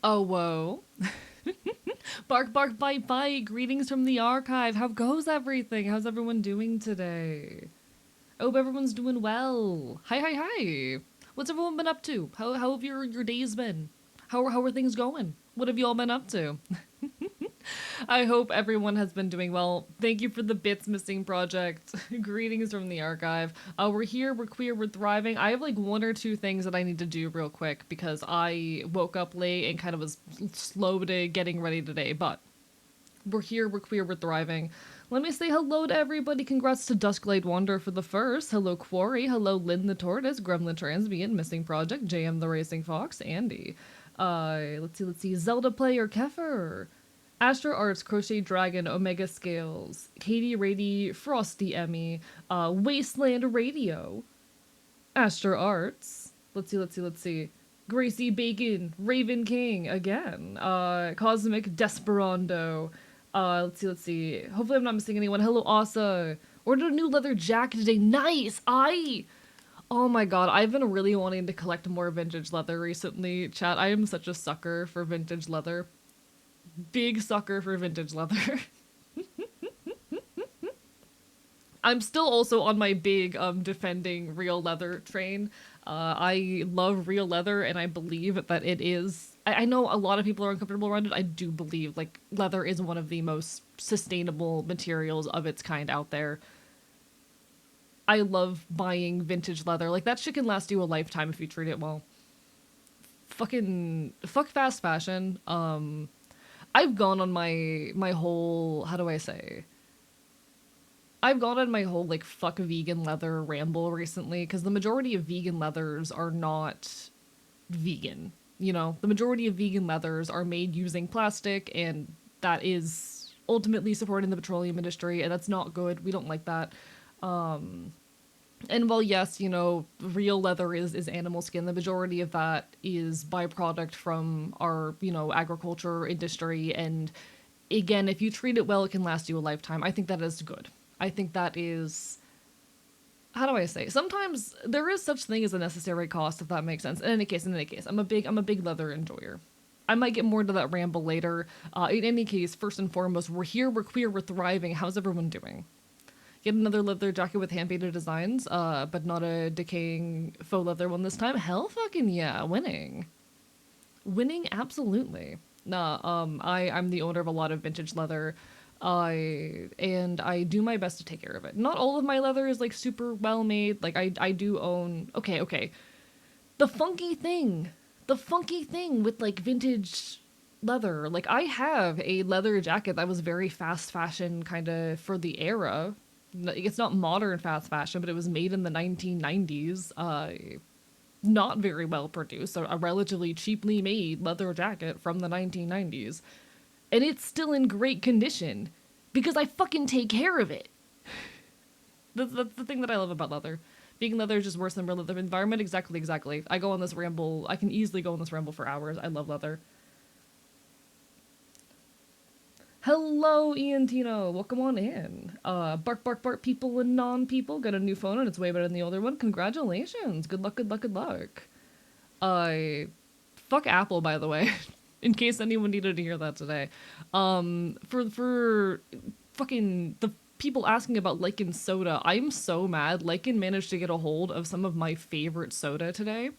Oh, whoa. Bark, bark, bite, bite. Greetings from the archive. How goes everything? How's everyone doing today? Hope everyone's doing well. Hi, hi, hi. What's everyone been up to? How have your days been? How are things going? What have you all been up to? I hope everyone has been doing well. Thank you for the Bits Missing project. Greetings from the archive. We're here, we're queer, we're thriving. I have like one or two things that I need to do real quick because I woke up late and kind of was slow to getting ready today, but we're here, we're queer, we're thriving. Let me say hello to everybody. Congrats to Dusklight Wander for the first. Hello, Quarry. Hello, Lynn the Tortoise, Gremlin Transmient, Missing Project, JM the Racing Fox, Andy. Let's see. Zelda Player, Kefir. Astro Arts, Crochet Dragon, Omega Scales, Katie Rady, Frosty Emmy, Wasteland Radio, Astro Arts. Let's see. Gracie Bacon, Raven King again, Cosmic Desperando. Let's see. Hopefully, I'm not missing anyone. Hello, Asa. Ordered a new leather jacket today. Nice. Oh my god, I've been really wanting to collect more vintage leather recently. Chat, I am such a sucker for vintage leather. Big sucker for vintage leather. I'm still also on my big defending real leather train. I love real leather, and I believe that it is. I know a lot of people are uncomfortable around it. I do believe like leather is one of the most sustainable materials of its kind out there. I love buying vintage leather. Like that shit can last you a lifetime if you treat it well. Fucking fuck fast fashion. I've gone on my whole, how do I say? I've gone on my whole like fuck vegan leather ramble recently because the majority of vegan leathers are not vegan. You know, the majority of vegan leathers are made using plastic, and that is ultimately supporting the petroleum industry, and that's not good. We don't like that. And while yes, you know, real leather is animal skin, the majority of that is byproduct from our, you know, agriculture industry. And again, if you treat it well, it can last you a lifetime. I think that is good. I think that is, how do I say? Sometimes there is such thing as a necessary cost, if that makes sense. In any case, I'm a big leather enjoyer. I might get more into that ramble later. In any case, first and foremost, we're here, we're queer, we're thriving. How's everyone doing? Get another leather jacket with hand painted designs, but not a decaying faux leather one this time. Hell fucking yeah, winning. Winning absolutely. Nah, I'm the owner of a lot of vintage leather. I do my best to take care of it. Not all of my leather is like super well made. Like I do own okay. The funky thing. The funky thing with like vintage leather. Like I have a leather jacket that was very fast fashion kind of for the era. It's not modern fast fashion, but it was made in the 1990s. Not very well produced, so a relatively cheaply made leather jacket from the 1990s. And it's still in great condition because I fucking take care of it. That's the thing that I love about leather. Being leather is just worse than real leather. Environment, exactly. I go on this ramble. I can easily go on this ramble for hours. I love leather. Hello, Ian Tino. Welcome on in. Bark, bark, bark, people and non-people. Got a new phone and it's way better than the older one. Congratulations. Good luck, good luck, good luck. Uh, Fuck Apple, by the way. In case anyone needed to hear that today. For fucking the people asking about Lycan soda, I'm so mad. Lycan managed to get a hold of some of my favorite soda today.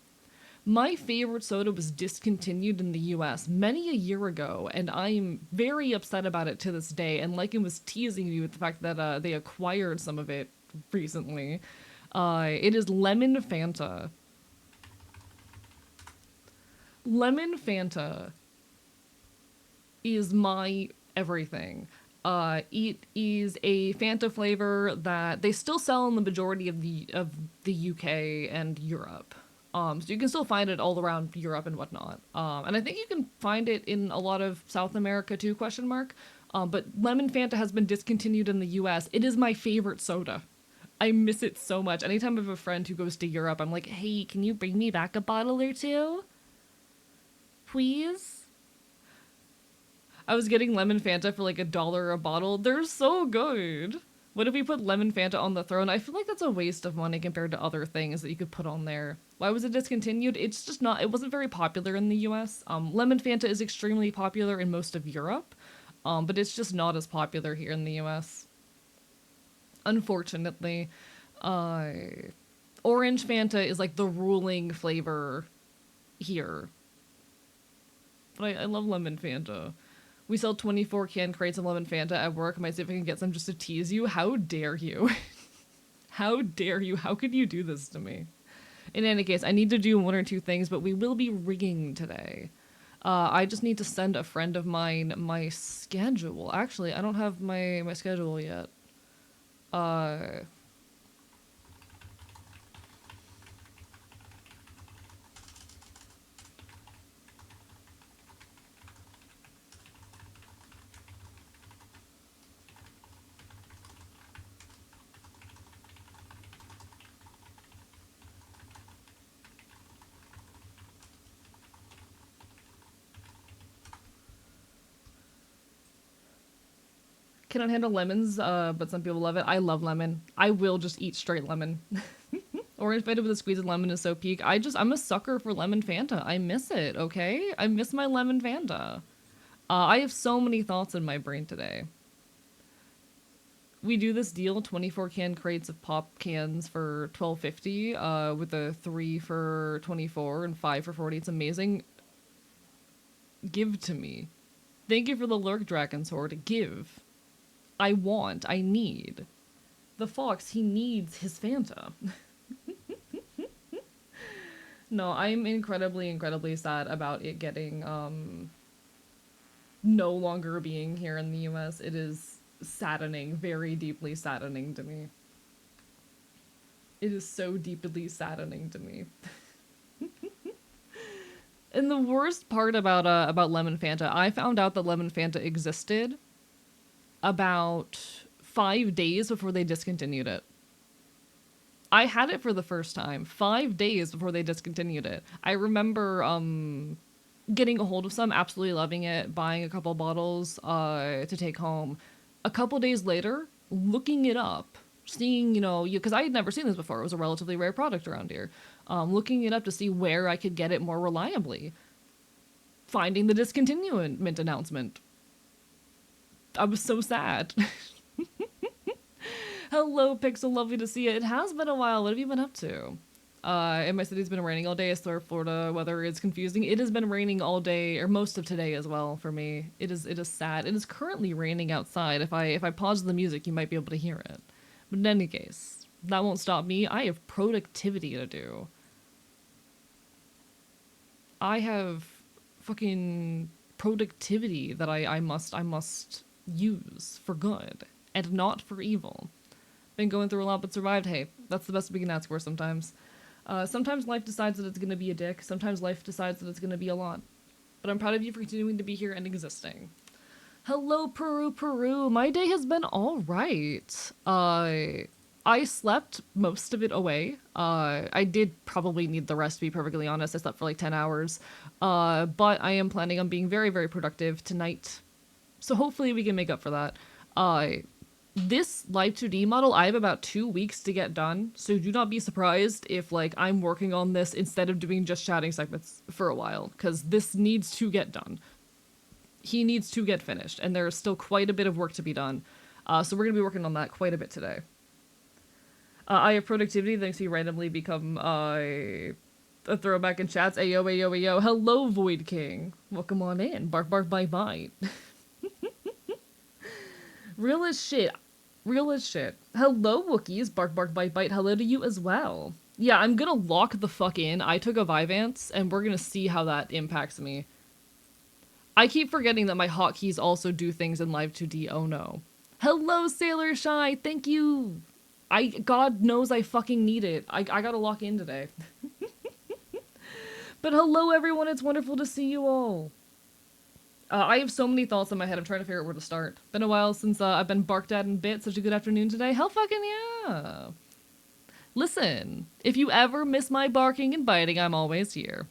My favorite soda was discontinued in the US many a year ago, and I'm very upset about it to this day. And Lycan was teasing me with the fact that they acquired some of it recently. It is Lemon Fanta. Lemon Fanta is my everything. It is a Fanta flavor that they still sell in the majority of the UK and Europe. So you can still find it all around Europe and whatnot. And I think you can find it in a lot of South America too, question mark. But Lemon Fanta has been discontinued in the US. It is my favorite soda. I miss it so much. Anytime I have a friend who goes to Europe, I'm like, hey, can you bring me back a bottle or two? Please? I was getting lemon Fanta for like $1 a bottle. They're so good. What if we put lemon Fanta on the throne? I feel like that's a waste of money compared to other things that you could put on there. Why was it discontinued? It's just not, it wasn't very popular in the US. Lemon Fanta is extremely popular in most of Europe, but it's just not as popular here in the US. Unfortunately. Uh, Orange Fanta is like the ruling flavor here. But I love lemon Fanta. We sell 24 canned crates of lemon Fanta at work. I might see if I can get some just to tease you. How dare you? How dare you? How could you do this to me? In any case, I need to do one or two things, but we will be rigging today. I just need to send a friend of mine my schedule. Actually, I don't have my schedule yet. Cannot handle lemons, but some people love it. I love lemon. I will just eat straight lemon. Orange Fanta with a squeeze of lemon is so peak. I'm a sucker for lemon Fanta. I miss it, okay? I miss my lemon Fanta. I have so many thoughts in my brain today. We do this deal, 24 can crates of pop cans for $12.50, with a 3 for 24 and 5 for 40. It's amazing. Give to me. Thank you for the Lurk Dragon Sword. Give. I need. The fox, he needs his Fanta. No, I'm incredibly sad about it getting, no longer being here in the US. It is saddening, very deeply saddening to me. It is so deeply saddening to me. And the worst part about lemon Fanta, I found out that lemon Fanta existed about 5 days before they discontinued it. I had it for the first time 5 days before they discontinued it. I remember getting a hold of some, absolutely loving it, buying a couple bottles to take home. A couple days later, looking it up, seeing, because I had never seen this before. It was a relatively rare product around here. Looking it up to see where I could get it more reliably. Finding the discontinuement announcement. I was so sad. Hello, Pixel. Lovely to see you. It has been a while. What have you been up to? In my city, it's been raining all day. So Florida weather is confusing. It has been raining all day, or most of today as well for me. It is sad. It is currently raining outside. If I pause the music, you might be able to hear it. But in any case, that won't stop me. I have productivity to do. I have fucking productivity that I must use for good and not for evil. Been going through a lot but survived. Hey, that's the best we can ask for sometimes. Sometimes life decides that it's going to be a dick. Sometimes life decides that it's going to be a lot. But I'm proud of you for continuing to be here and existing. Hello, Peru. My day has been all right. I slept most of it away. I did probably need the rest, to be perfectly honest. I slept for like 10 hours. But I am planning on being very, very productive tonight. So hopefully we can make up for that. This Live2D model, I have about 2 weeks to get done, so do not be surprised if, I'm working on this instead of doing just chatting segments for a while, because this needs to get done. He needs to get finished, and there's still quite a bit of work to be done, so we're going to be working on that quite a bit today. I have productivity that makes me randomly become a throwback in chats. Ayo. Hello, Void King. Welcome on in. Bark, bite, bite. Real as shit. Hello, Wookiees. Bark, bite. Hello to you as well. Yeah, I'm gonna lock the fuck in. I took a Vyvanse, and we're gonna see how that impacts me. I keep forgetting that my hotkeys also do things in Live2D. Oh no. Hello, Sailor Shy. Thank you. God knows I fucking need it. I gotta lock in today. But hello, everyone. It's wonderful to see you all. I have so many thoughts in my head. I'm trying to figure out where to start. Been a while since I've been barked at in bits. Such a good afternoon today. Hell fucking yeah. Listen, if you ever miss my barking and biting, I'm always here.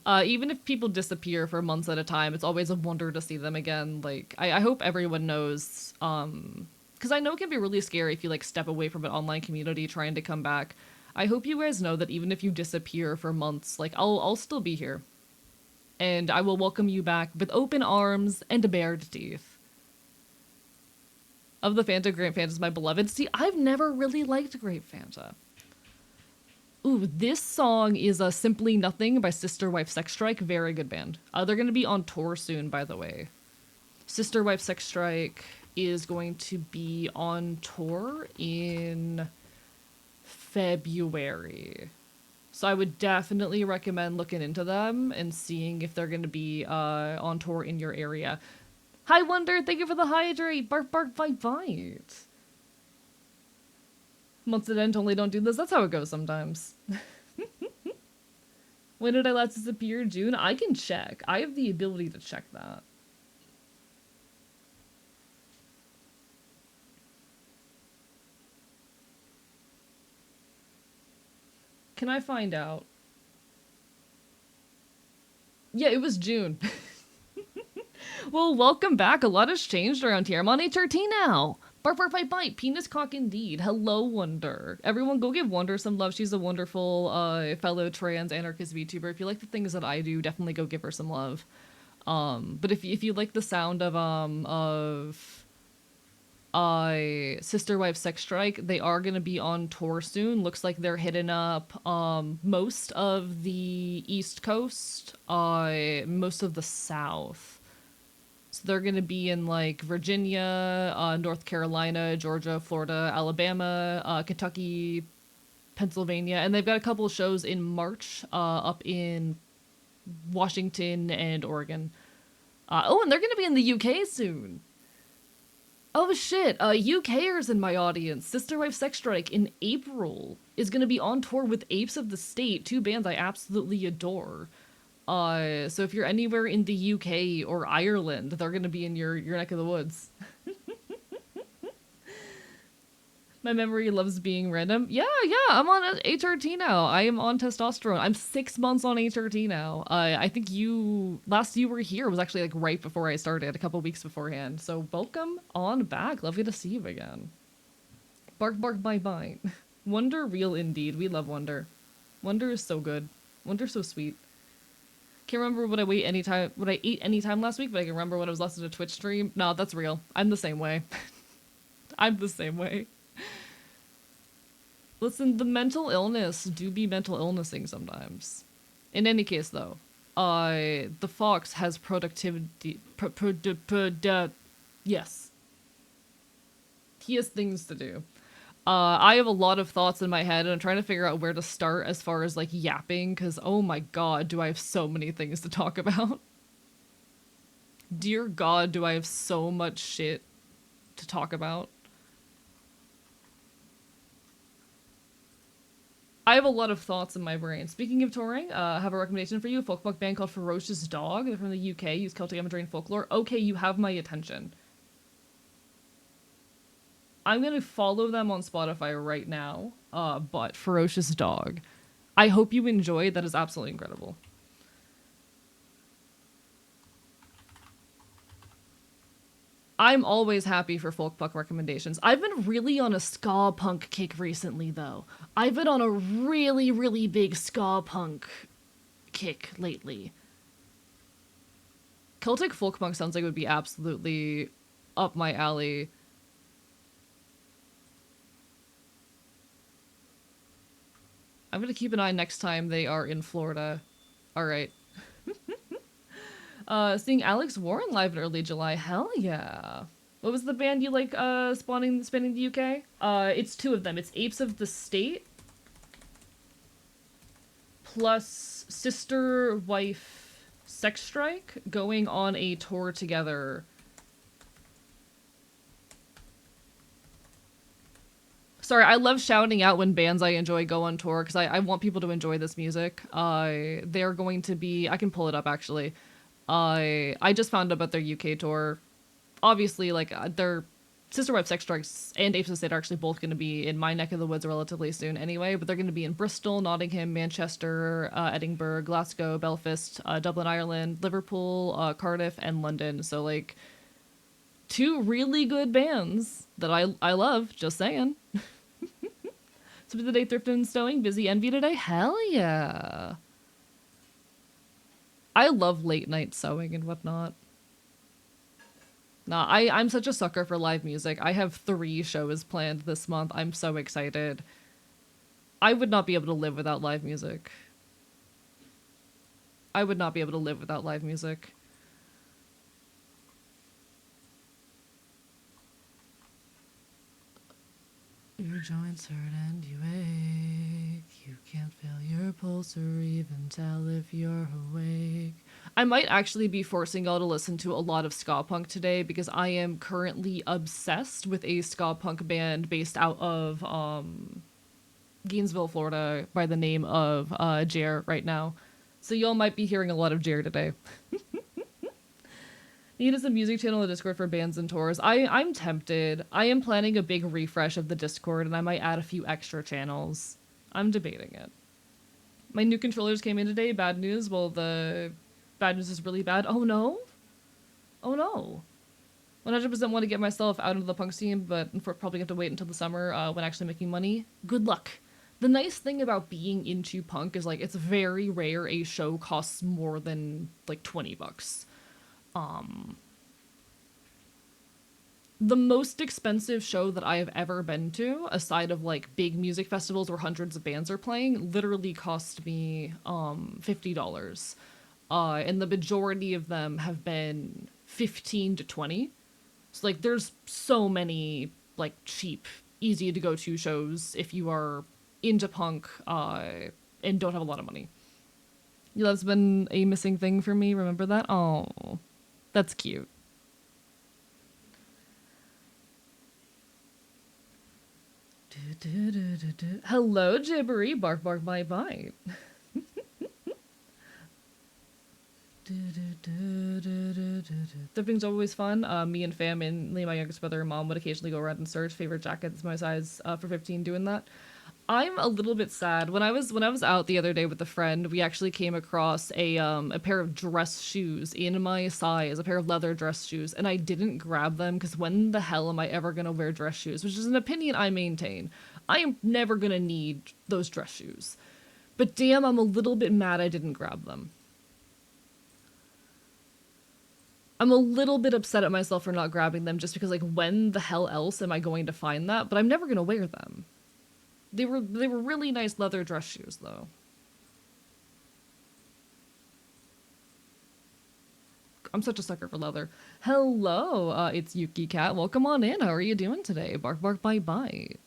Even if people disappear for months at a time, it's always a wonder to see them again. I hope everyone knows, because because I know it can be really scary if you like step away from an online community trying to come back. I hope you guys know that even if you disappear for months, like I'll still be here. And I will welcome you back with open arms and bared teeth. Of the Fanta, Grape Fanta is my beloved. See, I've never really liked Grape Fanta. Ooh, this song is Simply Nothing by Sister Wife Sex Strike. Very good band. They're going to be on tour soon, by the way. Sister Wife Sex Strike is going to be on tour in February. So I would definitely recommend looking into them and seeing if they're going to be on tour in your area. Hi, Wonder. Thank you for the hydrate. Bark, bark, bite, bite. Months at end only don't do this. That's how it goes sometimes. When did I last disappear? June? I can check. I have the ability to check that. Can I find out? Yeah, it was June. Well, welcome back. A lot has changed around here. I'm on HRT now. Bark, bark, bite, bite. Penis cock indeed. Hello, Wonder. Everyone go give Wonder some love. She's a wonderful fellow trans anarchist VTuber. If you like the things that I do, definitely go give her some love. But if you like the sound of Sister Wife Sex Strike, they are going to be on tour soon. Looks like they're hitting up most of the East Coast, most of the South. So they're going to be in like Virginia, North Carolina, Georgia, Florida, Alabama, Kentucky, Pennsylvania, and they've got a couple of shows in March up in Washington and Oregon. And they're going to be in the UK soon. Oh shit, UKers in my audience. Sister Wife Sex Strike in April is going to be on tour with Apes of the State, two bands I absolutely adore. So if you're anywhere in the UK or Ireland, they're going to be in your neck of the woods. My memory loves being random. Yeah, I'm on HRT now. I am on testosterone. I'm 6 months on HRT now. I think last you were here was actually like right before I started, a couple weeks beforehand. So welcome on back. Lovely to see you again. Bark, bark, bite, bite. Wonder real indeed. We love Wonder. Wonder is so good. Wonder's so sweet. Can't remember what I ate anytime last week, but I can remember when I was last at a Twitch stream. No, that's real. I'm the same way. I'm the same way. Listen, the mental illness do be mental illnessing sometimes. In any case, though, the fox has productivity. Yes. He has things to do. I have a lot of thoughts in my head, and I'm trying to figure out where to start as far as, like, yapping, because, oh my god, do I have so many things to talk about. Dear god, do I have so much shit to talk about. I have a lot of thoughts in my brain. Speaking of touring, I have a recommendation for you. A folk punk band called Ferocious Dog. They're from the UK, use Celtic imagery and folklore. Okay, you have my attention. I'm going to follow them on Spotify right now, but Ferocious Dog. I hope you enjoy. That is absolutely incredible. I'm always happy for folk punk recommendations. I've been really on a ska punk kick recently, though. I've been on a really, really big ska punk kick lately. Celtic folk punk sounds like it would be absolutely up my alley. I'm gonna keep an eye next time they are in Florida. Alright. Seeing Alex Warren live in early July. Hell yeah. What was the band you like spanning the UK? It's two of them. It's Apes of the State plus Sister Wife Sex Strike going on a tour together. Sorry, I love shouting out when bands I enjoy go on tour because I want people to enjoy this music. They're going to be... I can pull it up, actually. I just found out about their UK tour. Obviously, like, their Sister Wife Sex Strikes and Apes of the State are actually both going to be in my neck of the woods relatively soon anyway, but they're going to be in Bristol, Nottingham, Manchester, Edinburgh, Glasgow, Belfast, Dublin, Ireland, Liverpool, Cardiff, and London. So, like, two really good bands that I love. Just saying. So the day thrifting and stowing, busy envy today. Hell yeah. I love late night sewing and whatnot. Nah, I'm such a sucker for live music. I have 3 shows planned this month. I'm so excited. I would not be able to live without live music. I would not be able to live without live music. Your joints hurt and you ache. You can't feel your pulse or even tell if you're awake. I might actually be forcing y'all to listen to a lot of ska punk today because I am currently obsessed with a ska punk band based out of Gainesville, Florida, by the name of Jer right now. So y'all might be hearing a lot of Jer today. Need us a music channel or Discord for bands and tours. I'm tempted. I am planning a big refresh of the Discord and I might add a few extra channels. I'm debating it. My new controllers came in today. Bad news. Well, the bad news is really bad. Oh no? Oh no. 100% want to get myself out into the punk scene, but probably have to wait until the summer when actually making money. Good luck. The nice thing about being into punk is like it's very rare a show costs more than like $20. The most expensive show that I have ever been to, aside of like big music festivals where hundreds of bands are playing, literally cost me $50. And the majority of them have been 15 to 20. So like there's so many like cheap, easy to go to shows if you are into punk and don't have a lot of money. Yeah, that's been a missing thing for me. Remember that? Oh, that's cute. Hello, Gibbery. Bark, bark, bite, bite. Thrifting's always fun. Me and fam, mainly my youngest brother and mom, would occasionally go around and search favorite jackets my size for 15 doing that. I'm a little bit sad. When I was out the other day with a friend, we actually came across a pair of dress shoes in my size, a pair of leather dress shoes, and I didn't grab them because when the hell am I ever gonna wear dress shoes? Which is an opinion I maintain. I am never gonna need those dress shoes. But damn, I'm a little bit mad I didn't grab them. I'm a little bit upset at myself for not grabbing them just because like when the hell else am I going to find that? But I'm never gonna wear them. They were really nice leather dress shoes, though. I'm such a sucker for leather. Hello, it's Yuki Cat. Welcome on in. How are you doing today? Bark, bark, bite, bite.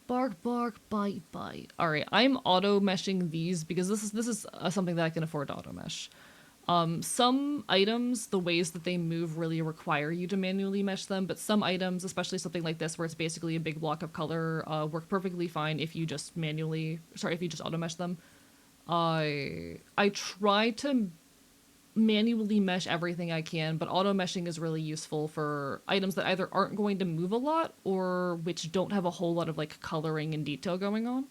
Bark, bark, bite, bite. All right, I'm auto meshing these because this is something that I can afford to auto mesh. Some items, the ways that they move really require you to manually mesh them, but some items, especially something like this where it's basically a big block of color, work perfectly fine if you just if you just auto mesh them. I try to manually mesh everything I can, but auto meshing is really useful for items that either aren't going to move a lot or which don't have a whole lot of like coloring and detail going on.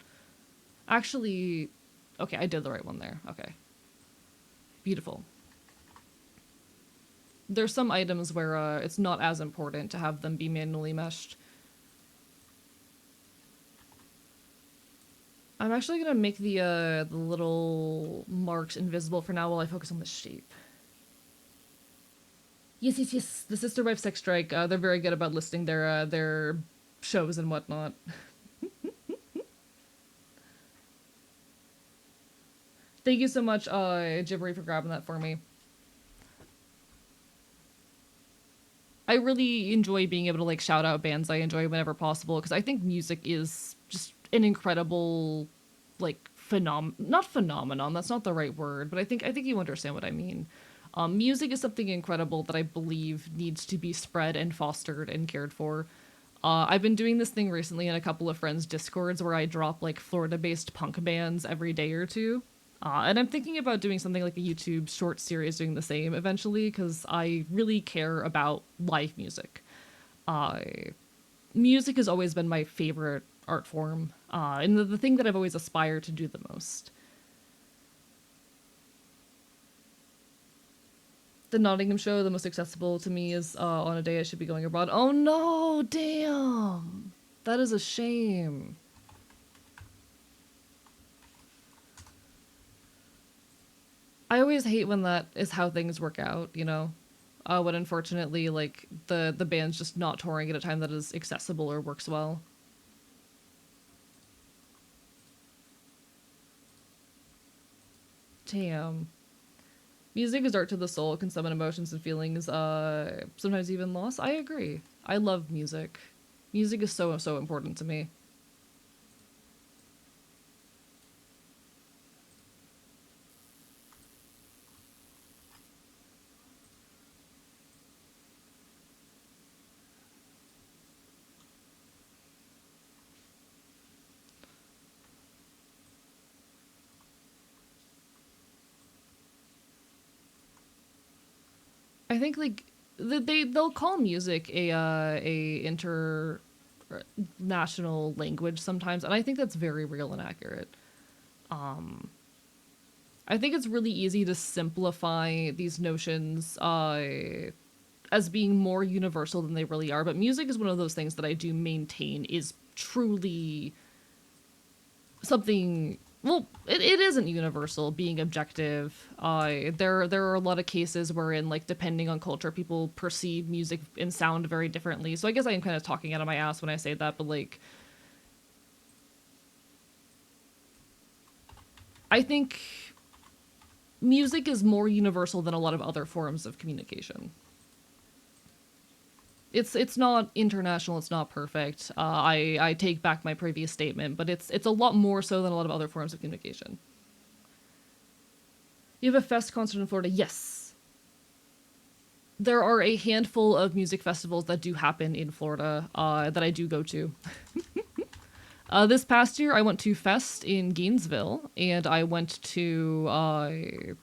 Actually, okay, I did the right one there. Okay. Beautiful. There's some items where it's not as important to have them be manually meshed. I'm actually gonna make the little marks invisible for now while I focus on the shape. Yes, yes, yes. The Sister Wife Sex Strike. They're very good about listing their shows and whatnot. Thank you so much, Gibbery, for grabbing that for me. I really enjoy being able to like shout out bands I enjoy whenever possible because I think music is just an incredible like not phenomenon, that's not the right word, but I think you understand what I mean. Music is something incredible that I believe needs to be spread and fostered and cared for. I've been doing this thing recently in a couple of friends' discords where I drop like Florida-based punk bands every day or two. And I'm thinking about doing something like a YouTube short series doing the same eventually because I really care about live music. Music has always been my favorite art form, and the thing that I've always aspired to do the most. The Nottingham show, the most accessible to me is On a Day I Should Be Going Abroad. Oh no, damn. That is a shame. I always hate when that is how things work out, you know? When unfortunately, like, the band's just not touring at a time that is accessible or works well. Damn. Music is art to the soul, can summon emotions and feelings, sometimes even loss. I agree. I love music. Music is so, so important to me. I think, like, they'll call music a international language sometimes, and I think that's very real and accurate. I think it's really easy to simplify these notions as being more universal than they really are, but music is one of those things that I do maintain is truly something. Well, it isn't universal, being objective. There are a lot of cases wherein, like, depending on culture, people perceive music and sound very differently. So I guess I am kind of talking out of my ass when I say that, but, like, I think music is more universal than a lot of other forms of communication. It's not international. It's not perfect. I take back my previous statement, but it's a lot more so than a lot of other forms of communication. You have a fest concert in Florida. Yes, there are a handful of music festivals that do happen in Florida that I do go to. This past year, I went to Fest in Gainesville, and I went to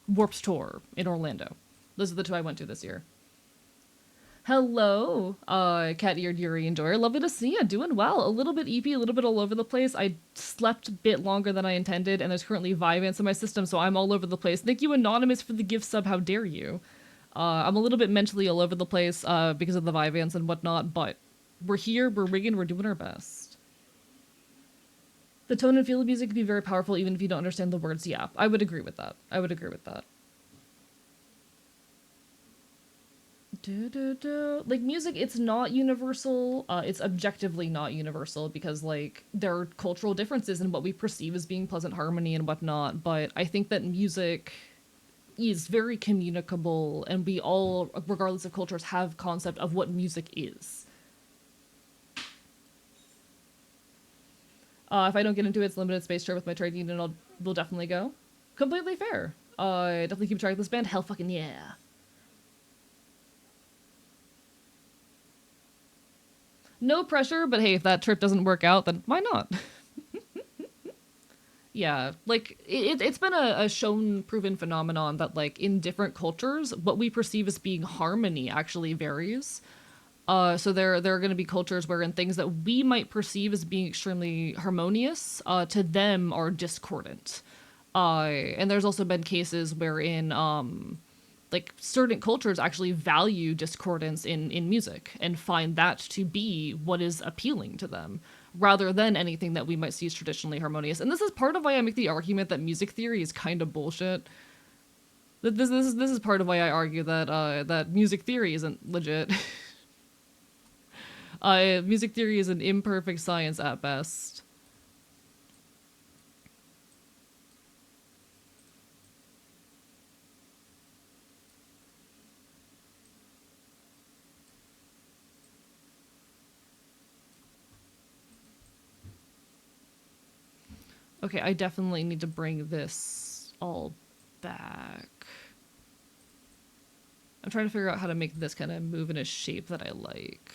Warped Tour in Orlando. Those are the two I went to this year. Hello, cat-eared Yuri Enjoyer. Lovely to see you. Doing well. A little bit EP, a little bit all over the place. I slept a bit longer than I intended, and there's currently Vyvanse in my system, so I'm all over the place. Thank you, Anonymous, for the gift sub. How dare you? I'm a little bit mentally all over the place because of the Vyvanse and whatnot, but we're here, we're rigging, we're doing our best. The tone and feel of music can be very powerful even if you don't understand the words. Yeah, I would agree with that. I would agree with that. Like, music, it's not universal. It's objectively not universal because, like, there are cultural differences in what we perceive as being pleasant harmony and whatnot. But I think that music is very communicable, and we all, regardless of cultures, have concept of what music is. If I don't get into it, it's limited space share with my trade union. We'll definitely go. Completely fair. Definitely keep track of this band. Hell fucking yeah. No pressure, but hey, if that trip doesn't work out, then why not? Yeah, like, it's been a shown, proven phenomenon that, like, in different cultures, what we perceive as being harmony actually varies. So there are going to be cultures wherein things that we might perceive as being extremely harmonious, to them are discordant. And there's also been cases wherein like, certain cultures actually value discordance in music and find that to be what is appealing to them rather than anything that we might see as traditionally harmonious. And this is part of why I make the argument that music theory is kind of bullshit. This is part of why I argue that that music theory isn't legit. Music theory is an imperfect science at best. Okay, I definitely need to bring this all back. I'm trying to figure out how to make this kind of move in a shape that I like.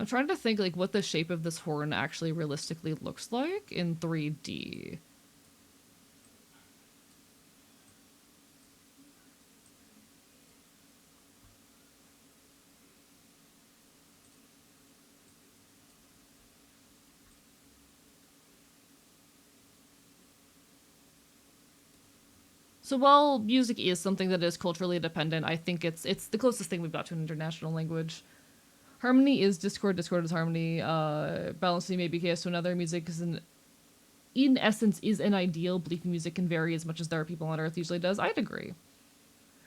I'm trying to think, like, what the shape of this horn actually realistically looks like in 3D. So while music is something that is culturally dependent, I think it's the closest thing we've got to an international language. Harmony is Discord, Discord is harmony. Balancing maybe chaos to another. Music is in essence is an ideal. Believing music can vary as much as there are people on Earth usually does. I'd agree.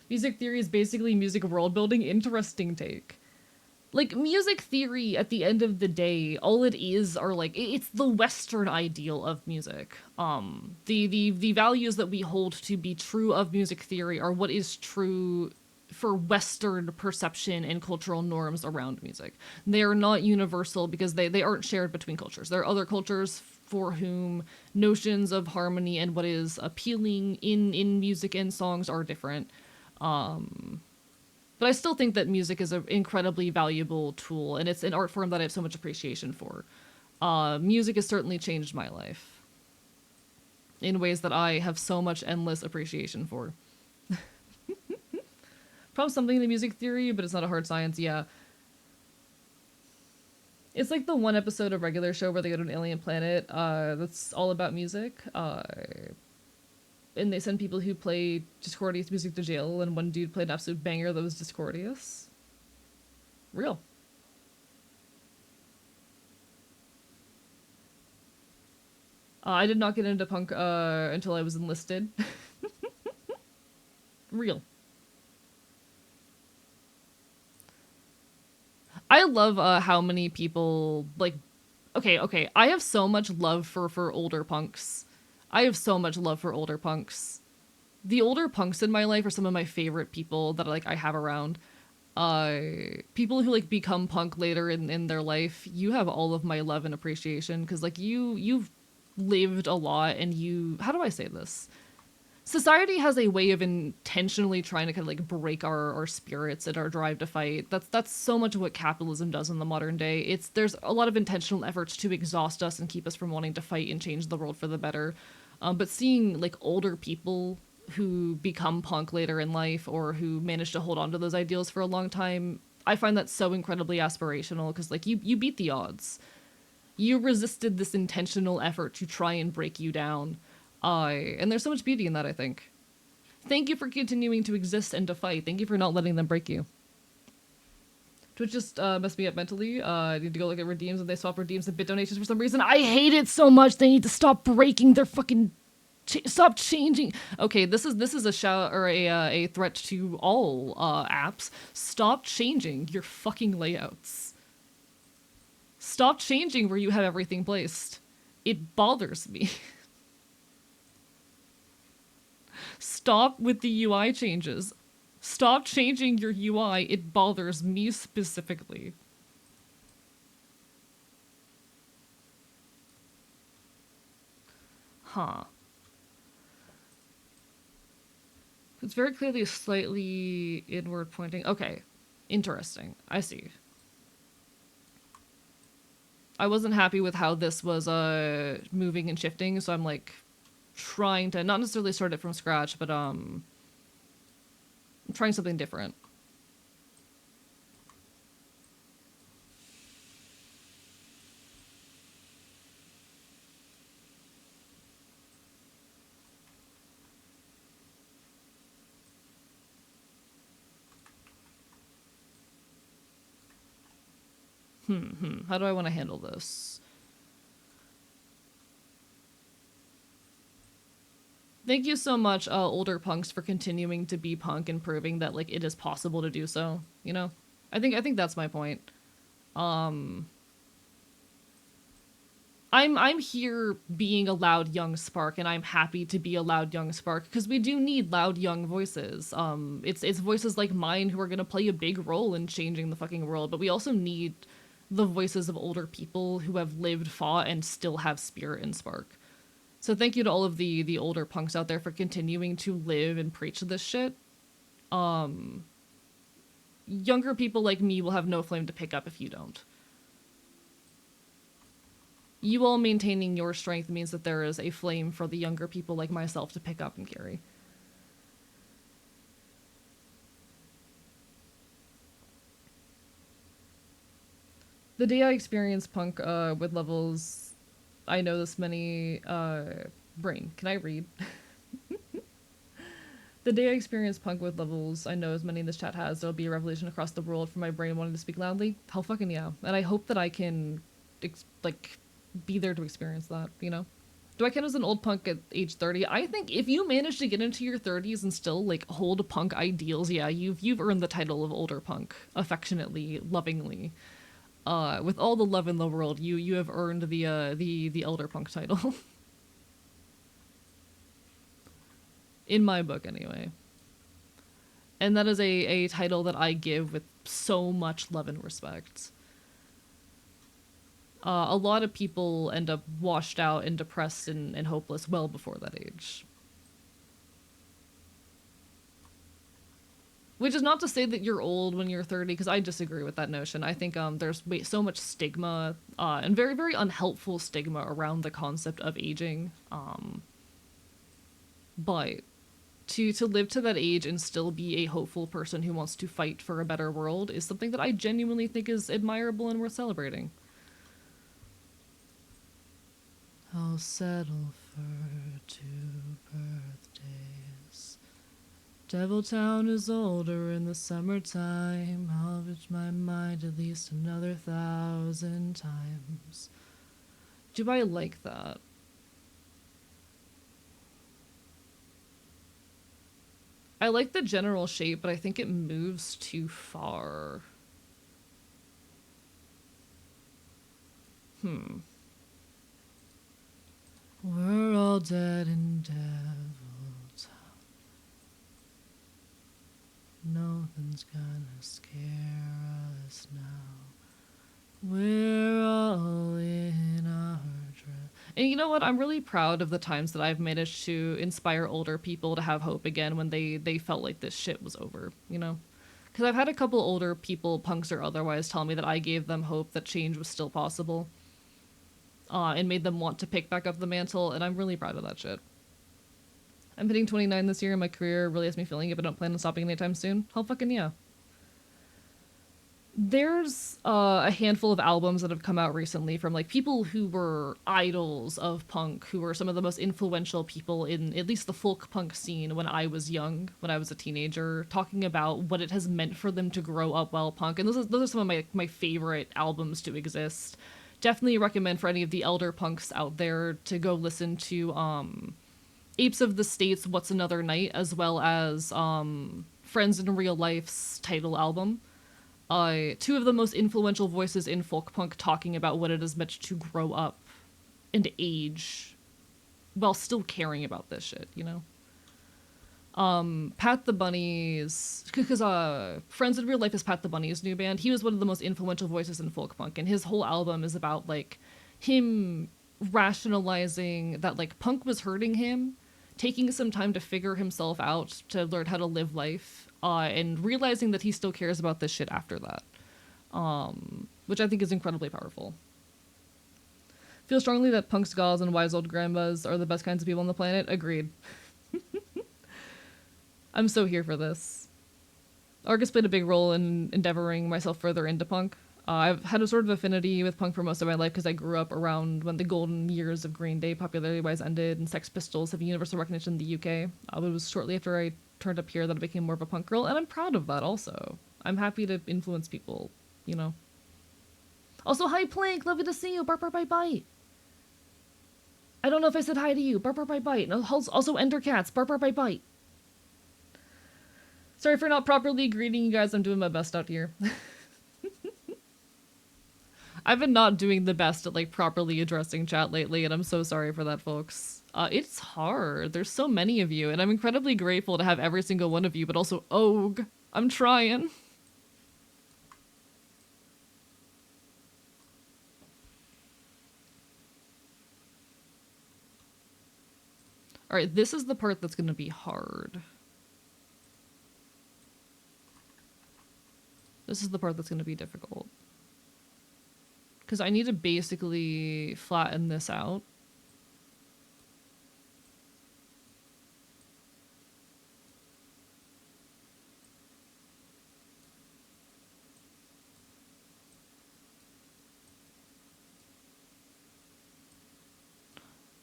Music theory is basically music world building. Interesting take. Like, music theory at the end of the day, all it is are like it's the Western ideal of music. The values that we hold to be true of music theory are what is true for Western perception and cultural norms around music. They are not universal because they aren't shared between cultures. There are other cultures for whom notions of harmony and what is appealing in music and songs are different. But I still think that music is an incredibly valuable tool, and it's an art form that I have so much appreciation for. Music has certainly changed my life in ways that I have so much endless appreciation for. Probably something in the music theory, but it's not a hard science, yeah. It's like the one episode of Regular Show where they go to an alien planet that's all about music. And they send people who play discordious music to jail, and one dude played an absolute banger that was discordious. Real. I did not get into punk until I was enlisted. Real. I love how many people, like, okay, I have so much love for older punks. I have so much love for older punks. The older punks in my life are some of my favorite people that like I have around. People who like become punk later in their life, you have all of my love and appreciation because like you've lived a lot and you, how do I say this? Society has a way of intentionally trying to kind of like break our spirits and our drive to fight. That's so much of what capitalism does in the modern day. There's a lot of intentional efforts to exhaust us and keep us from wanting to fight and change the world for the better. But seeing like older people who become punk later in life or who manage to hold on to those ideals for a long time, I find that so incredibly aspirational because like you beat the odds. You resisted this intentional effort to try and break you down. And there's so much beauty in that, I think. Thank you for continuing to exist and to fight. Thank you for not letting them break you. Twitch just messed me up mentally. I need to go look at redeems and they swap redeems and bit donations for some reason. I hate it so much. They need to stop breaking their fucking... stop changing. Okay, this is a shout or a threat to all apps. Stop changing your fucking layouts. Stop changing where you have everything placed. It bothers me. Stop with the UI changes. Stop changing your UI. It bothers me specifically. Huh. It's very clearly a slightly inward pointing. Okay. Interesting. I see. I wasn't happy with how this was moving and shifting, so I'm like trying to not necessarily start it from scratch, but I'm trying something different. How do I want to handle this? Thank you so much, older punks, for continuing to be punk and proving that like it is possible to do so. You know, I think that's my point. I'm here being a loud young spark, and I'm happy to be a loud young spark because we do need loud young voices. It's voices like mine who are gonna play a big role in changing the fucking world, but we also need the voices of older people who have lived, fought, and still have spirit and spark. So thank you to all of the older punks out there for continuing to live and preach this shit. Younger people like me will have no flame to pick up if you don't. You all maintaining your strength means that there is a flame for the younger people like myself to pick up and carry. The day I experienced punk with levels, I know this many, brain, can I read? The day I experience punk with levels I know as many in this chat has, there'll be a revelation across the world for my brain wanting to speak loudly. Hell fucking yeah. And I hope that I can, like, be there to experience that, you know? Do I count as an old punk at age 30? I think if you manage to get into your 30s and still, like, hold punk ideals, yeah, you've earned the title of older punk, affectionately, lovingly. With all the love in the world, you have earned the elder punk title. In my book, anyway. And that is a title that I give with so much love and respect. A lot of people end up washed out and depressed and hopeless well before that age. Which is not to say that you're old when you're 30, because I disagree with that notion. I think there's so much stigma and very, very unhelpful stigma around the concept of aging. But to live to that age and still be a hopeful person who wants to fight for a better world is something that I genuinely think is admirable and worth celebrating. I'll settle for 2 birthdays. Deviltown is older in the summertime. I'll reach my mind at least another 1,000 times. Do I like that? I like the general shape, but I think it moves too far. We're all dead in Deviltown. Nothing's gonna scare us now. We're all in our dread. And you know what? I'm really proud of the times that I've managed to inspire older people to have hope again when they felt like this shit was over, you know? Because I've had a couple older people, punks or otherwise, tell me that I gave them hope that change was still possible. And made them want to pick back up the mantle, and I'm really proud of that shit. I'm hitting 29 this year, and my career really has me feeling it, but I don't plan on stopping anytime soon. Hell fucking yeah. There's a handful of albums that have come out recently from like people who were idols of punk, who were some of the most influential people in at least the folk punk scene when I was young, when I was a teenager, talking about what it has meant for them to grow up while punk. And those are some of my favorite albums to exist. Definitely recommend for any of the elder punks out there to go listen to Apes of the States, What's Another Night, as well as Friends in Real Life's title album. 2 of the most influential voices in folk punk talking about what it is meant to grow up and age while still caring about this shit, you know? Pat the Bunny's, because Friends in Real Life is Pat the Bunny's new band. He was one of the most influential voices in folk punk, and his whole album is about like him rationalizing that like punk was hurting him, taking some time to figure himself out, to learn how to live life, and realizing that he still cares about this shit after that, which I think is incredibly powerful. Feel strongly that punks, gals, and wise old grandmas are the best kinds of people on the planet. Agreed. I'm so here for this. Argus played a big role in endeavoring myself further into punk. I've had a sort of affinity with punk for most of my life because I grew up around when the golden years of Green Day popularity-wise ended and Sex Pistols have universal recognition in the UK. It was shortly after I turned up here that I became more of a punk girl, and I'm proud of that also. I'm happy to influence people, you know. Also, hi Plank, lovely to see you. Bark, bark, bite, bite. I don't know if I said hi to you. Bark, bark, bite, bite. Also, Ender Cats. Bark, bark, bite, bite. Sorry for not properly greeting you guys. I'm doing my best out here. I've been not doing the best at like properly addressing chat lately, and I'm so sorry for that, folks. It's hard. There's so many of you, and I'm incredibly grateful to have every single one of you, but also, OG. I'm trying. Alright, this is the part that's gonna be hard. This is the part that's gonna be difficult. Because I need to basically flatten this out.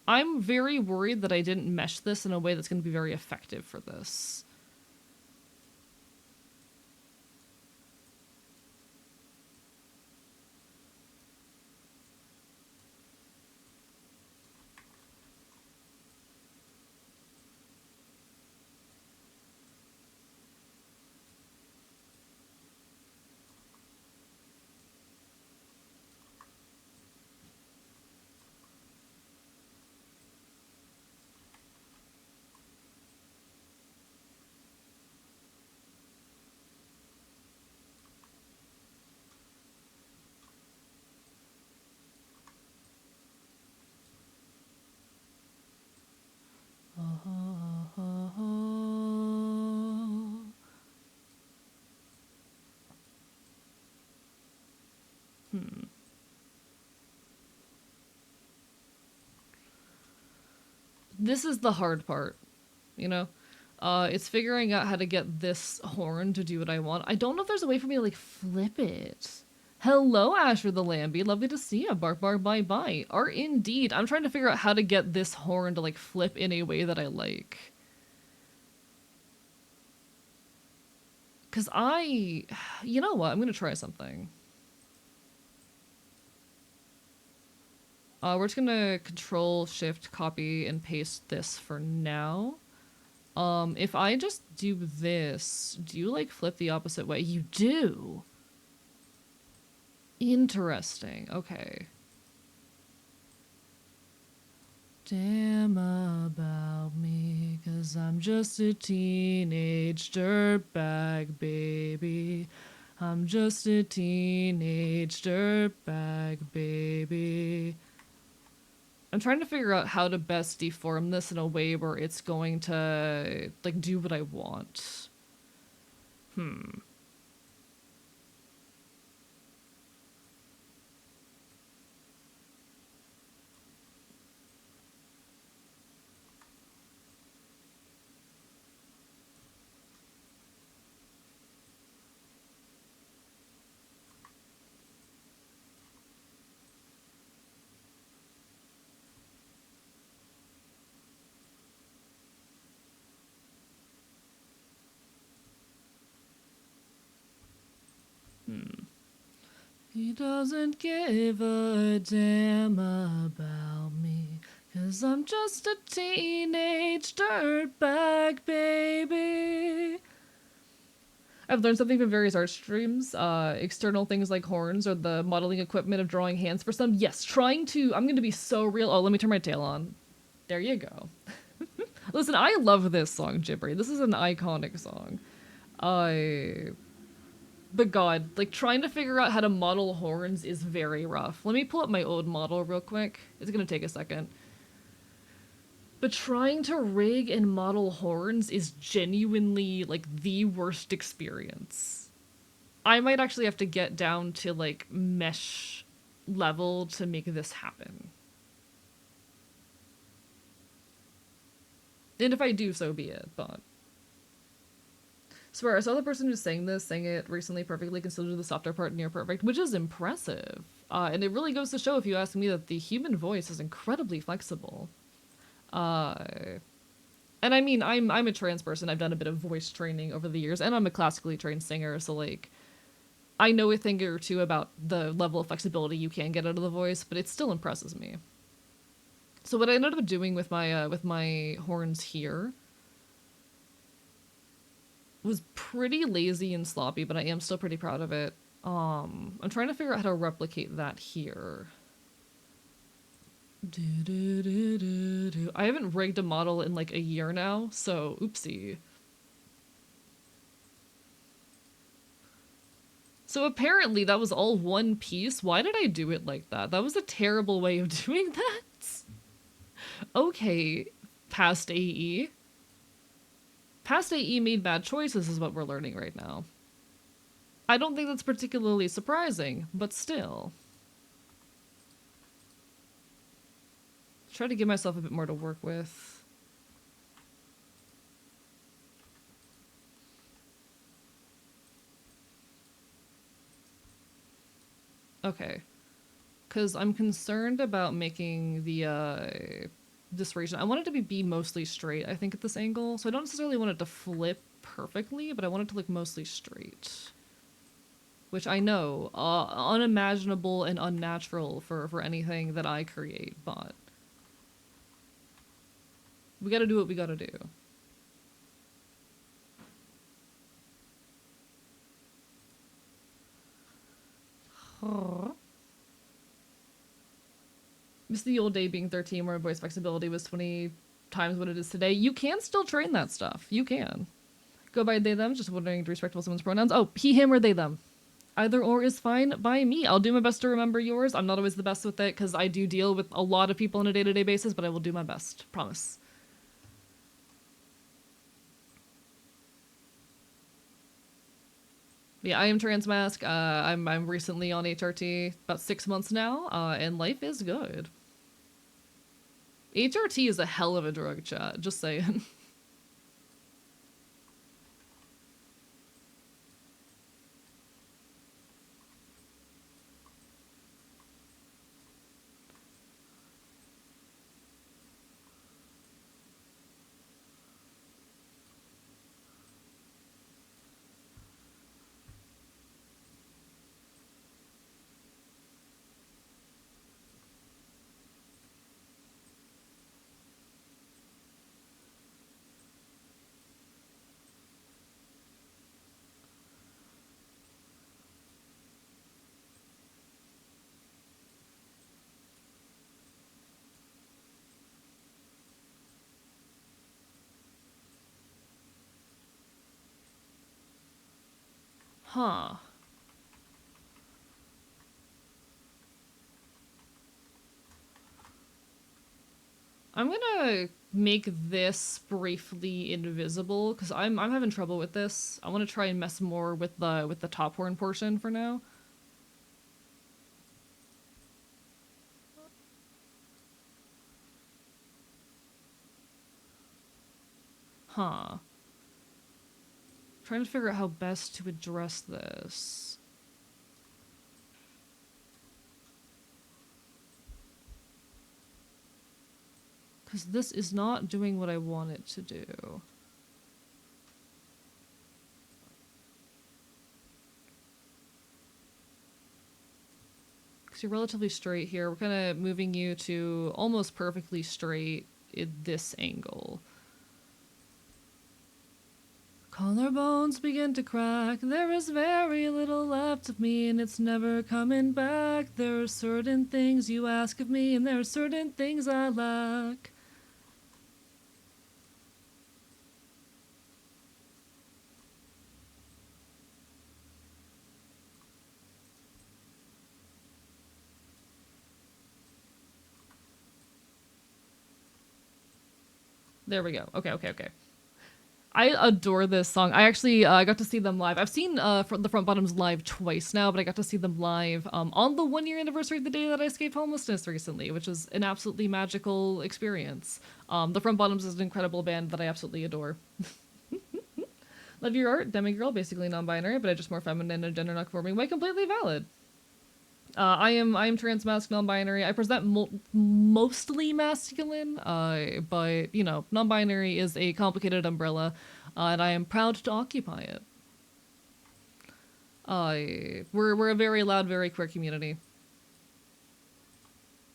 I'm very worried that I didn't mesh this in a way that's going to be very effective for this. this is the hard part, you know? It's figuring out how to get this horn to do what I want. I don't know if there's a way for me to, like, flip it. Hello, Asher the Lambie. Lovely to see you. Bark, bark, bye, bye. Art indeed. I'm trying to figure out how to get this horn to, like, flip in a way that I like. Because you know what? I'm going to try something. We're just going to control, shift, copy, and paste this for now. If I just do this, do you, like, flip the opposite way? You do! Interesting. Okay. Damn about me, 'cause I'm just a teenage dirtbag, baby. I'm just a teenage dirtbag, baby. I'm trying to figure out how to best deform this in a way where it's going to, like, do what I want. He doesn't give a damn about me, 'cause I'm just a teenage dirtbag, baby. I've learned something from various art streams. External things like horns or the modeling equipment of drawing hands for some. Yes, I'm going to be so real. Oh, let me turn my tail on. There you go. Listen, I love this song, Jibbery. This is an iconic song. But God, like, trying to figure out how to model horns is very rough. Let me pull up my old model real quick. It's gonna take a second. But trying to rig and model horns is genuinely, like, the worst experience. I might actually have to get down to, like, mesh level to make this happen. And if I do, so be it, but... Swear, I saw the person who sang it recently perfectly, can still do the softer part near perfect, which is impressive. And it really goes to show, if you ask me, that the human voice is incredibly flexible. And I mean, I'm a trans person. I've done a bit of voice training over the years, and I'm a classically trained singer, so, like, I know a thing or two about the level of flexibility you can get out of the voice, but it still impresses me. So what I ended up doing with my horns here was pretty lazy and sloppy, but I am still pretty proud of it. I'm trying to figure out how to replicate that here. I haven't rigged a model in like a year now, so oopsie. So apparently that was all one piece. Why did I do it like that? That was a terrible way of doing that. Okay, past AE. Past AE made bad choices is what we're learning right now. I don't think that's particularly surprising, but still. Try to give myself a bit more to work with. Okay. Because I'm concerned about making the, this region. I want it to be mostly straight, I think, at this angle. So I don't necessarily want it to flip perfectly, but I want it to look mostly straight. Which I know, unimaginable and unnatural for anything that I create, but... we gotta do what we gotta do. Miss the old day being 13 where voice flexibility was 20 times what it is today. You can still train that stuff. You can. Go by they, them, just wondering to respectful someone's pronouns. Oh, he, him, or they, them. Either or is fine by me. I'll do my best to remember yours. I'm not always the best with it because I do deal with a lot of people on a day-to-day basis, but I will do my best. Promise. Yeah, I am Transmask. I'm recently on HRT, about 6 months now, and life is good. HRT is a hell of a drug, chat. Just saying. Huh. I'm gonna make this briefly invisible because I'm having trouble with this. I want to try and mess more with the top horn portion for now. Huh. Trying to figure out how best to address this. Because this is not doing what I want it to do. Because you're relatively straight here. We're kind of moving you to almost perfectly straight in this angle. Collarbones begin to crack. There is very little left of me, and it's never coming back. There are certain things you ask of me, and there are certain things I lack. There we go. Okay. I adore this song. I actually got to see them live. I've seen the Front Bottoms live twice now, but I got to see them live on the 1 year anniversary of the day that I escaped homelessness recently, which was an absolutely magical experience. The Front Bottoms is an incredible band that I absolutely adore. Love your art, demigirl, basically non-binary, but I just more feminine and gender non-conforming. Why completely valid? I am trans masc non-binary. I present mostly masculine, but you know, non-binary is a complicated umbrella, and I am proud to occupy it. We're a very loud, very queer community.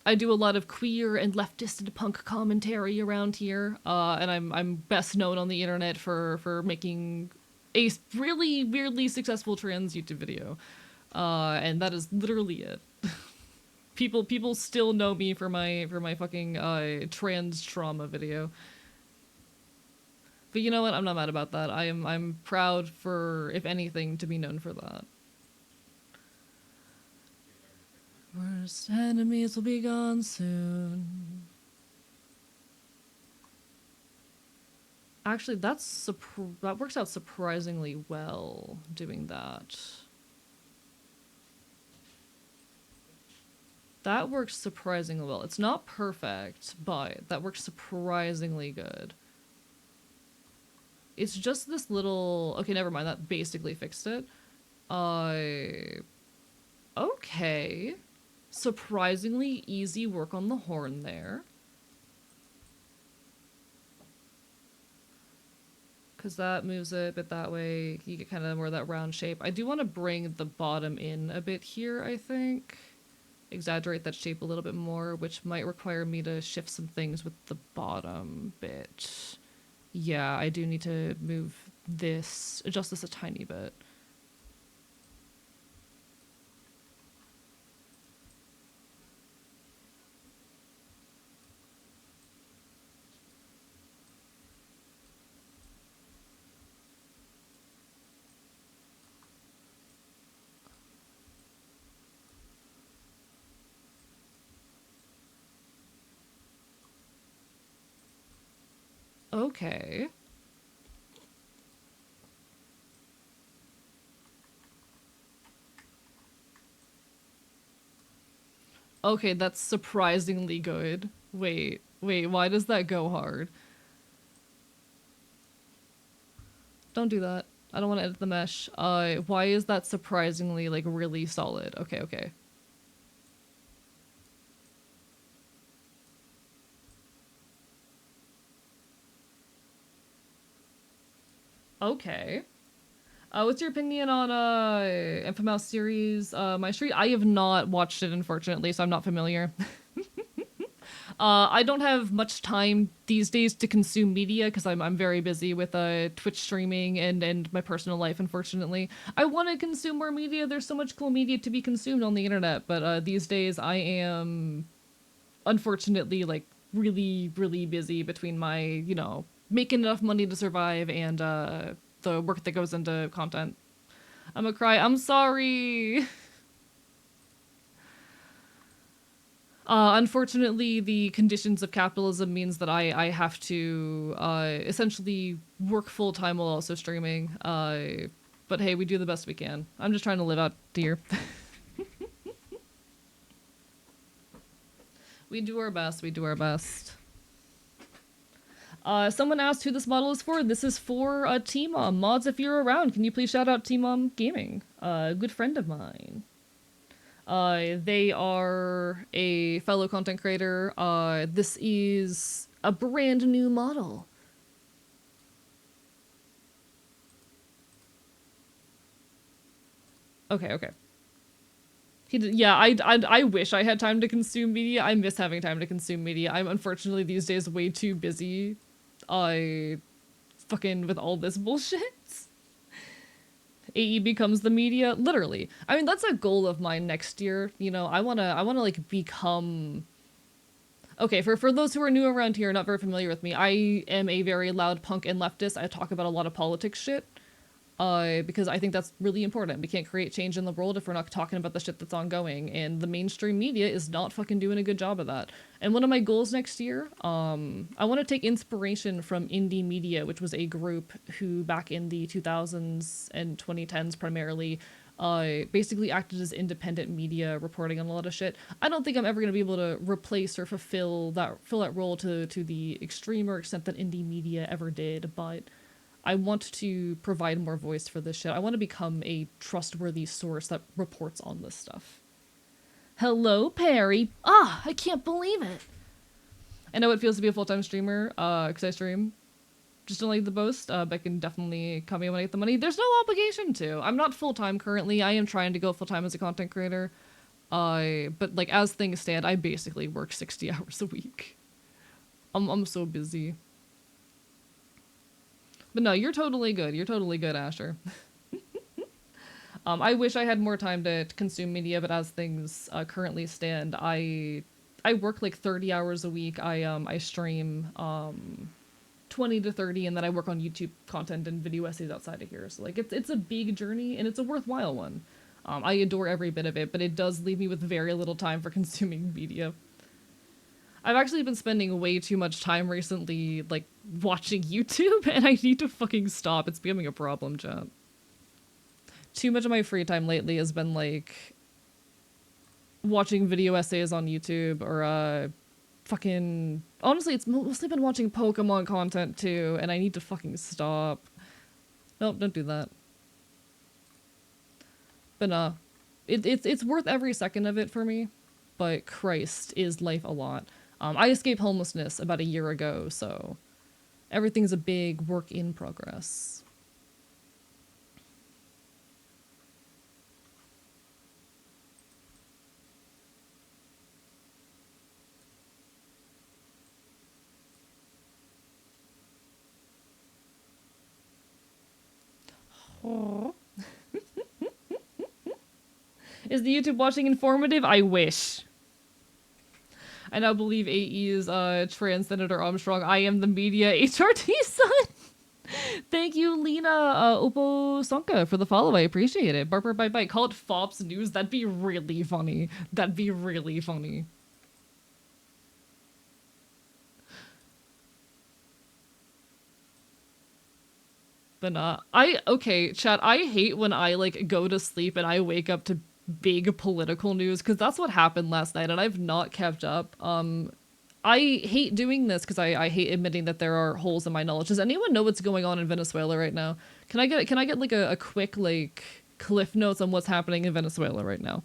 I do a lot of queer and leftist and punk commentary around here, and I'm best known on the internet for making a really weirdly successful trans YouTube video. And that is literally it. People still know me for my fucking trans trauma video. But you know what? I'm not mad about that. I'm proud for, if anything, to be known for that. Worst enemies will be gone soon. Actually, that works out surprisingly well doing that. That works surprisingly well. It's not perfect, but that works surprisingly good. It's just this little... Okay, never mind. That basically fixed it. Okay. Surprisingly easy work on the horn there. Because that moves it a bit that way. You get kind of more of that round shape. I do want to bring the bottom in a bit here, I think. Exaggerate that shape a little bit more, which might require me to shift some things with the bottom bit. Yeah, I do need to move this, adjust this a tiny bit. Okay. Okay, that's surprisingly good. Wait. Wait, why does that go hard? Don't do that. I don't want to edit the mesh. Why is that surprisingly, like, really solid? Okay, okay. Okay. What's your opinion on Infamous series, My Street? I have not watched it, unfortunately, so I'm not familiar. I don't have much time these days to consume media because I'm very busy with Twitch streaming and my personal life. Unfortunately, I want to consume more media. There's so much cool media to be consumed on the internet, but these days I am unfortunately like really busy between my making enough money to survive and the work that goes into content. I'm gonna cry. I'm sorry. Unfortunately, the conditions of capitalism means that I have to essentially work full time while also streaming. But hey, we do the best we can. I'm just trying to live out the year. We do our best. We do our best. Someone asked who this model is for. This is for T-Mom. Mods, if you're around, can you please shout out T-Mom Gaming? A good friend of mine. They are a fellow content creator. This is a brand new model. Okay, okay. Yeah, I wish I had time to consume media. I miss having time to consume media. I'm unfortunately these days way too busy. I fucking with all this bullshit. AE becomes the media, literally. I mean, that's a goal of mine next year. You know, I wanna like become. Okay, for those who are new around here, not very familiar with me, I am a very loud punk and leftist. I talk about a lot of politics shit. Because I think that's really important. We can't create change in the world if we're not talking about the shit that's ongoing, and the mainstream media is not fucking doing a good job of that. And one of my goals next year, I want to take inspiration from indie media, which was a group who back in the 2000s and 2010s primarily, basically acted as independent media reporting on a lot of shit. I don't think I'm ever going to be able to replace or fill that role to the extreme or extent that indie media ever did, but I want to provide more voice for this shit. I want to become a trustworthy source that reports on this stuff. Hello, Perry. Ah, I can't believe it. I know it feels to be a full-time streamer, because I stream. Just don't like the boast, but can definitely call me when I get the money. There's no obligation to. I'm not full-time currently. I am trying to go full-time as a content creator. But like as things stand, I basically work 60 hours a week. I'm so busy. But no, you're totally good. You're totally good, Asher. I wish I had more time to consume media, but as things currently stand, I work like 30 hours a week. I stream 20 to 30, and then I work on YouTube content and video essays outside of here. So like it's a big journey, and it's a worthwhile one. I adore every bit of it, but it does leave me with very little time for consuming media. I've actually been spending way too much time recently, like, watching YouTube, and I need to fucking stop. It's becoming a problem, chat. Too much of my free time lately has been, like, watching video essays on YouTube, or, fucking... Honestly, it's mostly been watching Pokemon content, too, and I need to fucking stop. Nope, don't do that. But, it's worth every second of it for me, but Christ, is life a lot. I escaped homelessness about a year ago, so everything's a big work in progress. Oh. Is the YouTube watching informative? I wish. I now believe AE is trans Senator Armstrong. I am the media HRT son. Thank you, Lena Opo Sonka, for the follow. I appreciate it. Barber bye bye. Call it Fops News. That'd be really funny. That'd be really funny. But okay, chat, I hate when I like go to sleep and I wake up to big political news, because that's what happened last night and I've not kept up. I hate doing this because I hate admitting that there are holes in my knowledge. Does anyone know what's going on in Venezuela right now? Can I get like a quick like cliff notes on what's happening in Venezuela right now?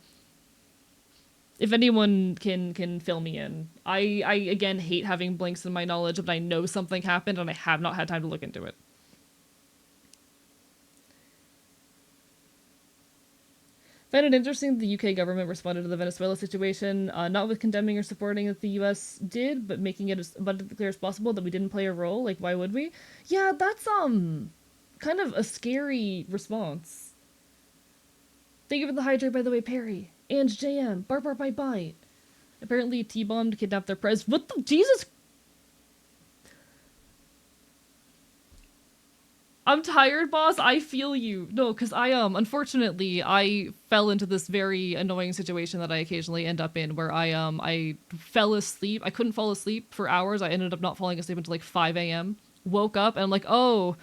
If anyone can fill me in. I again hate having blanks in my knowledge, but I know something happened and I have not had time to look into it. Found it interesting that the UK government responded to the Venezuela situation, not with condemning or supporting what the US did, but making it as abundantly clear as possible that we didn't play a role. Like, why would we? Yeah, that's kind of a scary response. Thank you for the hydrate, by the way, Perry. And JM. Bark bark bite bite. Apparently T-bombed, kidnapped their prez. What the Jesus? I'm tired, boss. I feel you. No, because unfortunately, I fell into this very annoying situation that I occasionally end up in where I fell asleep. I couldn't fall asleep for hours. I ended up not falling asleep until like 5 a.m. Woke up and I'm like, oh,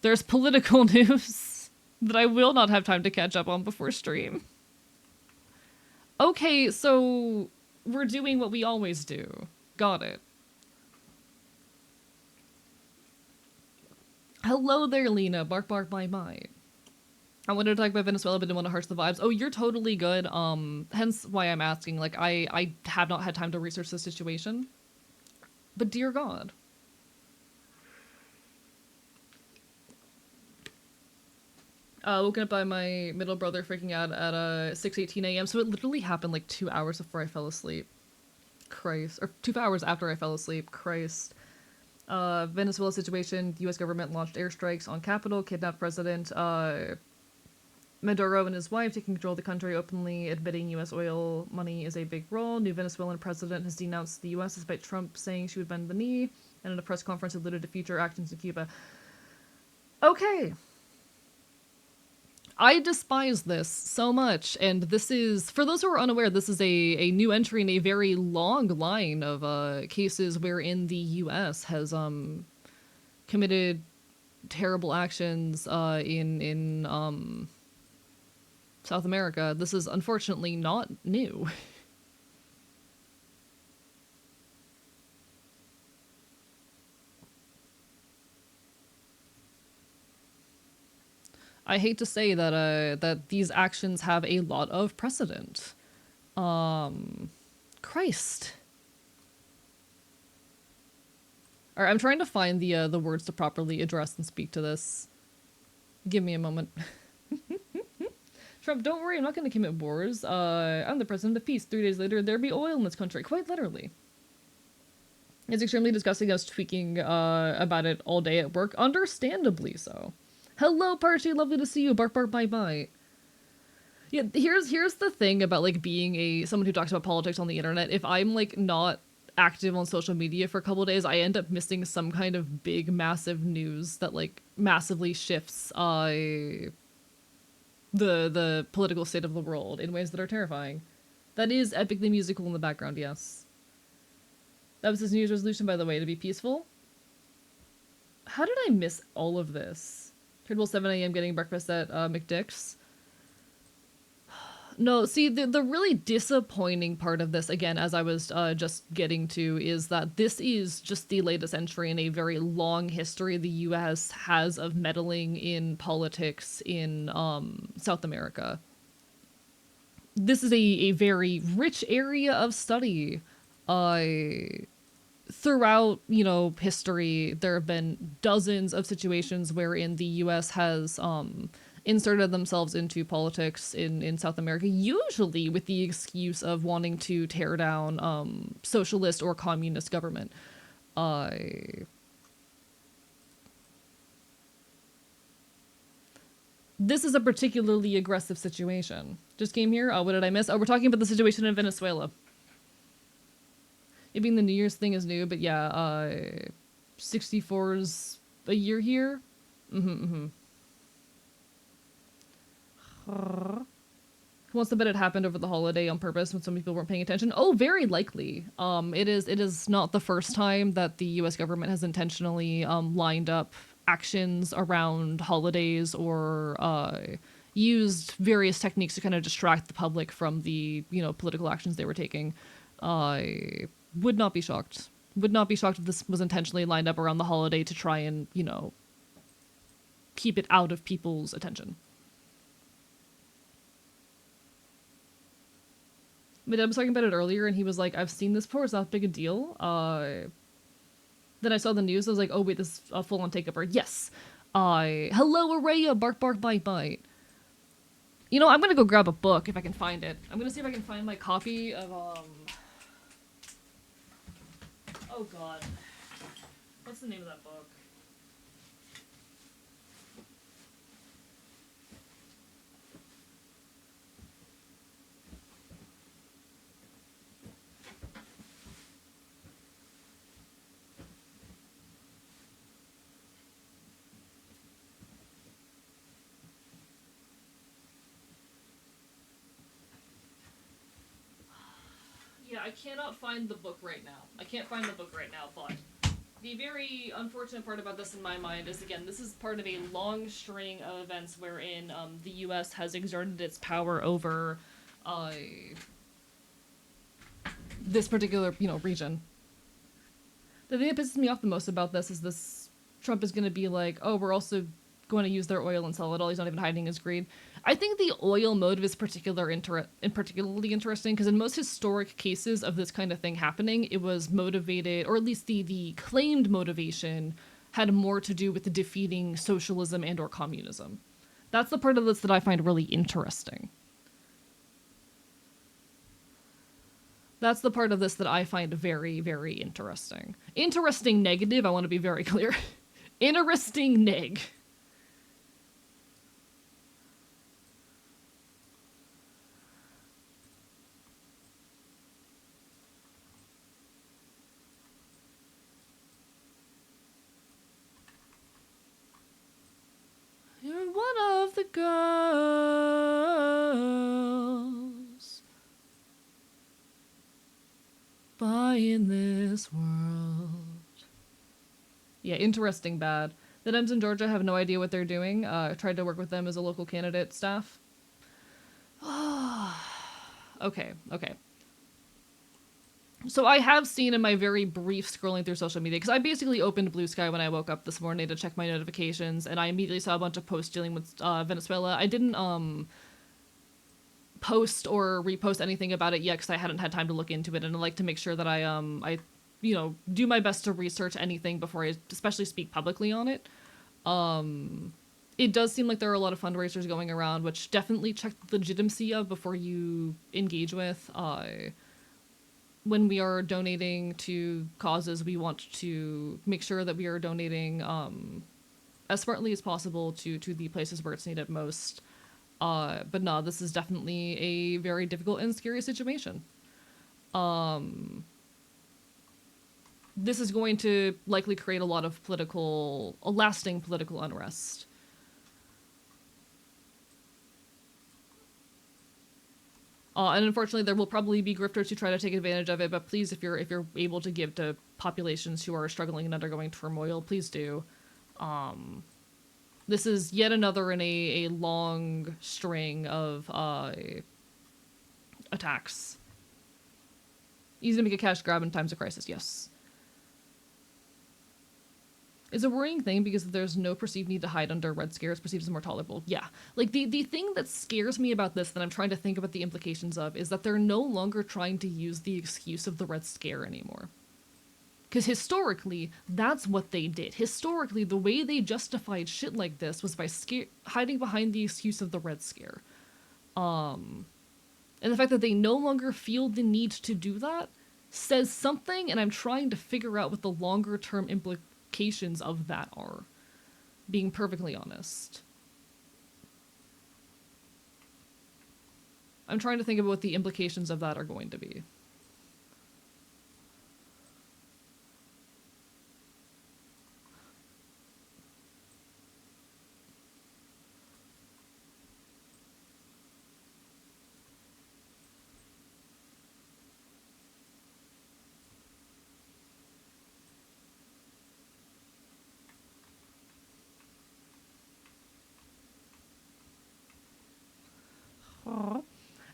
there's political news that I will not have time to catch up on before stream. Okay, so we're doing what we always do. Got it. Hello there, Lena. Bark, bark, bye, bye. I wanted to talk about Venezuela, but didn't want to harsh the vibes. Oh, you're totally good. Hence why I'm asking. Like, I have not had time to research the situation. But dear God. Woken up by my middle brother freaking out at 6:18 a.m. So it literally happened like 2 hours before I fell asleep. Christ. Or 2 hours after I fell asleep. Christ. Venezuela situation, the U.S. government launched airstrikes on Capitol, kidnapped President Maduro and his wife, taking control of the country, openly admitting U.S. oil money is a big role. New Venezuelan president has denounced the U.S. despite Trump saying she would bend the knee, and in a press conference alluded to future actions in Cuba. Okay. I despise this so much, and this is, for those who are unaware, this is a new entry in a very long line of cases wherein the U.S. has committed terrible actions in South America. This is unfortunately not new. I hate to say that that these actions have a lot of precedent. Christ. Alright, I'm trying to find the words to properly address and speak to this. Give me a moment. Trump, don't worry, I'm not going to commit wars. I'm the president of peace. 3 days later, there be oil in this country. Quite literally. It's extremely disgusting. I was tweaking about it all day at work. Understandably so. Hello, Parchi. Lovely to see you. Bark, bark, bye, bye. Yeah, here's the thing about like being someone who talks about politics on the internet. If I'm like not active on social media for a couple of days, I end up missing some kind of big, massive news that like massively shifts the political state of the world in ways that are terrifying. That is epically musical in the background, yes. That was his New Year's resolution, by the way, to be peaceful. How did I miss all of this? Turnbull 7 a.m. getting breakfast at McDick's. No, see, the really disappointing part of this, again, as I was just getting to, is that this is just the latest entry in a very long history the U.S. has of meddling in politics in South America. This is a very rich area of study. Throughout, you know, history, there have been dozens of situations wherein the U.S. has inserted themselves into politics in South America, usually with the excuse of wanting to tear down socialist or communist government. This is a particularly aggressive situation. Just came here. Oh, what did I miss? Oh, we're talking about the situation in Venezuela. It being the New Year's thing is new, but yeah, 64's a year here. Who wants to bet it happened over the holiday on purpose when some people weren't paying attention? Oh, very likely. It is not the first time that the U.S. government has intentionally lined up actions around holidays or used various techniques to kind of distract the public from the, you know, political actions they were taking. Would not be shocked. Would not be shocked if this was intentionally lined up around the holiday to try and, you know, keep it out of people's attention. My dad was talking about it earlier, and he was like, I've seen this before, it's not big a deal. Then I saw the news, I was like, oh wait, this is a full-on takeover. Yes. Hello, Araya, bark, bark, bite, bite. You know, I'm gonna go grab a book if I can find it. I'm gonna see if I can find my copy of, oh god. What's the name of that book? Yeah, I cannot find the book right now. I can't find the book right now, but the very unfortunate part about this in my mind is, again, this is part of a long string of events wherein the U.S. has exerted its power over this particular, you know, region. The thing that pisses me off the most about this is this Trump is going to be like, oh, we're also going to use their oil and sell it all. He's not even hiding his greed. I think the oil motive is particularly interesting because in most historic cases of this kind of thing happening, it was motivated, or at least the claimed motivation had more to do with the defeating socialism and or communism. That's the part of this that I find really interesting. That's the part of this that I find very, very interesting. Interesting negative, I want to be very clear. Interesting neg. You're one of the girls in this world. Yeah, interesting bad. The Dems in Georgia have no idea what they're doing. Tried to work with them as a local candidate staff. Okay. So I have seen in my very brief scrolling through social media, because I basically opened Blue Sky when I woke up this morning to check my notifications, and I immediately saw a bunch of posts dealing with Venezuela. I didn't post or repost anything about it yet because I hadn't had time to look into it, and I like to make sure that I do my best to research anything before I especially speak publicly on it. It does seem like there are a lot of fundraisers going around, which definitely check the legitimacy of before you engage with. When we are donating to causes, we want to make sure that we are donating as smartly as possible to the places where it's needed most. But no, this is definitely a very difficult and scary situation. This is going to likely create a lot of lasting political unrest. And unfortunately, there will probably be grifters who try to take advantage of it. But please, if you're able to give to populations who are struggling and undergoing turmoil, please do. This is yet another in a long string of attacks. Easy to make a cash grab in times of crisis. Yes. It's a worrying thing because there's no perceived need to hide under Red Scare. It's perceived as more tolerable. Yeah. Like, the thing that scares me about this that I'm trying to think about the implications of is that they're no longer trying to use the excuse of the Red Scare anymore. Because historically, that's what they did. Historically, the way they justified shit like this was by hiding behind the excuse of the Red Scare. And the fact that they no longer feel the need to do that says something, and I'm trying to figure out what the longer-term implications of that are, being perfectly honest. I'm trying to think about what the implications of that are going to be.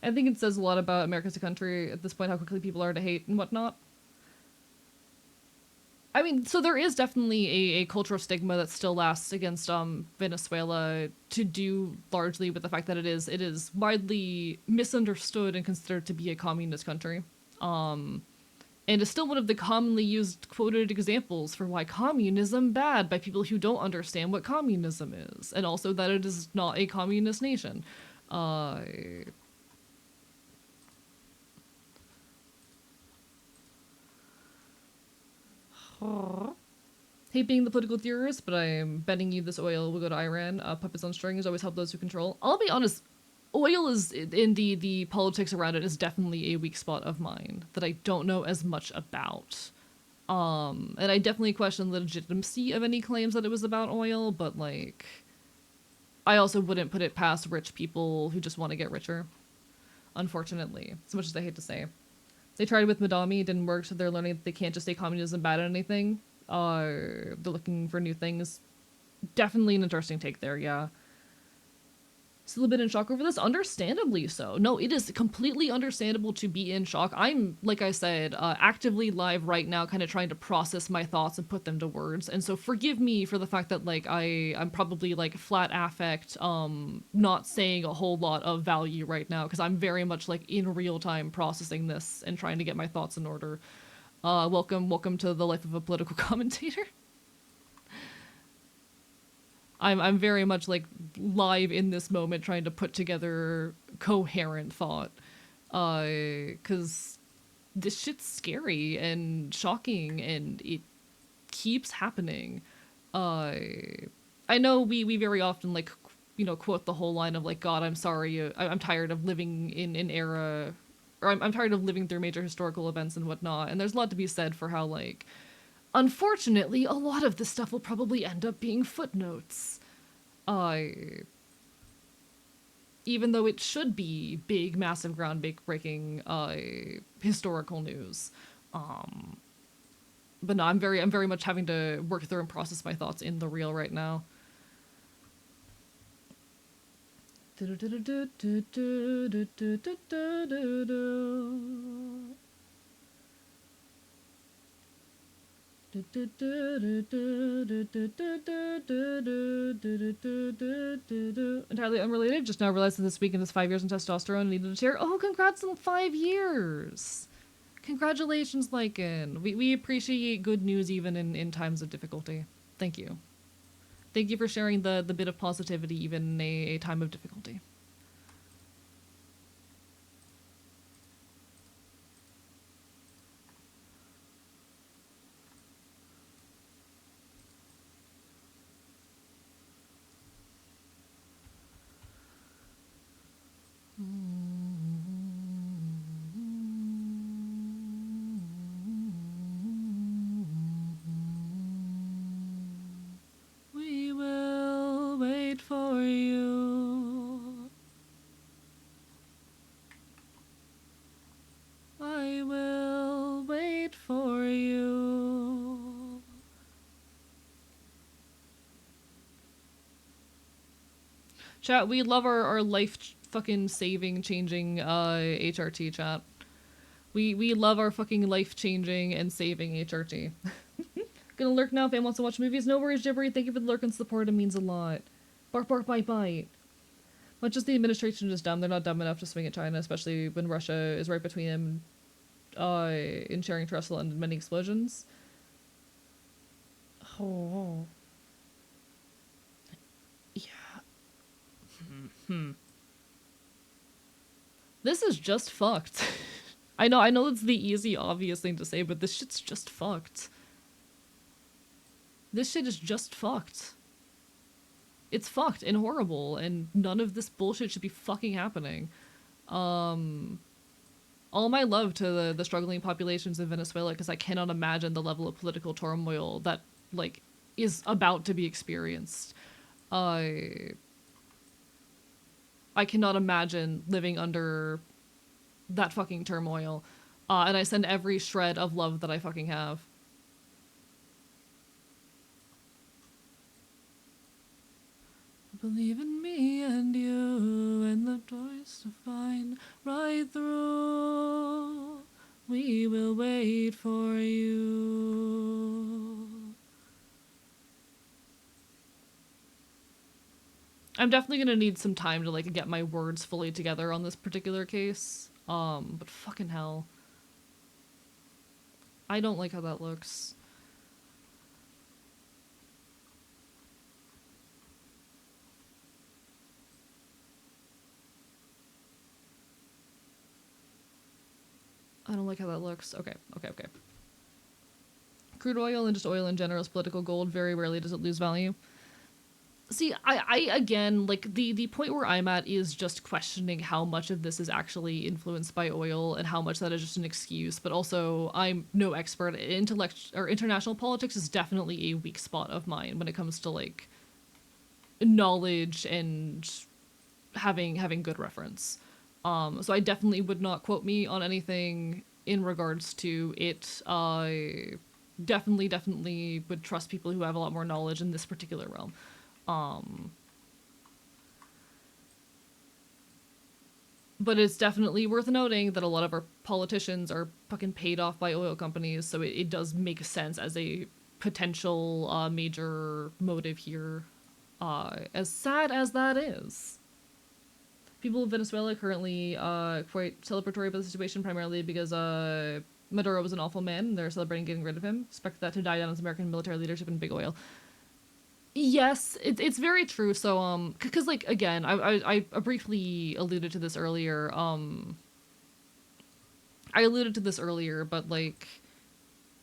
I think it says a lot about America as a country at this point, how quickly people are to hate and whatnot. I mean, so there is definitely a cultural stigma that still lasts against Venezuela to do largely with the fact that it is widely misunderstood and considered to be a communist country. And is still one of the commonly used quoted examples for why communism bad by people who don't understand what communism is, and also that it is not a communist nation. Uh, Hate being the political theorist, but I am betting you this oil will go to Iran. Puppets on strings always help those who control. I'll be honest, oil is in the politics around it is definitely a weak spot of mine that I don't know as much about. And I definitely question the legitimacy of any claims that it was about oil, but like, I also wouldn't put it past rich people who just want to get richer. Unfortunately, as much as I hate to say. They tried with Madami, it didn't work, so they're learning that they can't just say communism bad at anything. They're looking for new things. Definitely an interesting take there, yeah. Still a bit in shock over this, understandably so. No, it is completely understandable to be in shock. I'm, like I said, actively live right now, kind of trying to process my thoughts and put them to words. And so forgive me for the fact that like I'm probably like flat affect, not saying a whole lot of value right now because I'm very much like in real time processing this and trying to get my thoughts in order. Welcome to the life of a political commentator. I'm very much like live in this moment trying to put together coherent thought. Cause this shit's scary and shocking and it keeps happening. I know we very often like, quote the whole line of like, God, I'm sorry, I'm tired of living in an era, or I'm tired of living through major historical events and whatnot. And there's a lot to be said for how like, unfortunately, a lot of this stuff will probably end up being footnotes. Even though it should be big, massive, groundbreaking historical news. But no, I'm very much having to work through and process my thoughts in the real right now. Entirely unrelated, just now realized that this weekend is 5 years in testosterone and needed a chair. Oh, congrats on 5 years! Congratulations, Lycan. We appreciate good news even in times of difficulty. Thank you. Thank you for sharing the bit of positivity even in a time of difficulty. We will wait for you. I will wait for you. Chat, we love our life fucking saving changing HRT chat. We love our fucking life changing and saving HRT. Gonna lurk now if anyone wants to watch movies. No worries, Gibbery. Thank you for the lurk and support. It means a lot. Bark, bark, bite, bite. Much as the administration is dumb, they're not dumb enough to swing at China, especially when Russia is right between them in sharing terrestrial and many explosions. Oh. Yeah. This is just fucked. I know it's the easy, obvious thing to say, but this shit's just fucked. This shit is just fucked. It's fucked and horrible, and none of this bullshit should be fucking happening. All my love to the struggling populations in Venezuela, because I cannot imagine the level of political turmoil that, like, is about to be experienced. I cannot imagine living under that fucking turmoil. And I send every shred of love that I fucking have. Believe in me and you and the doors to find right through. We will wait for you. I'm definitely gonna need some time to like get my words fully together on this particular case. But fucking hell, I don't like how that looks. I don't like how that looks. Okay, okay, okay. Crude oil and just oil in general is political gold. Very rarely does it lose value. See, I again, like, the point where I'm at is just questioning how much of this is actually influenced by oil and how much that is just an excuse, but also I'm no expert. International politics is definitely a weak spot of mine when it comes to, like, knowledge and having good reference. So I definitely would not quote me on anything in regards to it. I definitely would trust people who have a lot more knowledge in this particular realm. But it's definitely worth noting that a lot of our politicians are fucking paid off by oil companies, so it does make sense as a potential major motive here. As sad as that is. People of Venezuela currently quite celebratory about the situation, primarily because Maduro was an awful man and they're celebrating getting rid of him. Expect that to die down as American military leadership and big oil. Yes, it's very true. So because like again, I briefly alluded to this earlier. I alluded to this earlier, but like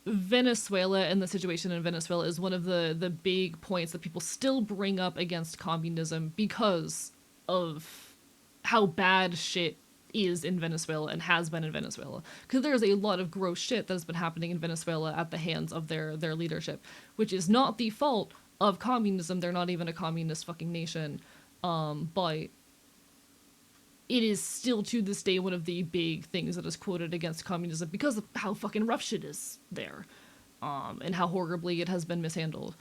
Venezuela and the situation in Venezuela is one of the big points that people still bring up against communism because of how bad shit is in Venezuela and has been in Venezuela. Because there's a lot of gross shit that has been happening in Venezuela at the hands of their leadership, which is not the fault of communism. They're not even a communist fucking nation. But it is still to this day one of the big things that is quoted against communism because of how fucking rough shit is there. And how horribly it has been mishandled.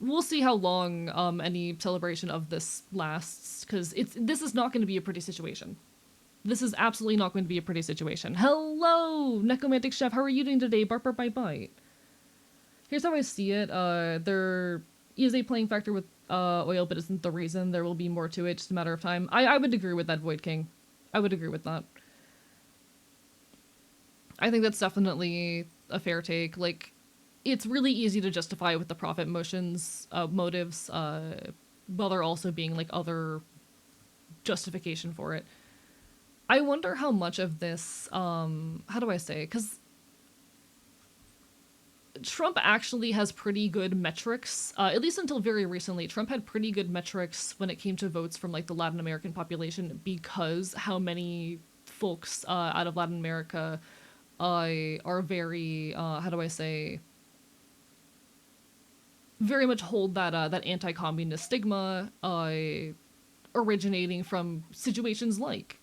We'll see how long any celebration of this lasts, because this is not going to be a pretty situation. This is absolutely not going to be a pretty situation. Hello, Necromantic Chef. How are you doing today? Bark, bark, bite, bite. Here's how I see it. There is a playing factor with oil, but isn't the reason. There will be more to it, just a matter of time. I would agree with that, Void King. I would agree with that. I think that's definitely a fair take. Like, it's really easy to justify with the profit motives, while there also being like other justification for it. I wonder how much of this, how do I say? Because Trump actually has pretty good metrics, at least until very recently. Trump had pretty good metrics when it came to votes from like the Latin American population because how many folks out of Latin America are very, how do I say, very much hold that anti-communist stigma, originating from situations like,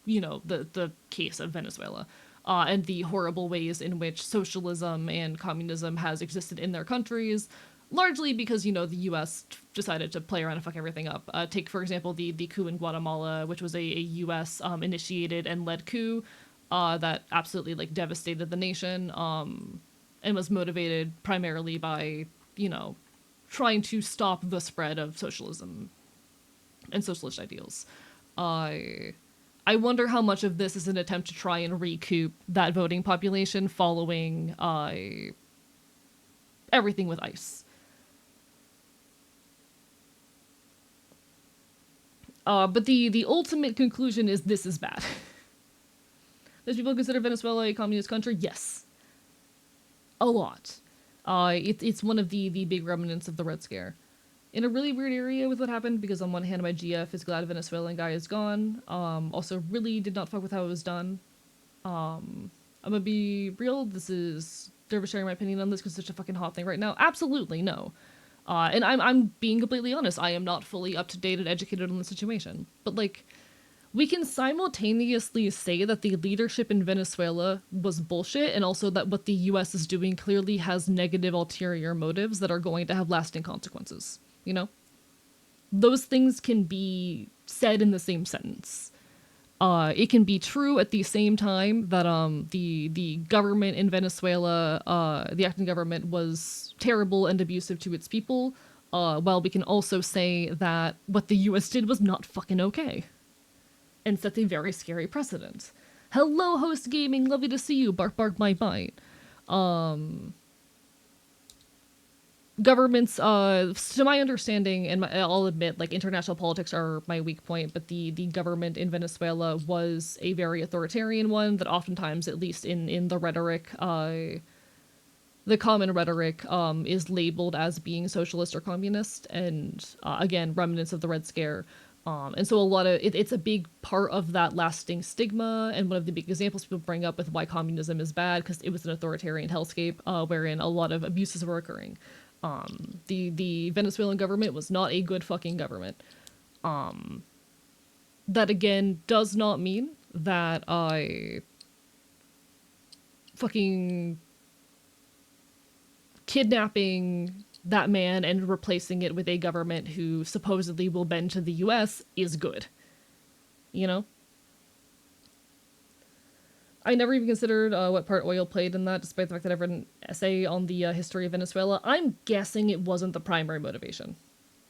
you know, the case of Venezuela, and the horrible ways in which socialism and communism has existed in their countries, largely because, you know, the U.S. decided to play around and fuck everything up. Take, for example, the coup in Guatemala, which was a U.S. Initiated and led coup that absolutely, like, devastated the nation, and was motivated primarily by, you know, trying to stop the spread of socialism and socialist ideals. I wonder how much of this is an attempt to try and recoup that voting population following everything with ICE. But the ultimate conclusion is this is bad. Does people consider Venezuela a communist country? Yes. A lot. It's one of the big remnants of the Red Scare. In a really weird area with what happened, because on one hand my GF is glad a Venezuelan guy is gone. Also really did not fuck with how it was done. I'm gonna be real, this is Dervish sharing my opinion on this because it's such a fucking hot thing right now. Absolutely no. And I'm being completely honest, I am not fully up to date and educated on the situation. But like, we can simultaneously say that the leadership in Venezuela was bullshit, and also that what the US is doing clearly has negative ulterior motives that are going to have lasting consequences. You know? Those things can be said in the same sentence. It can be true at the same time that the government in Venezuela, the acting government, was terrible and abusive to its people. While we can also say that what the U.S. did was not fucking okay, and set a very scary precedent. Hello, host gaming, lovely to see you. Bark, bark, bite, bite. Governments, to my understanding, and I'll admit, like, international politics are my weak point, but the government in Venezuela was a very authoritarian one that oftentimes, at least in the rhetoric, the common rhetoric, is labeled as being socialist or communist, and again, remnants of the Red Scare. And so a lot of it's a big part of that lasting stigma, and one of the big examples people bring up with why communism is bad, because it was an authoritarian hellscape, wherein a lot of abuses were occurring. The Venezuelan government was not a good fucking government. That again does not mean that fucking kidnapping that man and replacing it with a government who supposedly will bend to the US is good. You know? I never even considered what part oil played in that, despite the fact that I've read an essay on the history of Venezuela. I'm guessing it wasn't the primary motivation.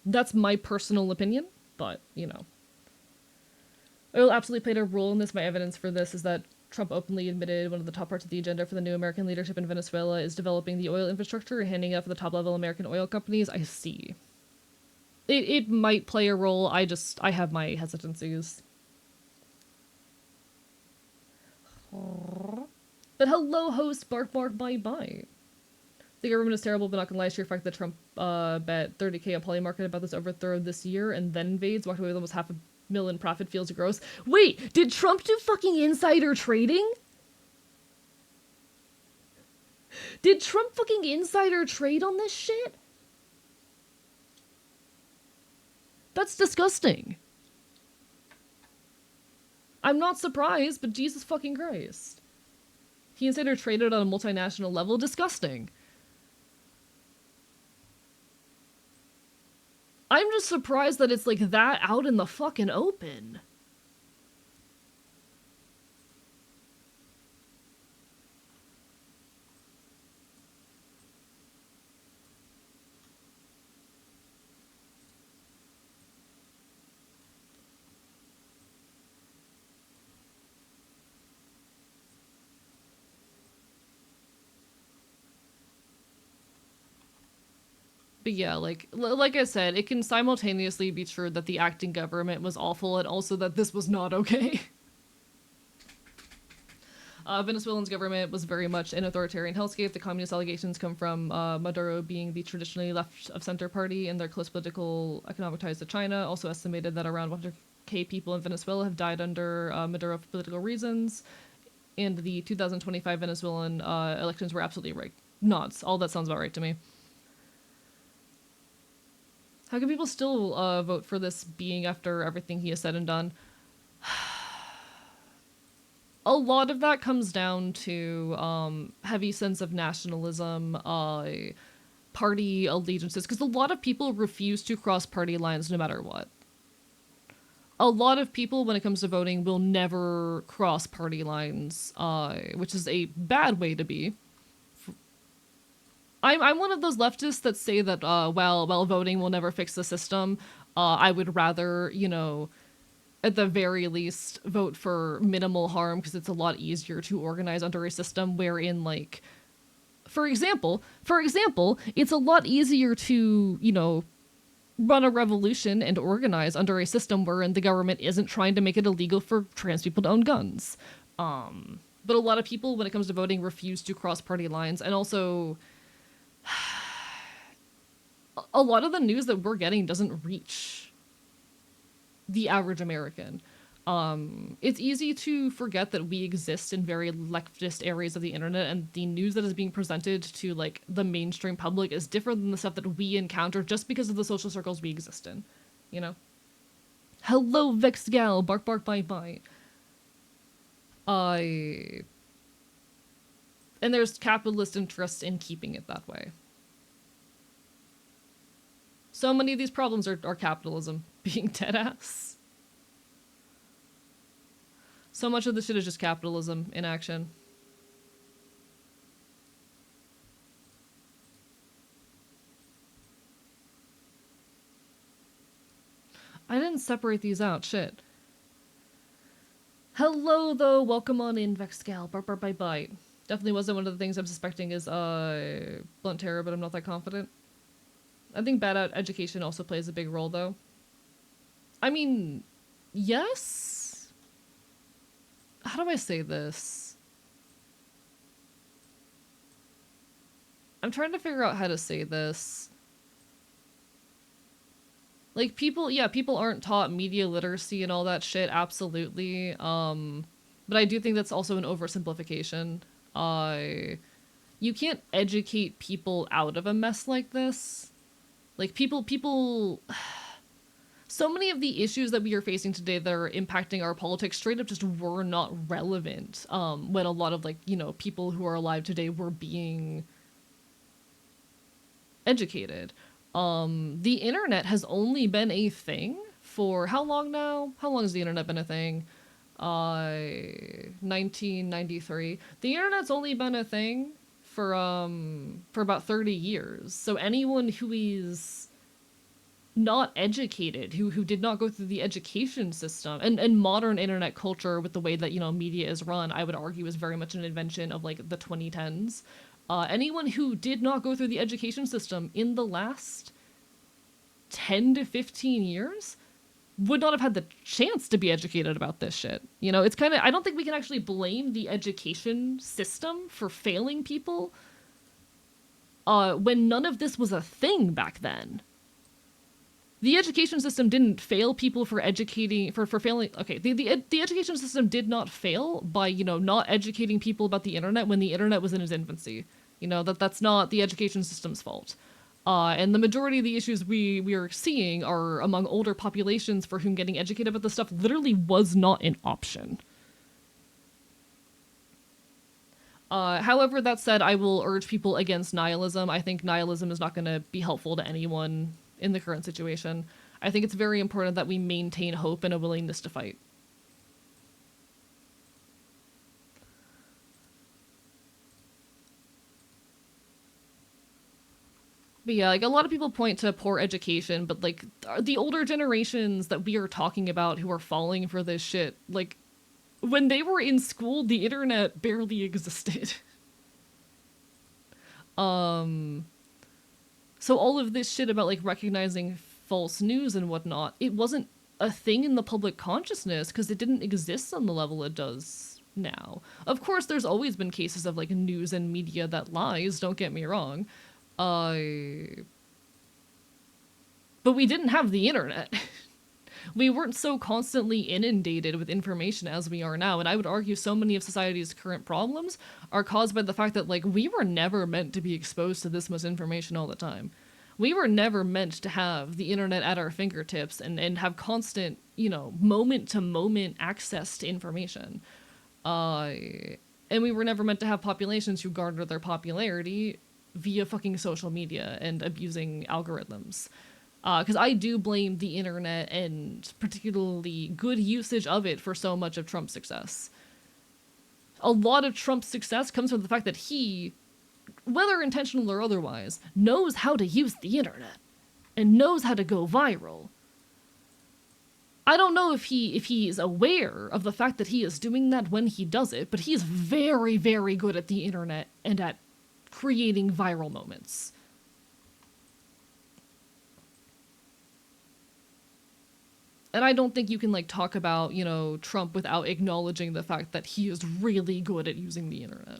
That's my personal opinion, but, you know. Oil absolutely played a role in this. My evidence for this is that Trump openly admitted one of the top parts of the agenda for the new American leadership in Venezuela is developing the oil infrastructure and handing it out for the top-level American oil companies. I see. It might play a role. I have my hesitancies. But hello, host, bark, bark, bite, bite. The government is terrible, but not gonna lie, sheer fact that Trump bet 30K on Polymarket about this overthrow this year and then invades, walked away with almost $500,000 profit, feels gross. Wait, did Trump do fucking insider trading? Did Trump fucking insider trade on this shit? That's disgusting. I'm not surprised, but Jesus fucking Christ. He insider traded on a multinational level? Disgusting. I'm just surprised that it's like that out in the fucking open. But yeah, like I said, it can simultaneously be true that the acting government was awful and also that this was not okay. Venezuelan's government was very much an authoritarian hellscape. The communist allegations come from Maduro being the traditionally left-of-center party and their close political economic ties to China. Also estimated that around 100K people in Venezuela have died under Maduro for political reasons. And the 2025 Venezuelan elections were absolutely rigged. Nods. All that sounds about right to me. How can people still vote for this being after everything he has said and done? A lot of that comes down to heavy sense of nationalism, party allegiances, because a lot of people refuse to cross party lines no matter what. A lot of people, when it comes to voting, will never cross party lines, which is a bad way to be. I'm one of those leftists that say that while voting will never fix the system, I would rather, you know, at the very least, vote for minimal harm because it's a lot easier to organize under a system wherein, like, for example, it's a lot easier to, you know, run a revolution and organize under a system wherein the government isn't trying to make it illegal for trans people to own guns. But a lot of people, when it comes to voting, refuse to cross party lines, and also a lot of the news that we're getting doesn't reach the average American. It's easy to forget that we exist in very leftist areas of the internet, and the news that is being presented to, like, the mainstream public is different than the stuff that we encounter just because of the social circles we exist in, you know? Hello, Vex Gal, bark bark bite bite. And there's capitalist interest in keeping it that way. So many of these problems are capitalism being dead ass. So much of this shit is just capitalism in action. I didn't separate these out, shit. Hello, though. Welcome on in, Vexcal. Bye. Definitely wasn't one of the things I'm suspecting is, blunt terror, but I'm not that confident. I think bad education also plays a big role, though. I mean, yes? How do I say this? I'm trying to figure out how to say this. Like, people aren't taught media literacy and all that shit, absolutely. But I do think that's also an oversimplification. You can't educate people out of a mess like this. Like, people... So many of the issues that we are facing today that are impacting our politics straight up just were not relevant, when a lot of, like, you know, people who are alive today were being educated. The internet has only been a thing for how long now? How long has the internet been a thing? 1993. The internet's only been a thing for about 30 years. So anyone who is not educated, who did not go through the education system, and modern internet culture with the way that, you know, media is run, I would argue is very much an invention of, like, the 2010s. Anyone who did not go through the education system in the last 10 to 15 years would not have had the chance to be educated about this shit. You know, it's kind of, I don't think we can actually blame the education system for failing people, when none of this was a thing back then. The education system didn't fail people for educating, for failing. Okay, the education system did not fail by, you know, not educating people about the internet when the internet was in its infancy. You know, that's not the education system's fault. And the majority of the issues we are seeing are among older populations for whom getting educated about this stuff literally was not an option. However, that said, I will urge people against nihilism. I think nihilism is not going to be helpful to anyone in the current situation. I think it's very important that we maintain hope and a willingness to fight. But yeah, like, a lot of people point to poor education, but, like, the older generations that we are talking about who are falling for this shit, like, when they were in school, the internet barely existed. So all of this shit about, like, recognizing false news and whatnot, it wasn't a thing in the public consciousness because it didn't exist on the level it does now. Of course, there's always been cases of, like, news and media that lies, don't get me wrong. But we didn't have the internet. We weren't so constantly inundated with information as we are now, and I would argue so many of society's current problems are caused by the fact that, like, we were never meant to be exposed to this much information all the time. We were never meant to have the internet at our fingertips and have constant, you know, moment-to-moment access to information. And we were never meant to have populations who garner their popularity via fucking social media and abusing algorithms. Because I do blame the internet and particularly good usage of it for so much of Trump's success. A lot of Trump's success comes from the fact that he, whether intentional or otherwise, knows how to use the internet and knows how to go viral. I don't know if he is aware of the fact that he is doing that when he does it, but he is very, very good at the internet and at creating viral moments. And I don't think you can, like, talk about, you know, Trump without acknowledging the fact that he is really good at using the internet.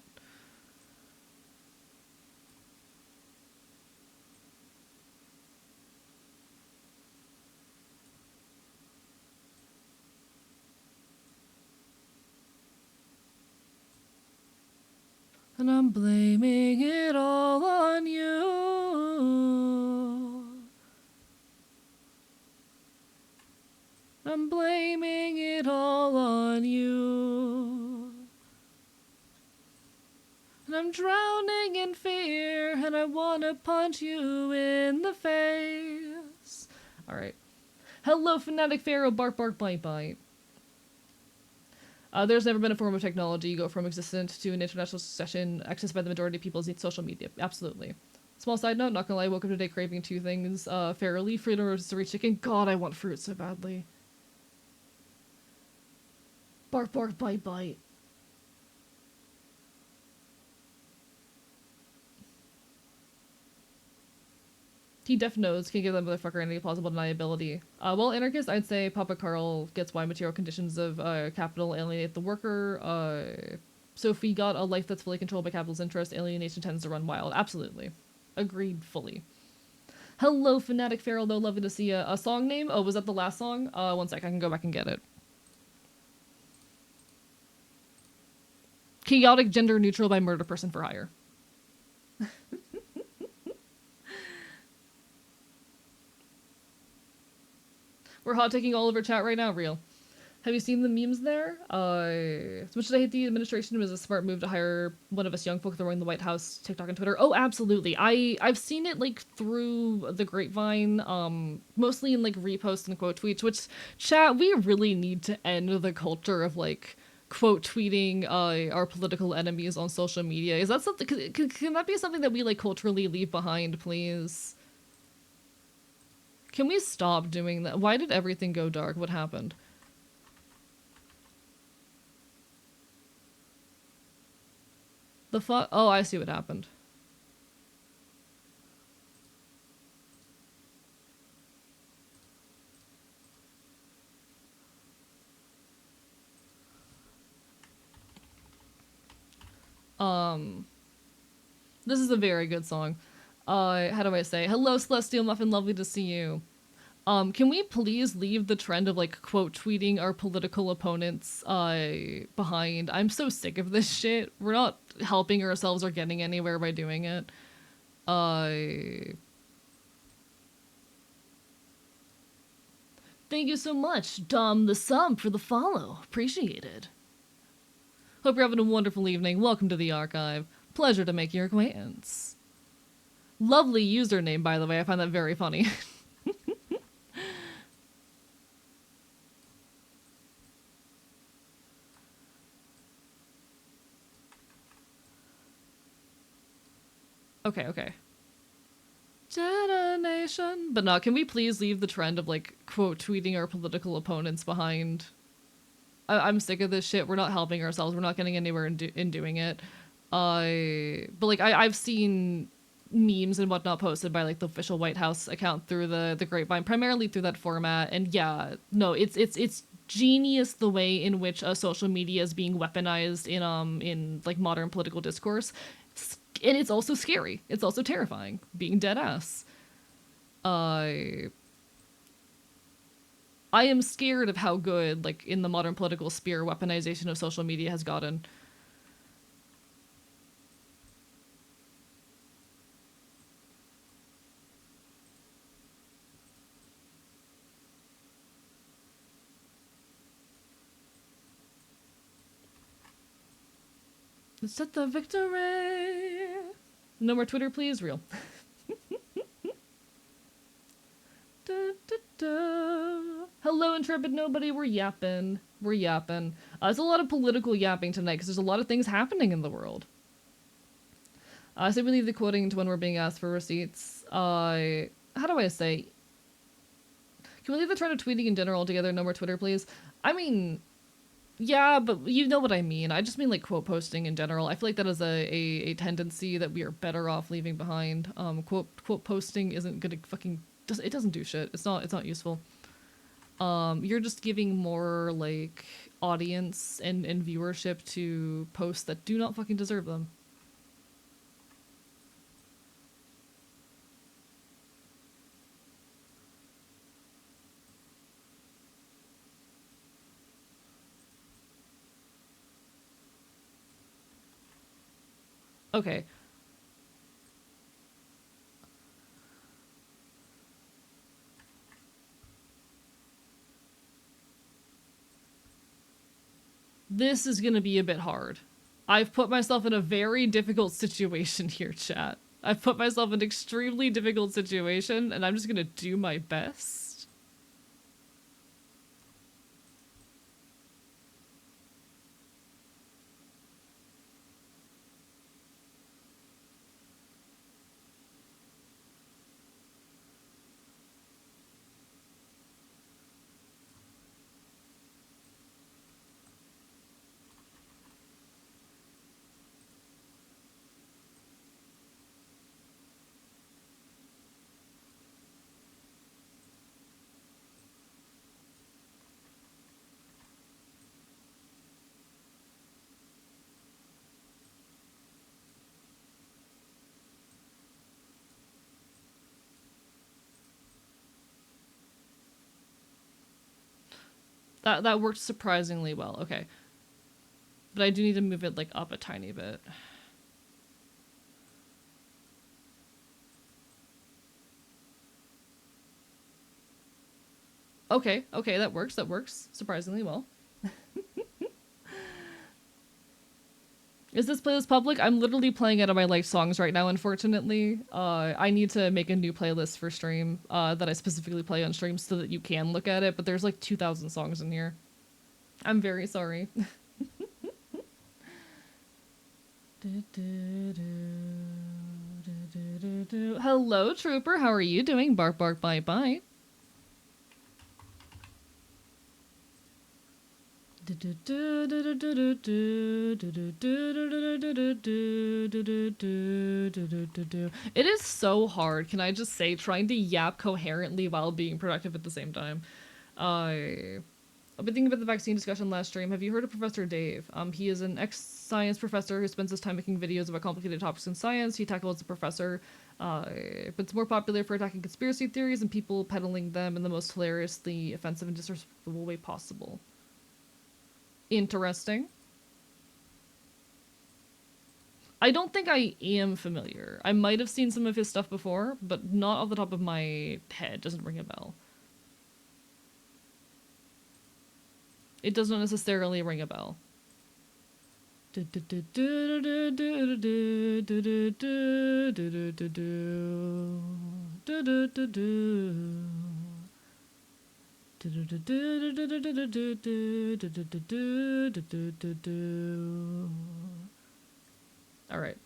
And I'm blaming it all on you. I'm blaming it all on you. And I'm drowning in fear, and I wanna punch you in the face. Alright. Hello, Fanatic Pharaoh, bark, bite, bite. There's never been a form of technology go from existent to an international succession accessed by the majority of people as social media. Absolutely. Small side note, not gonna lie, I woke up today craving two things, fairly, fruit and rotisserie chicken. God, I want fruit so badly. Bark, bark, bite, bite. He def knows can give that motherfucker any plausible deniability. Well, anarchist, I'd say Papa Carl gets why material conditions of capital alienate the worker. So if we got a life that's fully controlled by capital's interest, alienation tends to run wild. Absolutely. Agreed fully. Hello, Fanatic Feral, though. Lovely to see you. A song name? Oh, was that the last song? One sec, I can go back and get it. Chaotic Gender Neutral by Murder Person for Hire. We're hot taking all over chat right now, real. Have you seen the memes there? As much as I hate the administration, it was a smart move to hire one of us young folk throwing the White House, TikTok, and Twitter. Oh, absolutely. I've seen it like through the grapevine, mostly in like reposts and quote tweets. Which, chat, we really need to end the culture of like quote tweeting our political enemies on social media. Is that something? Can that be something that we like culturally leave behind, please? Can we stop doing that? Why did everything go dark? What happened? The fuck? Oh, I see what happened. This is a very good song. How do I say? Hello, Celestial Muffin, lovely to see you. Can we please leave the trend of like quote tweeting our political opponents behind? I'm so sick of this shit. We're not helping ourselves or getting anywhere by doing it. Thank you so much, Dom the Sub, for the follow. Appreciated. Hope you're having a wonderful evening. Welcome to the archive. Pleasure to make your acquaintance. Lovely username, by the way. I find that very funny. Okay. Detonation. But no, can we please leave the trend of like quote tweeting our political opponents behind? I'm sick of this shit. We're not helping ourselves. We're not getting anywhere in doing it. But like I've seen memes and whatnot posted by like the official White House account through the grapevine, primarily through that format. And yeah, no, it's genius the way in which social media is being weaponized in like modern political discourse, and it's also scary. It's also terrifying. Being dead ass. I am scared of how good, like, in the modern political sphere, weaponization of social media has gotten. Let's set the victory! No more Twitter, please? Real. Da, da, da. Hello, Intrepid Nobody. We're yapping. There's a lot of political yapping tonight because there's a lot of things happening in the world. So we leave the quoting to when we're being asked for receipts. How do I say? Can we leave the trend of tweeting in general altogether? No more Twitter, please. I mean, yeah, but you know what I mean. I just mean like quote posting in general. I feel like that is a tendency that we are better off leaving behind. Quote posting isn't gonna fucking. It doesn't do shit. It's not useful. You're just giving more like audience and viewership to posts that do not fucking deserve them. Okay. This is gonna be a bit hard. I've put myself in a very difficult situation here, chat. I've put myself in an extremely difficult situation, and I'm just gonna do my best. That worked surprisingly well. Okay. But I do need to move it, like, up a tiny bit. Okay, okay, that works surprisingly well. Is this playlist public? I'm literally playing out of my liked songs right now, unfortunately. I need to make a new playlist for stream, that I specifically play on stream so that you can look at it, but there's like 2,000 songs in here. I'm very sorry. Hello, Trooper. How are you doing? Bark, bark, bite, bite. It is so hard, can I just say, trying to yap coherently while being productive at the same time. I've been thinking about the vaccine discussion last stream. Have you heard of Professor Dave? He is an ex-science professor who spends his time making videos about complicated topics in science. He tackled as a professor, but it's more popular for attacking conspiracy theories and people peddling them in the most hilariously offensive and disrespectful way possible. Interesting. I don't think I am familiar. I might have seen some of his stuff before, but not off the top of my head. Doesn't ring a bell. It does not necessarily ring a bell. Alright.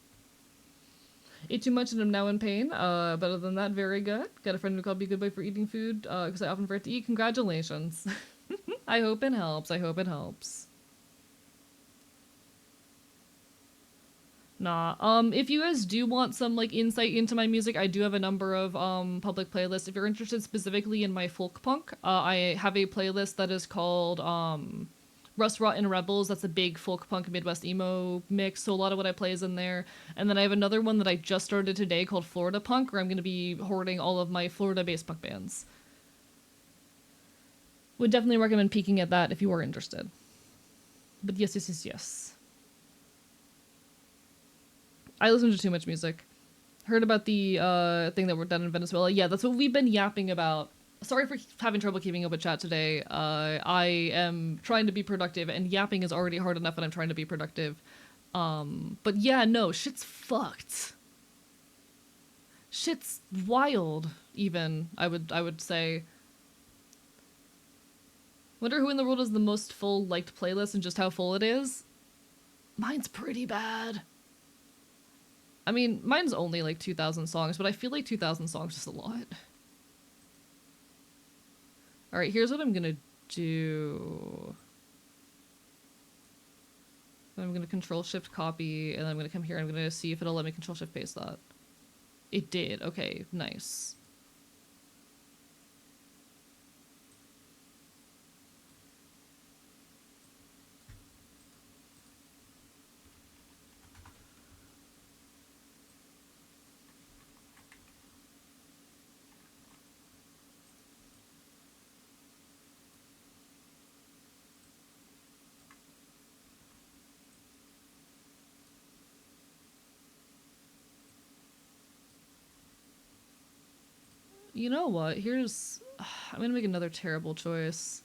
Ate too much and I'm now in pain. But other than that, very good. Got a friend who called me a good boy for eating food, because I often forget to eat. Congratulations. I hope it helps. I hope it helps. Nah. If you guys do want some, like, insight into my music, I do have a number of, public playlists. If you're interested specifically in my folk punk, I have a playlist that is called, Rust Rotten Rebels. That's a big folk punk Midwest emo mix, so a lot of what I play is in there. And then I have another one that I just started today called Florida Punk, where I'm going to be hoarding all of my Florida-based punk bands. Would definitely recommend peeking at that if you are interested. But yes, yes, yes, yes. I listen to too much music. Heard about the thing that we're done in Venezuela. Yeah, that's what we've been yapping about. Sorry for having trouble keeping up with chat today. I am trying to be productive, and yapping is already hard enough when I'm trying to be productive. But yeah, no, shit's fucked. Shit's wild, even, I would say. Wonder who in the world has the most full liked playlist and just how full it is? Mine's pretty bad. I mean, mine's only like 2,000 songs, but I feel like 2,000 songs is a lot. Alright, here's what I'm gonna do. I'm gonna Control-Shift copy, and then I'm gonna come here and I'm gonna see if it'll let me Control-Shift paste that. It did. Okay, nice. You know what? Here's... I'm gonna make another terrible choice.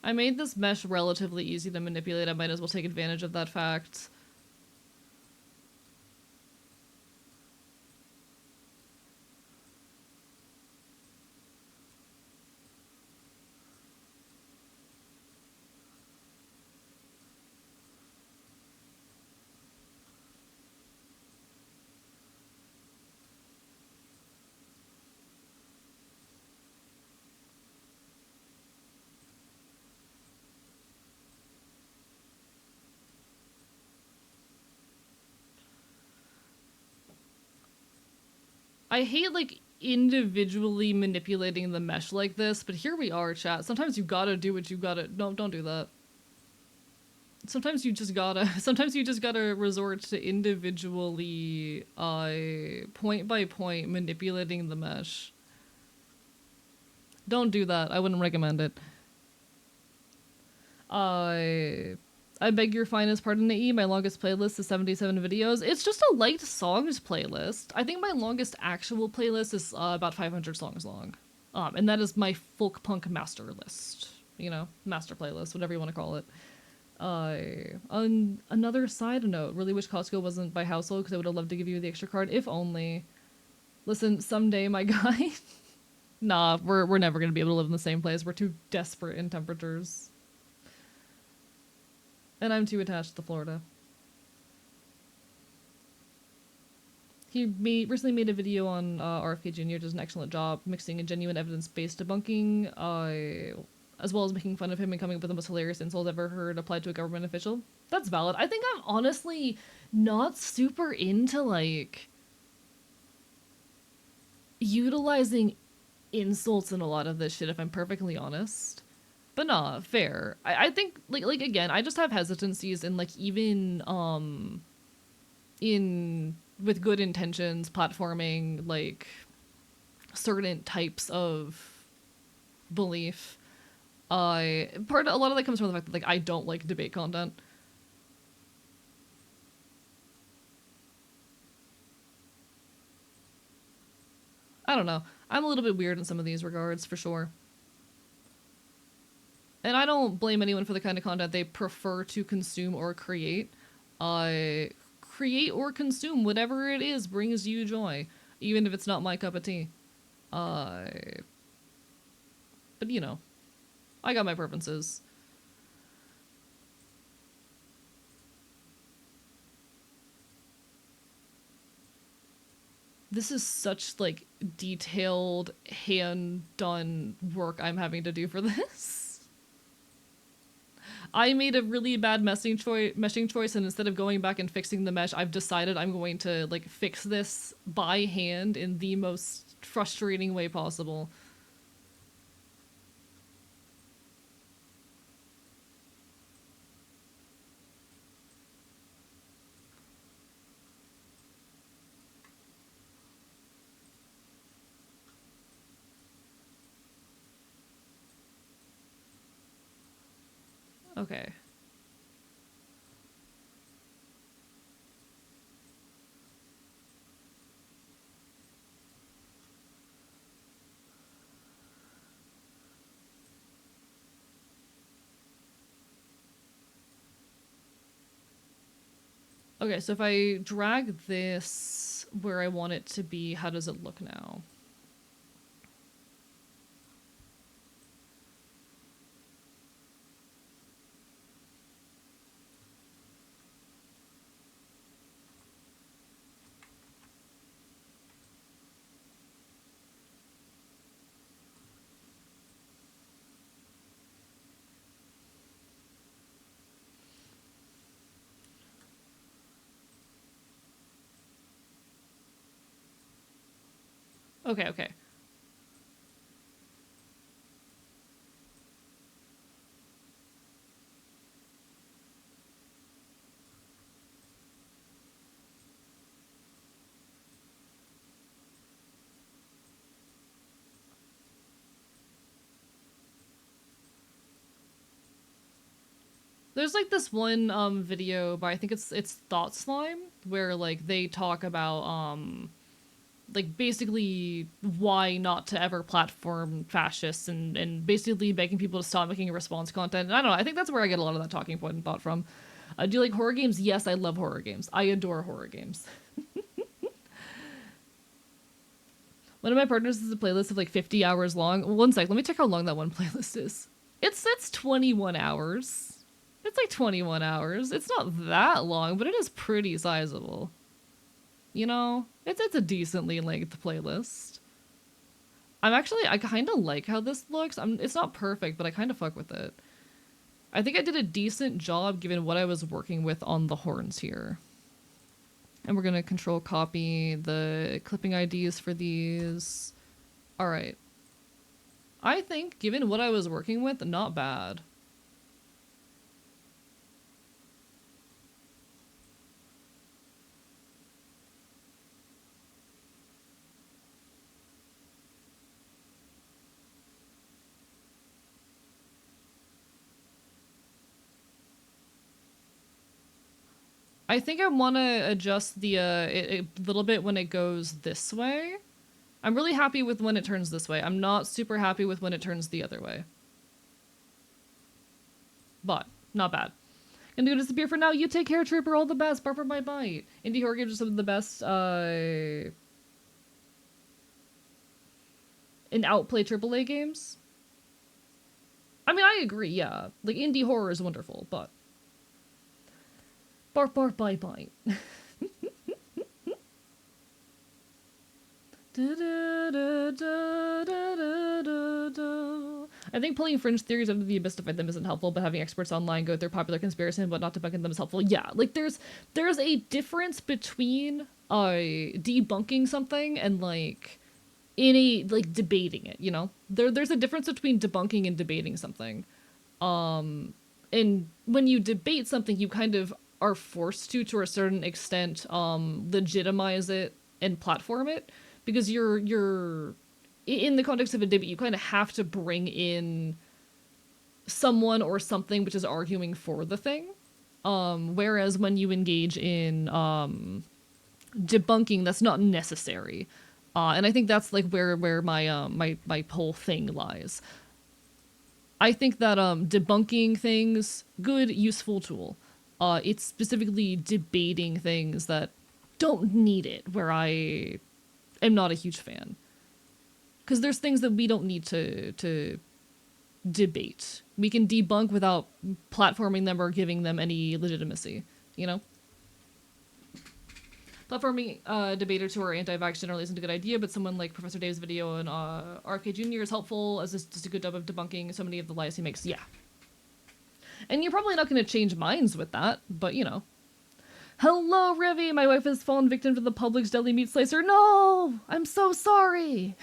I made this mesh relatively easy to manipulate. I might as well take advantage of that fact. I hate, like, individually manipulating the mesh like this, but here we are, chat. Sometimes you gotta do what you gotta... No, don't do that. Sometimes you just gotta resort to individually point by point manipulating the mesh. Don't do that. I wouldn't recommend it. I beg your finest pardon, Nae. My longest playlist is 77 videos. It's just a liked songs playlist. I think my longest actual playlist is about 500 songs long. And that is my folk punk master list. You know, master playlist, whatever you want to call it. On another side note, really wish Costco wasn't by household because I would have loved to give you the extra card, if only. Listen, someday, my guy. Nah, we're never gonna be able to live in the same place. We're too desperate in temperatures. And I'm too attached to Florida. He recently made a video on RFK Jr. does an excellent job mixing a genuine evidence-based debunking, as well as making fun of him and coming up with the most hilarious insult I've ever heard applied to a government official. That's valid. I think I'm honestly not super into, like, utilizing insults in a lot of this shit, if I'm perfectly honest. But nah, fair. I think like again, I just have hesitancies in like even in with good intentions platforming like certain types of belief. A lot of that comes from the fact that like I don't like debate content. I don't know. I'm a little bit weird in some of these regards for sure. And I don't blame anyone for the kind of content they prefer to consume or create. Create or consume whatever it is brings you joy, even if it's not my cup of tea. But you know, I got my preferences. This is such like detailed, hand-done work I'm having to do for this. I made a really bad meshing choice, and instead of going back and fixing the mesh, I've decided I'm going to like fix this by hand in the most frustrating way possible. Okay. Okay, so if I drag this where I want it to be, how does it look now? Okay, okay. There's like this one video by I think it's Thought Slime where like they talk about like basically why not to ever platform fascists and basically begging people to stop making response content. And I don't know, I think that's where I get a lot of that talking point and thought from. Do you like horror games? Yes, I love horror games. I adore horror games. One of my partners is a playlist of like 50 hours long. One sec, let me check how long that one playlist is. It's 21 hours. It's like 21 hours. It's not that long, but it is pretty sizable. You know, it's a decently length playlist. I kind of like how this looks. It's not perfect, but I kind of fuck with it. I think I did a decent job given what I was working with on the horns here. And we're gonna control copy the clipping IDs for these. All right. I think given what I was working with, not bad. I think I want to adjust the a little bit when it goes this way. I'm really happy with when it turns this way. I'm not super happy with when it turns the other way. But, not bad. Gonna go disappear for now. You take care, Trooper. All the best. Bye bye bye. Indie horror games are some of the best in outplay AAA games. I mean, I agree, yeah. Like, indie horror is wonderful, but... Bark, bark, bye, bye. I think pulling fringe theories out of the abyss to fight them isn't helpful, but having experts online go through popular conspiracy and whatnot debunking them is helpful. Yeah, like, there's a difference between debunking something and, like, debating it, you know? There's a difference between debunking and debating something. And when you debate something, you kind of are forced to a certain extent, legitimize it and platform it, because you're in the context of a debate, you kind of have to bring in someone or something which is arguing for the thing. Whereas when you engage in debunking, that's not necessary. And I think that's like where my my whole thing lies. I think that debunking things, good, useful tool. It's specifically debating things that don't need it, where I am not a huge fan. Because there's things that we don't need to debate. We can debunk without platforming them or giving them any legitimacy, you know? Platforming debaters who are anti-vax generally isn't a good idea, but someone like Professor Dave's video on RK Jr. is helpful, as it's just a good job of debunking so many of the lies he makes. Yeah. And you're probably not going to change minds with that, but you know. Hello, Rivy! My wife has fallen victim to the Publix deli meat slicer. No! I'm so sorry!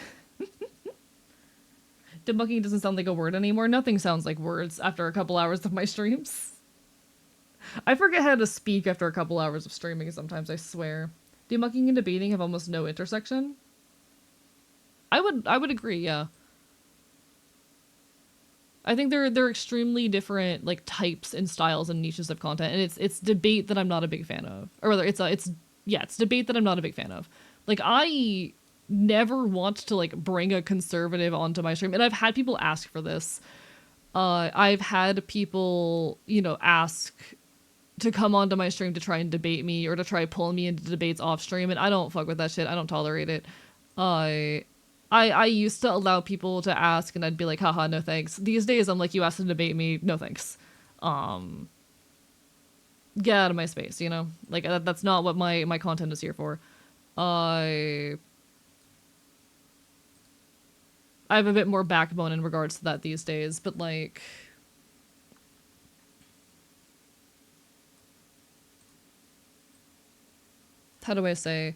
Debunking doesn't sound like a word anymore. Nothing sounds like words after a couple hours of my streams. I forget how to speak after a couple hours of streaming sometimes, I swear. Debunking and debating have almost no intersection. I would agree, yeah. I think they're extremely different like types and styles and niches of content, and it's debate that I'm not a big fan of. Or rather, it's debate that I'm not a big fan of. Like, I never want to like bring a conservative onto my stream, and I've had people ask for this. I've had people, you know, ask to come onto my stream to try and debate me or to try pull me into debates off stream, and I don't fuck with that shit. I don't tolerate it. I used to allow people to ask, and I'd be like, haha, no thanks. These days, I'm like, you asked to debate me, no thanks. Get out of my space, you know? Like, that's not what my content is here for. I have a bit more backbone in regards to that these days, but like... How do I say?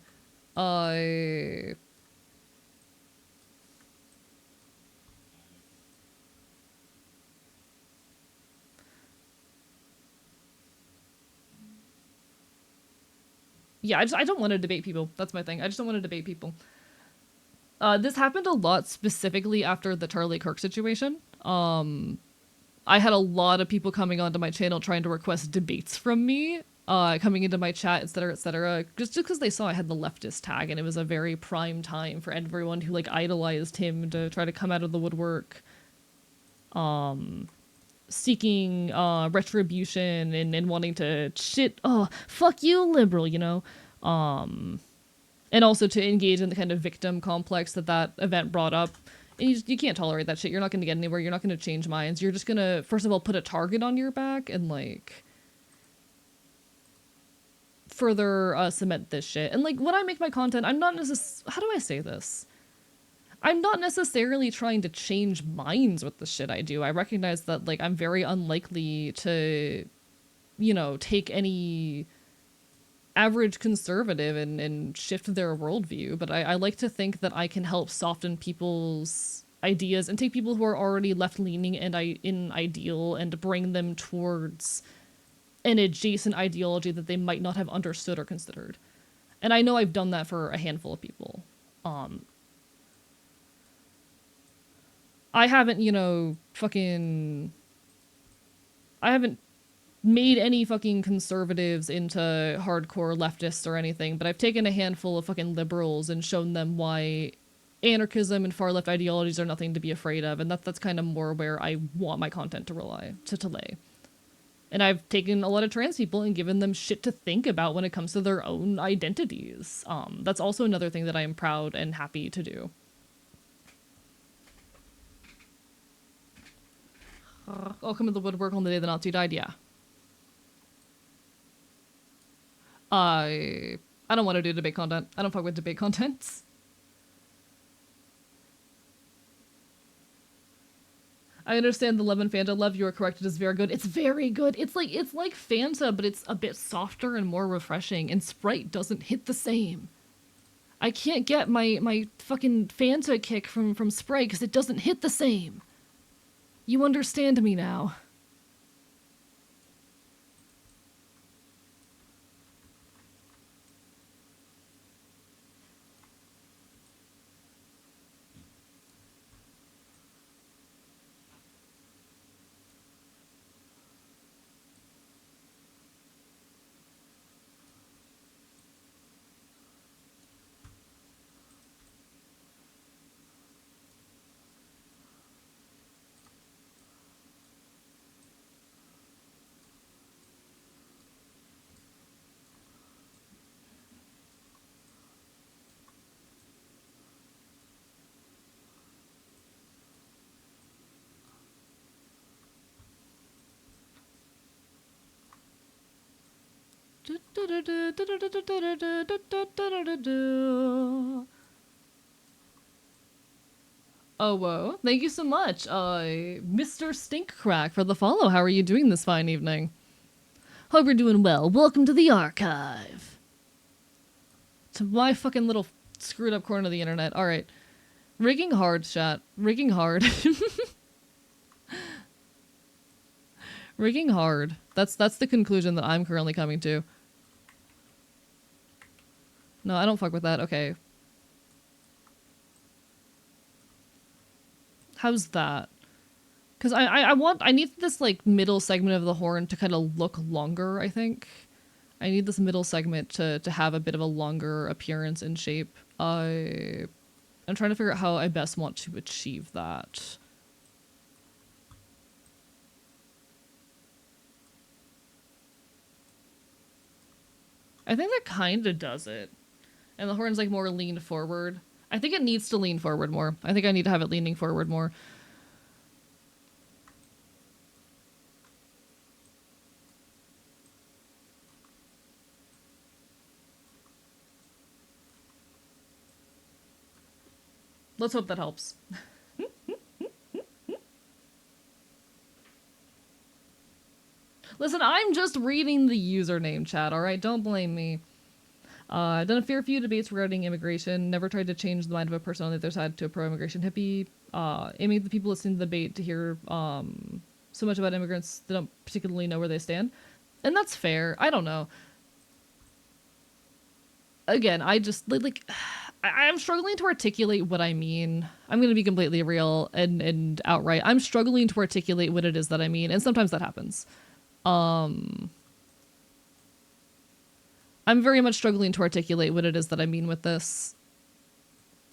Yeah, I don't want to debate people. That's my thing. I just don't want to debate people. This happened a lot specifically after the Charlie Kirk situation. I had a lot of people coming onto my channel trying to request debates from me, coming into my chat, etc., just because they saw I had the leftist tag, and it was a very prime time for everyone who like idolized him to try to come out of the woodwork, seeking retribution and wanting to shit, oh, fuck you, liberal, you know? And also to engage in the kind of victim complex that event brought up. And you can't tolerate that shit. You're not going to get anywhere. You're not going to change minds. You're just going to, first of all, put a target on your back and, like, further cement this shit. And, like, when I make my content, I'm not how do I say this? I'm not necessarily trying to change minds with the shit I do. I recognize that, like, I'm very unlikely to, you know, take any average conservative and shift their worldview, but I like to think that I can help soften people's ideas and take people who are already left-leaning and in ideal and bring them towards an adjacent ideology that they might not have understood or considered. And I know I've done that for a handful of people. I haven't, you know, I haven't made any fucking conservatives into hardcore leftists or anything, but I've taken a handful of fucking liberals and shown them why anarchism and far left ideologies are nothing to be afraid of, and that's kind of more where I want my content to lay. And I've taken a lot of trans people and given them shit to think about when it comes to their own identities. That's also another thing that I am proud and happy to do. I'll come to the woodwork on the day the Nazi died, yeah. I don't want to do debate content. I don't fuck with debate contents. I understand the lemon Fanta love. You are correct. It is very good. It's very good. It's like Fanta, but it's a bit softer and more refreshing. And Sprite doesn't hit the same. I can't get my fucking Fanta kick from Sprite because it doesn't hit the same. You understand me now. Oh, whoa. Thank you so much, Mr. Stinkcrack, for the follow. How are you doing this fine evening? Hope you're doing well. Welcome to the archive. To my fucking little screwed up corner of the internet. Alright. Rigging hard, chat. Rigging hard. Rigging hard. That's the conclusion that I'm currently coming to. No, I don't fuck with that. Okay. How's that? Because I need this, like, middle segment of the horn to kind of look longer, I think. I need this middle segment to have a bit of a longer appearance and shape. I'm trying to figure out how I best want to achieve that. I think that kind of does it. And the horn's, like, more leaned forward. I think it needs to lean forward more. I think I need to have it leaning forward more. Let's hope that helps. Listen, I'm just reading the username chat, alright? Don't blame me. I've done a fair few debates regarding immigration, never tried to change the mind of a person on the other side to a pro-immigration hippie. Aiming at the people listening to the debate to hear so much about immigrants they don't particularly know where they stand. And that's fair. I don't know. Again, I just, like, I'm struggling to articulate what I mean. I'm going to be completely real and outright. I'm struggling to articulate what it is that I mean, and sometimes that happens. I'm very much struggling to articulate what it is that I mean with this.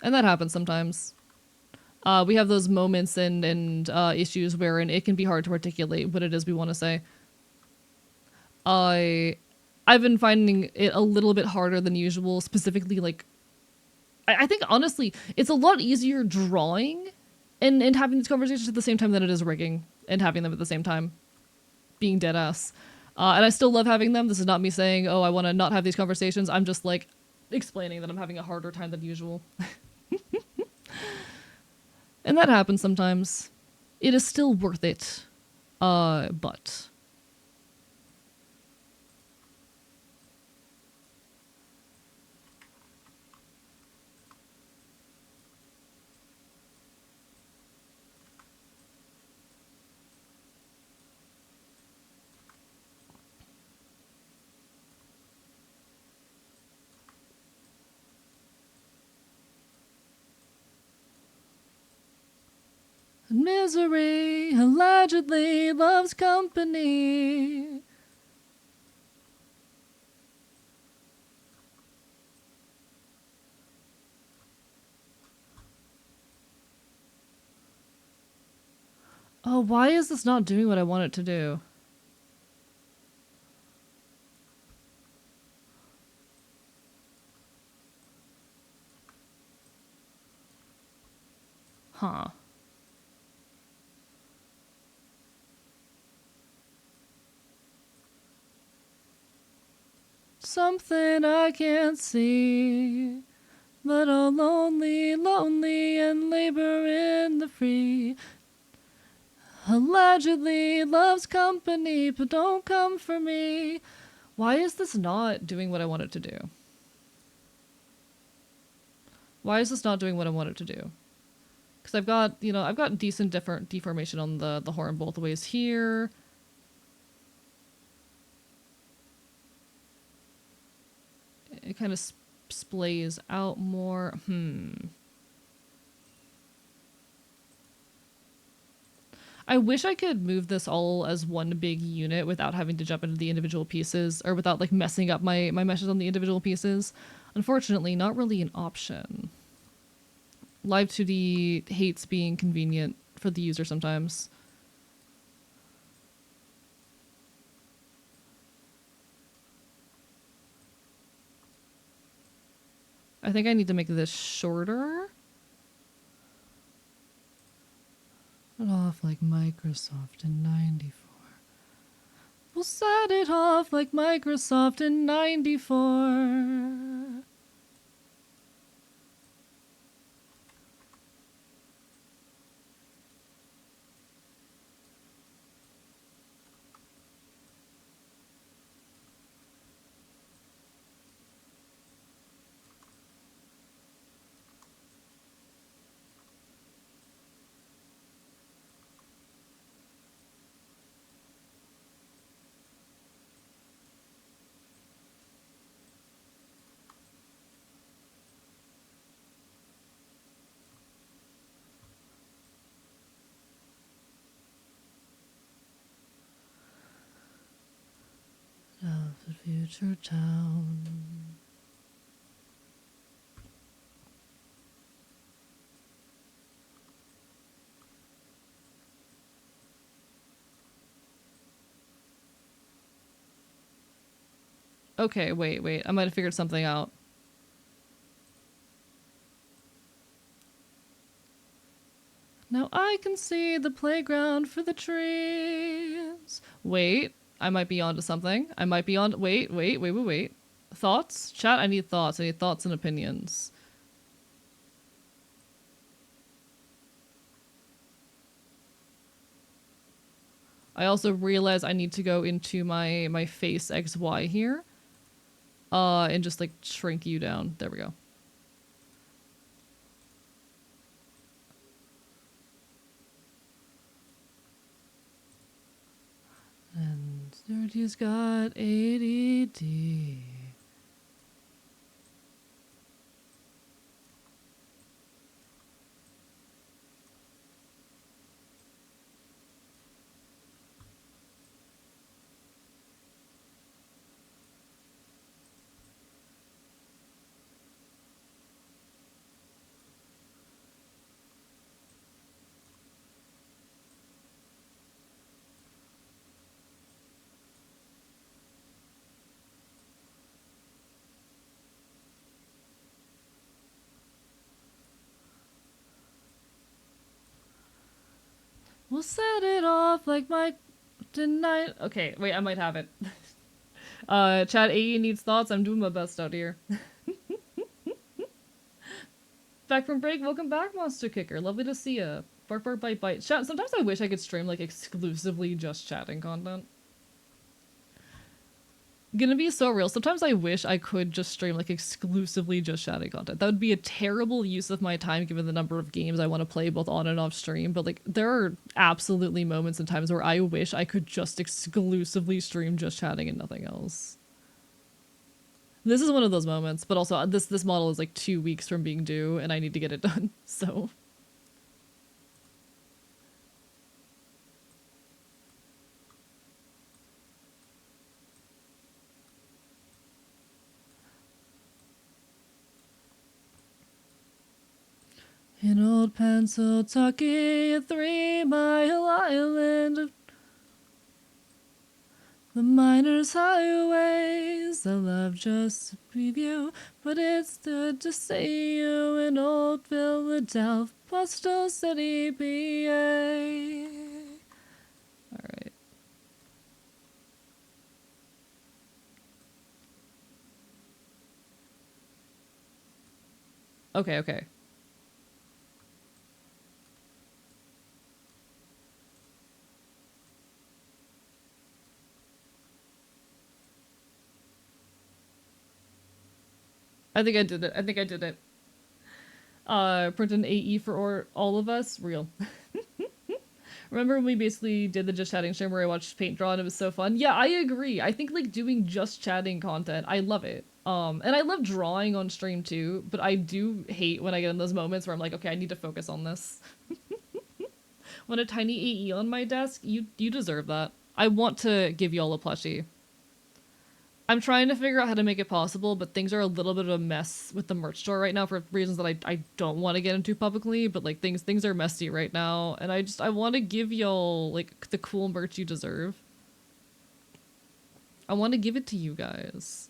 And that happens sometimes. We have those moments and issues wherein it can be hard to articulate what it is we want to say. I've been finding it a little bit harder than usual, specifically, like, I think, honestly, it's a lot easier drawing and having these conversations at the same time than it is rigging and having them at the same time. Being dead ass. And I still love having them. This is not me saying, oh, I want to not have these conversations. I'm just, like, explaining that I'm having a harder time than usual. And that happens sometimes. It is still worth it. But... Misery allegedly loves company. Oh, why is this not doing what I want it to do? Huh. Something I can't see. Little lonely, lonely, and labor in the free. Allegedly loves company, but don't come for me. Why is this not doing what I want it to do? Why is this not doing what I want it to do? Because I've got, you know, I've got decent different deformation on the horn both ways here. It kind of splays out more. I wish I could move this all as one big unit without having to jump into the individual pieces, or without like messing up my meshes on the individual pieces. Unfortunately, not really an option. Live2D hates being convenient for the user sometimes. I think I need to make this shorter. It off like Microsoft in 94. We'll set it off like Microsoft in 94. Of the future town. Okay, wait. I might have figured something out. Now I can see the playground for the trees. Wait, I might be onto something. I might be on. Wait. Thoughts? Chat, I need thoughts. I need thoughts and opinions. I also realize I need to go into my face XY here. And just like shrink you down. There we go. And Dirty's got ADD. We'll set it off like my tonight. Okay, wait, I might have it. Chat AE needs thoughts. I'm doing my best out here. Back from break. Welcome back, Monster Kicker. Lovely to see ya. Bark, bark, bite, bite. Chat. Sometimes I wish I could stream like exclusively just chatting content. Gonna be so real. Sometimes I wish I could just stream like exclusively just chatting content. That would be a terrible use of my time given the number of games I want to play both on and off stream. But like there are absolutely moments and times where I wish I could just exclusively stream just chatting and nothing else. This is one of those moments, but also this model is like 2 weeks from being due and I need to get it done. So In old Pennsylvania, a 3-mile island, the miners' highways, I love just to preview, but it's good to see you in old Philadelphia, Postal City, PA. All right. Okay. I think I did it. Print an AE for all of us? Real. Remember when we basically did the just chatting stream where I watched paint draw and it was so fun? Yeah, I agree. I think like doing just chatting content, I love it. And I love drawing on stream too, but I do hate when I get in those moments where I'm like, okay, I need to focus on this. When a tiny AE on my desk, you deserve that. I want to give y'all a plushie. I'm trying to figure out how to make it possible, but things are a little bit of a mess with the merch store right now for reasons that I don't want to get into publicly, but like things are messy right now, and I want to give y'all like the cool merch you deserve. I want to give it to you guys.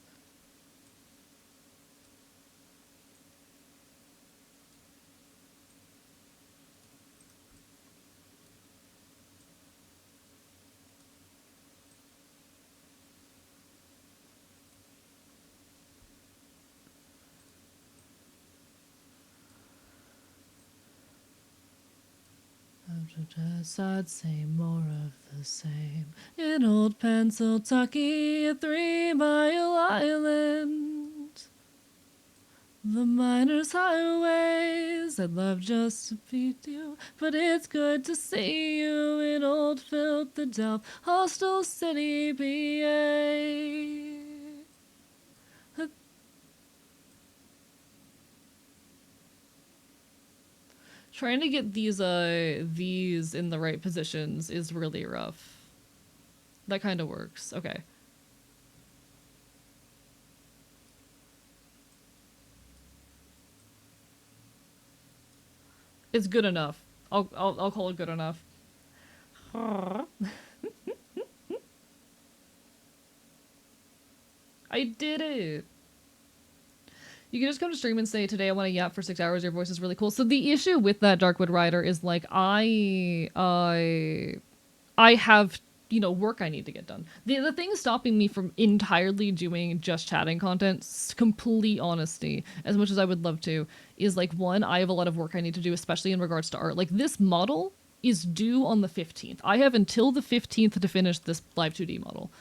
I'd say more of the same. In old Pennsylvania, a 3-mile island, the miners' highways, I'd love just to beat you, but it's good to see you in old Philadelphia, Hostel City, PA. Trying to get these in the right positions is really rough. That kind of works. Okay. It's good enough. I'll call it good enough. I did it. You can just come to stream and say, today I want to yap for 6 hours, your voice is really cool. So the issue with that Darkwood Rider is like I have, you know, work I need to get done. The thing stopping me from entirely doing just chatting content, complete honesty, as much as I would love to, is like, one, I have a lot of work I need to do, especially in regards to art. Like this model is due on the 15th. I have until the 15th to finish this Live2D model.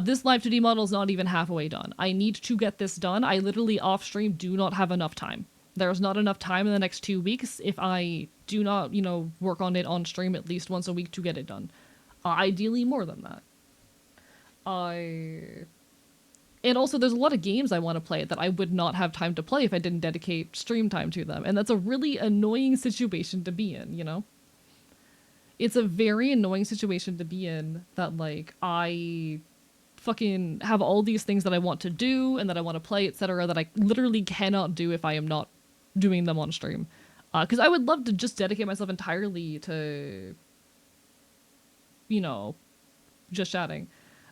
This Live2D model is not even halfway done. I need to get this done. I literally off stream do not have enough time. There's not enough time in the next 2 weeks if I do not, you know, work on it on stream at least once a week to get it done. Ideally more than that. And also there's a lot of games I want to play that I would not have time to play if I didn't dedicate stream time to them. And that's a really annoying situation to be in, you know? It's a very annoying situation to be in that, like, I fucking have all these things that I want to do and that I want to play, etc., that I literally cannot do if I am not doing them on stream. Because I would love to just dedicate myself entirely to, you know, just chatting.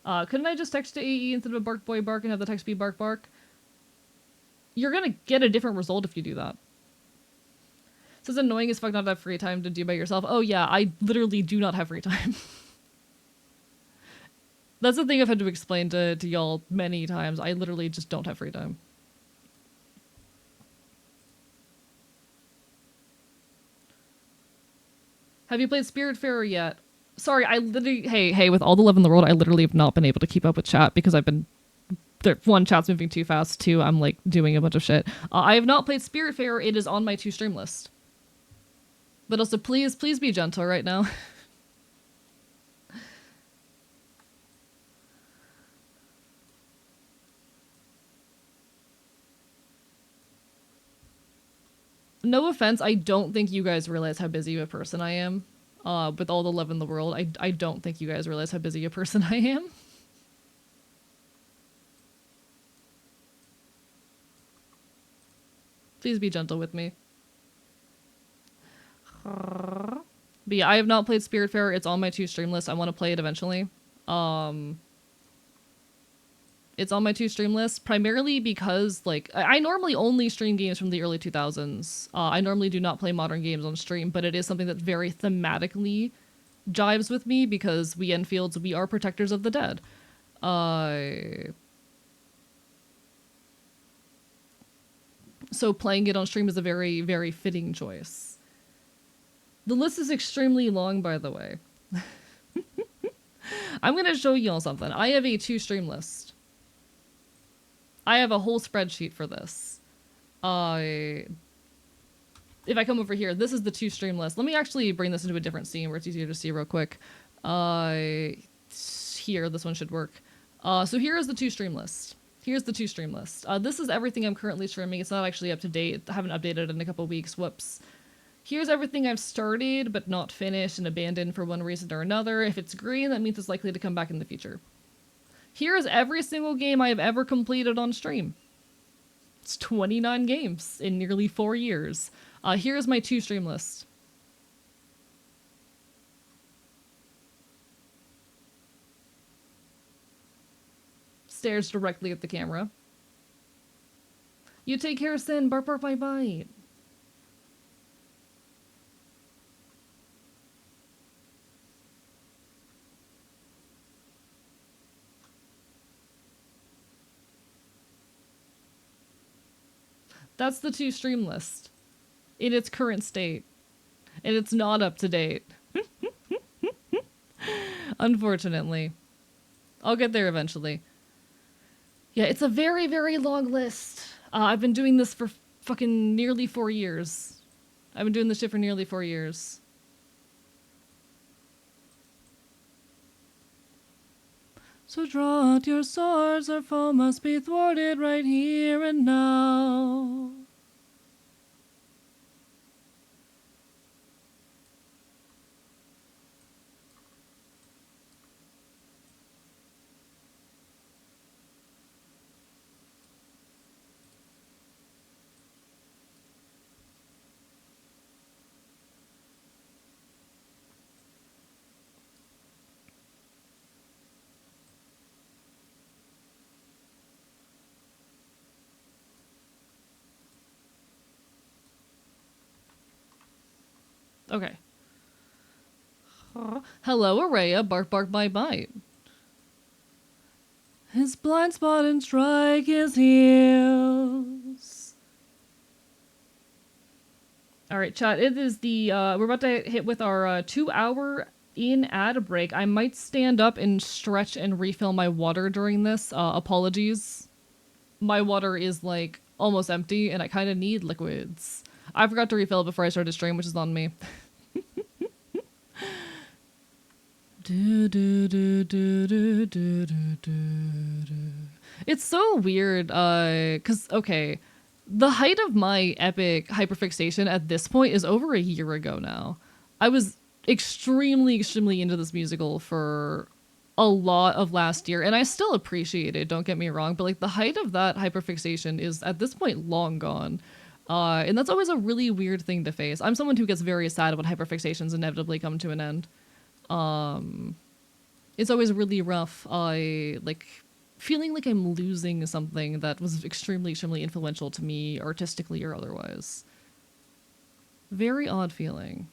Couldn't I just text to AE instead of a bark boy bark and have the text be bark bark? You're gonna get a different result if you do that. So it's annoying as fuck not to have free time to do by yourself. Oh yeah, I literally do not have free time. That's the thing I've had to explain to y'all many times. I literally just don't have free time. Have you played Spiritfarer yet? Sorry, I literally... Hey, with all the love in the world, I literally have not been able to keep up with chat because I've been... One, chat's moving too fast. Two, I'm, like, doing a bunch of shit. I have not played Spiritfarer. It is on my to-stream list. But also, please be gentle right now. No offense, I don't think you guys realize how busy of a person I am. With all the love in the world, I don't think you guys realize how busy a person I am. Please be gentle with me. But yeah, I have not played Spiritfarer. It's on my to stream list. I want to play it eventually. It's on my to stream list primarily because like I normally only stream games from the early 2000s. I normally do not play modern games on stream, but it is something that very thematically jives with me because we Enfields, we are protectors of the dead. So playing it on stream is a very, very fitting choice. The list is extremely long, by the way. I'm going to show you all something. I have a to stream list. I have a whole spreadsheet for this. If I come over here, this is the to stream list. Let me actually bring this into a different scene where it's easier to see real quick. Here, this one should work. So here is the to stream list. Here's the to stream list. This is everything I'm currently streaming. It's not actually up to date. I haven't updated it in a couple weeks. Whoops. Here's everything I've started but not finished and abandoned for one reason or another. If it's green, that means it's likely to come back in the future. Here's every single game I have ever completed on stream. It's 29 games in nearly 4 years. Here's my to stream list. Stares directly at the camera. You take care, Sin. Bark, bark, bite, bite. That's the to stream list in its current state. And it's not up to date. Unfortunately. I'll get there eventually. Yeah, it's a very, very long list. I've been doing this for fucking nearly 4 years. I've been doing this shit for nearly 4 years. So draw out your swords, our foe must be thwarted right here and now. Okay. Hello, Araya. Bark, bark, bite, bite. His blind spot and strike his heels. Alright, chat. It is the, we're about to hit with our 2-hour in ad break. I might stand up and stretch and refill my water during this. Apologies. My water is, like, almost empty, and I kind of need liquids. I forgot to refill it before I started stream, which is on me. It's so weird, cause, okay, the height of my epic hyperfixation at this point is over a year ago now. I was extremely, extremely into this musical for a lot of last year, and I still appreciate it, don't get me wrong, but like the height of that hyperfixation is at this point long gone. And that's always a really weird thing to face. I'm someone who gets very sad when hyperfixations inevitably come to an end. It's always really rough. Like feeling like I'm losing something that was extremely, extremely influential to me artistically or otherwise. Very odd feeling.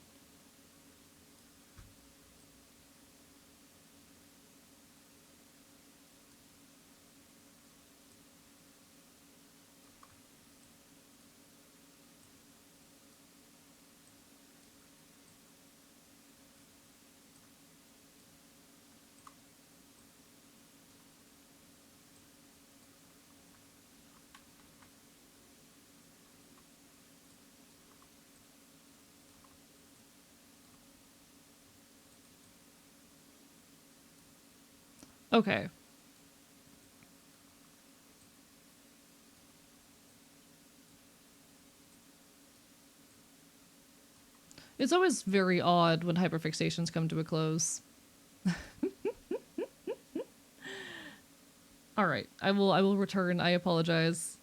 Okay. It's always very odd when hyperfixations come to a close. All right, I will return. I apologize.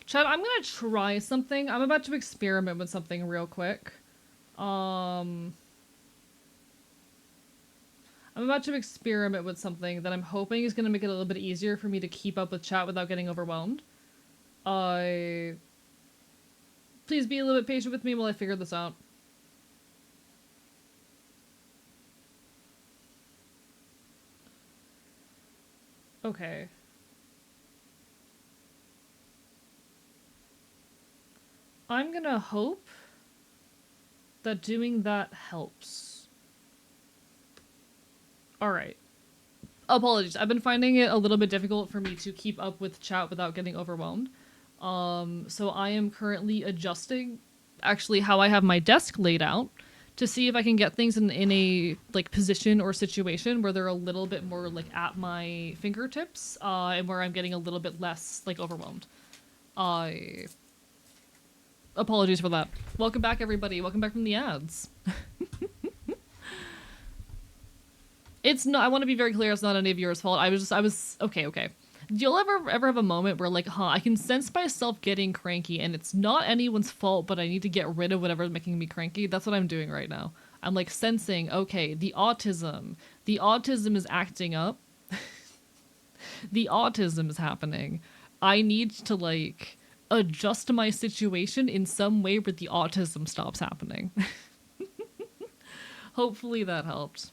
Chad, I'm gonna try something. I'm about to experiment with something real quick. I'm about to experiment with something that I'm hoping is gonna make it a little bit easier for me to keep up with chat without getting overwhelmed. Please be a little bit patient with me while I figure this out. Okay. I'm gonna hope that doing that helps. Alright. Apologies. I've been finding it a little bit difficult for me to keep up with chat without getting overwhelmed. So I am currently adjusting actually how I have my desk laid out to see if I can get things in a like position or situation where they're a little bit more like at my fingertips, and where I'm getting a little bit less like overwhelmed. Apologies for that. Welcome back, everybody. Welcome back from the ads. It's not. I want to be very clear. It's not any of yours fault. I was okay. Okay. Do you'll ever have a moment where like, I can sense myself getting cranky, and it's not anyone's fault, but I need to get rid of whatever's making me cranky? That's what I'm doing right now. I'm like sensing, okay, the autism is acting up. The autism is happening. I need to like adjust my situation in some way where the autism stops happening. Hopefully that helped.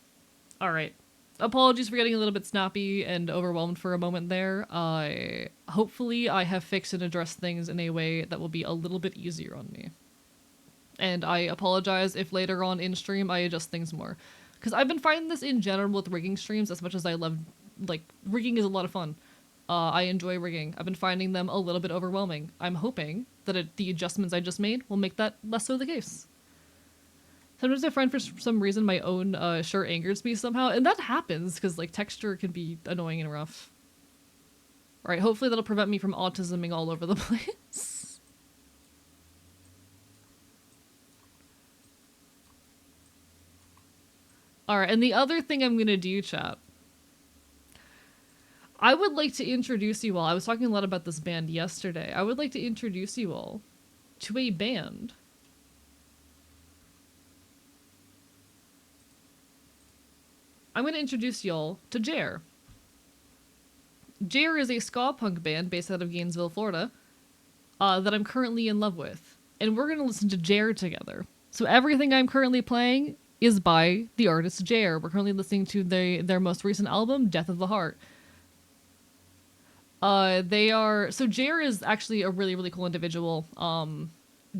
All right. Apologies for getting a little bit snappy and overwhelmed for a moment there. Hopefully I have fixed and addressed things in a way that will be a little bit easier on me. And I apologize if later on in stream I adjust things more. Because I've been finding this in general with rigging streams, as much as I love, like, rigging is a lot of fun. I enjoy rigging. I've been finding them a little bit overwhelming. I'm hoping that the adjustments I just made will make that less so the case. Sometimes I find for some reason my own shirt angers me somehow, and that happens because like texture can be annoying and rough. Alright, hopefully that'll prevent me from autisming all over the place. Alright, and the other thing I'm gonna do, chat, I would like to introduce you all, I was talking a lot about this band yesterday, I would like to introduce you all to a band I'm going to introduce y'all to Jer. Jer is a ska punk band based out of Gainesville, Florida, that I'm currently in love with. And we're going to listen to Jer together. So everything I'm currently playing is by the artist Jer. We're currently listening to their most recent album, Death of the Heart. So Jer is actually a really, really cool individual.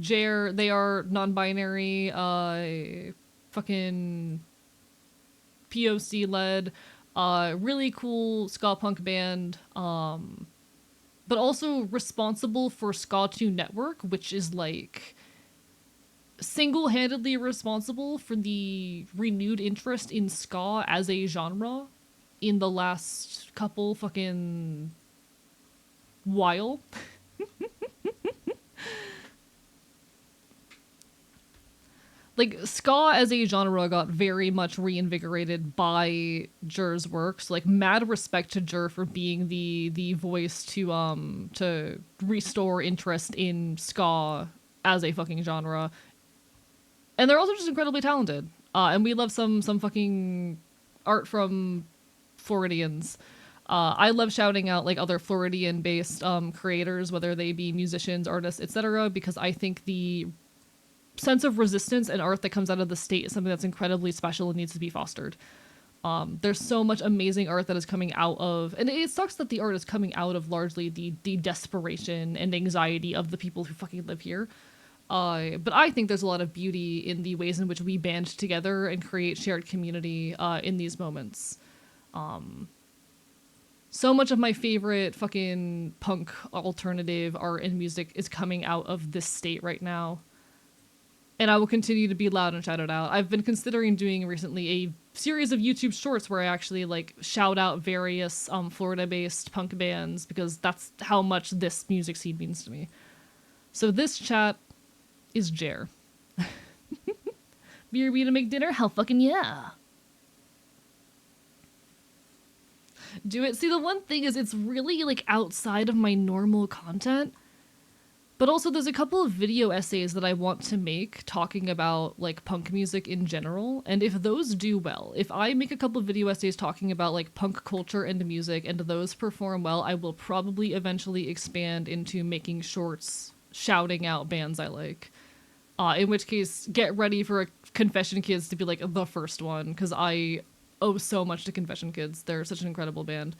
Jer, they are non-binary, fucking POC led, really cool ska punk band, but also responsible for Ska 2 Network, which is like single-handedly responsible for the renewed interest in ska as a genre in the last couple fucking while. Like, ska as a genre got very much reinvigorated by Jer's work. So, like, mad respect to Jer for being the voice to restore interest in ska as a fucking genre. And they're also just incredibly talented. And we love some fucking art from Floridians. I love shouting out, like, other Floridian-based creators, whether they be musicians, artists, etc., because I think the sense of resistance and art that comes out of the state is something that's incredibly special and needs to be fostered. There's so much amazing art that is coming out of, and it sucks that the art is coming out of largely the desperation and anxiety of the people who fucking live here. But I think there's a lot of beauty in the ways in which we band together and create shared community in these moments. So much of my favorite fucking punk alternative art and music is coming out of this state right now. And I will continue to be loud and shout it out. I've been considering doing recently a series of YouTube shorts where I actually like shout out various Florida-based punk bands because that's how much this music scene means to me. So this chat is Jer. BRB to make dinner? Hell fucking yeah. Do it. See, the one thing is it's really like outside of my normal content. But also there's a couple of video essays that I want to make talking about like punk music in general. And if those do well, if I make a couple of video essays talking about like punk culture and music and those perform well, I will probably eventually expand into making shorts shouting out bands I like. In which case, get ready for Confession Kids to be like the first one, because I owe so much to Confession Kids. They're such an incredible band.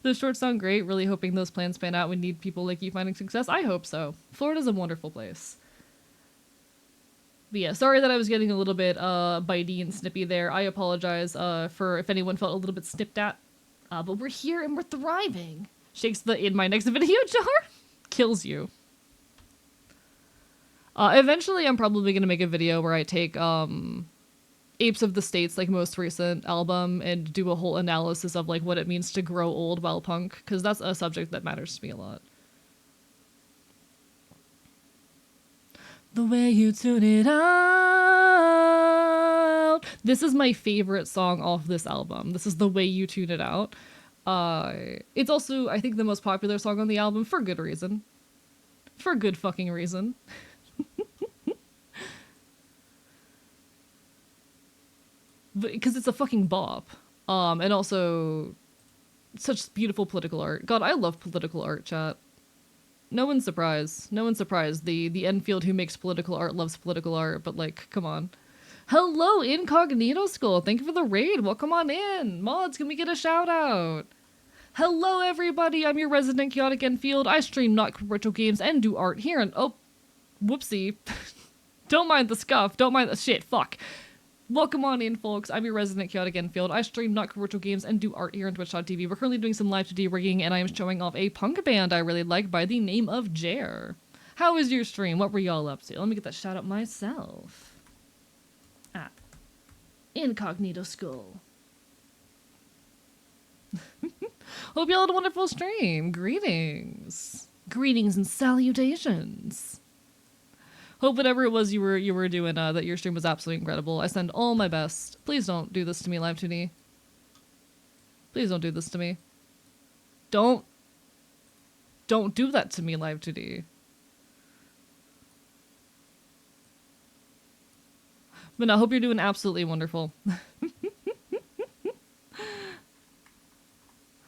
Those shorts sound great. Really hoping those plans pan out. We need people like you finding success. I hope so. Florida's a wonderful place. But yeah, sorry that I was getting a little bit bitey and snippy there. I apologize for if anyone felt a little bit snipped at. But we're here and we're thriving. Shakes the in my next video jar. Kills you. Eventually I'm probably going to make a video where I take Apes of the State's like most recent album and do a whole analysis of like what it means to grow old while punk, because that's a subject that matters to me a lot. The way you tune it out. This is my favorite song off this album. This is The Way You Tune It Out. It's also, I think, the most popular song on the album for good reason. For good fucking reason. Because it's a fucking bop. And also such beautiful political art. God, I love political art, chat. No one's surprised. No one's surprised. The Enfield who makes political art loves political art, but like, come on. Hello, Incognito Skull. Thank you for the raid. Welcome on in. Mods, can we get a shout out? Hello, everybody. I'm your resident chaotic Enfield. I stream not retro games and do art here and oh, whoopsie. Don't mind the scuff. Don't mind the shit. Fuck. Welcome on in, folks. I'm your resident chaotic Enfield. I stream not commercial games and do art here on Twitch.tv. We're currently doing some Live2D rigging, and I am showing off a punk band I really like by the name of Jer. How was your stream? What were y'all up to? Let me get that shout out myself. Incognito Skull. Hope y'all had a wonderful stream. Greetings. Greetings and salutations. Hope whatever it was you were doing, that your stream was absolutely incredible. I send all my best. Please don't do this to me, Live2D. Please don't do this to me. Don't do that to me, Live2D. But no, I hope you're doing absolutely wonderful.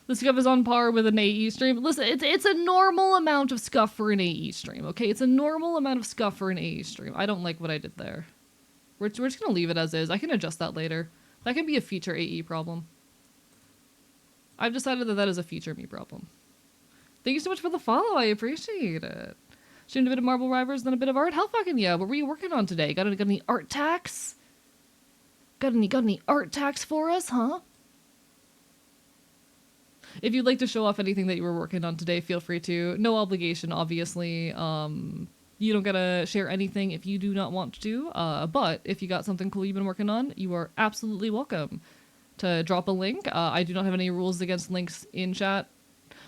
The scuff is on par with an AE stream. Listen, it's a normal amount of scuff for an AE stream, okay? It's a normal amount of scuff for an AE stream. I don't like what I did there. We're just gonna leave it as is. I can adjust that later. That can be a feature AE problem. I've decided that is a feature me problem. Thank you so much for the follow. I appreciate it. Streamed a bit of Marble Rivals, then a bit of art. Hell fucking yeah. What were you working on today? Got any art tax? Got any art tax for us, huh? If you'd like to show off anything that you were working on today, feel free to. No obligation, obviously. You don't gotta share anything if you do not want to. But if you got something cool you've been working on, you are absolutely welcome to drop a link. I do not have any rules against links in chat.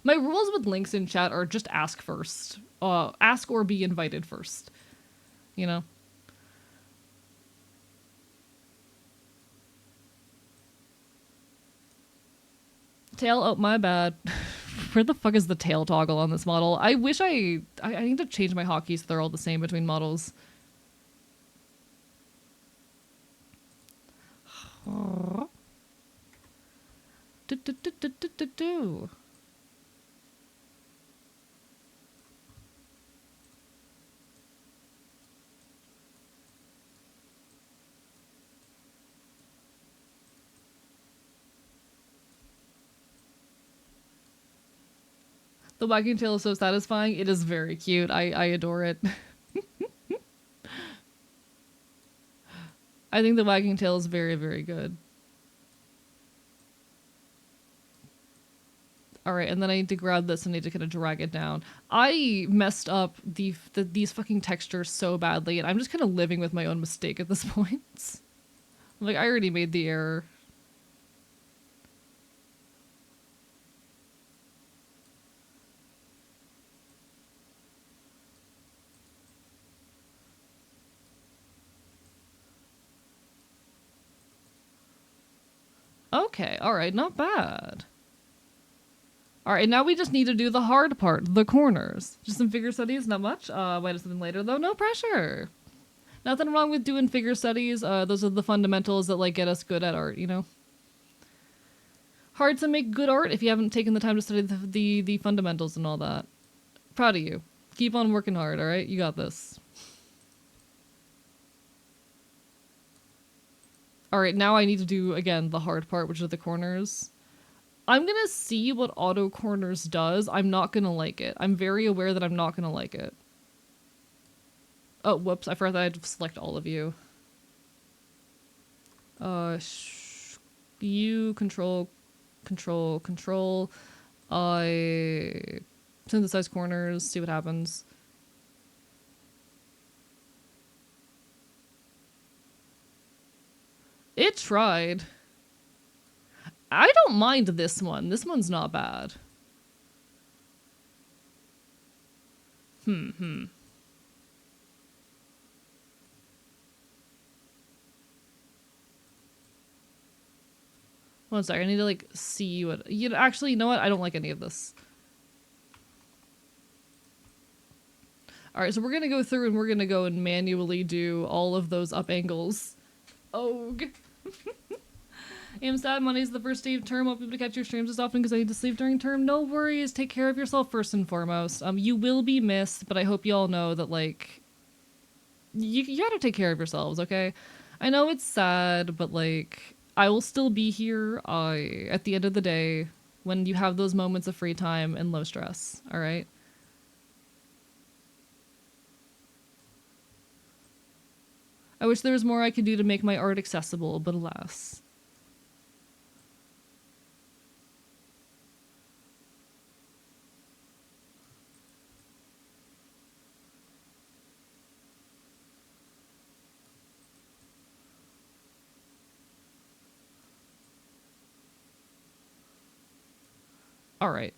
My rules with links in chat are just ask first. Ask or be invited first. You know? Tail, oh my bad. Where the fuck is the tail toggle on this model? I wish I need to change my hotkeys so they're all the same between models. Do. The wagging tail is so satisfying. It is very cute. I adore it. I think the wagging tail is very, very good. Alright, and then I need to grab this and need to kind of drag it down. I messed up these fucking textures so badly, and I'm just kind of living with my own mistake at this point. Like, I already made the error. Okay, alright, not bad. Alright, now we just need to do the hard part, the corners. Just some figure studies, not much. Might have something later though, no pressure. Nothing wrong with doing figure studies. Those are the fundamentals that like get us good at art, you know? Hard to make good art if you haven't taken the time to study the fundamentals and all that. Proud of you. Keep on working hard, alright? You got this. Alright, now I need to do, again, the hard part, which are the corners. I'm gonna see what auto corners does. I'm not gonna like it. I'm very aware that I'm not gonna like it. Oh, whoops, I forgot that I had to select all of you. You, control, I synthesize corners, see what happens. It tried. I don't mind this one. This one's not bad. One second, I need to like see what you know, actually, you know what? I don't like any of this. Alright, so we're gonna go through and we're gonna go and manually do all of those up angles. Oh. I'm sad Monday's the first day of term. Won't be able to catch your streams as often because I need to sleep during term. No worries. Take care of yourself first and foremost. You will be missed, but I hope you all know that, like, you gotta take care of yourselves, okay? I know it's sad, but, like, I will still be here at the end of the day when you have those moments of free time and low stress, alright? I wish there was more I could do to make my art accessible, but alas. Alright.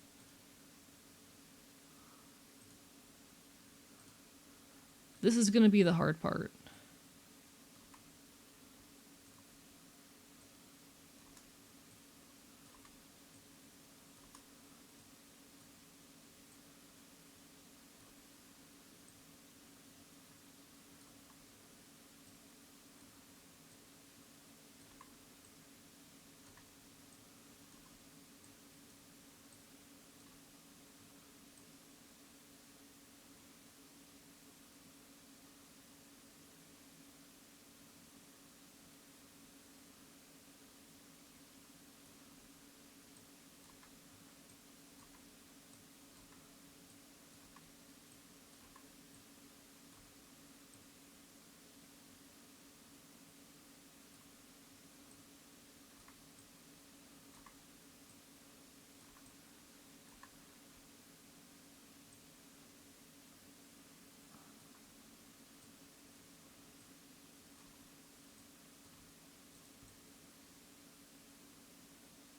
This is gonna be the hard part.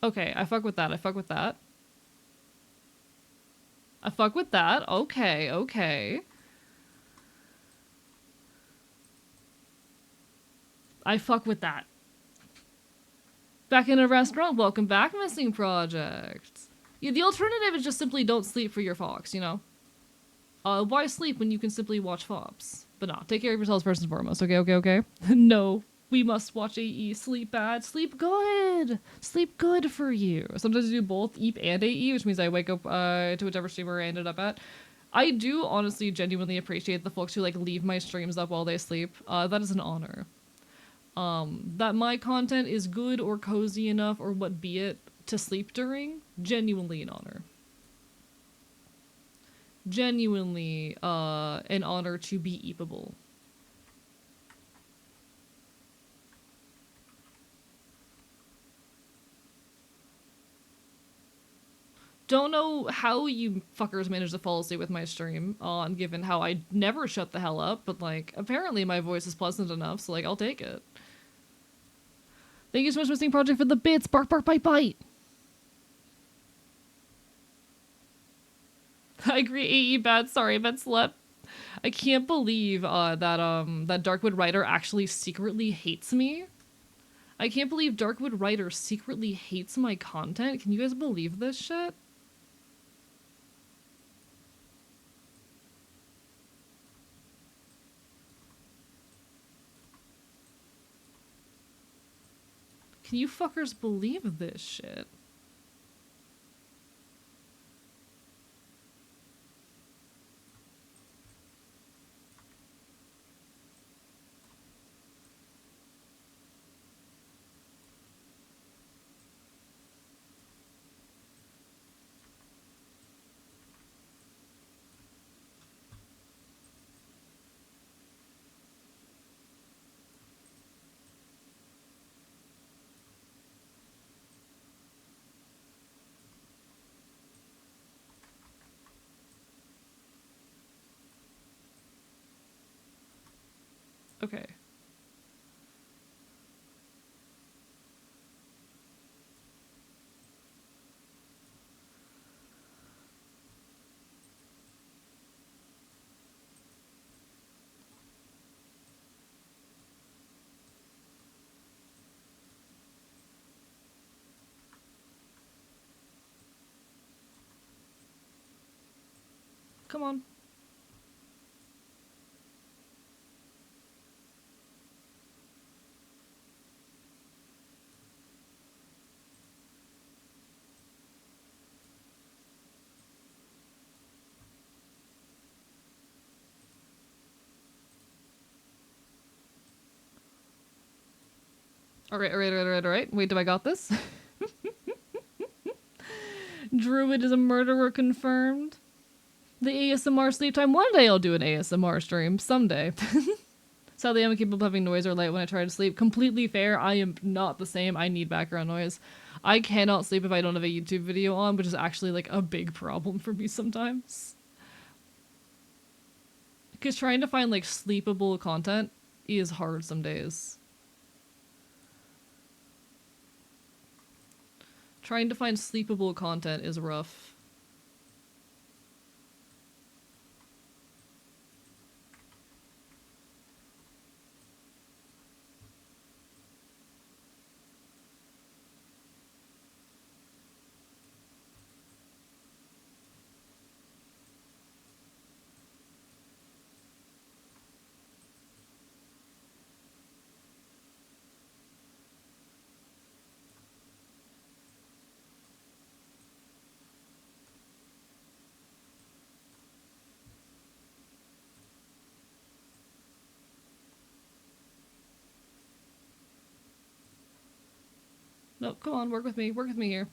Okay, I fuck with that. I fuck with that. I fuck with that. Okay, okay. I fuck with that. Back in a restaurant? Welcome back, Missing Project. Yeah, the alternative is just simply don't sleep for your fox, you know? Why sleep when you can simply watch FOPs? But nah, take care of yourselves first and foremost, okay, okay, okay? No, we must watch AE. Sleep bad, sleep good! Sleep good for you. Sometimes I do both EEP and AE, which means I wake up to whichever streamer I ended up at. I do honestly genuinely appreciate the folks who like leave my streams up while they sleep. That is an honor. That my content is good or cozy enough or what be it to sleep during, genuinely an honor. Genuinely an honor to be eepable. Don't know how you fuckers managed to fall asleep with my stream on, given how I never shut the hell up, but like, apparently my voice is pleasant enough, so like, I'll take it. Thank you so much, Missing Project, for the bits. Bark, bark, bite, bite. I agree, AE bad. Sorry, bad slept. I can't believe that Darkwood writer actually secretly hates me. I can't believe Darkwood Writer secretly hates my content. Can you guys believe this shit? Can you fuckers believe this shit? Okay. Come on. Alright. Wait, do I got this? Druid is a murderer confirmed. The ASMR sleep time. One day I'll do an ASMR stream. Someday. Sadly, I'm incapable of having noise or light when I try to sleep. Completely fair. I am not the same. I need background noise. I cannot sleep if I don't have a YouTube video on, which is actually like a big problem for me sometimes. Because trying to find like sleepable content is hard some days. Trying to find sleepable content is rough. No, come on, work with me here.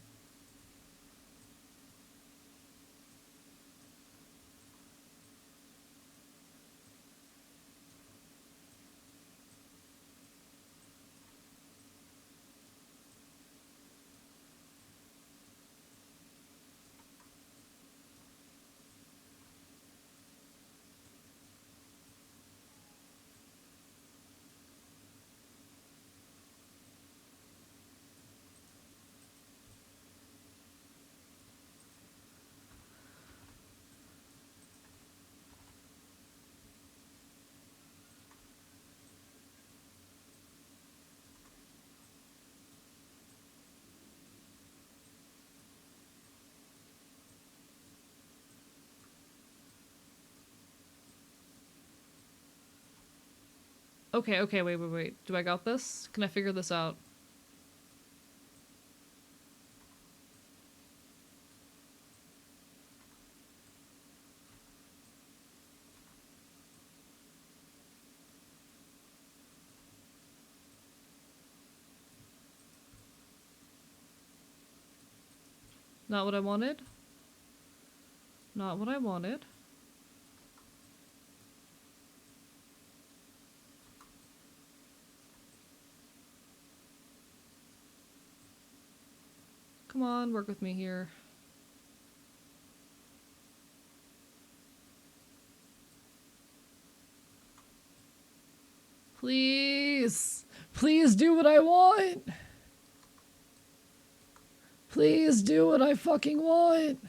Okay, wait. Do I got this? Can I figure this out? Not what I wanted? Not what I wanted. Come on, work with me here. Please! Please do what I want! Please do what I fucking want!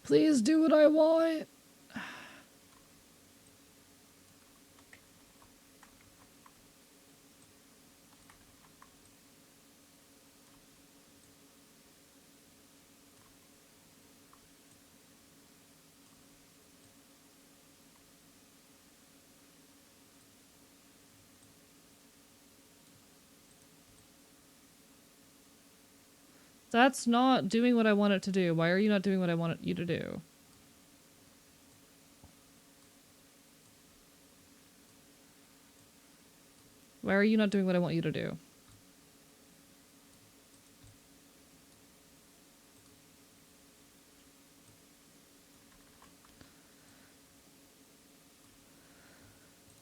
Please do what I want. That's not doing what I want it to do. Why are you not doing what I want you to do? Why are you not doing what I want you to do?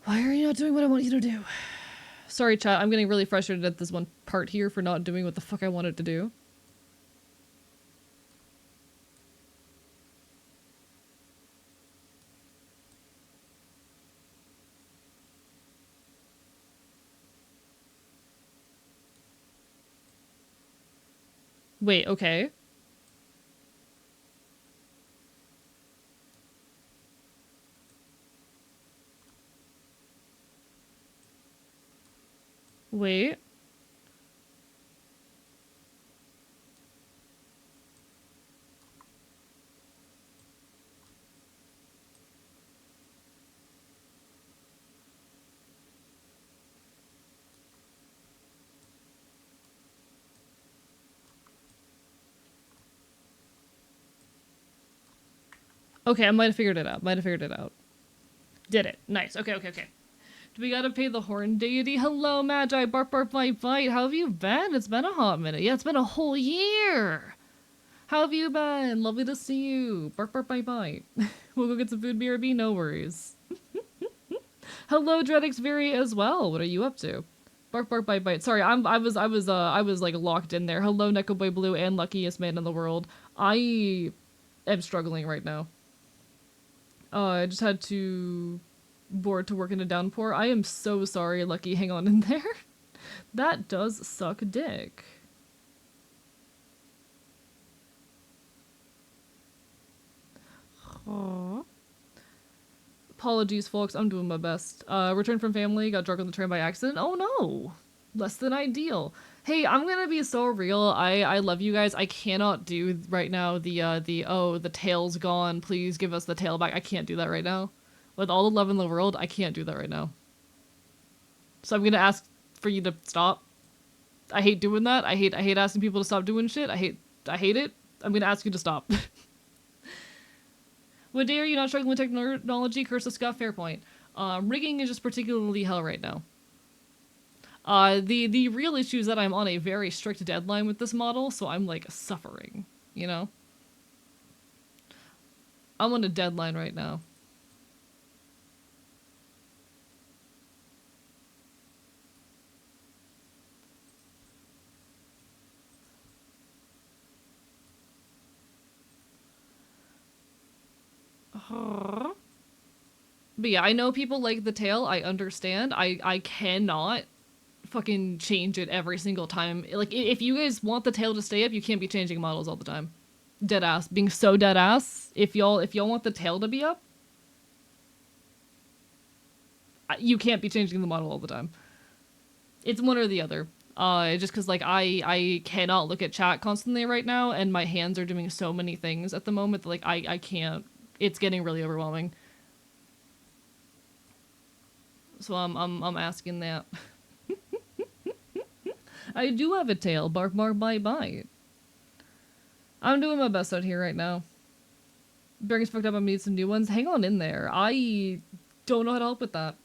Why are you not doing what I want you to do? Sorry, chat. I'm getting really frustrated at this one part here for not doing what the fuck I want it to do. Wait, okay. Wait. Okay, I might have figured it out. Did it. Nice. Okay. Do we gotta pay the horn deity? Hello, Magi. Bark, bark, bite, bite. How have you been? It's been a hot minute. Yeah, it's been a whole year. How have you been? Lovely to see you. Bark, bark, bite, bite. We'll go get some food, BRB. No worries. Hello, Dreadix Very as well. What are you up to? Bark, bark, bite, bite. Sorry, I was like locked in there. Hello, Neko Boy Blue and luckiest man in the world. I am struggling right now. I just had to board to work in a downpour. I am so sorry, Lucky. Hang on in there. That does suck dick. Aww. Apologies, folks. I'm doing my best. Returned from family. Got drunk on the train by accident. Oh no! Less than ideal. Hey, I'm gonna be so real. I love you guys. I cannot do right now the tail's gone. Please give us the tail back. I can't do that right now. With all the love in the world, I can't do that right now. So I'm gonna ask for you to stop. I hate doing that. I hate asking people to stop doing shit. I hate it. I'm gonna ask you to stop. What day are you not struggling with technology? Curse of Scott, fair point. Rigging is just particularly hell right now. The real issue is that I'm on a very strict deadline with this model, so I'm like suffering, you know? I'm on a deadline right now. But yeah, I know people like the tail. I understand. I cannot fucking change it every single time. Like, if you guys want the tail to stay up, you can't be changing models all the time. Dead ass. Being so dead ass. If y'all want the tail to be up, you can't be changing the model all the time. It's one or the other. Just because, like, I cannot look at chat constantly right now, and my hands are doing so many things at the moment that, like, I can't. It's getting really overwhelming. So I'm asking that. I do have a tail. Bark, bark, bite, bite. I'm doing my best out here right now. Bearing's fucked up. I need some new ones. Hang on in there. I don't know how to help with that.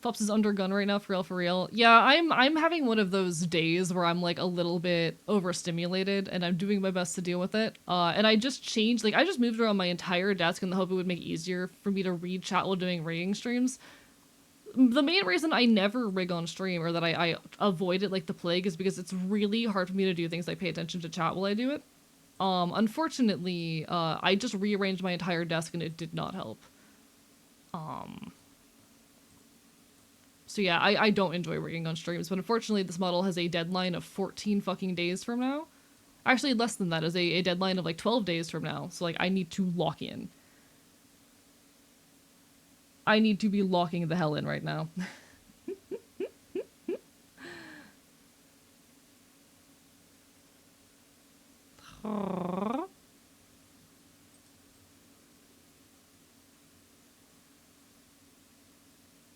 Phelps is undergun right now, for real, for real. Yeah, I'm having one of those days where I'm like a little bit overstimulated, and I'm doing my best to deal with it. And I just changed, like, I just moved around my entire desk in the hope it would make it easier for me to read chat while doing rigging streams. The main reason I never rig on stream, or that I avoid it like the plague, is because it's really hard for me to do things like pay attention to chat while I do it. Unfortunately, I just rearranged my entire desk and it did not help. So yeah, I don't enjoy rigging on streams, but unfortunately this model has a deadline of 14 fucking days from now. Actually, less than that is a deadline of like 12 days from now. So like I need to lock in. I need to be locking the hell in right now.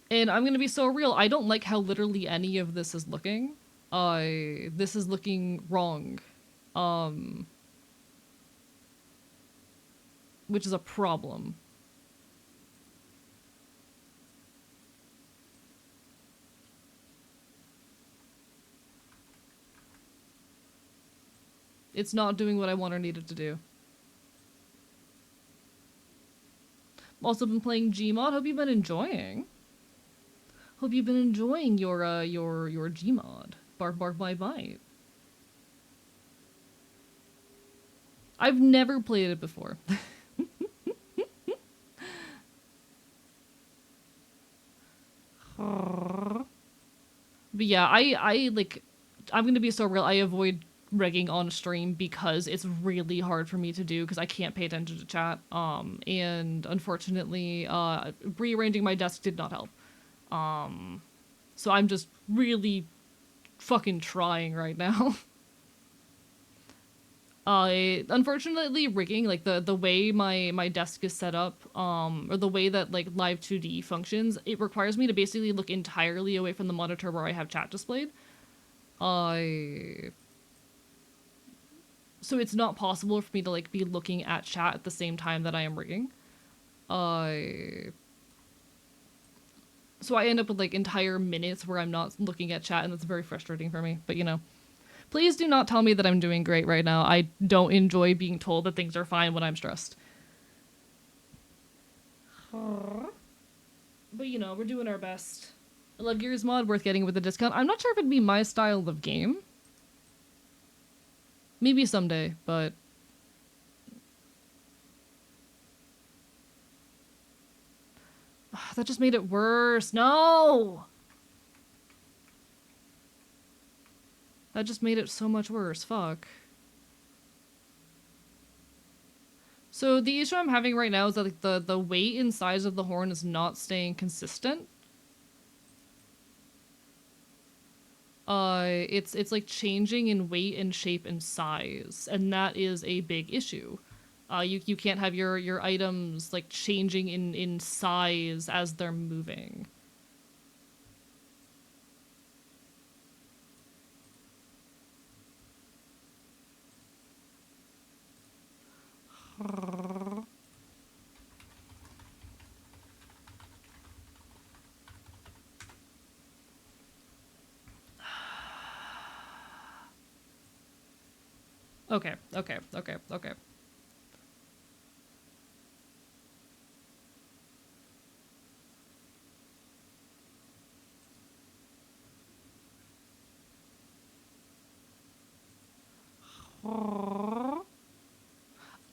And I'm gonna be so real, I don't like how literally any of this is looking. This is looking wrong. Which is a problem. It's not doing what I want or need it to do. I've also been playing Gmod. Hope you've been enjoying. Hope you've been enjoying your Gmod. Bark bark bite bite. I've never played it before. But yeah, I like, I'm gonna be so real, I avoid rigging on stream because it's really hard for me to do because I can't pay attention to chat. And unfortunately, rearranging my desk did not help. So I'm just really fucking trying right now. Unfortunately, rigging, like the way my desk is set up, or the way that like Live2D functions, it requires me to basically look entirely away from the monitor where I have chat displayed. So it's not possible for me to like be looking at chat at the same time that I am rigging. So I end up with like entire minutes where I'm not looking at chat, and that's very frustrating for me. But you know. Please do not tell me that I'm doing great right now. I don't enjoy being told that things are fine when I'm stressed. But you know, we're doing our best. I love Gears mod, worth getting with a discount. I'm not sure if it'd be my style of game. Maybe someday, but... that just made it worse. No! That just made it so much worse. Fuck. So the issue I'm having right now is that like, the weight and size of the horn is not staying consistent. It's like changing in weight and shape and size, and that is a big issue. You can't have your items like changing in size as they're moving. Okay, okay, okay, okay.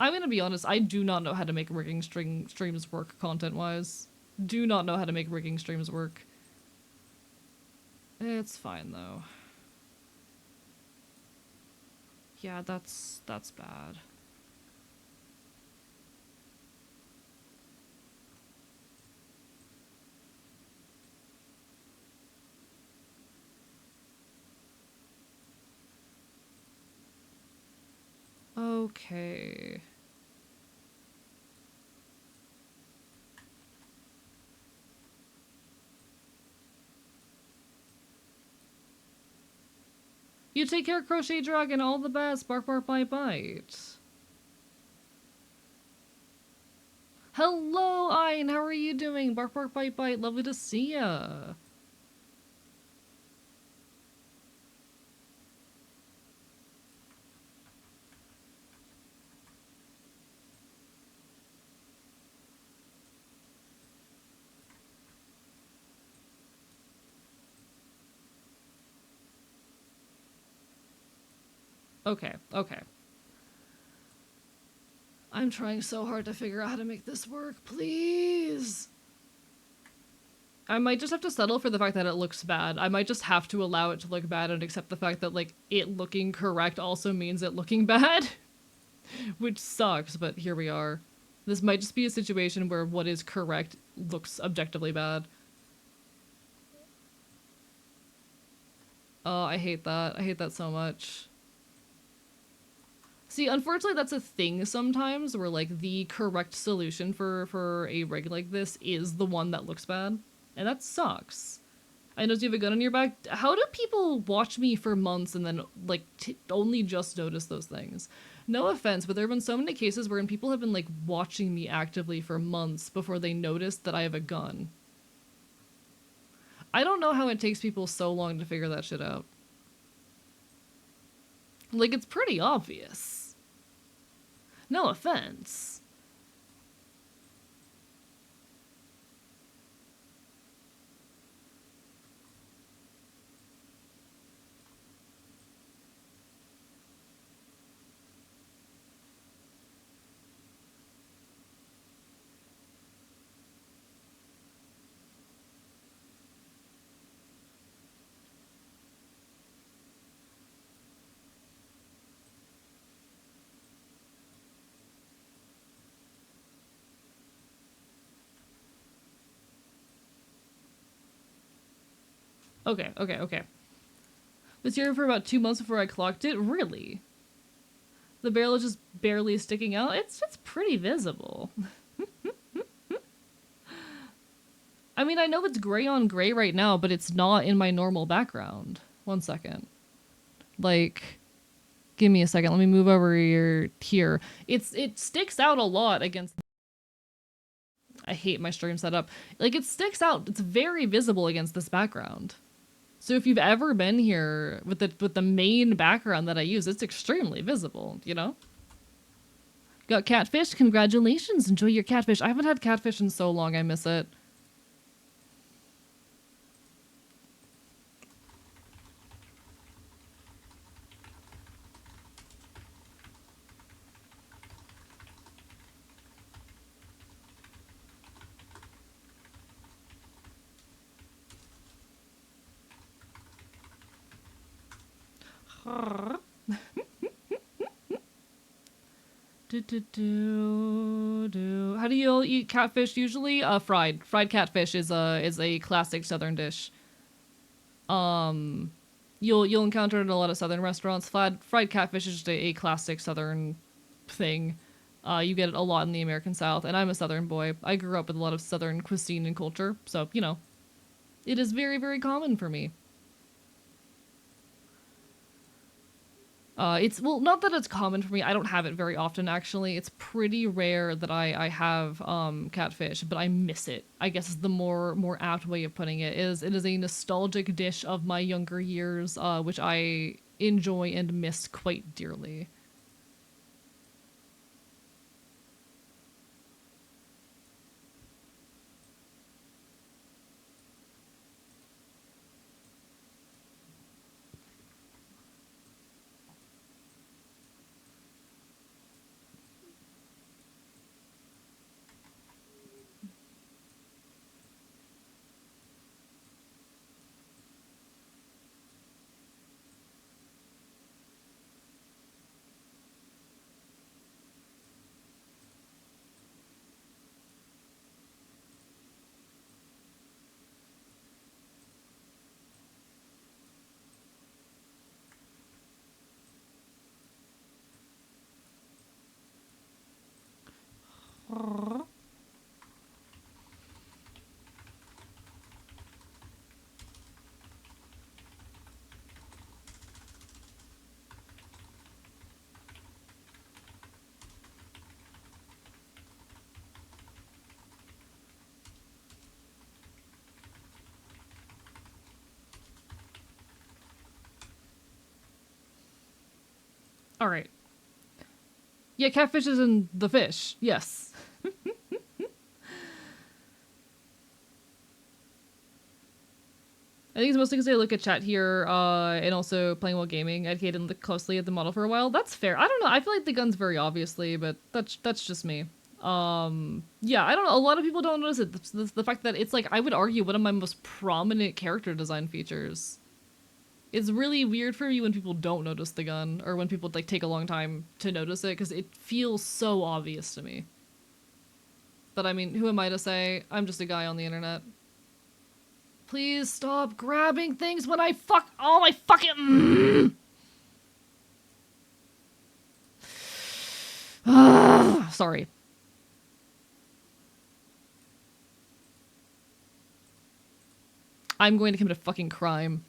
I'm gonna be honest, I do not know how to make rigging streams work content-wise. Do not know how to make rigging streams work. It's fine, though. Yeah, that's bad. Okay. You take care, Crochet Dragon. All the best. Bark, bark, bite, bite. Hello, Ein. How are you doing? Bark, bark, bite, bite. Lovely to see ya. Okay, okay. I'm trying so hard to figure out how to make this work. Please. I might just have to settle for the fact that it looks bad. I might just have to allow it to look bad and accept the fact that, like, it looking correct also means it looking bad. Which sucks, but here we are. This might just be a situation where what is correct looks objectively bad. Oh, I hate that. I hate that so much. See, unfortunately, that's a thing sometimes where, like, the correct solution for a rig like this is the one that looks bad. And that sucks. I noticed you have a gun on your back. How do people watch me for months and then, like, only just notice those things? No offense, but there have been so many cases wherein people have been, like, watching me actively for months before they noticed that I have a gun. I don't know how it takes people so long to figure that shit out. Like, it's pretty obvious. No offense. Okay. Was here for about 2 months before I clocked it? Really? The barrel is just barely sticking out? It's pretty visible. I mean, I know it's gray on gray right now, but it's not in my normal background. 1 second. Like, give me a second. Let me move over here. It sticks out a lot against... I hate my stream setup. Like, it sticks out. It's very visible against this background. So if you've ever been here with the main background that I use, it's extremely visible, you know? Got catfish? Congratulations. Enjoy your catfish. I haven't had catfish in so long. I miss it. How do you all eat catfish usually? Fried. Fried catfish is a classic southern dish. You'll encounter it in a lot of southern restaurants. Fried catfish is just a classic southern thing. You get it a lot in the American South, and I'm a southern boy. I grew up with a lot of southern cuisine and culture, so, you know, it is very, very common for me. It's, well, not that it's common for me. I don't have it very often, actually. It's pretty rare that I have, catfish, but I miss it. I guess is the more apt way of putting it. It is a nostalgic dish of my younger years, which I enjoy and miss quite dearly. All right. Yeah, catfish is in the fish. Yes. I think it's mostly because I look at chat here, and also playing while gaming. Ed didn't look closely at the model for a while. That's fair. I don't know. I feel like the gun's very obviously, but that's just me. Yeah, I don't know. A lot of people don't notice it. The fact that it's like, I would argue, one of my most prominent character design features. It's really weird for me when people don't notice the gun, or when people like take a long time to notice it, because it feels so obvious to me. But I mean, who am I to say? I'm just a guy on the internet. Please stop grabbing things when I fuck. Oh my fucking. Sorry. I'm going to commit a fucking crime.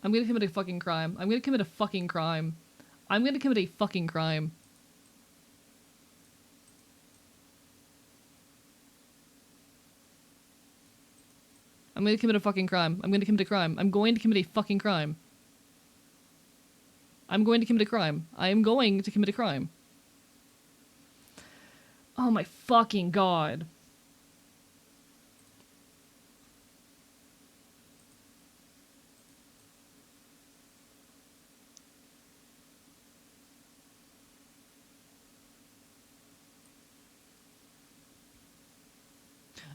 I'm gonna commit a fucking crime. I'm gonna commit a fucking crime. I'm gonna commit a fucking crime. I'm gonna commit a fucking crime. I'm gonna commit a crime. I'm going to commit a fucking crime. I'm going to commit a crime. I am going to commit a crime. Oh my fucking god.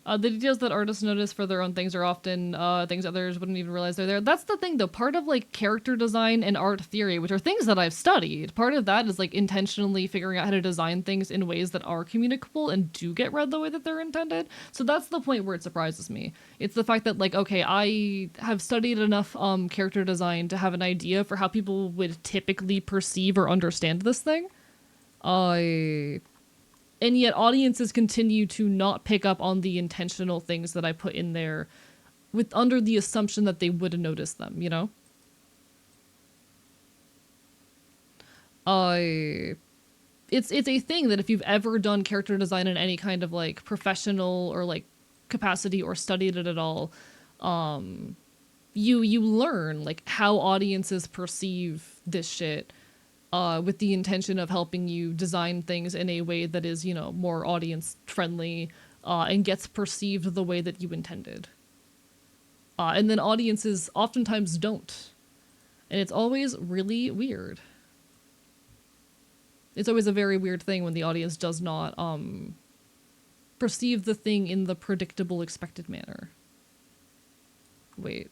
The details that artists notice for their own things are often things others wouldn't even realize they're there. That's the thing, though. Part of like character design and art theory, which are things that I've studied, part of that is like intentionally figuring out how to design things in ways that are communicable and do get read the way that they're intended. So that's the point where it surprises me. It's the fact that like, okay, I have studied enough character design to have an idea for how people would typically perceive or understand this thing. And yet audiences continue to not pick up on the intentional things that I put in there with under the assumption that they would notice them, you know? It's a thing that if you've ever done character design in any kind of like professional or like capacity or studied it at all, you learn like how audiences perceive this shit. With the intention of helping you design things in a way that is, you know, more audience friendly, and gets perceived the way that you intended. And then audiences oftentimes don't. And it's always really weird. It's always a very weird thing when the audience does not perceive the thing in the predictable, expected manner. Wait.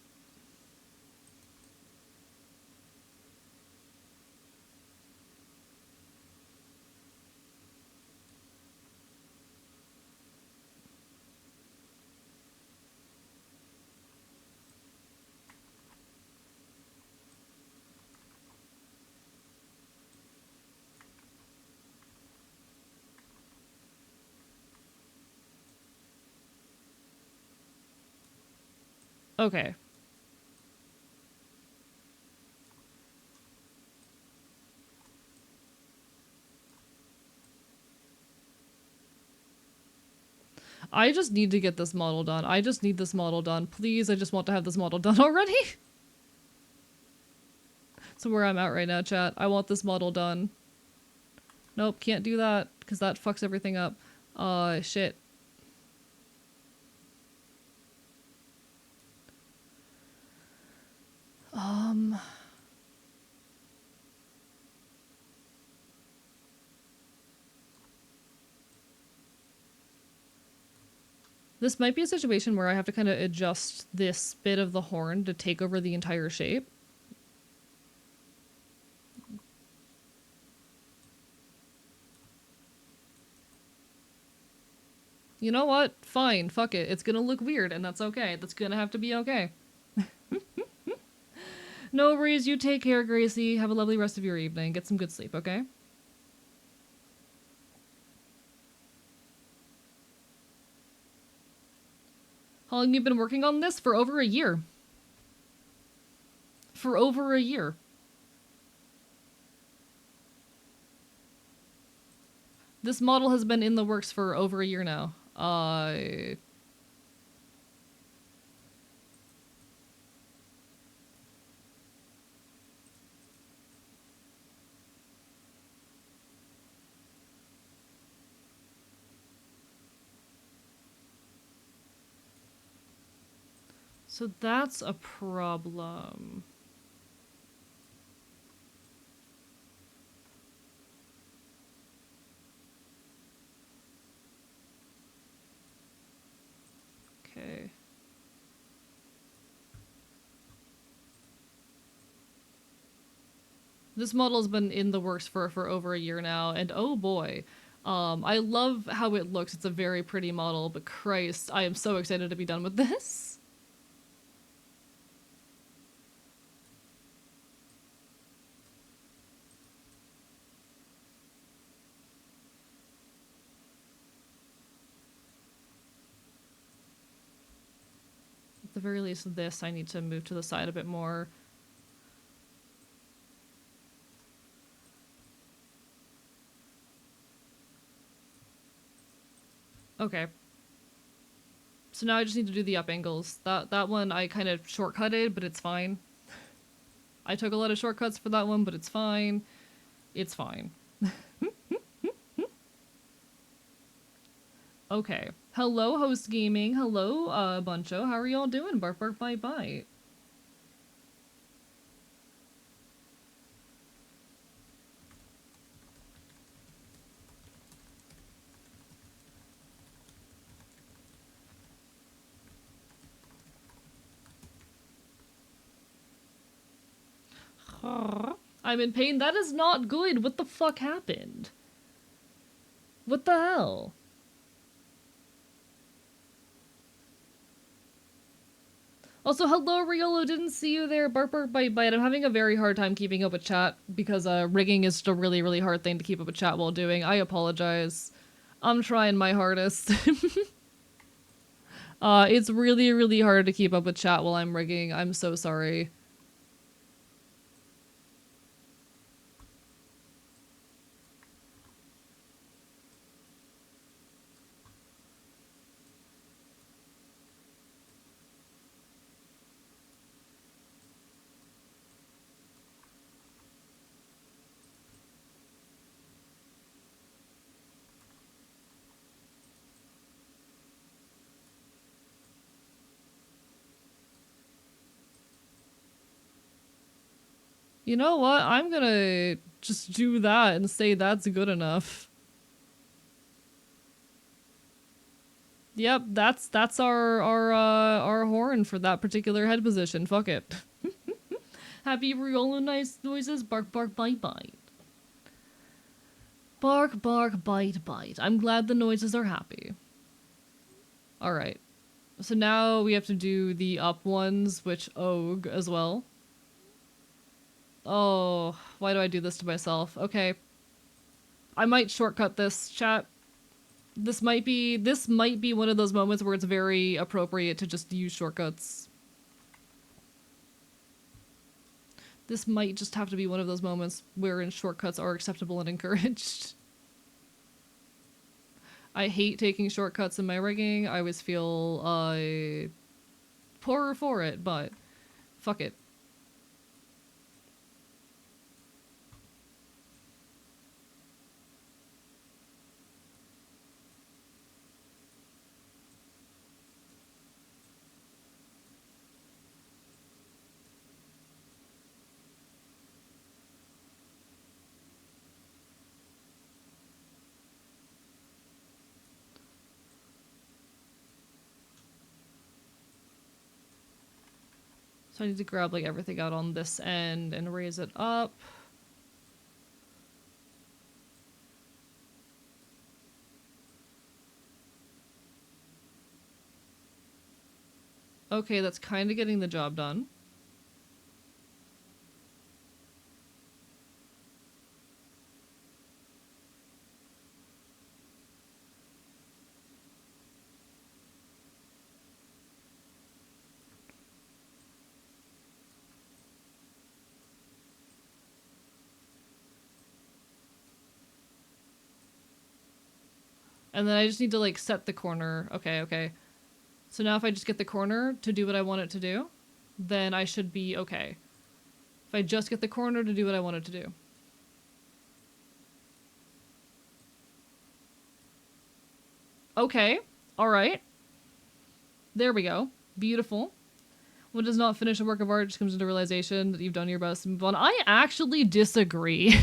Okay. I just need to get this model done. I just need this model done. Please, I just want to have this model done already. So where I'm at right now, chat. I want this model done. Nope, can't do that, because that fucks everything up. Shit. This might be a situation where I have to kind of adjust this bit of the horn to take over the entire shape. You know what? Fine, fuck it. It's gonna look weird, and that's okay. That's gonna have to be okay. No worries, you take care, Gracie. Have a lovely rest of your evening. Get some good sleep, okay? How long have you been working on this? For over a year. For over a year. This model has been in the works for over a year now. So that's a problem. This model's been in the works for over a year now, and oh boy. I love how it looks. It's a very pretty model, but Christ, I am so excited to be done with this. At the very least, this I need to move to the side a bit more. Okay. So now I just need to do the up angles. That one I kind of shortcutted, but it's fine. I took a lot of shortcuts for that one, but it's fine. It's fine. Okay. Hello, Host Gaming. Hello, Buncho. How are y'all doing? Bark, bark, bite, bite. I'm in pain. That is not good. What the fuck happened? What the hell? Also, hello, Riolo. Didn't see you there. Bark, bark, bite, bite. I'm having a very hard time keeping up with chat because rigging is just a really, really hard thing to keep up with chat while doing. I apologize. I'm trying my hardest. It's really, really hard to keep up with chat while I'm rigging. I'm so sorry. You know what? I'm gonna just do that and say that's good enough. Yep, that's our horn for that particular head position. Fuck it. Happy Riolo nice noises. Bark, bark, bite, bite. Bark, bark, bite, bite. I'm glad the noises are happy. Alright. So now we have to do the up ones, which og as well. Oh, why do I do this to myself? Okay. I might shortcut this, chat. This might be one of those moments where it's very appropriate to just use shortcuts. This might just have to be one of those moments wherein shortcuts are acceptable and encouraged. I hate taking shortcuts in my rigging. I always feel poorer for it, but fuck it. So I need to grab like everything out on this end and raise it up. Okay, that's kind of getting the job done. And then I just need to like set the corner. Okay, okay. So now if I just get the corner to do what I want it to do, then I should be okay. If I just get the corner to do what I want it to do. Okay, alright. There we go. Beautiful. One does not finish a work of art, just comes into realization that you've done your best to move on. I actually disagree.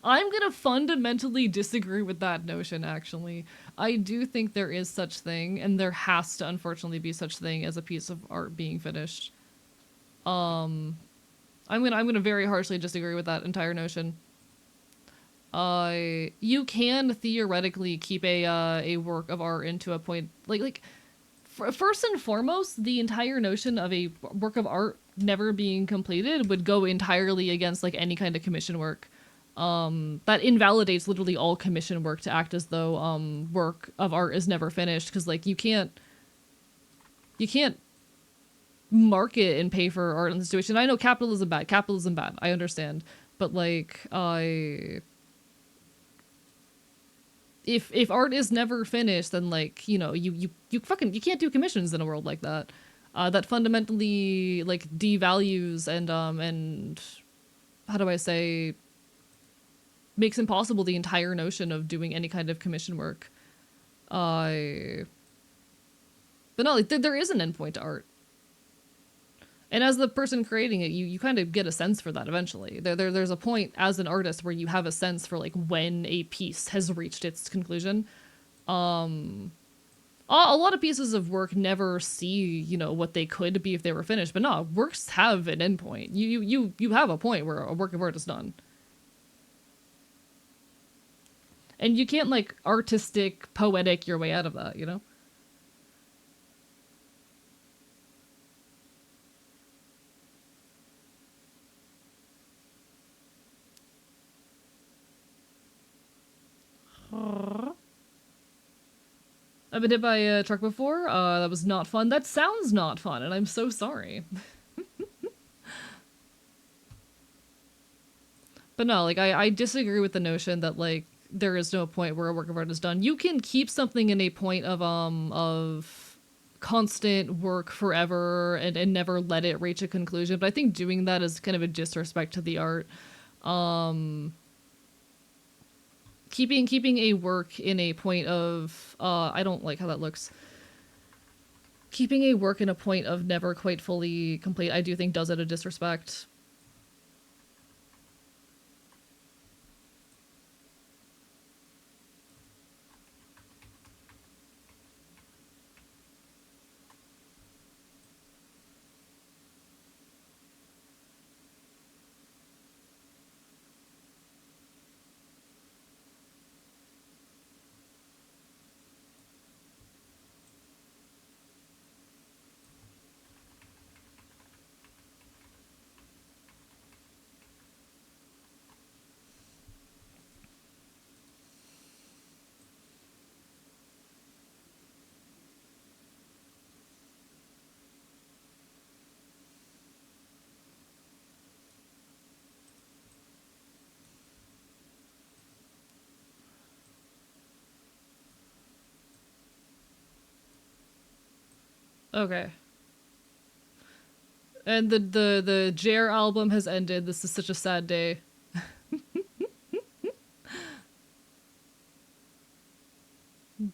I'm gonna fundamentally disagree with that notion, actually. I do think there is such thing, and there has to unfortunately be such thing as a piece of art being finished. I'm gonna very harshly disagree with that entire notion. You can theoretically keep a work of art into a point first and foremost, the entire notion of a work of art never being completed would go entirely against like any kind of commission work. That invalidates literally all commission work to act as though work of art is never finished, because like you can't market and pay for art in the situation. I know capitalism bad, I understand, but like if art is never finished, then like you can't do commissions in a world like that. That fundamentally like devalues and how do I say, makes impossible the entire notion of doing any kind of commission work. But no, like there is an endpoint to art. And as the person creating it, you kind of get a sense for that eventually. There's a point as an artist where you have a sense for like when a piece has reached its conclusion. A lot of pieces of work never see, what they could be if they were finished. But no, works have an endpoint. You have a point where a work of art is done. And you can't like artistic, poetic your way out of that, I've been hit by a truck before. That was not fun. That sounds not fun, and I'm so sorry. But no, like, I disagree with the notion that, like, there is no point where a work of art is done. You can keep something in a point of constant work forever and never let it reach a conclusion, but I think doing that is kind of a disrespect to the art. Keeping a work in a point of I don't like how that looks. Keeping a work in a point of never quite fully complete, I do think does it a disrespect. Okay. And the Jer album has ended. This is such a sad day.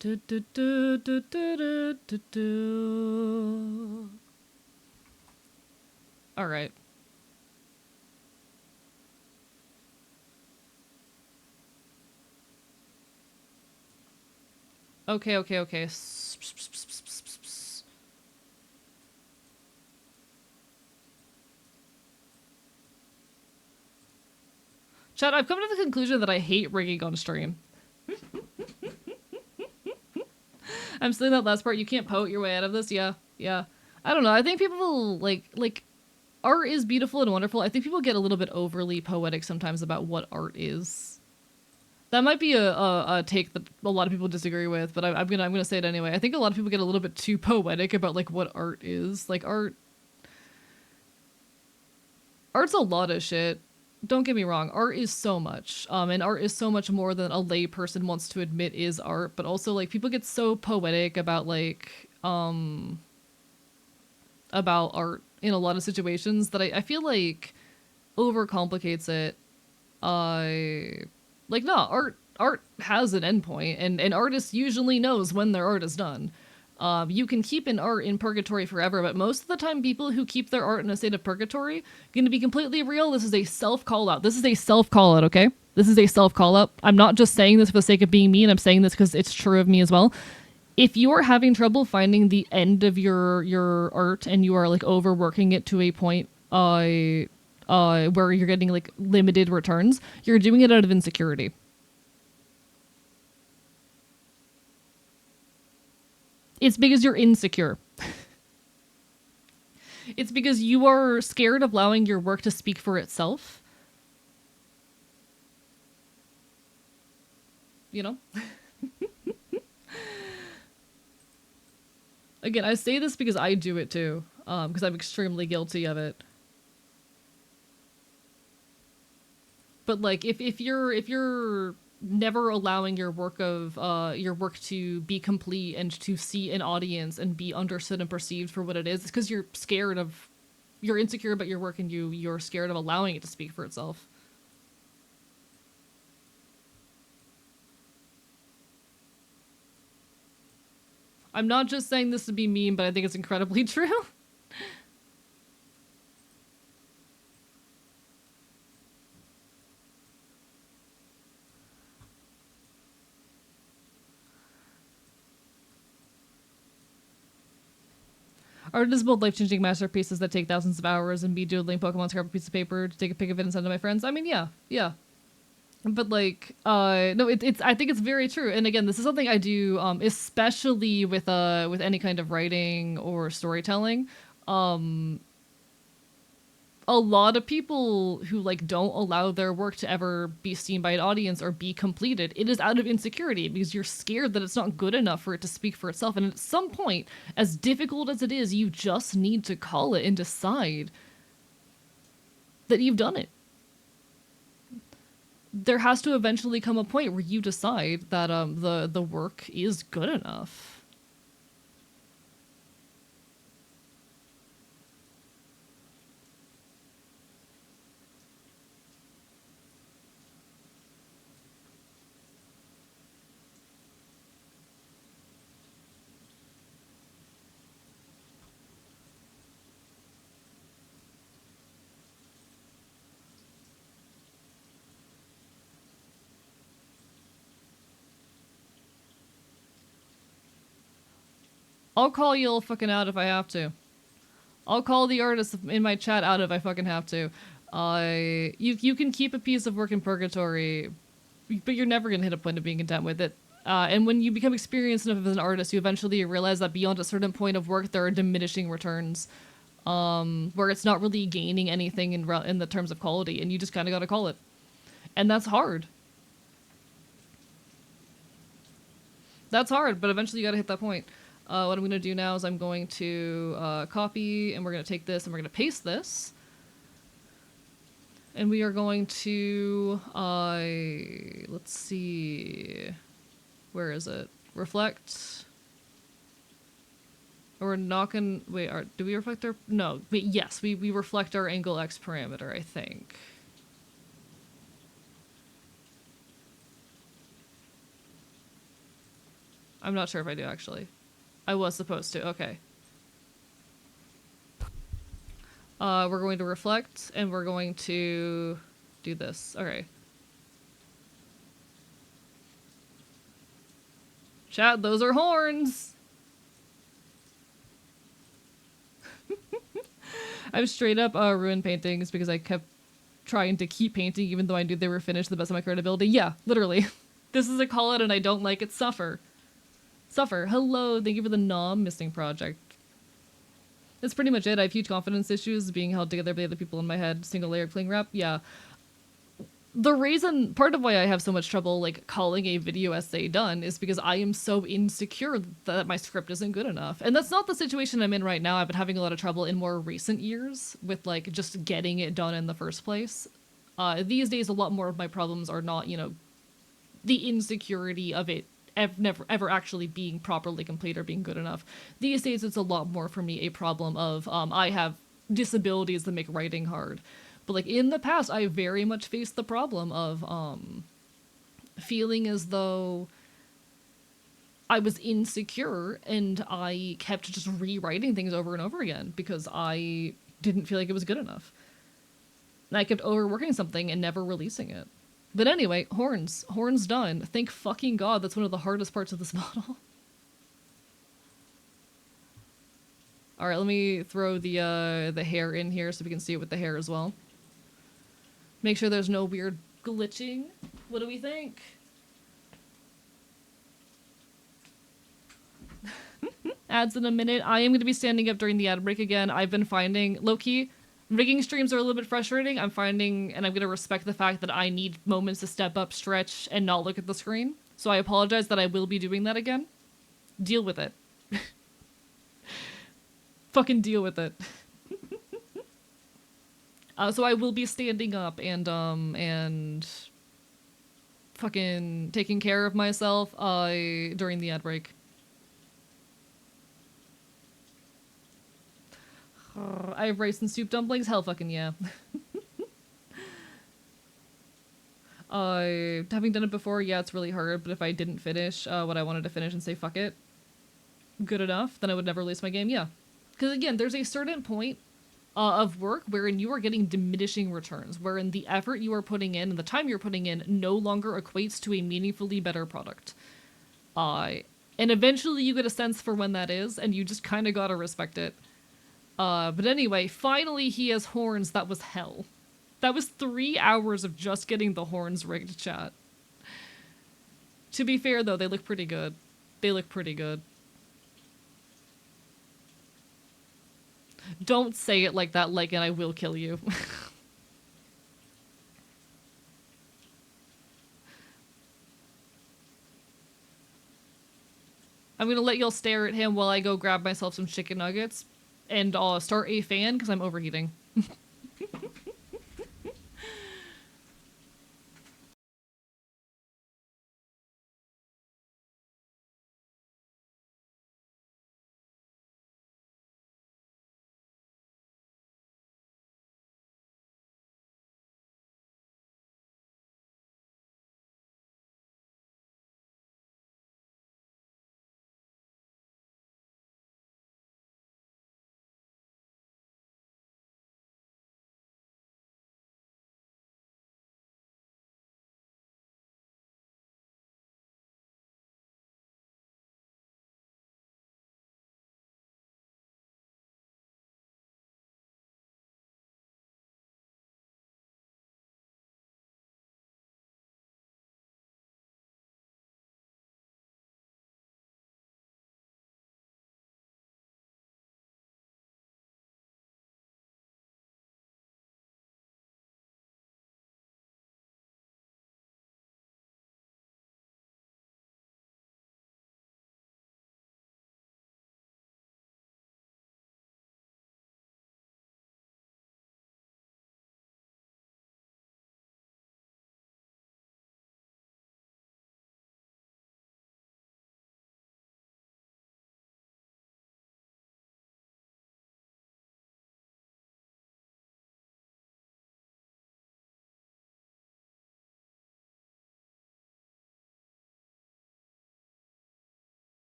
Do, do, do, do, do, do, do, do. All right. Okay. Chat, I've come to the conclusion that I hate rigging on stream. I'm saying that last part, you can't poet your way out of this. Yeah. I don't know. I think people like art is beautiful and wonderful. I think people get a little bit overly poetic sometimes about what art is. That might be a take that a lot of people disagree with, but I'm gonna say it anyway. I think a lot of people get a little bit too poetic about like what art is. Like art's a lot of shit. Don't get me wrong, art is so much. And art is so much more than a lay person wants to admit is art, but also like people get so poetic about like about art in a lot of situations that I feel like overcomplicates it. Like no, art has an endpoint, and an artist usually knows when their art is done. You can keep an art in purgatory forever, but most of the time people who keep their art in a state of purgatory, going to be completely real, this is a self-call-out. This is a self-call-out, okay? This is a self-call-out. I'm not just saying this for the sake of being mean, I'm saying this because it's true of me as well. If you are having trouble finding the end of your art and you are like overworking it to a point, where you're getting like limited returns, you're doing it out of insecurity. It's because you're insecure. It's because you are scared of allowing your work to speak for itself. You know? Again, I say this because I do it too, because I'm extremely guilty of it. But like, if you're never allowing your work to be complete and to see an audience and be understood and perceived for what it is, it's because you're insecure about your work and you're scared of allowing it to speak for itself. I'm not just saying this to be mean, but I think it's incredibly true. Artists build life-changing masterpieces that take thousands of hours and be doodling Pokemon scrap a piece of paper to take a pic of it and send to my friends. I mean, yeah. But like, no, it's. I think it's very true. And again, this is something I do, especially with any kind of writing or storytelling. A lot of people who like don't allow their work to ever be seen by an audience or be completed, it is out of insecurity because you're scared that it's not good enough for it to speak for itself. And at some point, as difficult as it is, you just need to call it and decide that you've done it. There has to eventually come a point where you decide that the work is good enough. I'll call you all fucking out if I have to. I'll call the artist in my chat out if I fucking have to. You can keep a piece of work in purgatory, but you're never gonna hit a point of being content with it. And when you become experienced enough as an artist, you eventually realize that beyond a certain point of work, there are diminishing returns, where it's not really gaining anything in the terms of quality, and you just kind of gotta call it. And that's hard. That's hard, but eventually you gotta hit that point. What I'm going to do now is I'm going to copy, and we're going to take this, and we're going to paste this. And we are going to, let's see, where is it? Reflect. Or we're not going to, wait, do we reflect our, no, wait, yes, we reflect our angle X parameter, I think. I'm not sure if I do, actually. I was supposed to, okay. We're going to reflect, and we're going to do this. Okay. Chat, those are horns! I've straight up ruined paintings because I kept trying to keep painting even though I knew they were finished to the best of my credibility. Yeah, literally. This is a call-out and I don't like it. Suffer. Suffer. Hello, thank you for the missing project. That's pretty much it. I have huge confidence issues being held together by other people in my head. Single layer cling wrap. Yeah. The reason, part of why I have so much trouble like calling a video essay done is because I am so insecure that my script isn't good enough. And that's not the situation I'm in right now. I've been having a lot of trouble in more recent years with like just getting it done in the first place. These days, a lot more of my problems are not, you know, the insecurity of it ever actually being properly complete or being good enough. These days, it's a lot more for me a problem of I have disabilities that make writing hard. But like in the past, I very much faced the problem of feeling as though I was insecure and I kept just rewriting things over and over again because I didn't feel like it was good enough. And I kept overworking something and never releasing it. But anyway, horns. Horns done. Thank fucking God that's one of the hardest parts of this model. Alright, let me throw the hair in here so we can see it with the hair as well. Make sure there's no weird glitching. What do we think? Ads in a minute. I am going to be standing up during the ad break again. I've been finding, low-key, rigging streams are a little bit frustrating. I'm finding, and I'm going to respect the fact that I need moments to step up, stretch, and not look at the screen. So I apologize that I will be doing that again. Deal with it. Fucking deal with it. So I will be standing up and fucking taking care of myself during the ad break. I have rice and soup dumplings? Hell fucking yeah. Having done it before, yeah, it's really hard, but if I didn't finish what I wanted to finish and say fuck it, good enough, then I would never release my game, yeah. Because again, there's a certain point of work wherein you are getting diminishing returns, wherein the effort you are putting in and the time you're putting in no longer equates to a meaningfully better product. And eventually you get a sense for when that is, and you just kind of gotta respect it. But anyway, finally he has horns. That was hell. That was 3 hours of just getting the horns rigged, chat. To be fair, though, they look pretty good. They look pretty good. Don't say it like that, like, and I will kill you. I'm gonna let y'all stare at him while I go grab myself some chicken nuggets and start a fan because I'm overheating.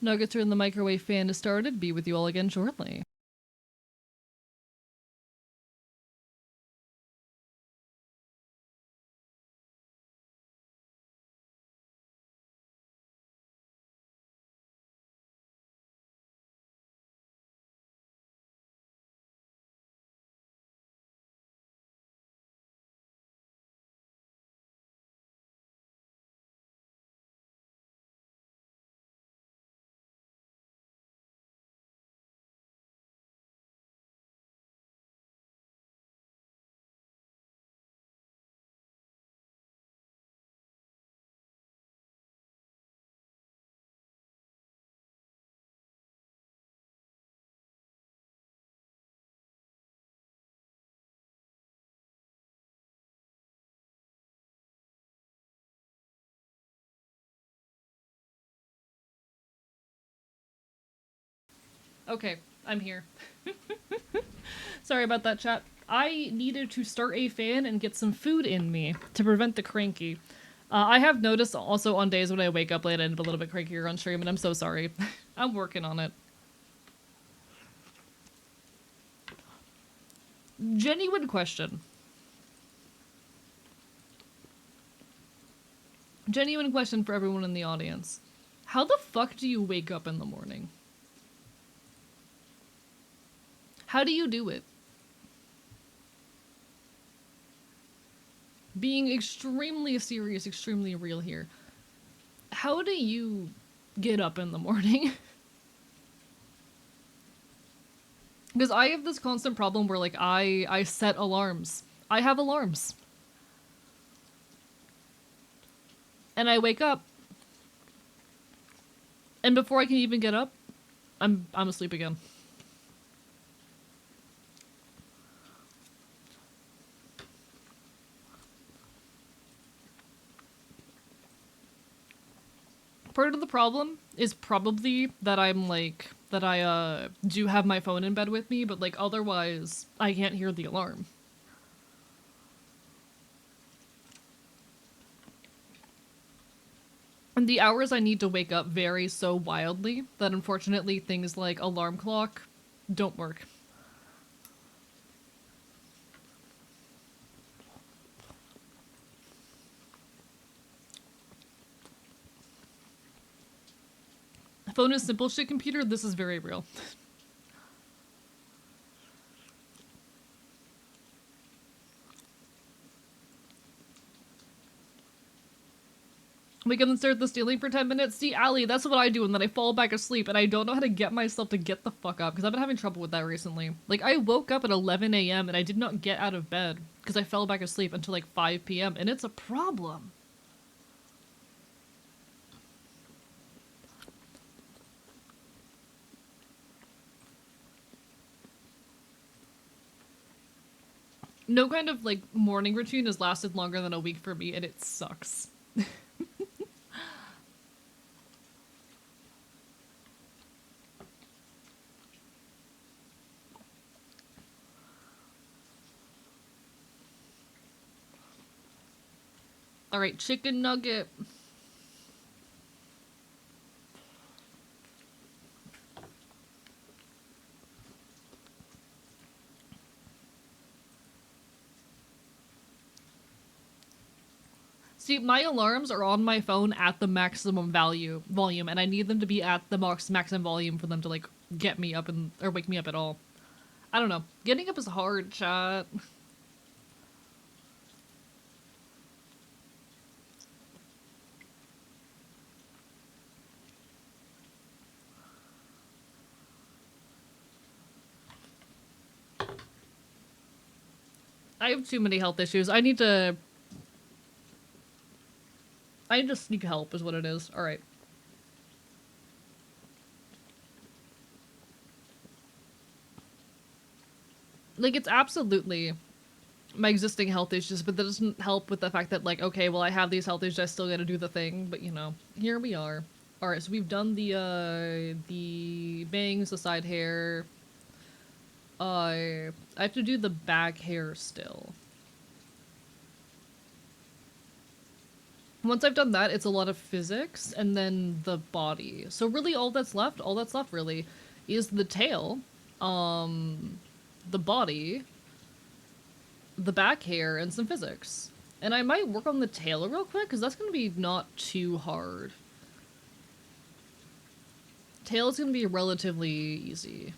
Nuggets are in the microwave, fan is started. Be with you all again shortly. Okay, I'm here. Sorry about that, chat. I needed to start a fan and get some food in me to prevent the cranky. I have noticed also on days when I wake up late, I end up a little bit crankier on stream, and I'm so sorry. I'm working on it. Genuine question. Genuine question for everyone in the audience. How the fuck do you wake up in the morning? How do you do it? Being extremely serious, extremely real here. How do you get up in the morning? Because I have this constant problem where, like, I set alarms. I have alarms. And I wake up. And before I can even get up, I'm asleep again. Part of the problem is probably that I'm like, that I do have my phone in bed with me, but like otherwise I can't hear the alarm. And the hours I need to wake up vary so wildly that unfortunately things like alarm clock don't work. Phone is simple shit, computer, this is very real. We can then start the stealing for 10 minutes. See, Allie, that's what I do, and then I fall back asleep, and I don't know how to get myself to get the fuck up, because I've been having trouble with that recently. Like, I woke up at 11 a.m., and I did not get out of bed, because I fell back asleep until like 5 p.m., and it's a problem. No kind of, like, morning routine has lasted longer than a week for me, and it sucks. Alright, chicken nugget. See, my alarms are on my phone at the maximum volume, and I need them to be at the maximum volume for them to, like, get me up and or wake me up at all. I don't know. Getting up is hard, chat. I have too many health issues. I need to seek help is what it is. Alright. Like, it's absolutely my existing health issues, but that doesn't help with the fact that, like, okay, well, I have these health issues, I still gotta do the thing, but, you know, here we are. Alright, so we've done the bangs, the side hair. I have to do the back hair still. Once I've done that, it's a lot of physics, and then the body. So really all that's left really, is the tail, the body, the back hair, and some physics. And I might work on the tail real quick, because that's going to be not too hard. Tail is going to be relatively easy.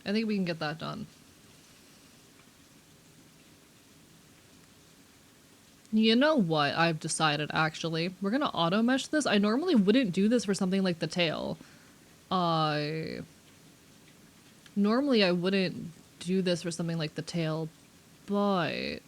I think we can get that done. You know what I've decided, actually? We're gonna auto-mesh this. I normally wouldn't do this for something like the tail. Normally I wouldn't do this for something like the tail, but...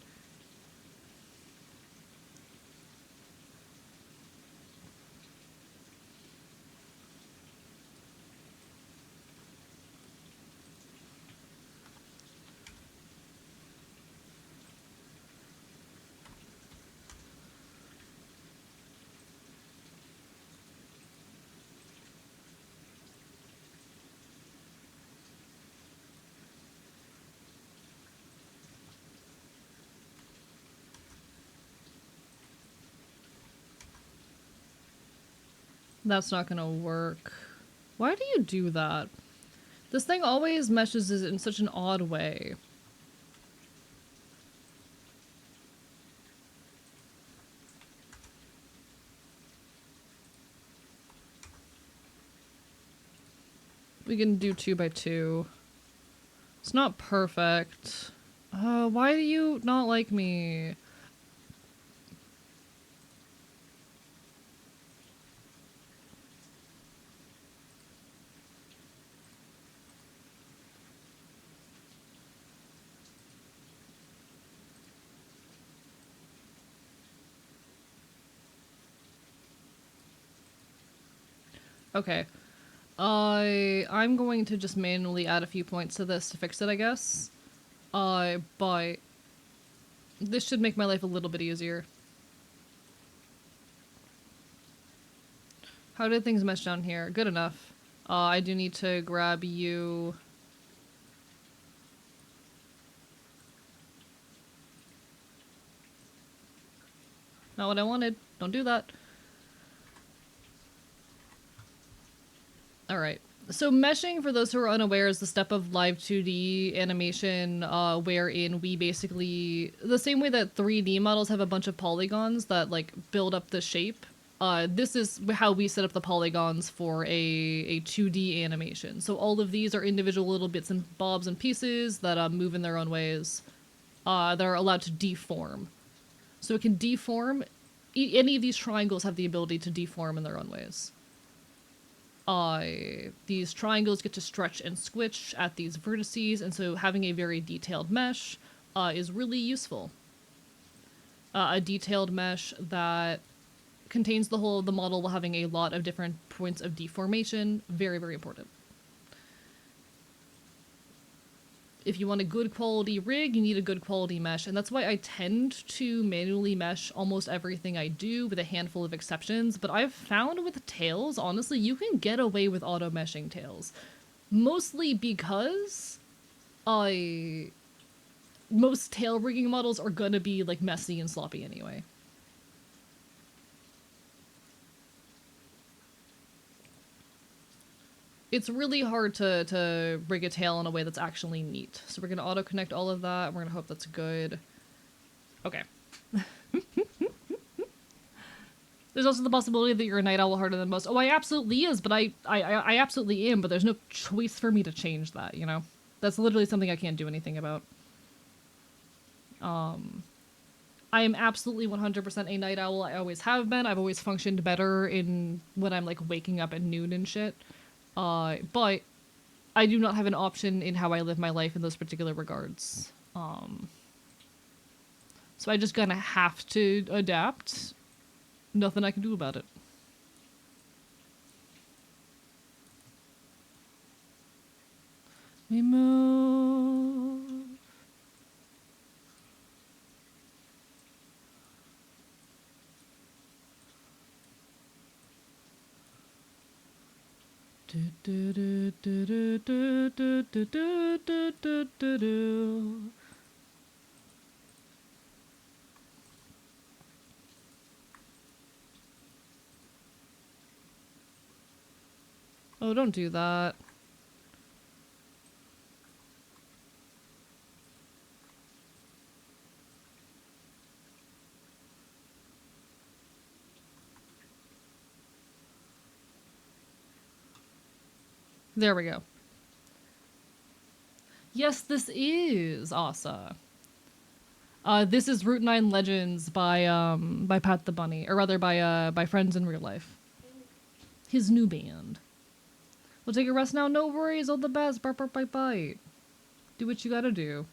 That's not gonna work. Why do you do that? This thing always meshes in such an odd way. We can do 2 by 2. It's not perfect. Why do you not like me? Okay. I'm going to just manually add a few points to this to fix it, I guess. But this should make my life a little bit easier. How did things mesh down here? Good enough. I do need to grab you. Not what I wanted. Don't do that. Alright. So meshing, for those who are unaware, is the step of Live2D animation wherein we basically... The same way that 3D models have a bunch of polygons that, like, build up the shape, this is how we set up the polygons for a 2D animation. So all of these are individual little bits and bobs and pieces that move in their own ways that are allowed to deform. So it can deform... Any of these triangles have the ability to deform in their own ways. These triangles get to stretch and squish at these vertices, and so having a very detailed mesh is really useful. A detailed mesh that contains the whole of the model while having a lot of different points of deformation, very, very important. If you want a good quality rig, you need a good quality mesh, and that's why I tend to manually mesh almost everything I do, with a handful of exceptions. But I've found with tails, honestly, you can get away with auto meshing tails. Mostly because most tail rigging models are gonna be like messy and sloppy anyway. It's really hard to rig a tail in a way that's actually neat. So we're gonna auto-connect all of that, and we're gonna hope that's good. Okay. There's also the possibility that you're a night owl harder than most. Oh, I absolutely is, but I absolutely am, but there's no choice for me to change that, you know? That's literally something I can't do anything about. I am absolutely 100% a night owl. I always have been. I've always functioned better when I'm, like, waking up at noon and shit. But I do not have an option in how I live my life in those particular regards. So I just gonna have to adapt. Nothing I can do about it. We move. Oh, don't do that. There we go. Yes, this is Asa. This is Route 9 Legends by Pat the Bunny, or rather by Friends in Real Life. His new band. We'll take a rest now. No worries. All the best. Bark, bark, bite, bite. Do what you gotta do.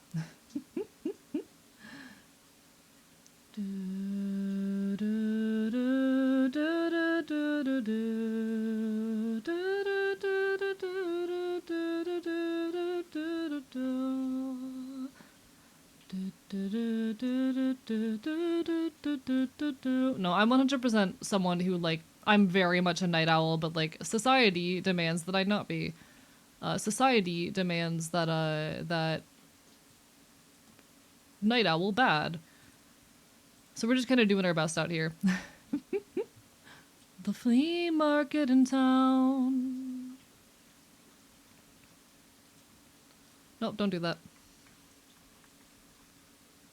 No, I'm 100% someone who, like, I'm very much a night owl, but, like, society demands that I not be. Society demands that night owl bad. So we're just kind of doing our best out here. The the flea market in town. Nope, don't do that.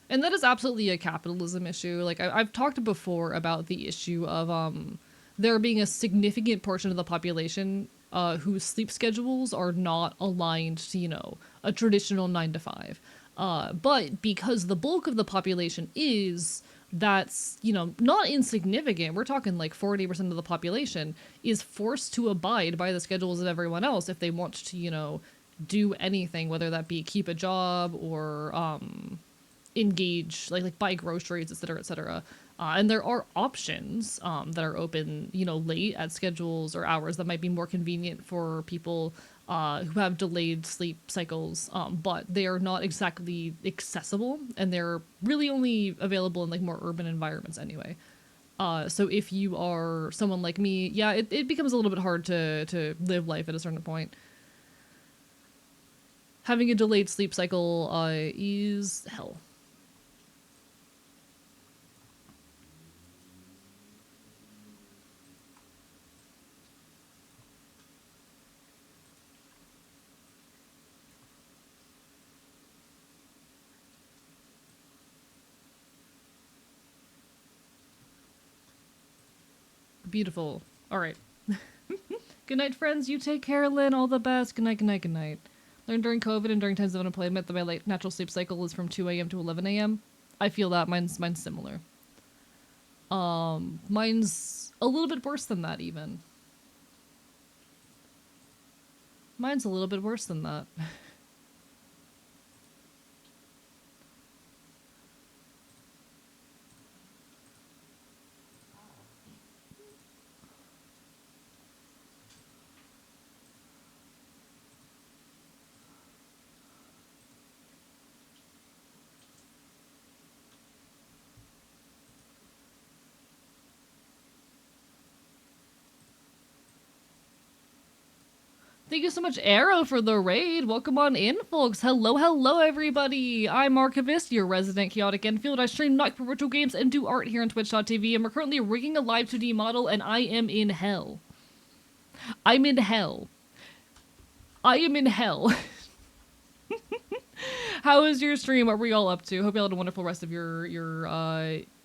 And that is absolutely a capitalism issue. Like, I've talked before about the issue of there being a significant portion of the population whose sleep schedules are not aligned to, you know, a traditional 9 to 5. But because the bulk of the population is, that's, you know, not insignificant. We're talking like 40% of the population is forced to abide by the schedules of everyone else if they want to, you know, do anything, whether that be keep a job or engage, like buy groceries, etc., etc. And there are options that are open, you know, late at schedules or hours that might be more convenient for people who have delayed sleep cycles, but they are not exactly accessible, and they're really only available in like more urban environments anyway. So if you are someone like me, yeah, it becomes a little bit hard to live life at a certain point. Having a delayed sleep cycle is hell. Beautiful. All right. Good night, friends. You take care, Lynn. All the best. Good night, good night, good night. Learned during COVID and during times of unemployment that my late natural sleep cycle is from 2 a.m. to 11 a.m. I feel that. Mine's similar. Mine's a little bit worse than that, even. Mine's a little bit worse than that. Thank you so much, Arrow, for the raid. Welcome on in, folks. Hello, hello, everybody. I'm Archivist, your resident chaotic Enfield. I stream Night for virtual games and do art here on Twitch.tv, and we're currently rigging a Live2D model, and I am in hell. I'm in hell. I am in hell. How was your stream? What were y'all up to? Hope y'all had a wonderful rest of your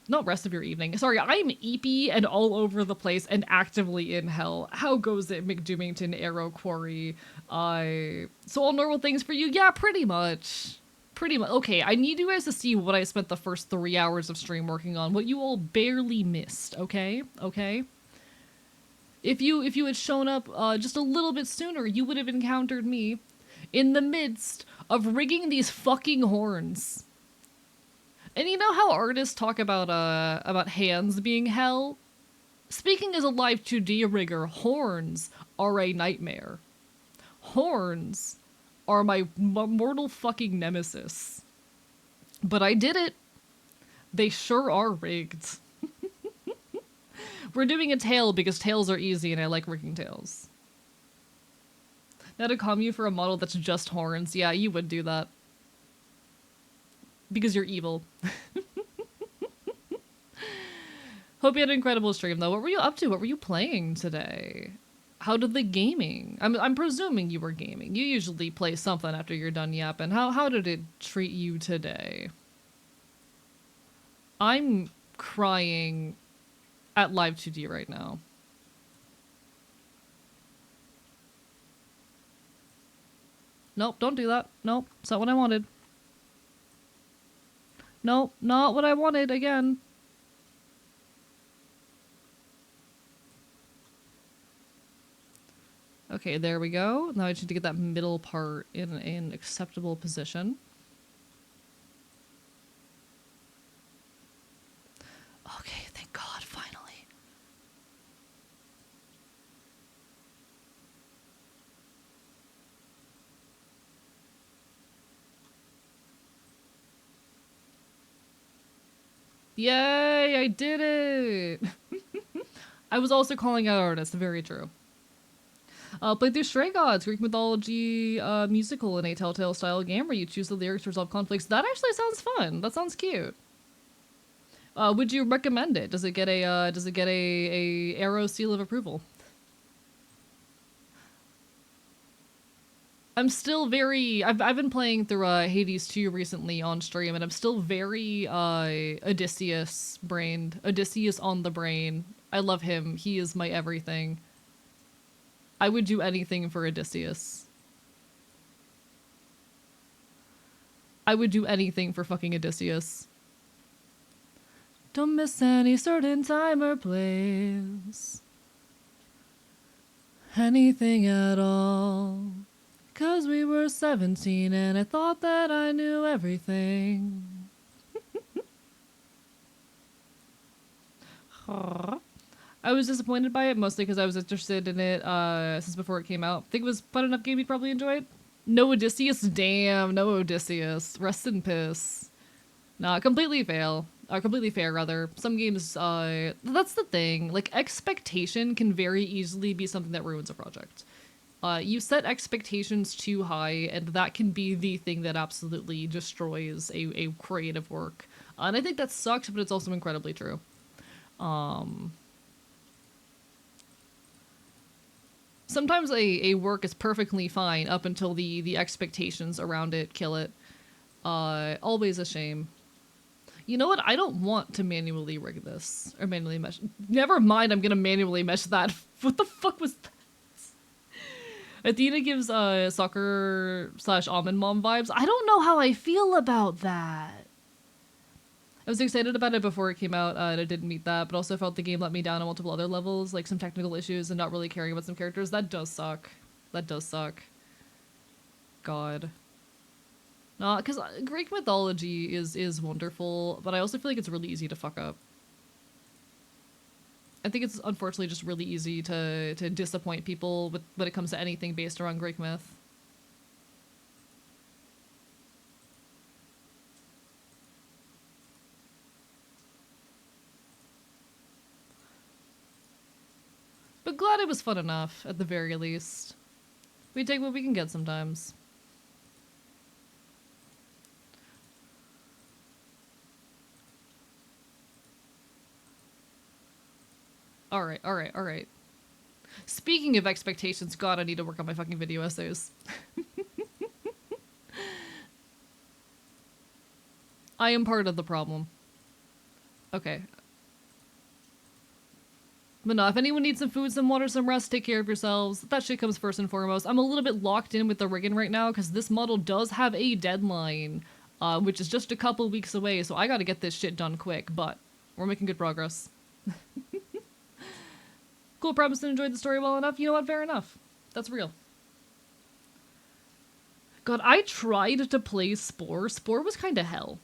not rest of your evening. Sorry, I'm eepy and all over the place and actively in hell. How goes it, McDoomington, Arrow Quarry? So all normal things for you? Yeah, pretty much. Pretty much. Okay, I need you guys to see what I spent the first 3 hours of stream working on. What you all barely missed, okay? Okay? If you had shown up just a little bit sooner, you would have encountered me in the midst of rigging these fucking horns. And you know how artists talk about hands being hell? Speaking as a Live2D rigger, horns are a nightmare. Horns are my mortal fucking nemesis. But I did it. They sure are rigged. We're doing a tail because tails are easy and I like rigging tails. Now to calm you for a model that's just horns, yeah, you would do that. Because you're evil. Hope you had an incredible stream, though. What were you up to? What were you playing today? How did the gaming? I'm presuming you were gaming. You usually play something after you're done yapping. How did it treat you today? I'm crying at Live2D right now. Nope, don't do that. Nope, it's not what I wanted. Nope, not what I wanted again. Okay, there we go. Now I just need to get that middle part in an acceptable position. Okay, thank God, finally. Yay, I did it! I was also calling out artists, very true. Played through Stray Gods, Greek mythology musical in a Telltale style game where you choose the lyrics to resolve conflicts. That actually sounds fun. That sounds cute. Would you recommend it? Does it get a arrow seal of approval? I'm still very. I've been playing through Hades 2 recently on stream, and I'm still very Odysseus brained. Odysseus on the brain. I love him. He is my everything. I would do anything for Odysseus. I would do anything for fucking Odysseus. Don't miss any certain time or place. Anything at all. 'Cause we were 17 and I thought that I knew everything. I was disappointed by it, mostly because I was interested in it since before it came out. Think it was a fun enough game you'd probably enjoy it? No Odysseus? Damn, no Odysseus. Rest in piss. Nah, completely fail. Completely fair, rather. Some games, that's the thing. Like, expectation can very easily be something that ruins a project. You set expectations too high, and that can be the thing that absolutely destroys a creative work. And I think that sucks, but it's also incredibly true. Sometimes a work is perfectly fine up until the expectations around it kill it. Always a shame. You know what? I don't want to manually rig this. Or manually mesh. Never mind, I'm gonna manually mesh that. What the fuck was that? Athena gives soccer/almond mom vibes. I don't know how I feel about that. I was excited about it before it came out, and it didn't meet that, but also felt the game let me down on multiple other levels, like some technical issues and not really caring about some characters. That does suck. That does suck. God. No, because Greek mythology is wonderful, but I also feel like it's really easy to fuck up. I think it's unfortunately just really easy to disappoint people when it comes to anything based around Greek myth. But glad it was fun enough, at the very least. We take what we can get sometimes. Alright. Speaking of expectations, God, I need to work on my fucking video essays. I am part of the problem. Okay. But no, if anyone needs some food, some water, some rest, take care of yourselves. That shit comes first and foremost. I'm a little bit locked in with the rigging right now because this model does have a deadline, which is just a couple weeks away, so I gotta get this shit done quick, but we're making good progress. Cool, promise and enjoyed the story well enough. You know what? Fair enough. That's real. God, I tried to play Spore. Spore was kind of hell.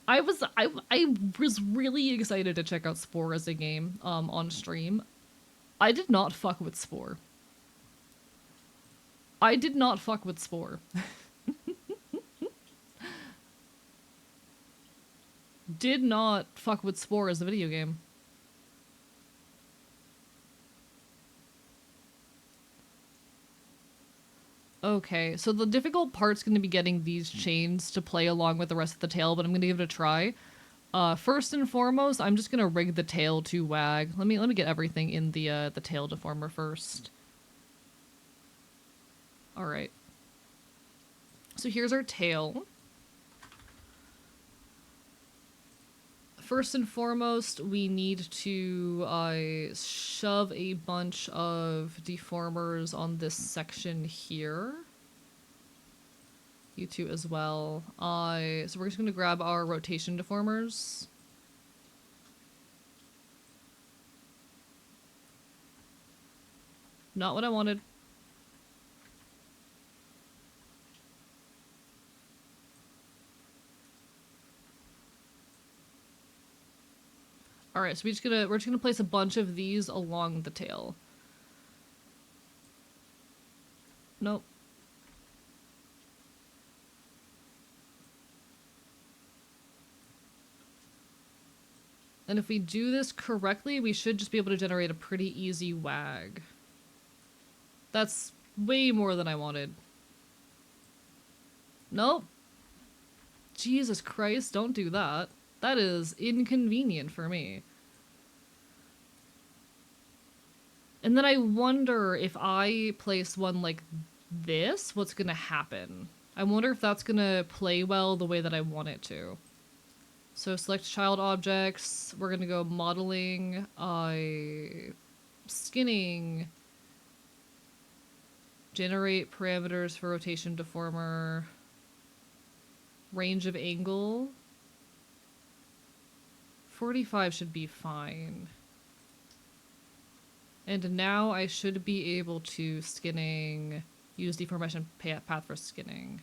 I was really excited to check out Spore as a game on stream. I did not fuck with Spore. I did not fuck with Spore. Did not fuck with Spore as a video game. Okay, so the difficult part's going to be getting these chains to play along with the rest of the tail, but I'm going to give it a try. First and foremost, I'm just going to rig the tail to wag. Let me get everything in the tail deformer first. All right. So here's our tail. First and foremost, we need to shove a bunch of deformers on this section here. You two as well. So we're just gonna grab our rotation deformers. Not what I wanted. Alright, so we're just gonna place a bunch of these along the tail. Nope. And if we do this correctly, we should just be able to generate a pretty easy wag. That's way more than I wanted. Nope. Jesus Christ, don't do that. That is inconvenient for me. And then I wonder if I place one like this, what's gonna happen? I wonder if that's gonna play well the way that I want it to. So select child objects. We're gonna go modeling, skinning, generate parameters for rotation deformer, range of angle. 45 should be fine. And now I should be able to skinning, use deformation path for skinning.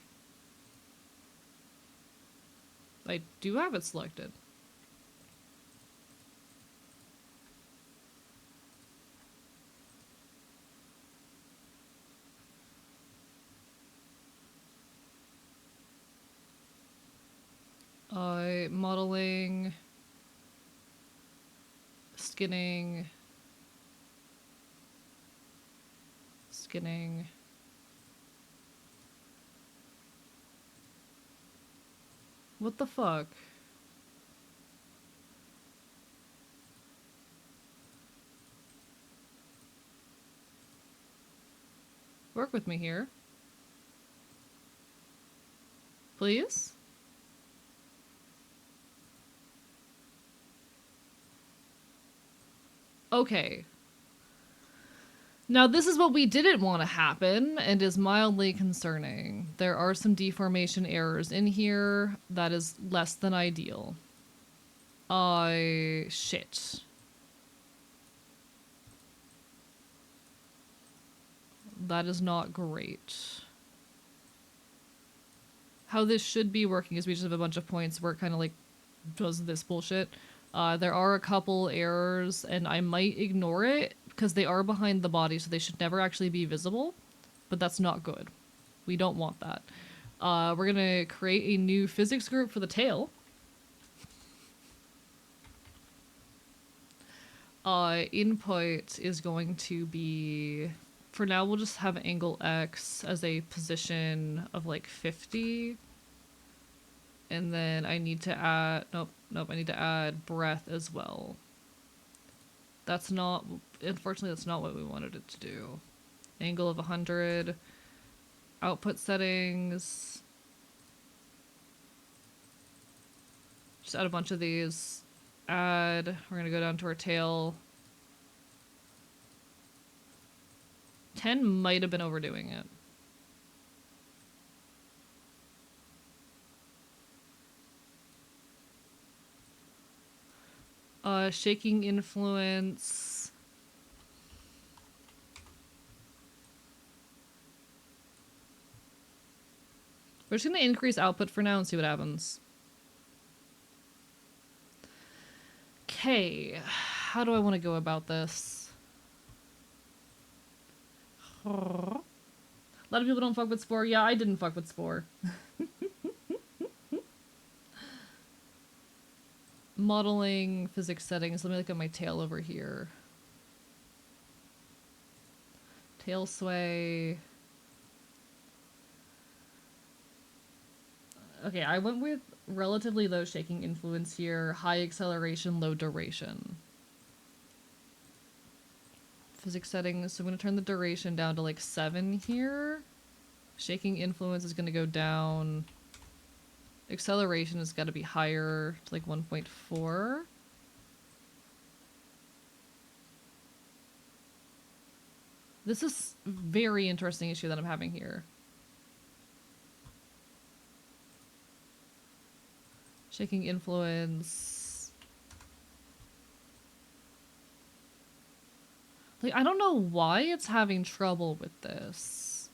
I do have it selected. Modeling, skinning, skinning. What the fuck? Work with me here. Please? Okay. Now this is what we didn't want to happen and is mildly concerning. There are some deformation errors in here that is less than ideal. Shit. That is not great. How this should be working is we just have a bunch of points where it kind of like does this bullshit. There are a couple errors and I might ignore it because they are behind the body, so they should never actually be visible, but that's not good. We don't want that. We're gonna create a new physics group for the tail. Input is going to be, for now we'll just have angle X as a position of like 50. And then I need to add, nope, I need to add breath as well. That's not, unfortunately that's not what we wanted it to do. Angle of 100. Output settings. Just add a bunch of these. Add, we're gonna go down to our tail. 10 might have been overdoing it. Shaking influence. We're just gonna increase output for now and see what happens. Okay, how do I want to go about this? A lot of people don't fuck with Spore. Yeah, I didn't fuck with Spore. Modeling, physics settings. Let me look at my tail over here. Tail sway. Okay, I went with relatively low shaking influence here, high acceleration, low duration. Physics settings, so I'm going to turn the duration down to like 7 here. Shaking influence is going to go down. Acceleration has got to be higher to like 1.4. This is a very interesting issue that I'm having here. Shaking influence. Like, I don't know why it's having trouble with this.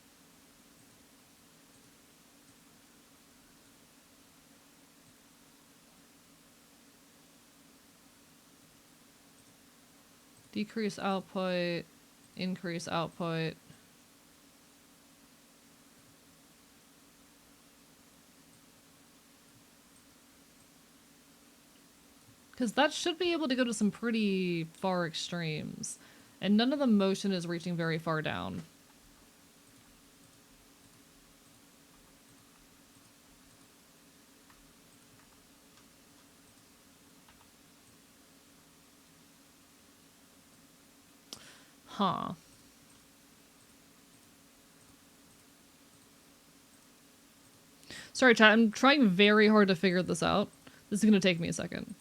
Decrease output, increase output. Because that should be able to go to some pretty far extremes. And none of the motion is reaching very far down. Huh. Sorry, chat. I'm trying very hard to figure this out. This is gonna take me a second.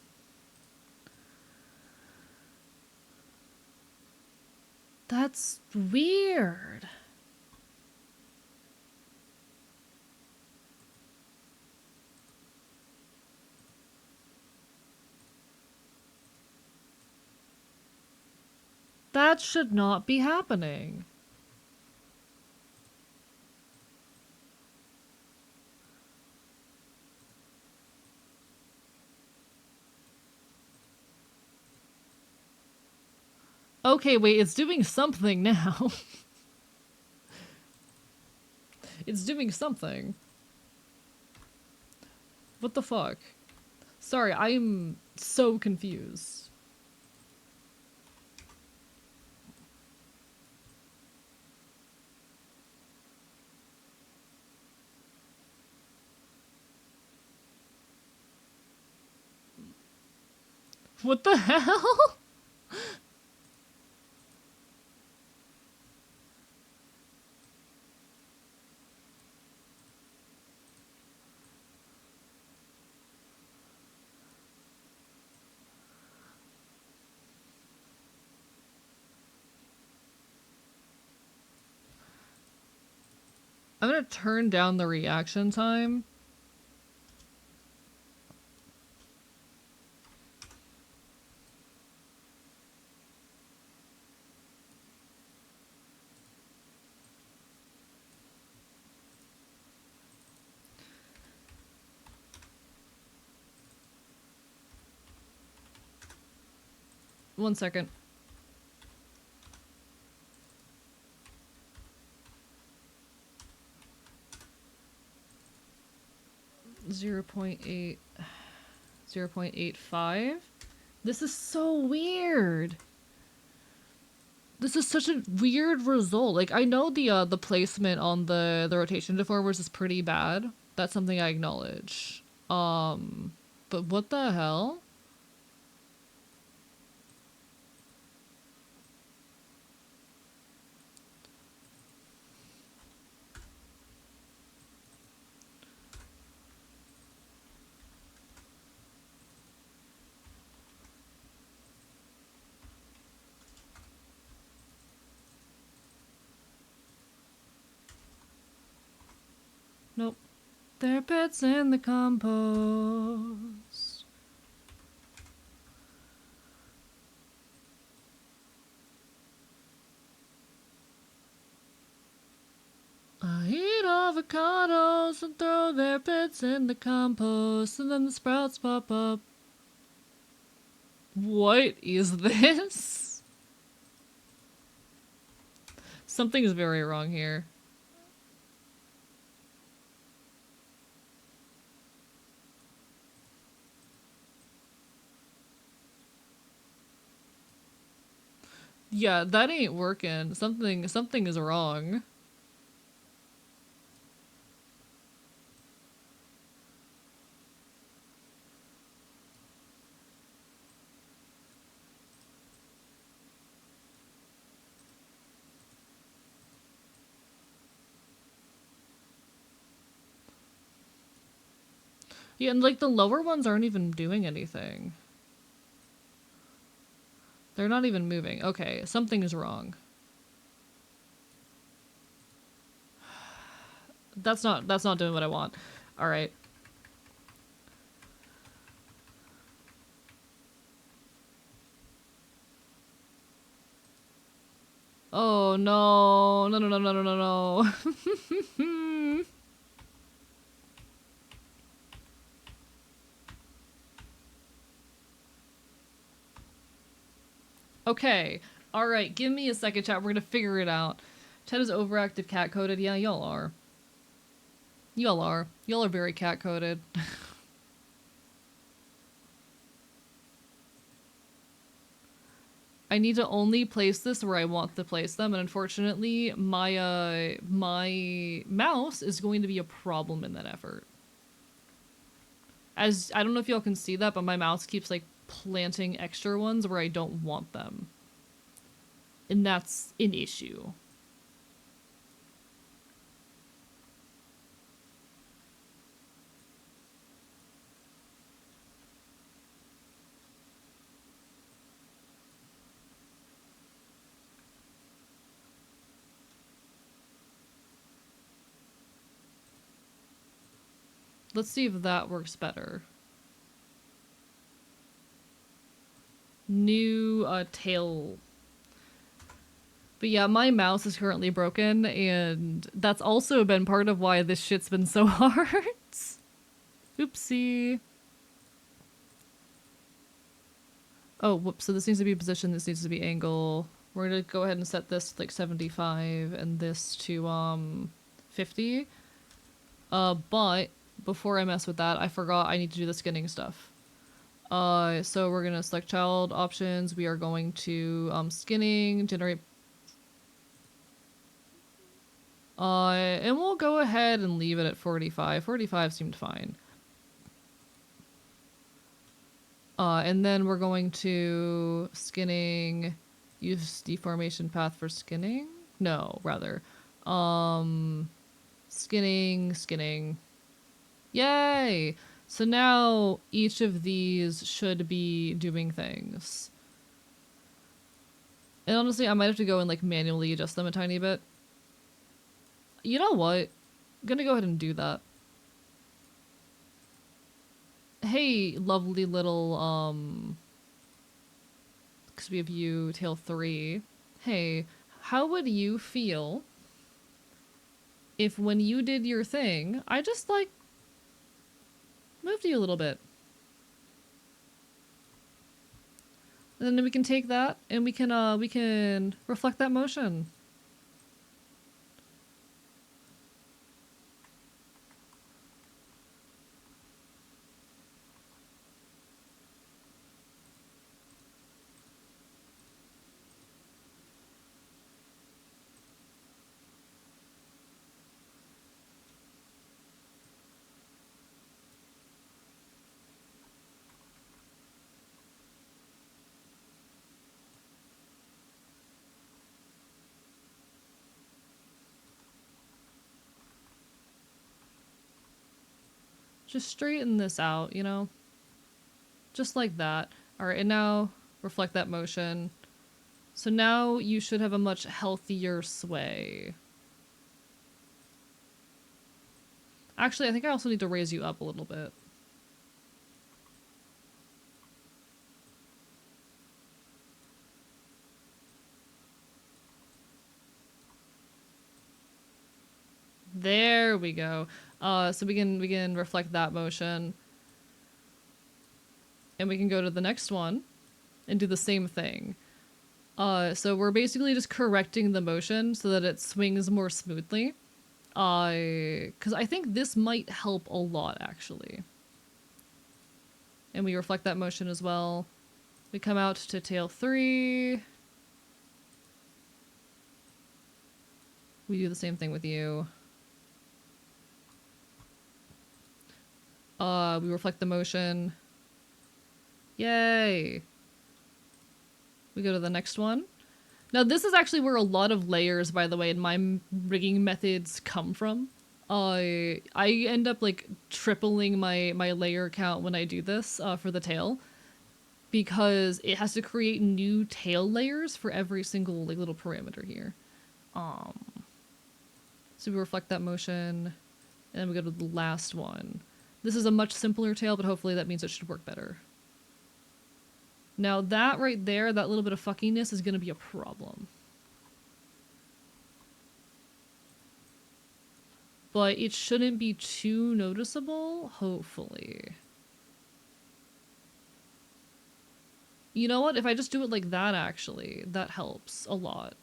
That's weird. That should not be happening. Okay, wait, it's doing something now. It's doing something. What the fuck? Sorry, I'm so confused. What the hell? I'm gonna turn down the reaction time. One second. Zero 0.85. This is so weird. This is such a weird result. Like, I know the placement on the rotation deformers is pretty bad. That's something I acknowledge. But what the hell? Nope. Their pets in the compost. I eat avocados and throw their pits in the compost, and then the sprouts pop up. What is this? Something is very wrong here. Yeah, that ain't working. Something is wrong. Yeah, and like the lower ones aren't even doing anything. They're not even moving. Okay, something is wrong. That's not doing what I want. All right. Oh no. No, no, no, no, no, no, no. Okay. All right, give me a second, chat. We're gonna figure it out. Ted is overactive cat coded. Yeah, y'all are. Y'all are. Y'all are very cat coded. I need to only place this where I want to place them, and unfortunately, my mouse is going to be a problem in that effort. As I don't know if y'all can see that, but my mouse keeps like planting extra ones where I don't want them. And that's an issue. Let's see if that works better. New tail. But yeah, my mouse is currently broken, and that's also been part of why this shit's been so hard. Oopsie. Oh, whoops. So this needs to be position, this needs to be angle. We're gonna go ahead and set this to like 75 and this to 50. But before I mess with that, I forgot I need to do the skinning stuff. So we're gonna select child options. We are going to skinning, generate. And we'll go ahead and leave it at 45. 45 seemed fine. And then we're going to skinning, use deformation path for skinning? No, rather. Skinning. Yay! So now each of these should be doing things. And honestly, I might have to go and like manually adjust them a tiny bit. You know what? I'm gonna go ahead and do that. Hey, lovely little, because we have you, tail 3. Hey, how would you feel if when you did your thing, I just, like, moved you a little bit? And then we can take that, and we can reflect that motion. Just straighten this out, you know? Just like that. Alright, and now reflect that motion. So now you should have a much healthier sway. Actually, I think I also need to raise you up a little bit. There we go. So we can reflect that motion. And we can go to the next one and do the same thing. So we're basically just correcting the motion so that it swings more smoothly. Because I think this might help a lot, actually. And we reflect that motion as well. We come out to tail 3. We do the same thing with you. We reflect the motion. Yay! We go to the next one. Now this is actually where a lot of layers, by the way, in my rigging methods come from. I end up like tripling my layer count when I do this for the tail, because it has to create new tail layers for every single like little parameter here. So we reflect that motion, and then we go to the last one. This is a much simpler tail, but hopefully that means it should work better. Now that right there, that little bit of fuckiness is going to be a problem. But it shouldn't be too noticeable, hopefully. You know what? If I just do it like that, actually, that helps a lot.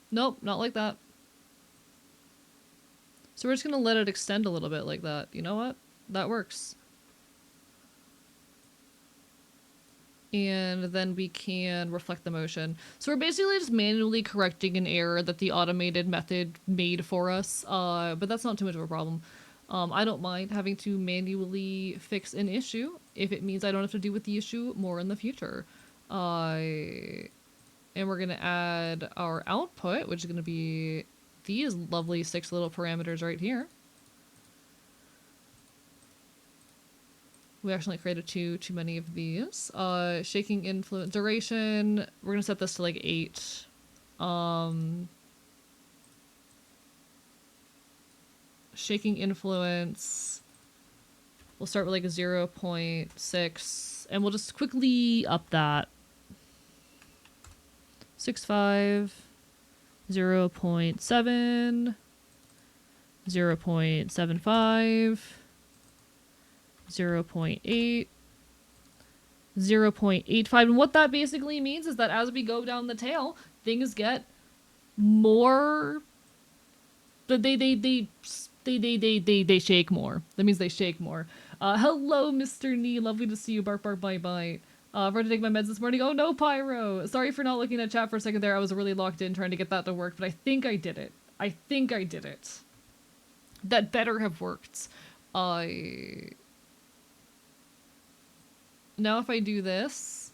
Nope, not like that. So we're just gonna let it extend a little bit like that. You know what? That works. And then we can reflect the motion. So we're basically just manually correcting an error that the automated method made for us, but that's not too much of a problem. I don't mind having to manually fix an issue if it means I don't have to deal with the issue more in the future. And we're gonna add our output, which is gonna be these lovely 6 little parameters right here. We actually created too many of these. Shaking influence duration. We're gonna set this to like 8. Shaking influence. We'll start with like a 0.6, and we'll just quickly up that. 6.5, 0.7, 0.75. 0.8, 0.85, and what that basically means is that as we go down the tail, things get more. They shake more. That means they shake more. Hello, Mr. Nee. Lovely to see you. Bark, bark, bye, bye. I've already taken my meds this morning. Oh no, Pyro. Sorry for not looking at chat for a second there. I was really locked in trying to get that to work, but I think I did it. I think I did it. That better have worked. Now if I do this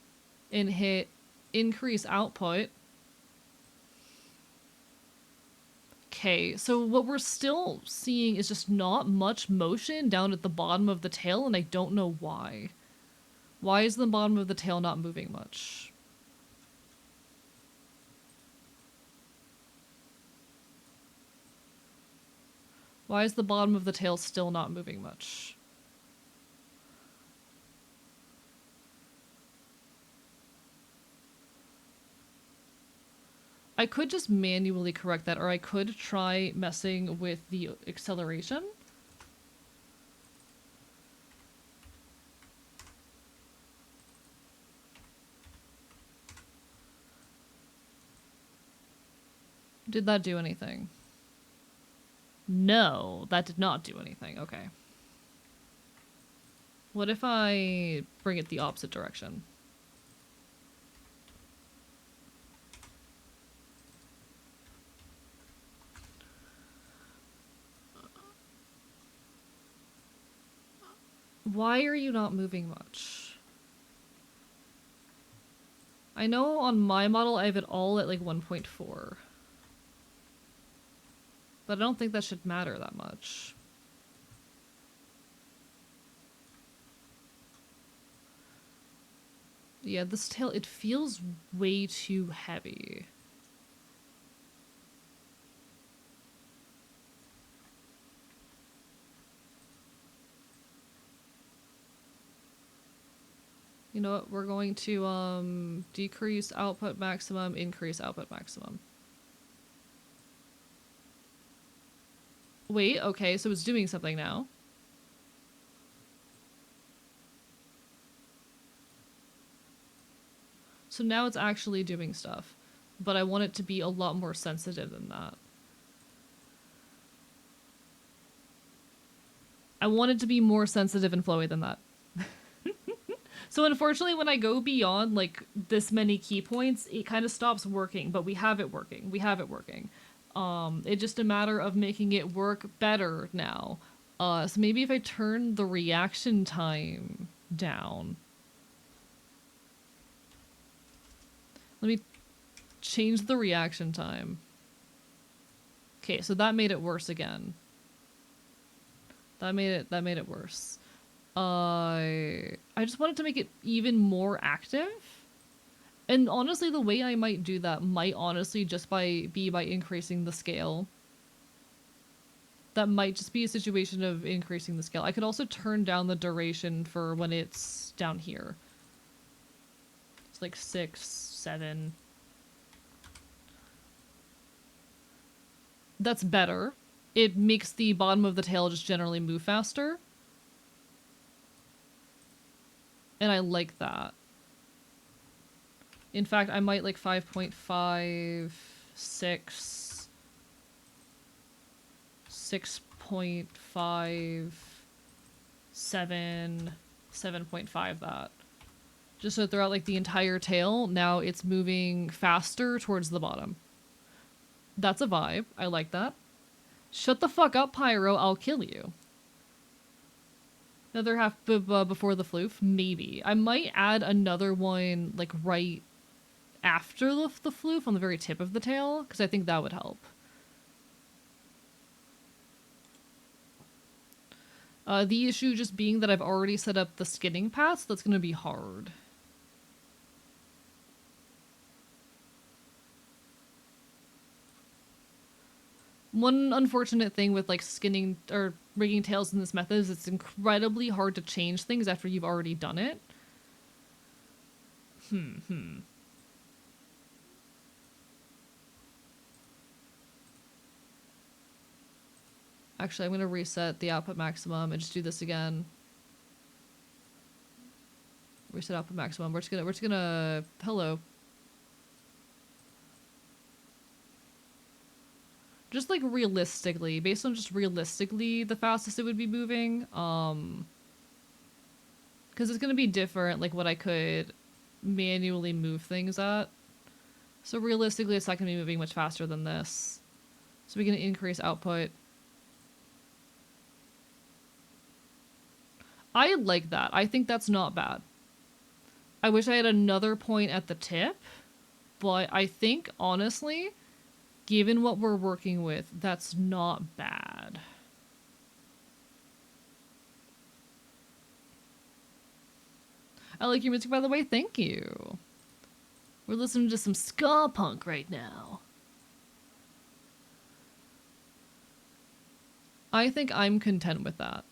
and hit increase output. Okay, so what we're still seeing is just not much motion down at the bottom of the tail, and I don't know why. Why is the bottom of the tail not moving much? Why is the bottom of the tail still not moving much? I could just manually correct that, or I could try messing with the acceleration. Did that do anything? No, that did not do anything. Okay. What if I bring it the opposite direction? Why are you not moving much? I know on my model I have it all at like 1.4. But I don't think that should matter that much. Yeah, this tail, it feels way too heavy. You know what, we're going to decrease output maximum, increase output maximum. Wait, okay, so it's doing something now. So now it's actually doing stuff, but I want it to be a lot more sensitive than that. I want it to be more sensitive and flowy than that. So unfortunately, when I go beyond like this many key points, it kind of stops working, but we have it working. We have it working. It's just a matter of making it work better now. So maybe if I turn the reaction time down. Let me change the reaction time. Okay, so that made it worse again. That made it worse. I just wanted to make it even more active. And honestly, the way I might do that might honestly just be by increasing the scale. That might just be a situation of increasing the scale. I could also turn down the duration for when it's down here. It's like 6, 7. That's better. It makes the bottom of the tail just generally move faster. And I like that. In fact, I might like 5.5, 6, 6.5, 7, 7.5 that. Just so throughout like the entire tail, now it's moving faster towards the bottom. That's a vibe. I like that. Shut the fuck up, Pyro. I'll kill you. Another half before the floof? Maybe. I might add another one, like, right after the floof on the very tip of the tail, because I think that would help. The issue just being that I've already set up the skinning path, so that's going to be hard. One unfortunate thing with like skinning or rigging tails in this method is it's incredibly hard to change things after you've already done it. Actually, I'm going to reset the output maximum and just do this again. Reset output maximum. We're just gonna hello. Just like realistically, based on just realistically the fastest it would be moving, because it's gonna be different, like what I could manually move things at. So realistically, it's not gonna be moving much faster than this. So we can increase output. I like that. I think that's not bad. I wish I had another point at the tip, but I think, honestly, given what we're working with, that's not bad. I like your music, by the way. Thank you. We're listening to some ska punk right now. I think I'm content with that.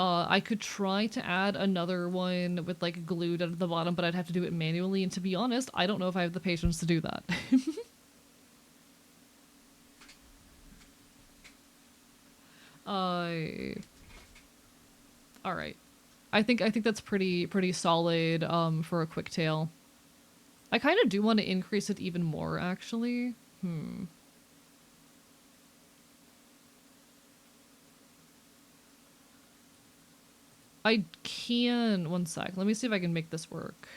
I could try to add another one with like glued at the bottom, but I'd have to do it manually, and to be honest, I don't know if I have the patience to do that. Alright. I think that's pretty solid for a quick tail. I kind of do want to increase it even more, actually. I can... One sec. Let me see if I can make this work.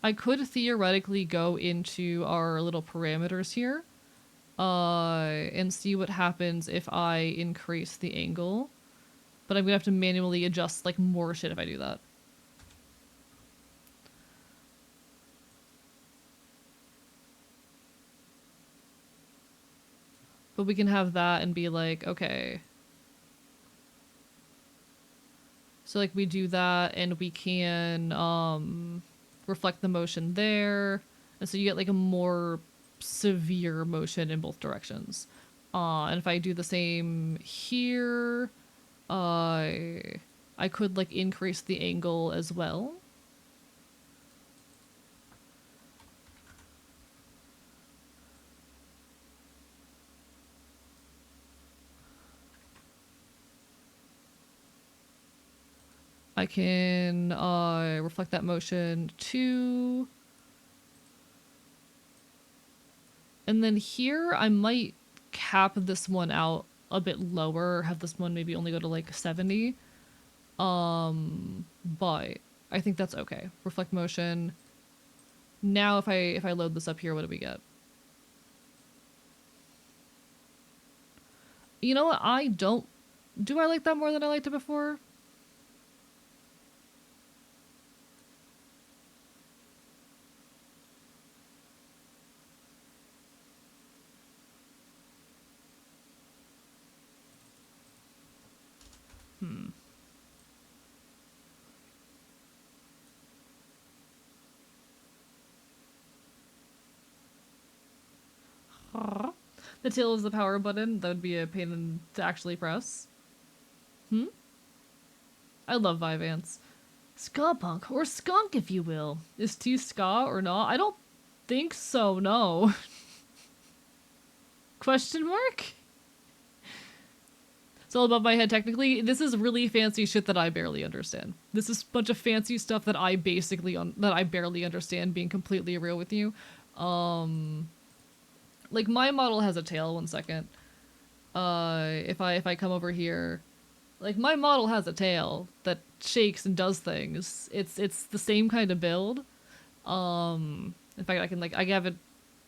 I could theoretically go into our little parameters here and see what happens if I increase the angle. But I'm gonna have to manually adjust like more shit if I do that. But we can have that and be like, okay. So like we do that and we can reflect the motion there. And so you get like a more severe motion in both directions. And if I do the same here, I could like increase the angle as well. I can reflect that motion too. And then here I might cap this one out a bit lower, have this one maybe only go to like 70. But I think that's okay. Reflect motion. Now if I load this up here, what do we get? You know what? Do I like that more than I liked it before? The tail is the power button. That would be a pain to actually press. I love Vivance. Ska punk, or skunk if you will. Is T ska or not? I don't think so, no. Question mark? It's all above my head technically. This is really fancy shit that I barely understand. This is a bunch of fancy stuff that I barely understand, being completely real with you. Like my model has a tail, one second. If I come over here, like my model has a tail that shakes and does things. It's the same kind of build. In fact, I have it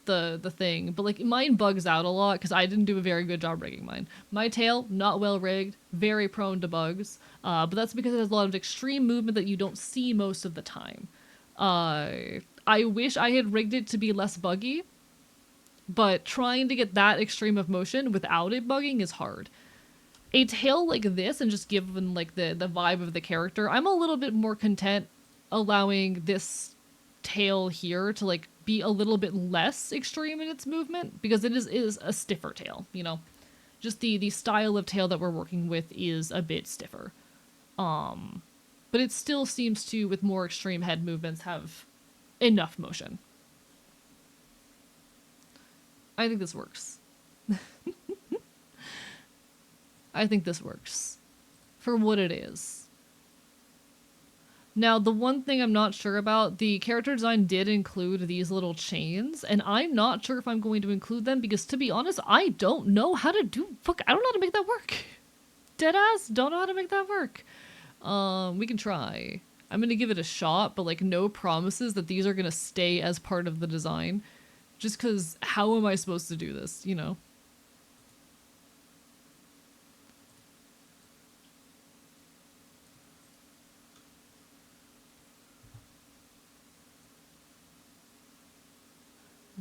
the thing, but like mine bugs out a lot because I didn't do a very good job rigging mine. My tail, not well rigged, very prone to bugs, but that's because it has a lot of extreme movement that you don't see most of the time. I wish I had rigged it to be less buggy, but trying to get that extreme of motion without it bugging is hard. A tail like this, and just given like the vibe of the character, I'm a little bit more content allowing this tail here to like be a little bit less extreme in its movement, because it is a stiffer tail, you know? Just the style of tail that we're working with is a bit stiffer. But it still seems to, with more extreme head movements, have enough motion. I think this works. I think this works. For what it is. Now, the one thing I'm not sure about, the character design did include these little chains, and I'm not sure if I'm going to include them, because to be honest, I don't know how to do, I don't know how to make that work. Deadass, don't know how to make that work. We can try. I'm gonna give it a shot, but like no promises that these are gonna stay as part of the design. Just cause how am I supposed to do this, you know?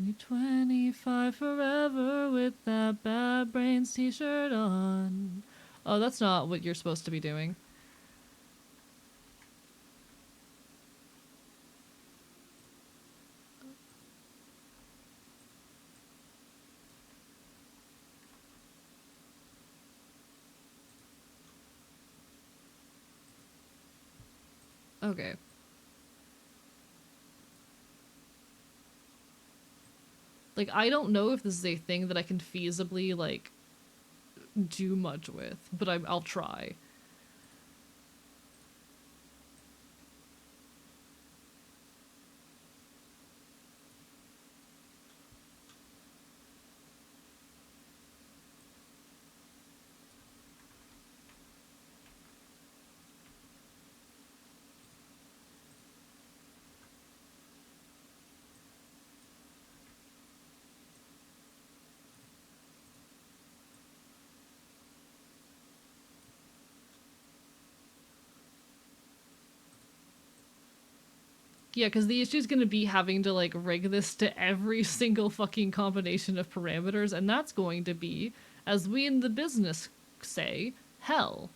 You're 25 forever with that Bad Brains t-shirt on. Oh, that's not what you're supposed to be doing. Okay. Like, I don't know if this is a thing that I can feasibly, like, do much with, but I'll try. Yeah, because the issue is going to be having to, like, rig this to every single fucking combination of parameters, and that's going to be, as we in the business say, hell.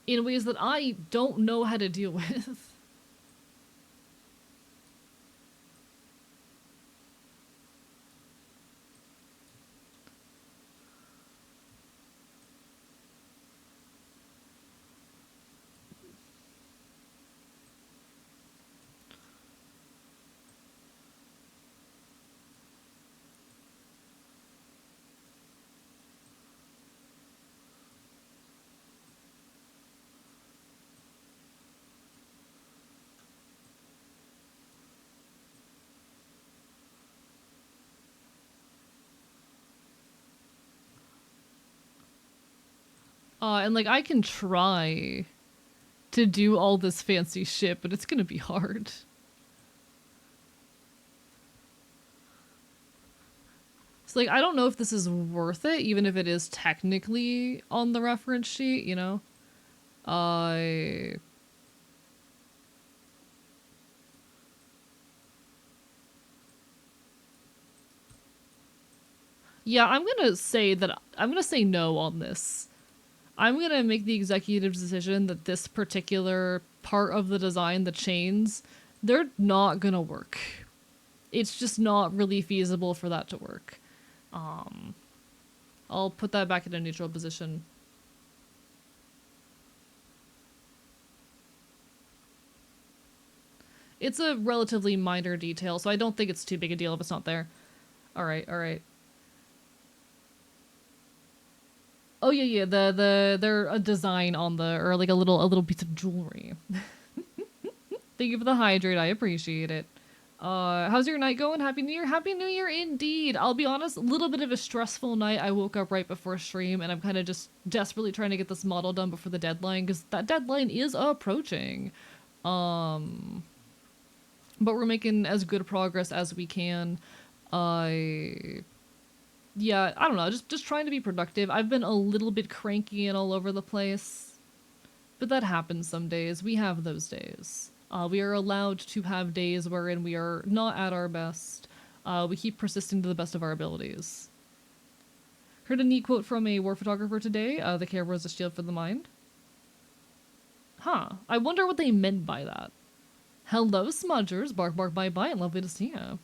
In ways that I don't know how to deal with. And, like, I can try to do all this fancy shit, but it's gonna be hard. It's like, I don't know if this is worth it, even if it is technically on the reference sheet, you know? Yeah, I'm gonna say no on this. I'm gonna make the executive decision that this particular part of the design, the chains, they're not gonna work. It's just not really feasible for that to work. I'll put that back in a neutral position. It's a relatively minor detail, so I don't think it's too big a deal if it's not there. Alright, alright. Oh yeah, they're a design on the, or like a little piece of jewelry. Thank you for the hydrate, I appreciate it. How's your night going? Happy New Year? Happy New Year indeed! I'll be honest, a little bit of a stressful night. I woke up right before stream, and I'm kind of just desperately trying to get this model done before the deadline, because that deadline is approaching. But we're making as good progress as we can. Yeah, I don't know, just trying to be productive. I've been a little bit cranky and all over the place, but that happens some days. We have those days. We are allowed to have days wherein we are not at our best. We keep persisting to the best of our abilities. Heard a neat quote from a war photographer today. The camera is a shield for the mind. Huh. I wonder what they meant by that. Hello, smudgers. Bark, bark, bye, bye, and lovely to see ya.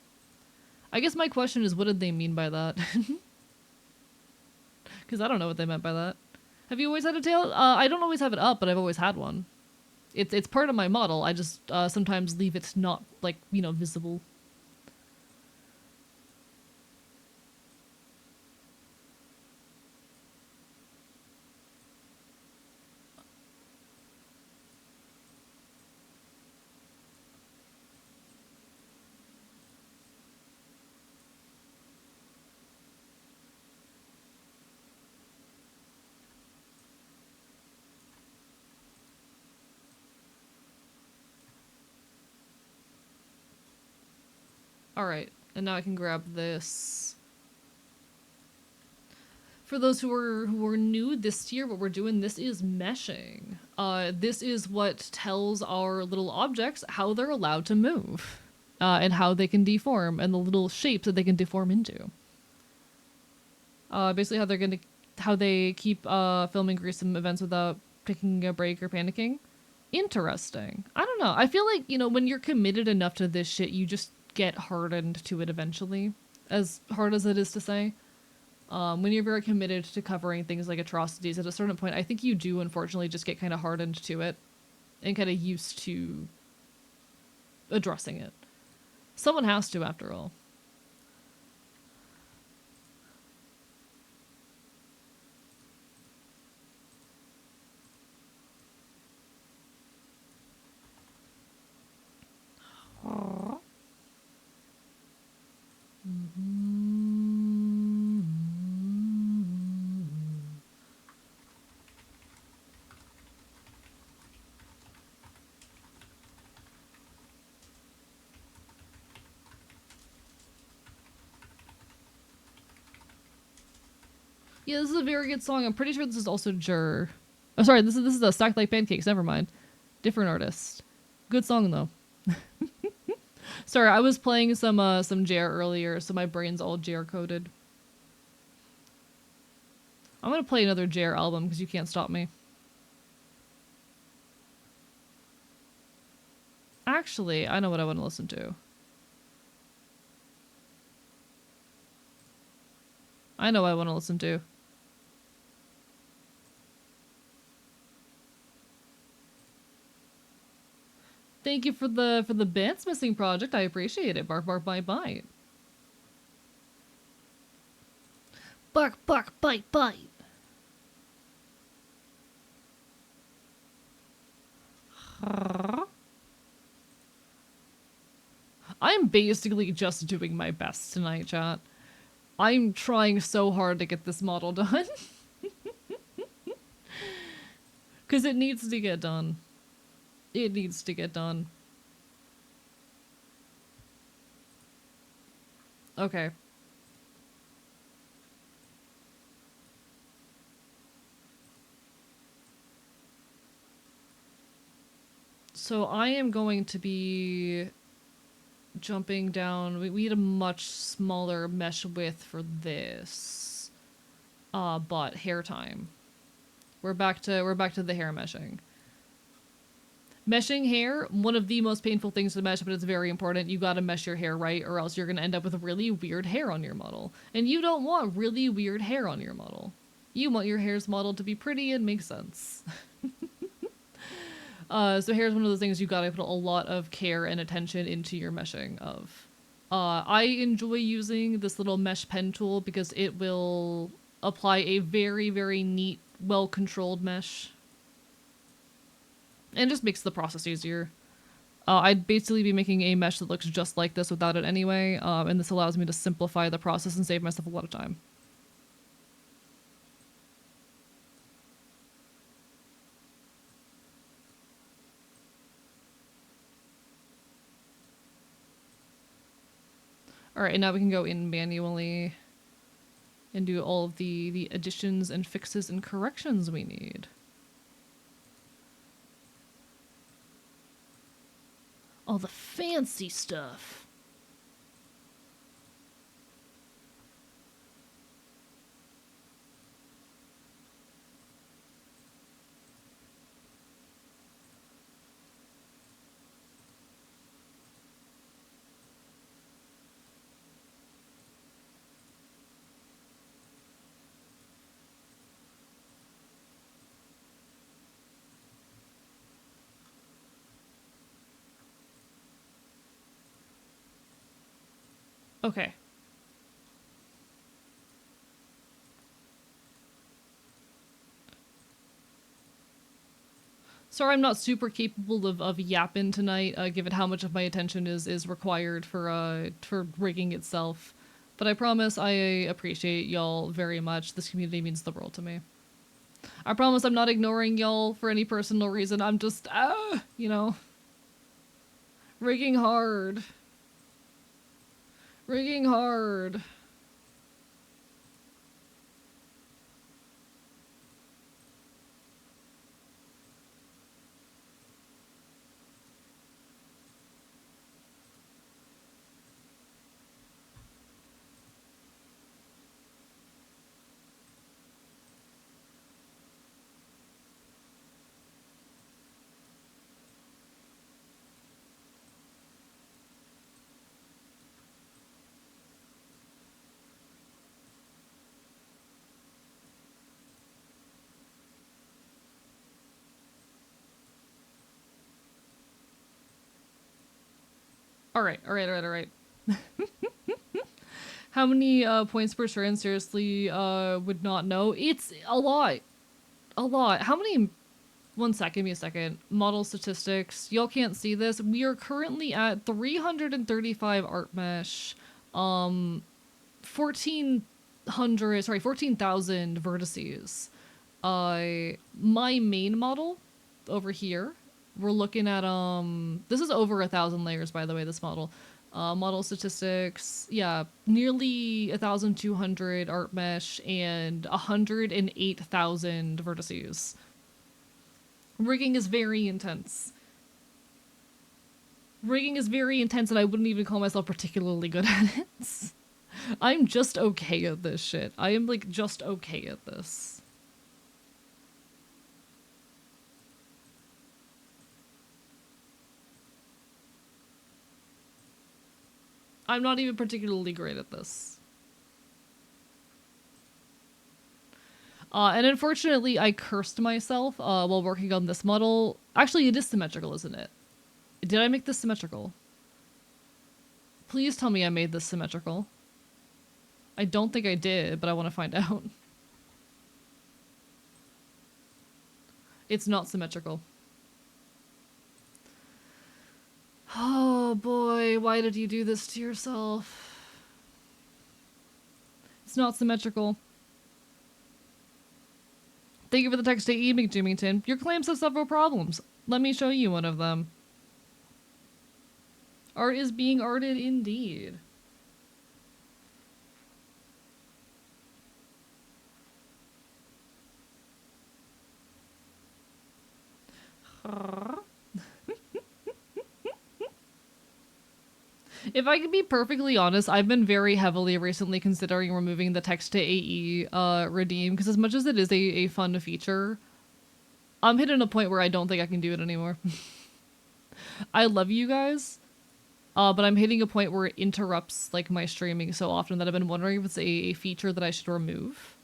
I guess my question is, what did they mean by that? Because I don't know what they meant by that. Have you always had a tail? I don't always have it up, but I've always had one. It's part of my model. I just sometimes leave it not, like, you know, visible. Alright, and now I can grab this. For those who are new this year, what we're doing, this is meshing. This is what tells our little objects how they're allowed to move. And how they can deform, and the little shapes that they can deform into. Basically how they keep filming gruesome events without taking a break or panicking. Interesting. I don't know. I feel like, you know, when you're committed enough to this shit, you just get hardened to it eventually. As hard as it is to say. When you're very committed to covering things like atrocities, at a certain point, I think you do, unfortunately, just get kind of hardened to it. And kind of used to addressing it. Someone has to, after all. Yeah, this is a very good song. I'm pretty sure this is also Jur. Oh, sorry, this is a Stacked Like Pancakes. Never mind. Different artist. Good song though. Sorry, I was playing some JR earlier, so my brain's all JR coded. I'm gonna play another JR album because you can't stop me. Actually, I know what I want to listen to. I know what I want to listen to. Thank you for the bits missing project. I appreciate it. Bark, bark, bite, bite. Bark, bark, bite, bite. I'm basically just doing my best tonight, chat. I'm trying so hard to get this model done. Because it needs to get done. It needs to get done. Okay. So I am going to be jumping down. We need a much smaller mesh width for this. But hair time. We're back to the hair meshing. Meshing hair, one of the most painful things to mesh, but it's very important. You gotta mesh your hair right, or else you're gonna end up with really weird hair on your model. And you don't want really weird hair on your model. You want your hair's model to be pretty and make sense. So hair is one of those things you gotta put a lot of care and attention into your meshing of. I enjoy using this little mesh pen tool because it will apply a very, very neat, well-controlled mesh. And just makes the process easier. I'd basically be making a mesh that looks just like this without it anyway, and this allows me to simplify the process and save myself a lot of time. Alright, and now we can go in manually and do all of the additions and fixes and corrections we need. All the fancy stuff. Okay. Sorry, I'm not super capable of yapping tonight, given how much of my attention is required for rigging itself. But I promise I appreciate y'all very much. This community means the world to me. I promise I'm not ignoring y'all for any personal reason. I'm just, you know, rigging hard. Rigging hard. Alright. How many points per turn? Seriously, would not know. It's a lot. A lot. How many? One sec, give me a second. Model statistics. Y'all can't see this. We are currently at 335 art mesh. 14,000 vertices. My main model over here, we're looking at, this is over 1,000 layers, by the way, this model. Model statistics, yeah, nearly 1,200 art mesh and 108,000 vertices. Rigging is very intense. Rigging is very intense, and I wouldn't even call myself particularly good at it. I'm just okay at this shit. I am, like, just okay at this. I'm not even particularly great at this. And unfortunately, I cursed myself while working on this model. Actually, it is symmetrical, isn't it? Did I make this symmetrical? Please tell me I made this symmetrical. I don't think I did, but I want to find out. It's not symmetrical. Oh boy, why did you do this to yourself? It's not symmetrical. Thank you for the text to E. McJimmington. Your claims have several problems. Let me show you one of them. Art is being arted indeed. If I can be perfectly honest, I've been very heavily recently considering removing the text to AE redeem, because as much as it is a fun feature, I'm hitting a point where I don't think I can do it anymore. I love you guys, but I'm hitting a point where it interrupts like my streaming so often that I've been wondering if it's a feature that I should remove.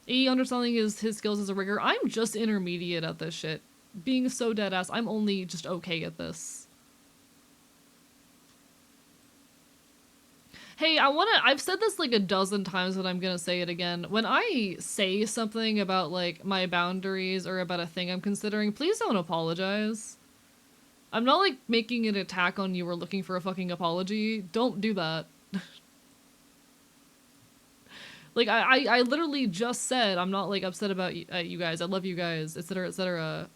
AE understanding his skills as a rigger. I'm just intermediate at this shit. Being so deadass, I'm only just okay at this. Hey, I've said this like a dozen times, but I'm gonna say it again. When I say something about like my boundaries or about a thing I'm considering, please don't apologize. I'm not like making an attack on you or looking for a fucking apology. Don't do that. Like, I literally just said I'm not, like, upset about you guys. I love you guys, etc., etc.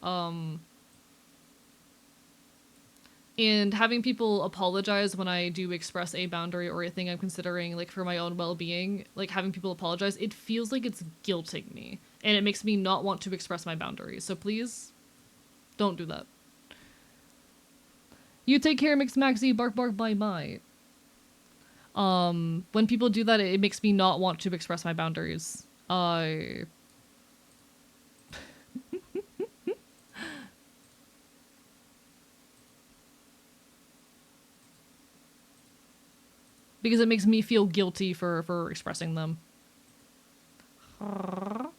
And having people apologize when I do express a boundary or a thing I'm considering, like, for my own well-being, like, having people apologize, it feels like it's guilting me. And it makes me not want to express my boundaries. So please, don't do that. You take care, Mix Maxi, bark bark bye bye. When people do that, it makes me not want to express my boundaries. Because it makes me feel guilty for expressing them. But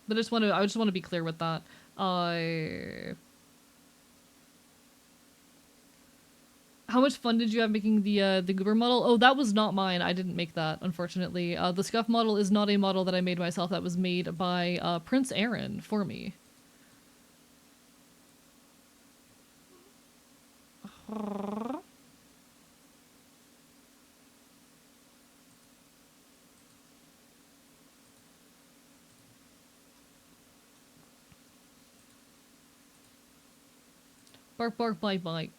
I just want to be clear with that. How much fun did you have making the Goober model? Oh, that was not mine. I didn't make that, unfortunately. The Scuff model is not a model that I made myself. That was made by Prince Aaron for me. Bark bark bite bite.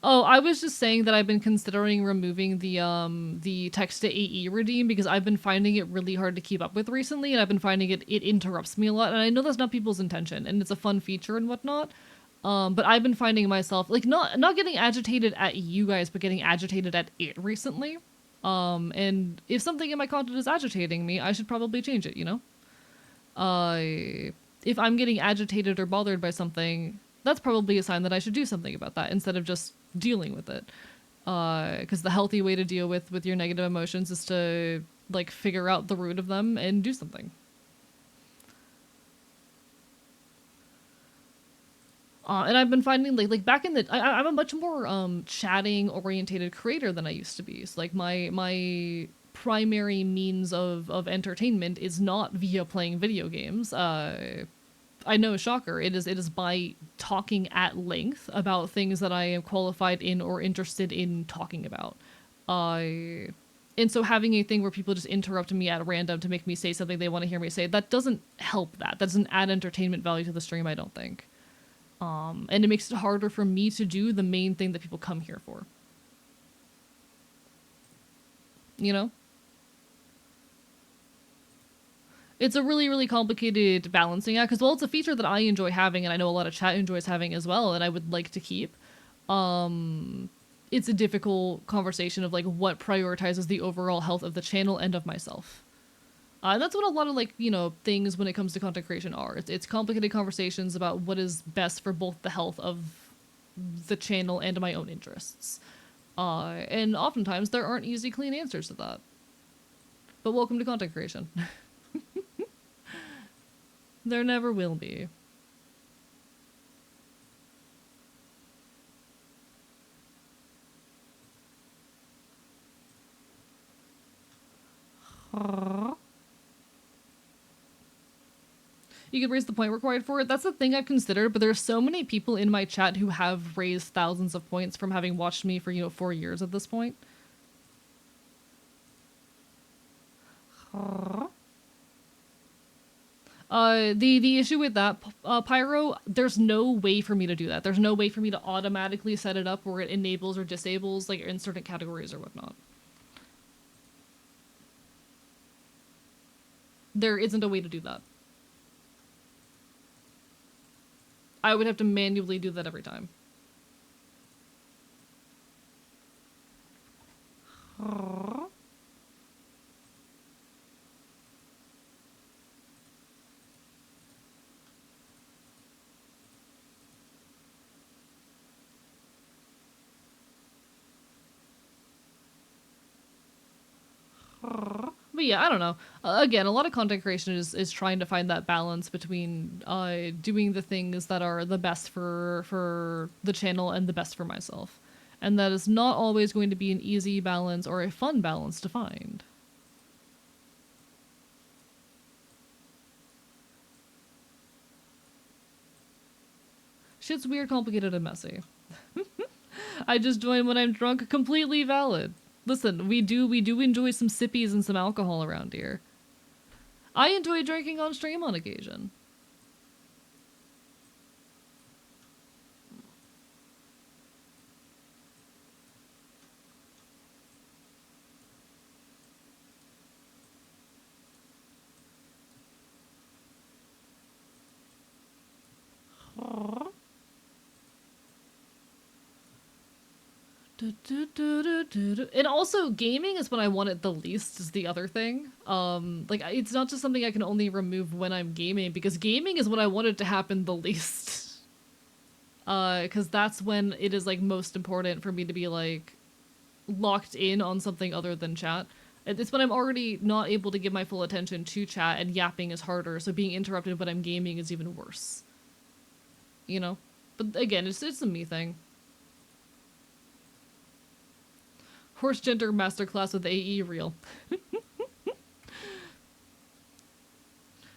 Oh, I was just saying that I've been considering removing the text to AE redeem because I've been finding it really hard to keep up with recently, and I've been finding it interrupts me a lot, and I know that's not people's intention, and it's a fun feature and whatnot. But I've been finding myself like not getting agitated at you guys, but getting agitated at it recently. And if something in my content is agitating me, I should probably change it, you know? If I'm getting agitated or bothered by something, that's probably a sign that I should do something about that instead of just dealing with it. Because the healthy way to deal with your negative emotions is to, like, figure out the root of them and do something. And I've been finding, like back in the... I'm a much more, chatting orientated creator than I used to be. So, like, my primary means of entertainment is not via playing video games. I know, shocker. It is by talking at length about things that I am qualified in or interested in talking about. And so having a thing where people just interrupt me at random to make me say something they want to hear me say, that doesn't help that. That doesn't add entertainment value to the stream, I don't think. And it makes it harder for me to do the main thing that people come here for. You know? It's a really, really complicated balancing act, because, well, it's a feature that I enjoy having, and I know a lot of chat enjoys having as well, and I would like to keep. It's a difficult conversation of, like, what prioritizes the overall health of the channel and of myself. And that's what a lot of, like, you know, things when it comes to content creation are. It's complicated conversations about what is best for both the health of the channel and my own interests. And oftentimes there aren't easy, clean answers to that. But welcome to content creation. There never will be. You could raise the point required for it. That's the thing I've considered, but there's so many people in my chat who have raised thousands of points from having watched me for, 4 years at this point. The issue with that, Pyro, there's no way for me to do that. There's no way for me to automatically set it up where it enables or disables, like, in certain categories or whatnot. There isn't a way to do that. I would have to manually do that every time. But yeah, I don't know. Again, a lot of content creation is trying to find that balance between doing the things that are the best for the channel and the best for myself. And that is not always going to be an easy balance or a fun balance to find. Shit's weird, complicated, and messy. I just join when I'm drunk. Completely valid. Listen, we do enjoy some sippies and some alcohol around here. I enjoy drinking on stream on occasion. And also, gaming is when I want it the least, is the other thing. Like, it's not just something I can only remove when I'm gaming, because gaming is when I want it to happen the least. Because that's when it is, like, most important for me to be, like, locked in on something other than chat. It's when I'm already not able to give my full attention to chat, and yapping is harder, so being interrupted when I'm gaming is even worse. You know? But again, it's a me thing. Horse gender masterclass with AE reel.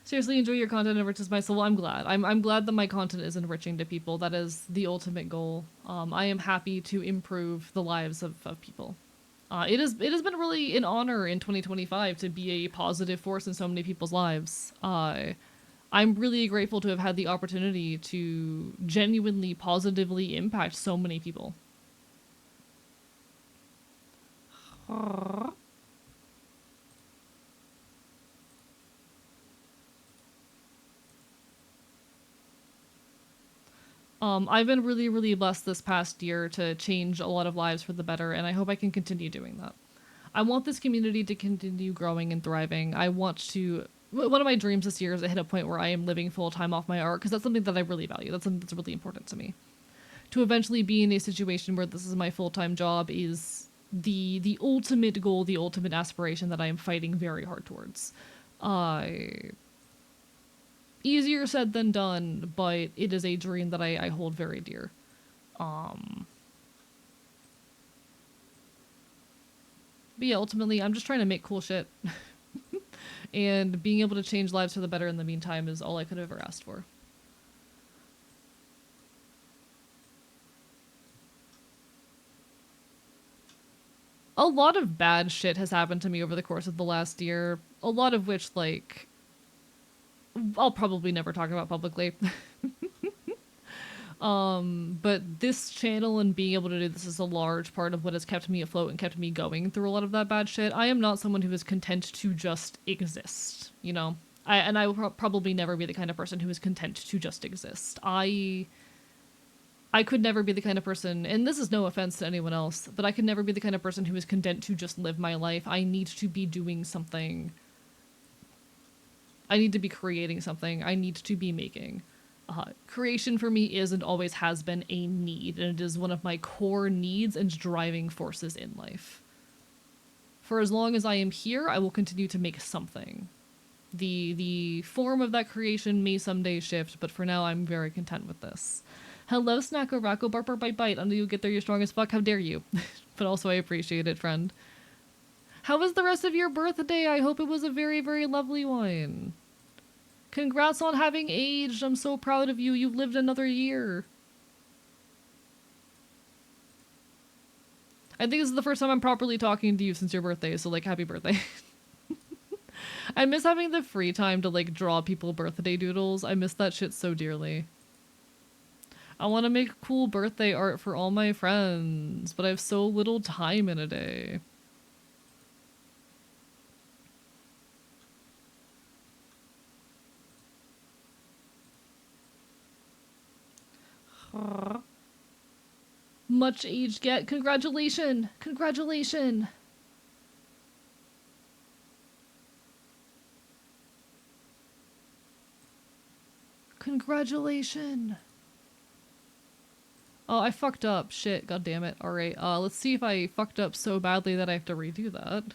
Seriously, enjoy your content enriches my soul. I'm glad. I'm glad that my content is enriching to people. That is the ultimate goal. I am happy to improve the lives of people. It has been really an honor in 2025 to be a positive force in so many people's lives. I'm really grateful to have had the opportunity to genuinely positively impact so many people. I've been really, really blessed this past year to change a lot of lives for the better, and I hope I can continue doing that. I want this community to continue growing and thriving. I want to... One of my dreams this year is to hit a point where I am living full-time off my art, because that's something that I really value. That's something that's really important to me. To eventually be in a situation where this is my full-time job is the ultimate goal, the ultimate aspiration that I am fighting very hard towards. Easier said than done, but it is a dream that I hold very dear. But yeah, ultimately, I'm just trying to make cool shit. And being able to change lives for the better in the meantime is all I could have ever asked for. A lot of bad shit has happened to me over the course of the last year. A lot of which, like, I'll probably never talk about publicly. But this channel and being able to do this is a large part of what has kept me afloat and kept me going through a lot of that bad shit. I am not someone who is content to just exist, you know? I will probably never be the kind of person who is content to just exist. I could never be the kind of person, and this is no offense to anyone else, but I could never be the kind of person who is content to just live my life. I need to be doing something. I need to be creating something. I need to be making. Creation for me is and always has been a need, and it is one of my core needs and driving forces in life. For as long as I am here, I will continue to make something. The form of that creation may someday shift, but for now I'm very content with this. Hello, Snacko Rocko, Barper Bite Bite. Until you get there, you're strong as fuck. How dare you? But also, I appreciate it, friend. How was the rest of your birthday? I hope it was a very, very lovely one. Congrats on having aged. I'm so proud of you. You've lived another year. I think this is the first time I'm properly talking to you since your birthday, so, like, happy birthday. I miss having the free time to, like, draw people birthday doodles. I miss that shit so dearly. I want to make cool birthday art for all my friends, but I have so little time in a day. Much age get. Congratulations! Congratulations! Congratulations! Oh, I fucked up. Shit, god damn it. Alright, let's see if I fucked up so badly that I have to redo that.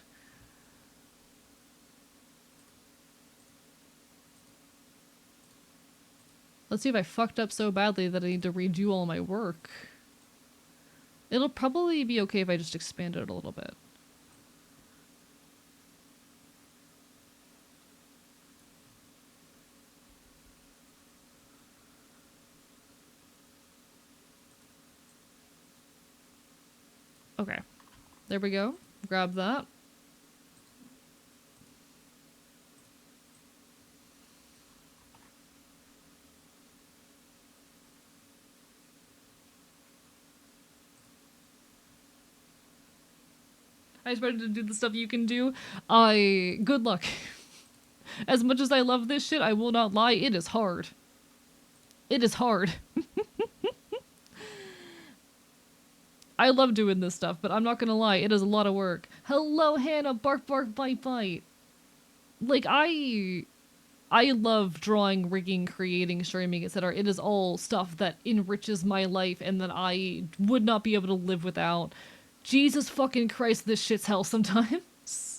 Let's see if I fucked up so badly that I need to redo all my work. It'll probably be okay if I just expand it a little bit. Okay. There we go. Grab that. I started to do the stuff you can do. Good luck. As much as I love this shit, I will not lie, it is hard. It is hard. I love doing this stuff, but I'm not gonna lie, it is a lot of work. Hello, Hannah, bark, bark, bite, bite. Like, I love drawing, rigging, creating, streaming, etc. It is all stuff that enriches my life and that I would not be able to live without. Jesus fucking Christ, this shit's hell sometimes.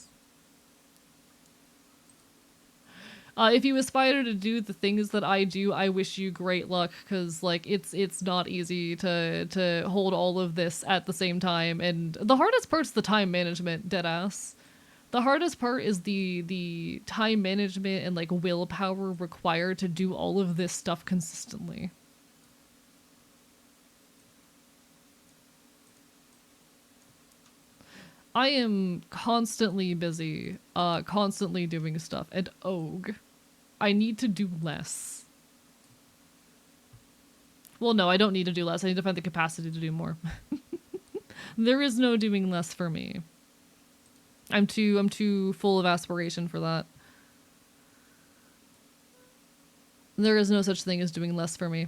If you aspire to do the things that I do, I wish you great luck, because like it's not easy to hold all of this at the same time, and the hardest part's the time management, deadass. The hardest part is the time management and like willpower required to do all of this stuff consistently. I am constantly busy, constantly doing stuff, and I need to do less. Well, no, I don't need to do less. I need to find the capacity to do more. There is no doing less for me. I'm too full of aspiration for that. There is no such thing as doing less for me.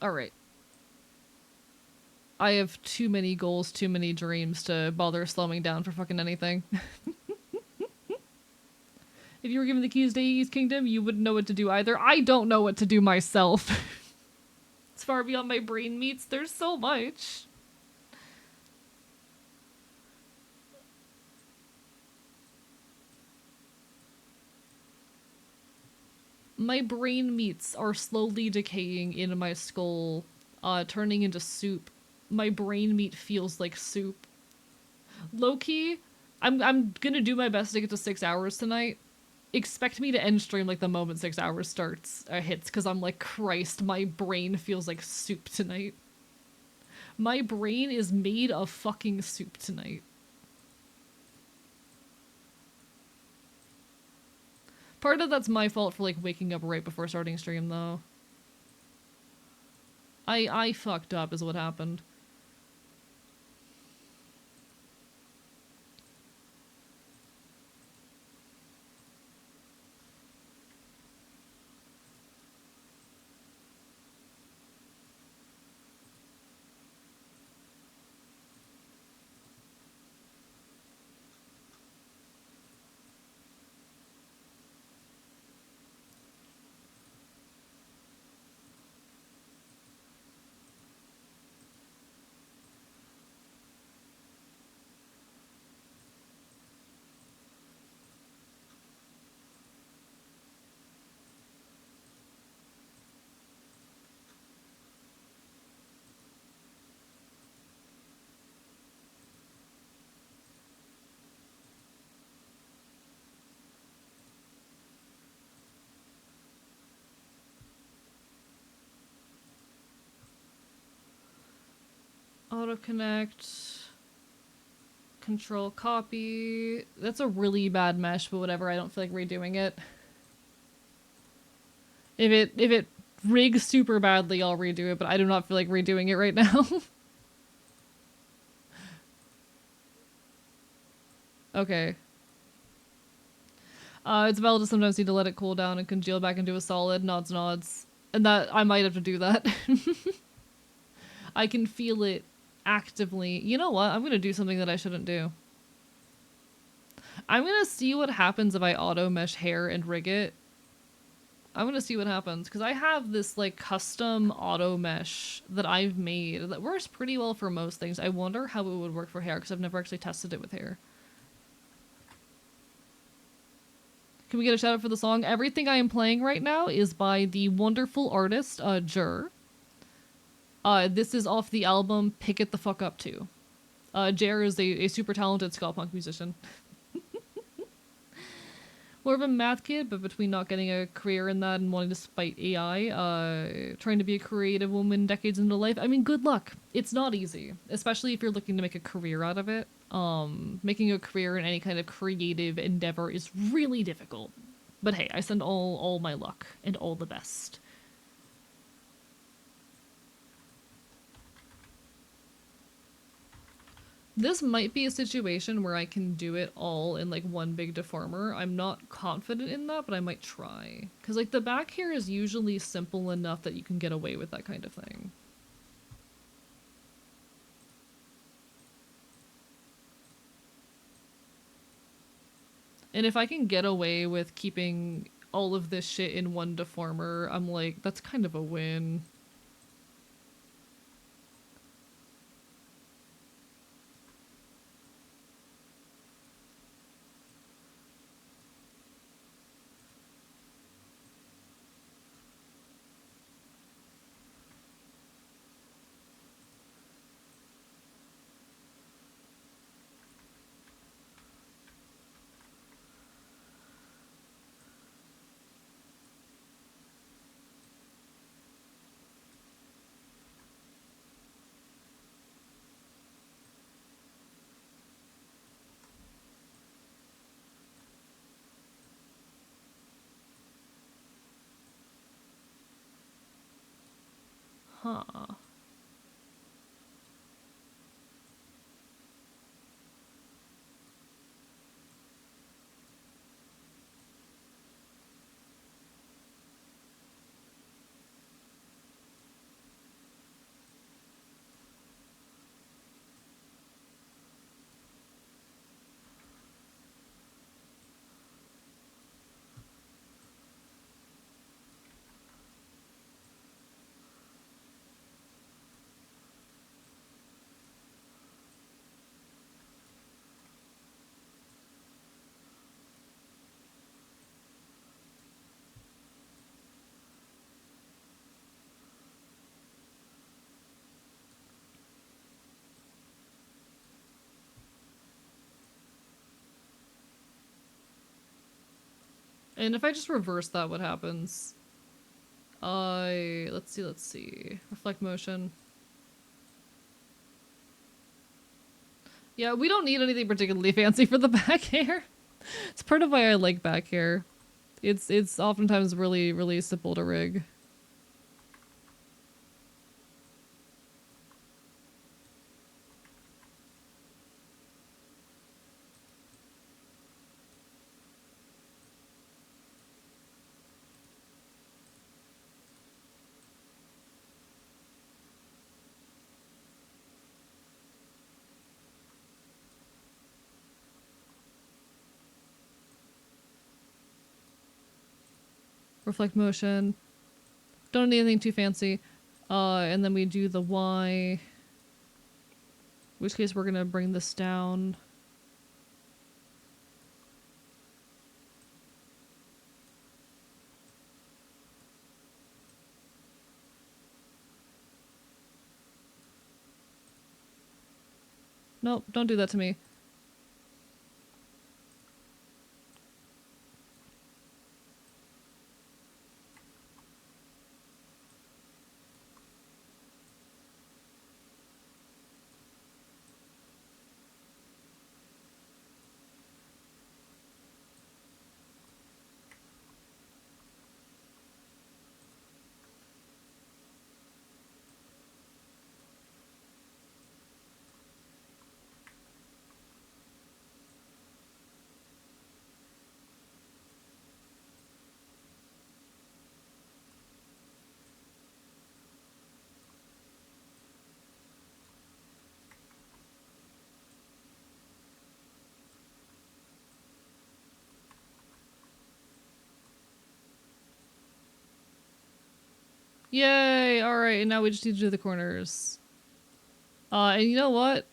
Alright. I have too many goals, too many dreams to bother slowing down for fucking anything. If you were given the keys to East Kingdom, you wouldn't know what to do either. I don't know what to do myself. It's far beyond my brain meets. There's so much. My brain meats are slowly decaying in my skull, turning into soup. My brain meat feels like soup. Low-key, I'm gonna do my best to get to 6 hours tonight. Expect me to end stream like the moment 6 hours hits, because I'm like, Christ, my brain feels like soup tonight. My brain is made of fucking soup tonight. Part of that's my fault for like waking up right before starting stream though. I fucked up is what happened. Auto connect, control copy. That's a really bad mesh, but whatever. I don't feel like redoing it. If it rigs super badly, I'll redo it, but I do not feel like redoing it right now. Okay. It's valid to sometimes need to let it cool down and congeal back into a solid. Nods, nods. And that, I might have to do that. I can feel it actively. You know what? I'm gonna do something that I shouldn't do. I'm gonna see what happens if I auto mesh hair and rig it. I'm gonna see what happens, because I have this like custom auto mesh that I've made that works pretty well for most things. I wonder how it would work for hair, because I've never actually tested it with hair. Can we get a shout out for the song? Everything I am playing right now is by the wonderful artist, Brrr. This is off the album Pick It the Fuck Up To. Jer is a super talented ska punk musician. More of a math kid, but between not getting a career in that and wanting to fight AI, trying to be a creative woman decades into life, I mean, good luck. It's not easy, especially if you're looking to make a career out of it. Making a career in any kind of creative endeavor is really difficult. But hey, I send all my luck and all the best. This might be a situation where I can do it all in like one big deformer. I'm not confident in that, but I might try. Because like the back hair is usually simple enough that you can get away with that kind of thing. And if I can get away with keeping all of this shit in one deformer, I'm like, that's kind of a win. Huh. And if I just reverse that, what happens? Let's see. Reflect motion. Yeah, we don't need anything particularly fancy for the back hair. It's part of why I like back hair. It's oftentimes really, really simple to rig. Reflect motion. Don't need anything too fancy. And then we do the Y. In which case we're gonna bring this down. Nope, don't do that to me. Yay! Alright, and now we just need to do the corners. And you know what?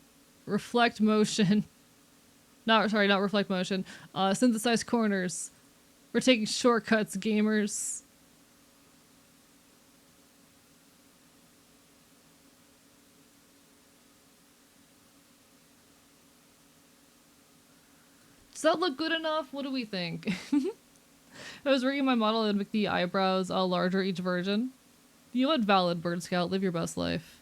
Reflect motion. Not reflect motion. Synthesize corners. We're taking shortcuts, gamers. Does that look good enough? What do we think? If I was rigging my model, I'd make the eyebrows larger each version. You know what? Valid, Bird Scout. Live your best life.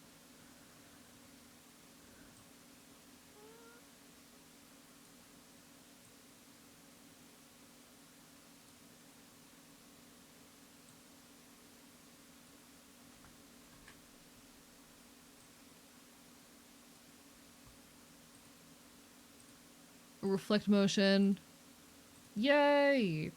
Reflect motion. Yay!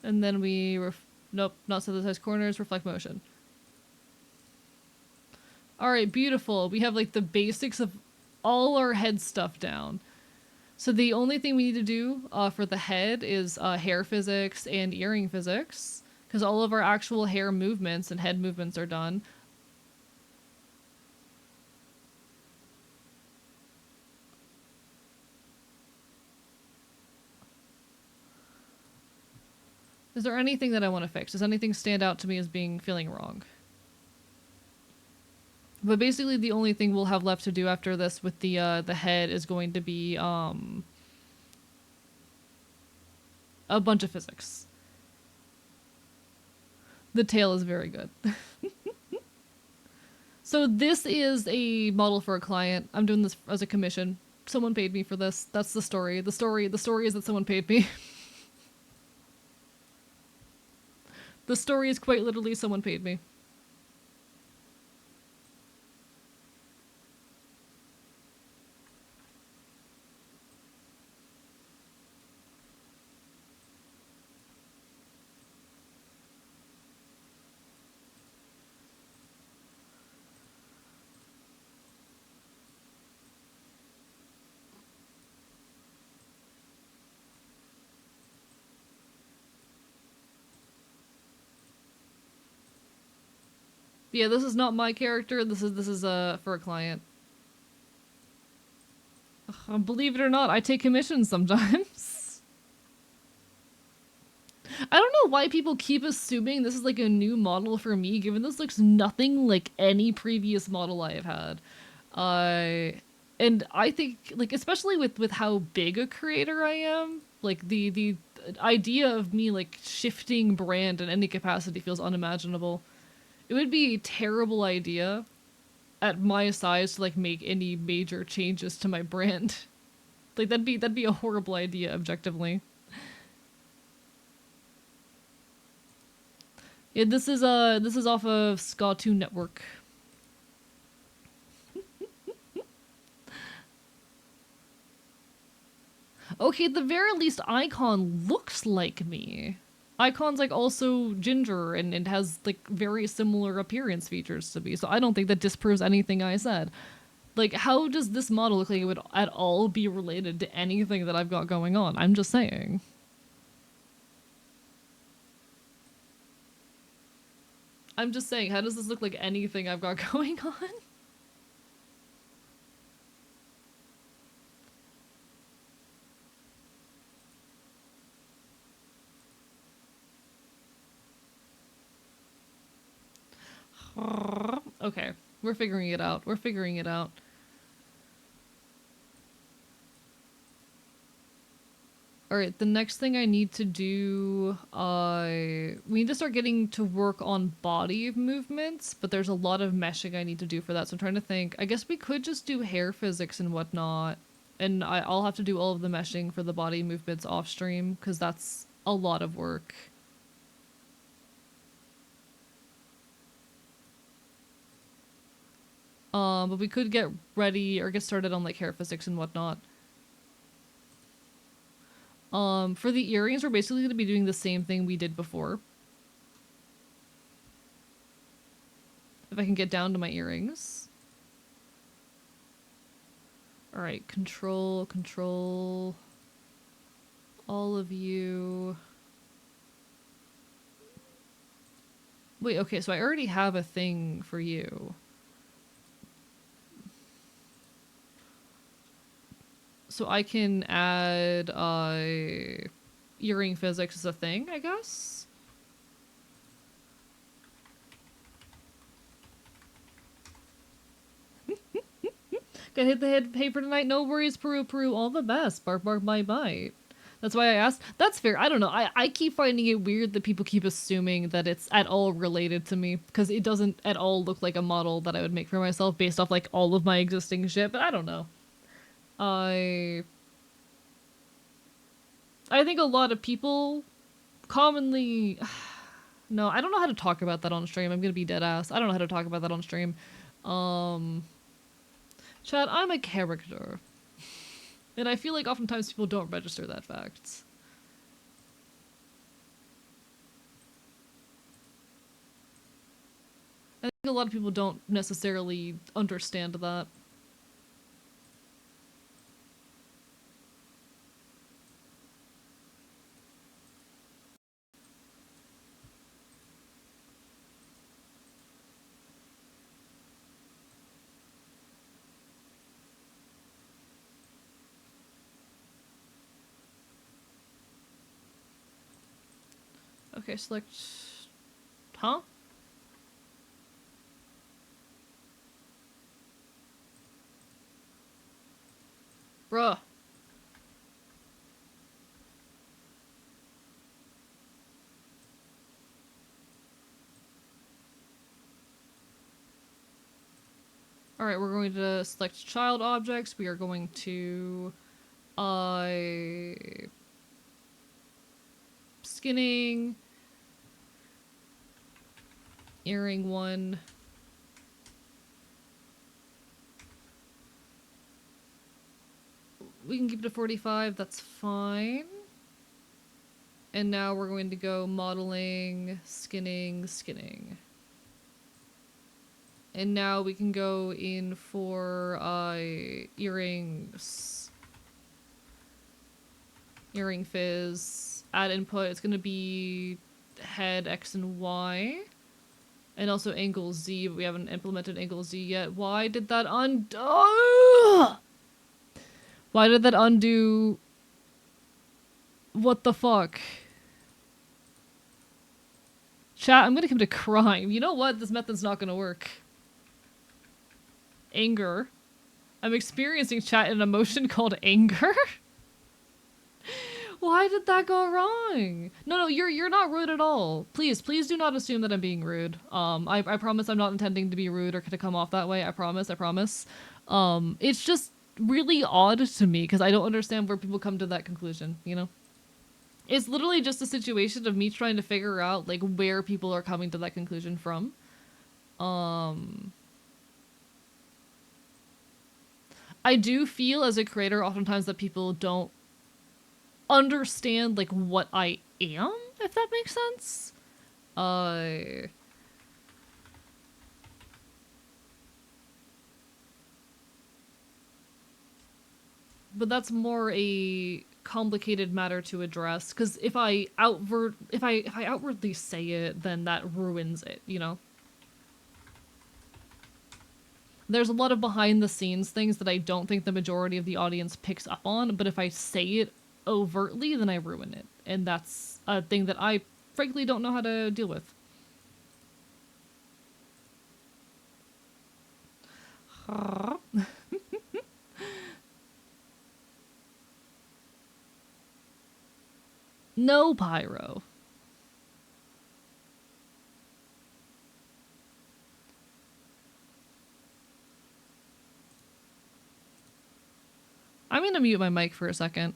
And then we nope, not synthesize corners, reflect motion. Alright, beautiful. We have like the basics of all our head stuff down. So the only thing we need to do for the head is hair physics and earring physics, because all of our actual hair movements and head movements are done. Is there anything that I want to fix? Does anything stand out to me as feeling wrong? But basically the only thing we'll have left to do after this with the head is going to be a bunch of physics. The tail is very good. So this is a model for a client. I'm doing this as a commission. Someone paid me for this. That's the story. The story is that someone paid me. The story is quite literally someone paid me. Yeah, this is not my character. This is for a client. Ugh, believe it or not, I take commissions sometimes. I don't know why people keep assuming this is like a new model for me, given this looks nothing like any previous model I have had. And I think, like, especially with how big a creator I am, like the idea of me like shifting brand in any capacity feels unimaginable. It would be a terrible idea at my size to like make any major changes to my brand. Like that'd be a horrible idea objectively. Yeah, this is off of Ska2 Network. Okay, at the very least Icon looks like me. Icon's like also ginger and has like very similar appearance features to me, so I don't think that disproves anything I said. Like, how does this model look like it would at all be related to anything that I've got going on? I'm just saying. I'm just saying, how does this look like anything I've got going on? Okay, we're figuring it out. We're figuring it out. Alright, the next thing I need to do, we need to start getting to work on body movements, but there's a lot of meshing I need to do for that, so I'm trying to think. I guess we could just do hair physics and whatnot, and I'll have to do all of the meshing for the body movements off stream, because that's a lot of work. But we could get ready or get started on like hair physics and whatnot. For the earrings, we're basically going to be doing the same thing we did before. If I can get down to my earrings. Alright, control all of you. Wait, okay, so I already have a thing for you. So I can add earring physics as a thing, I guess? Gonna hit the head paper tonight. No worries, Peru, Peru. All the best. Bark, bark, bite, bite. That's why I asked. That's fair. I don't know. I keep finding it weird that people keep assuming that it's at all related to me because it doesn't at all look like a model that I would make for myself based off like all of my existing shit. But I don't know. I I think a lot of people commonly. No, I don't know how to talk about that on stream. I'm gonna be dead ass. I don't know how to talk about that on stream. Um, Chad, I'm a character. And I feel like oftentimes people don't register that fact. I think a lot of people don't necessarily understand that. Okay, select... Huh? Bruh. Alright, we're going to select child objects. We are going to... Skinning. Earring 1. We can keep it to 45, that's fine. And now we're going to go modeling, skinning, skinning. And now we can go in for earrings. Earring fizz. Add input, it's gonna be head X and Y. And also angle Z, but we haven't implemented angle Z yet. Why did that undo? Why did that undo? What the fuck? Chat, I'm gonna commit a crime. You know what? This method's not gonna work. Anger. I'm experiencing chat an emotion called anger? Why did that go wrong? No, you're not rude at all. Please do not assume that I'm being rude. I promise I'm not intending to be rude or to come off that way. I promise. It's just really odd to me because I don't understand where people come to that conclusion, you know? It's literally just a situation of me trying to figure out, like, where people are coming to that conclusion from. I do feel as a creator oftentimes that people don't understand, like, what I am, if that makes sense. But that's more a complicated matter to address, because if I outwardly say it, then that ruins it, you know? There's a lot of behind the scenes things that I don't think the majority of the audience picks up on, but if I say it overtly, then I ruin it. And that's a thing that I frankly don't know how to deal with. No pyro. I'm gonna mute my mic for a second.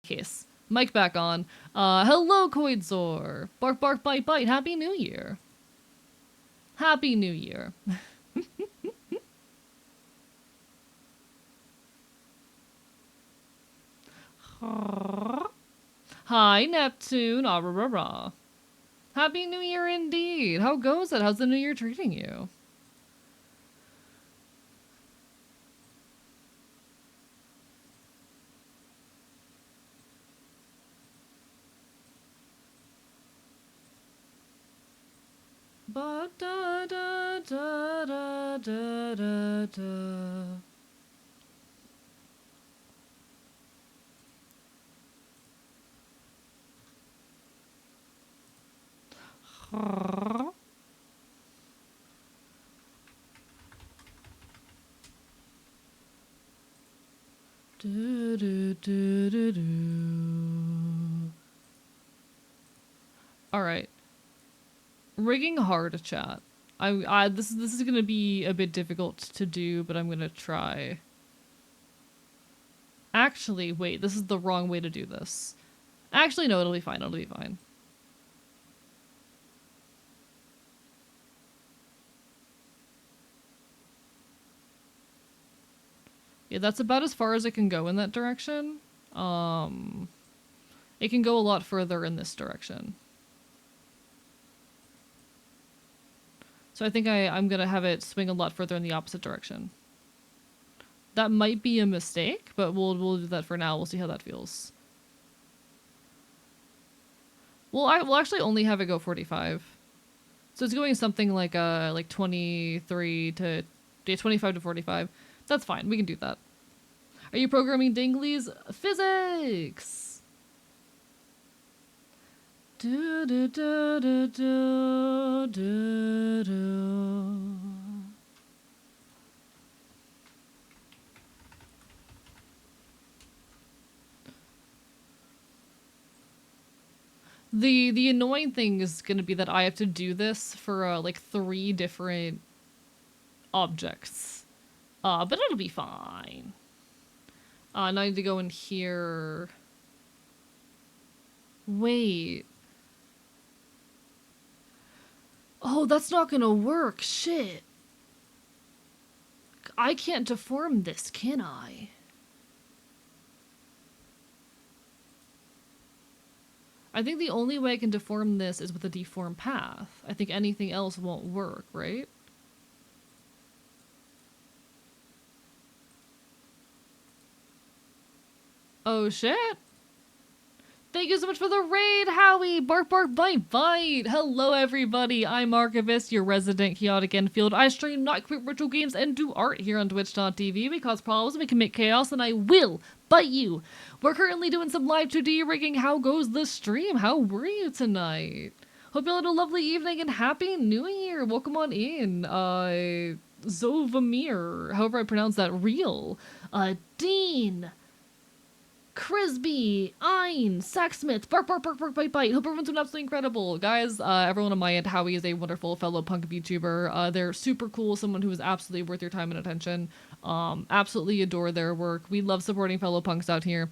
case, mic back on. Hello, Koidzor. Bark, bark, bite, bite. Happy New Year. Happy New Year. Hi, Neptune. Ah, rah, rah, rah. Happy New Year indeed. How goes it? How's the New Year treating you? Ba da da da da da da da. Do, do, do, do, do. All right. Rigging hard chat. This is gonna be a bit difficult to do, but I'm gonna try. Actually, wait, this is the wrong way to do this. Actually, no, it'll be fine. It'll be fine. Yeah, that's about as far as it can go in that direction. It can go a lot further in this direction. So I think I'm gonna have it swing a lot further in the opposite direction. That might be a mistake, but we'll do that for now. We'll see how that feels. Well, we'll actually only have it go 45. So it's going something like 23 to 25 to 45. That's fine. We can do that. Are you programming dinglies? Physics. Do do do do do do do. The annoying thing is going to be that I have to do this for like 3 different objects. But it'll be fine. Now I need to go in here. Wait. Oh, that's not gonna work. Shit. I can't deform this, can I? I think the only way I can deform this is with a deform path. I think anything else won't work, right? Oh shit! Thank you so much for the raid, Howie! Bark, bark, bite, bite! Hello, everybody! I'm Archivist, your resident chaotic Enfield. I stream not quit ritual games and do art here on Twitch.tv. We cause problems, we commit chaos, and I will bite you! We're currently doing some Live2D rigging. How goes the stream? How were you tonight? Hope you had a lovely evening and Happy New Year! Welcome on in, Zovamir, however I pronounce that, real. Dean! Crisby, Ein, Sacksmith, bark, bark, bark, bark, bite, bite. Hope everyone's doing absolutely incredible. Guys, everyone on my end, Howie is a wonderful fellow punk VTuber. They're super cool, someone who is absolutely worth your time and attention. Absolutely adore their work. We love supporting fellow punks out here.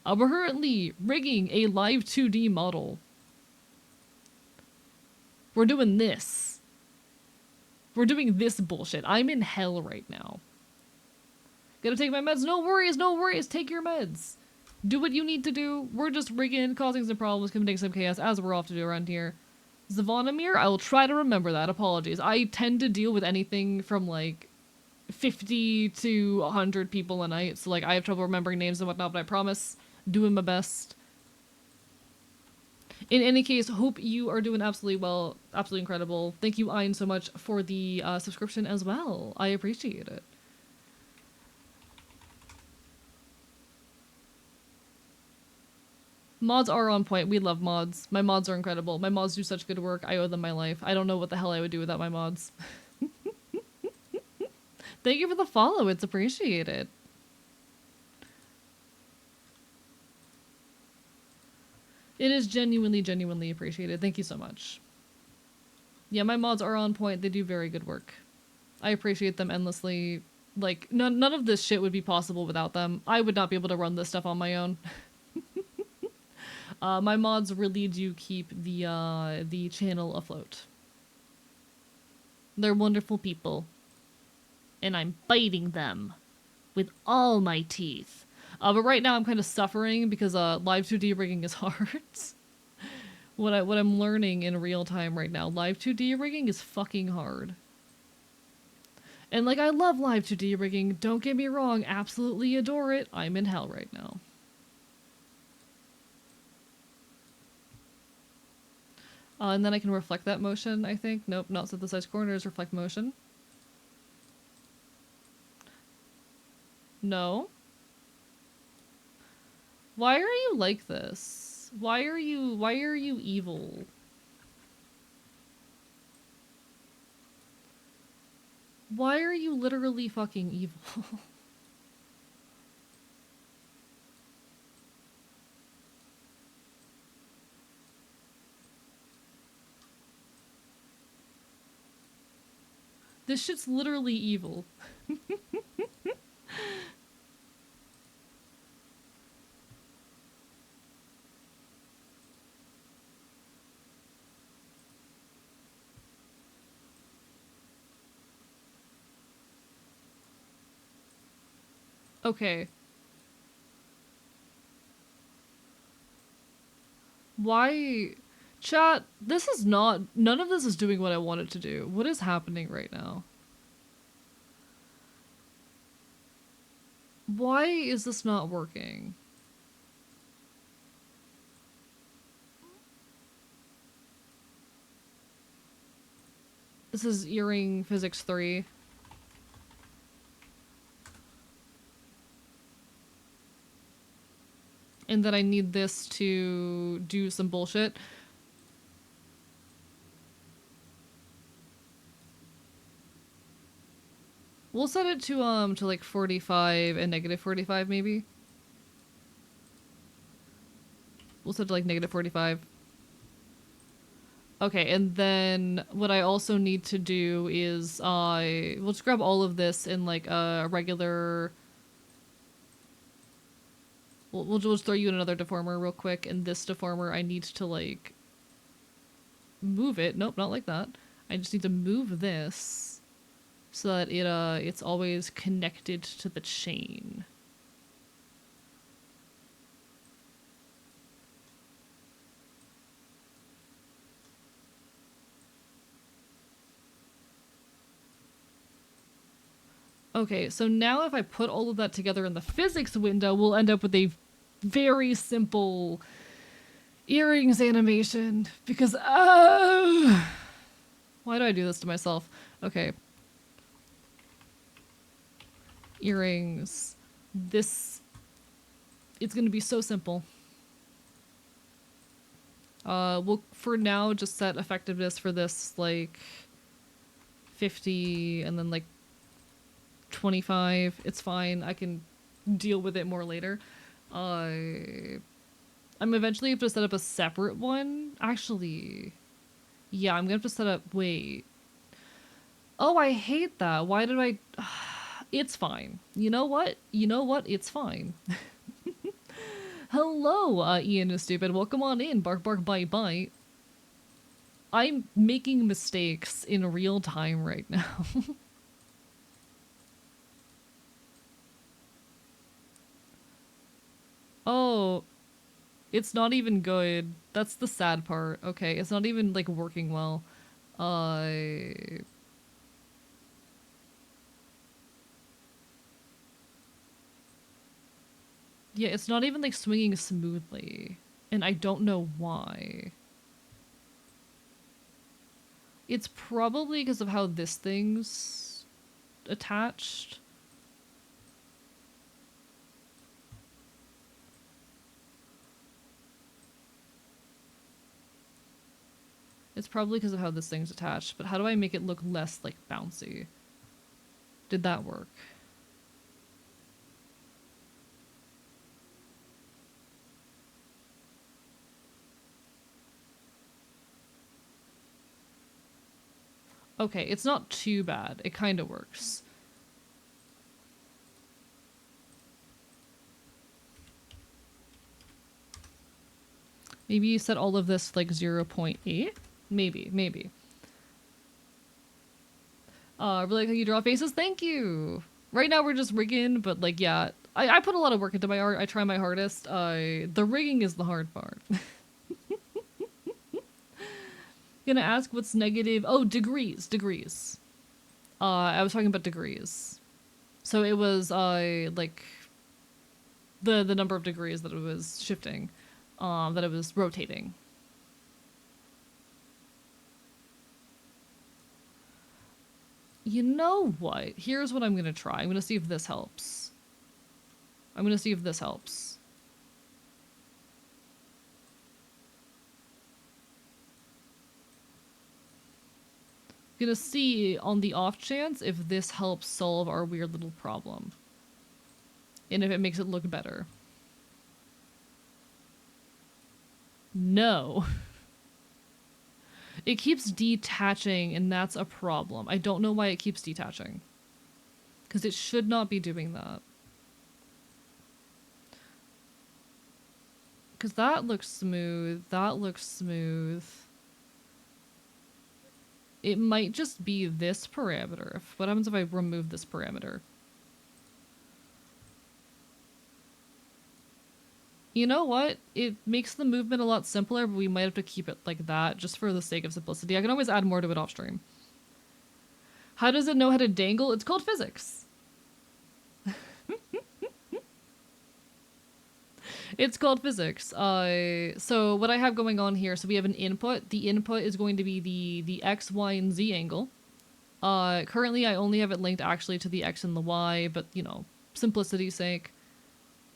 We're currently rigging a Live2D model. We're doing this. We're doing this bullshit. I'm in hell right now. Gotta take my meds? No worries, no worries. Take your meds. Do what you need to do. We're just rigging, causing some problems, committing some chaos, as we're off to do around here. Zavonamir? I will try to remember that. Apologies. I tend to deal with anything from, like, 50 to 100 people a night, so, like, I have trouble remembering names and whatnot, but I promise, doing my best. In any case, hope you are doing absolutely well, absolutely incredible. Thank you, Ein, so much for the subscription as well. I appreciate it. Mods are on point. We love mods. My mods are incredible. My mods do such good work. I owe them my life. I don't know what the hell I would do without my mods. Thank you for the follow. It's appreciated. It is genuinely, genuinely appreciated. Thank you so much. Yeah, my mods are on point. They do very good work. I appreciate them endlessly. Like, none of this shit would be possible without them. I would not be able to run this stuff on my own. My mods really do keep the channel afloat. They're wonderful people. And I'm biting them with all my teeth. But right now I'm kind of suffering because Live2D rigging is hard. What I'm learning in real time right now, Live2D rigging is fucking hard. And like, I love Live2D rigging, don't get me wrong, absolutely adore it. I'm in hell right now. And then I can reflect that motion, I think. Nope, not synthesize corners, reflect motion. No. Why are you like this? Why are you evil? Why are you literally fucking evil? This shit's literally evil. Okay. Why? Chat, this is not- none of this is doing what I want it to do. What is happening right now? Why is this not working? This is earring physics 3. And then I need this to do some bullshit. We'll set it to like 45 and negative 45 maybe. We'll set it to like negative 45. Okay, and then what I also need to do is we'll just grab all of this in like a regular. We'll just throw you in another deformer real quick, and this deformer I need to like move it. Nope, not like that. I just need to move this so that it's always connected to the chain. Okay, so now if I put all of that together in the physics window, we'll end up with a very simple earrings animation. Because, why do I do this to myself? Okay. Earrings. This, it's gonna be so simple. We'll, for now, just set effectiveness for this, like, 50, and then, like, 25. It's fine. I can deal with it more later. I'm eventually have to set up a separate one. Actually, yeah, I'm gonna have to set up. Wait. Oh, I hate that. Why did I? It's fine. You know what? You know what? It's fine. Hello, Ian is stupid. Welcome on in. Bark, bark, bite, bite. I'm making mistakes in real time right now. Oh, it's not even good. That's the sad part. Okay, it's not even, like, working well. Yeah, it's not even, like, swinging smoothly. And I don't know why. It's probably because of how this thing's attached. It's probably because of how this thing's attached, but how do I make it look less, like, bouncy? Did that work? Okay, it's not too bad. It kind of works. Maybe you set all of this like 0.8? Maybe. Really like how you draw faces? Thank you! Right now we're just rigging, but like, yeah. I put a lot of work into my art. I try my hardest. The rigging is the hard part. Gonna ask what's negative. Oh, degrees. I was talking about degrees. So it was, like, the number of degrees that it was shifting, that it was rotating. You know what? Here's what I'm gonna try. I'm gonna see if this helps. Gonna see on the off chance if this helps solve our weird little problem. And if it makes it look better. No. It keeps detaching, and that's a problem. I don't know why it keeps detaching. Because it should not be doing that. Because that looks smooth. It might just be this parameter. What happens if I remove this parameter? You know what? It makes the movement a lot simpler, but we might have to keep it like that just for the sake of simplicity. I can always add more to it off stream. How does it know how to dangle? It's called physics. It's called physics. So what I have going on here, so we have an input. The input is going to be the X, Y, and Z angle. Currently I only have it linked actually to the X and the Y, but you know, simplicity's sake.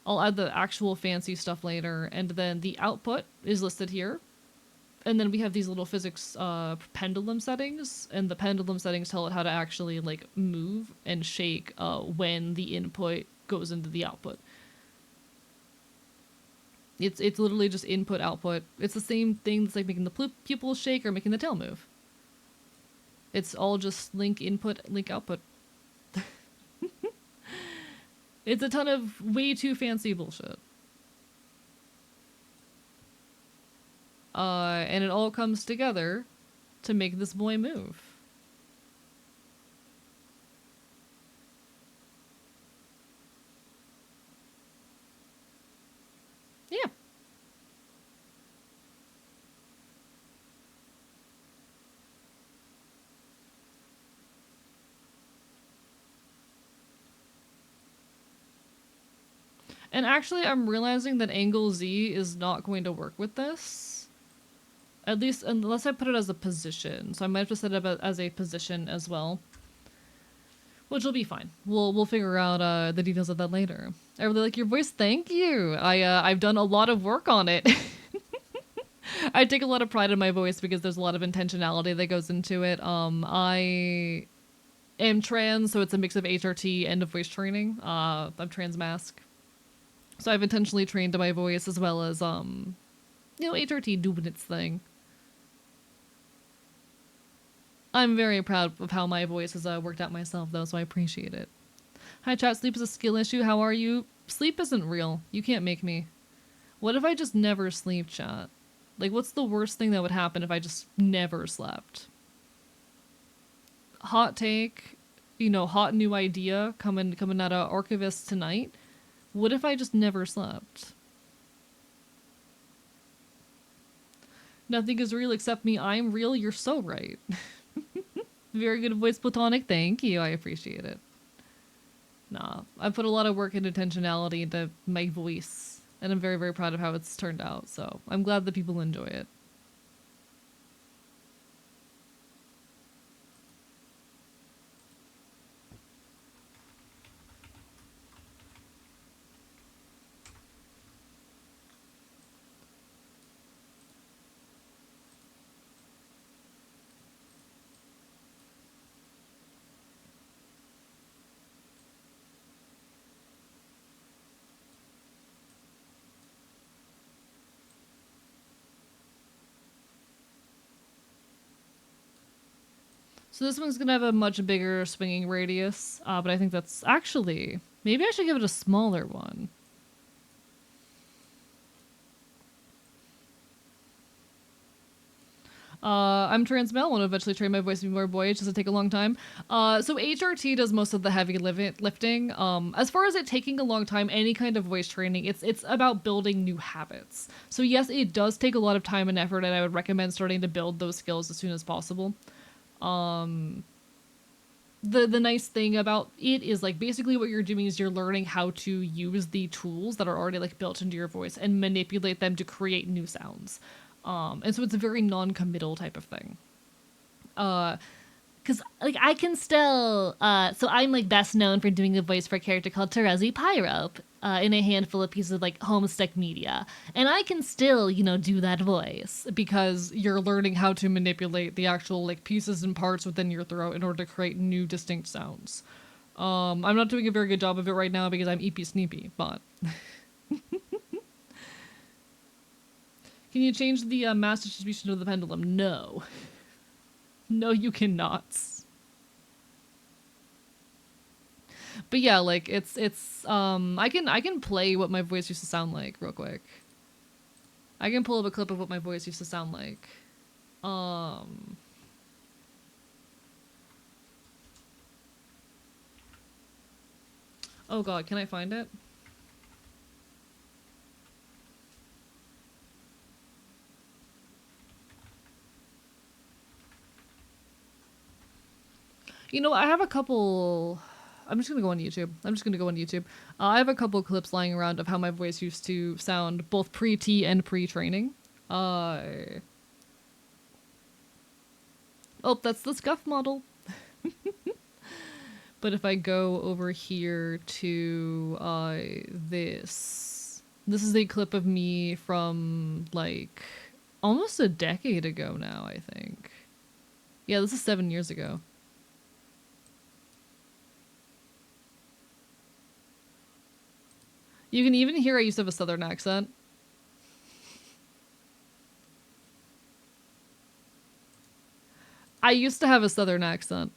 I'll add the actual fancy stuff later, and then the output is listed here. And then we have these little physics pendulum settings, and the pendulum settings tell it how to actually like move and shake when the input goes into the output. It's literally just input output. It's the same thing that's like making the pupils shake or making the tail move. It's all just link input, link output. It's a ton of way too fancy bullshit. And it all comes together to make this boy move. Yeah. And actually, I'm realizing that angle Z is not going to work with this. At least, unless I put it as a position. So I might have to set it up as a position as well. Which will be fine. We'll figure out the details of that later. I really like your voice. Thank you. I've done a lot of work on it. I take a lot of pride in my voice because there's a lot of intentionality that goes into it. I am trans, so it's a mix of HRT and a voice training. I'm trans mask. So I've intentionally trained my voice as well as, you know, HRT doing its thing. I'm very proud of how my voice has worked out myself, though, so I appreciate it. Hi, chat. Sleep is a skill issue. How are you? Sleep isn't real. You can't make me. What if I just never sleep, chat? Like, what's the worst thing that would happen if I just never slept? Hot take, you know, hot new idea coming out of Archivist tonight. What if I just never slept? Nothing is real except me. I'm real. You're so right. Very good voice, Platonic. Thank you. I appreciate it. Nah, I put a lot of work and intentionality into my voice, and I'm very, very proud of how it's turned out, so I'm glad that people enjoy it. So this one's gonna have a much bigger swinging radius, but I think that's actually... Maybe I should give it a smaller one. I'm trans male. Want to eventually train my voice to be more boyish. Does it take a long time? So HRT does most of the heavy lifting. As far as it taking a long time, any kind of voice training, it's about building new habits. So yes, it does take a lot of time and effort, and I would recommend starting to build those skills as soon as possible. The nice thing about it is like basically what you're doing is you're learning how to use the tools that are already like built into your voice and manipulate them to create new sounds. And so it's a very non-committal type of thing. Because like I can still, so I'm like best known for doing a voice for a character called Terezi Pyrope in a handful of pieces of like Homestick media, and I can still, you know, do that voice because you're learning how to manipulate the actual like pieces and parts within your throat in order to create new distinct sounds. I'm not doing a very good job of it right now because I'm eepy sneepy, but. Can you change the mass distribution of the pendulum? No. No, you cannot. But yeah, like it's I can play what my voice used to sound like real quick. I can pull up a clip of what my voice used to sound like. Oh god, can I find it? You know, I have a couple. I'm just gonna go on YouTube. I have a couple clips lying around of how my voice used to sound both pre-T and pre-training. Oh, that's the scuff model. But if I go over here to this is a clip of me from like almost a decade ago now, I think. Yeah, this is 7 years ago. You can even hear I used to have a southern accent. I used to have a southern accent.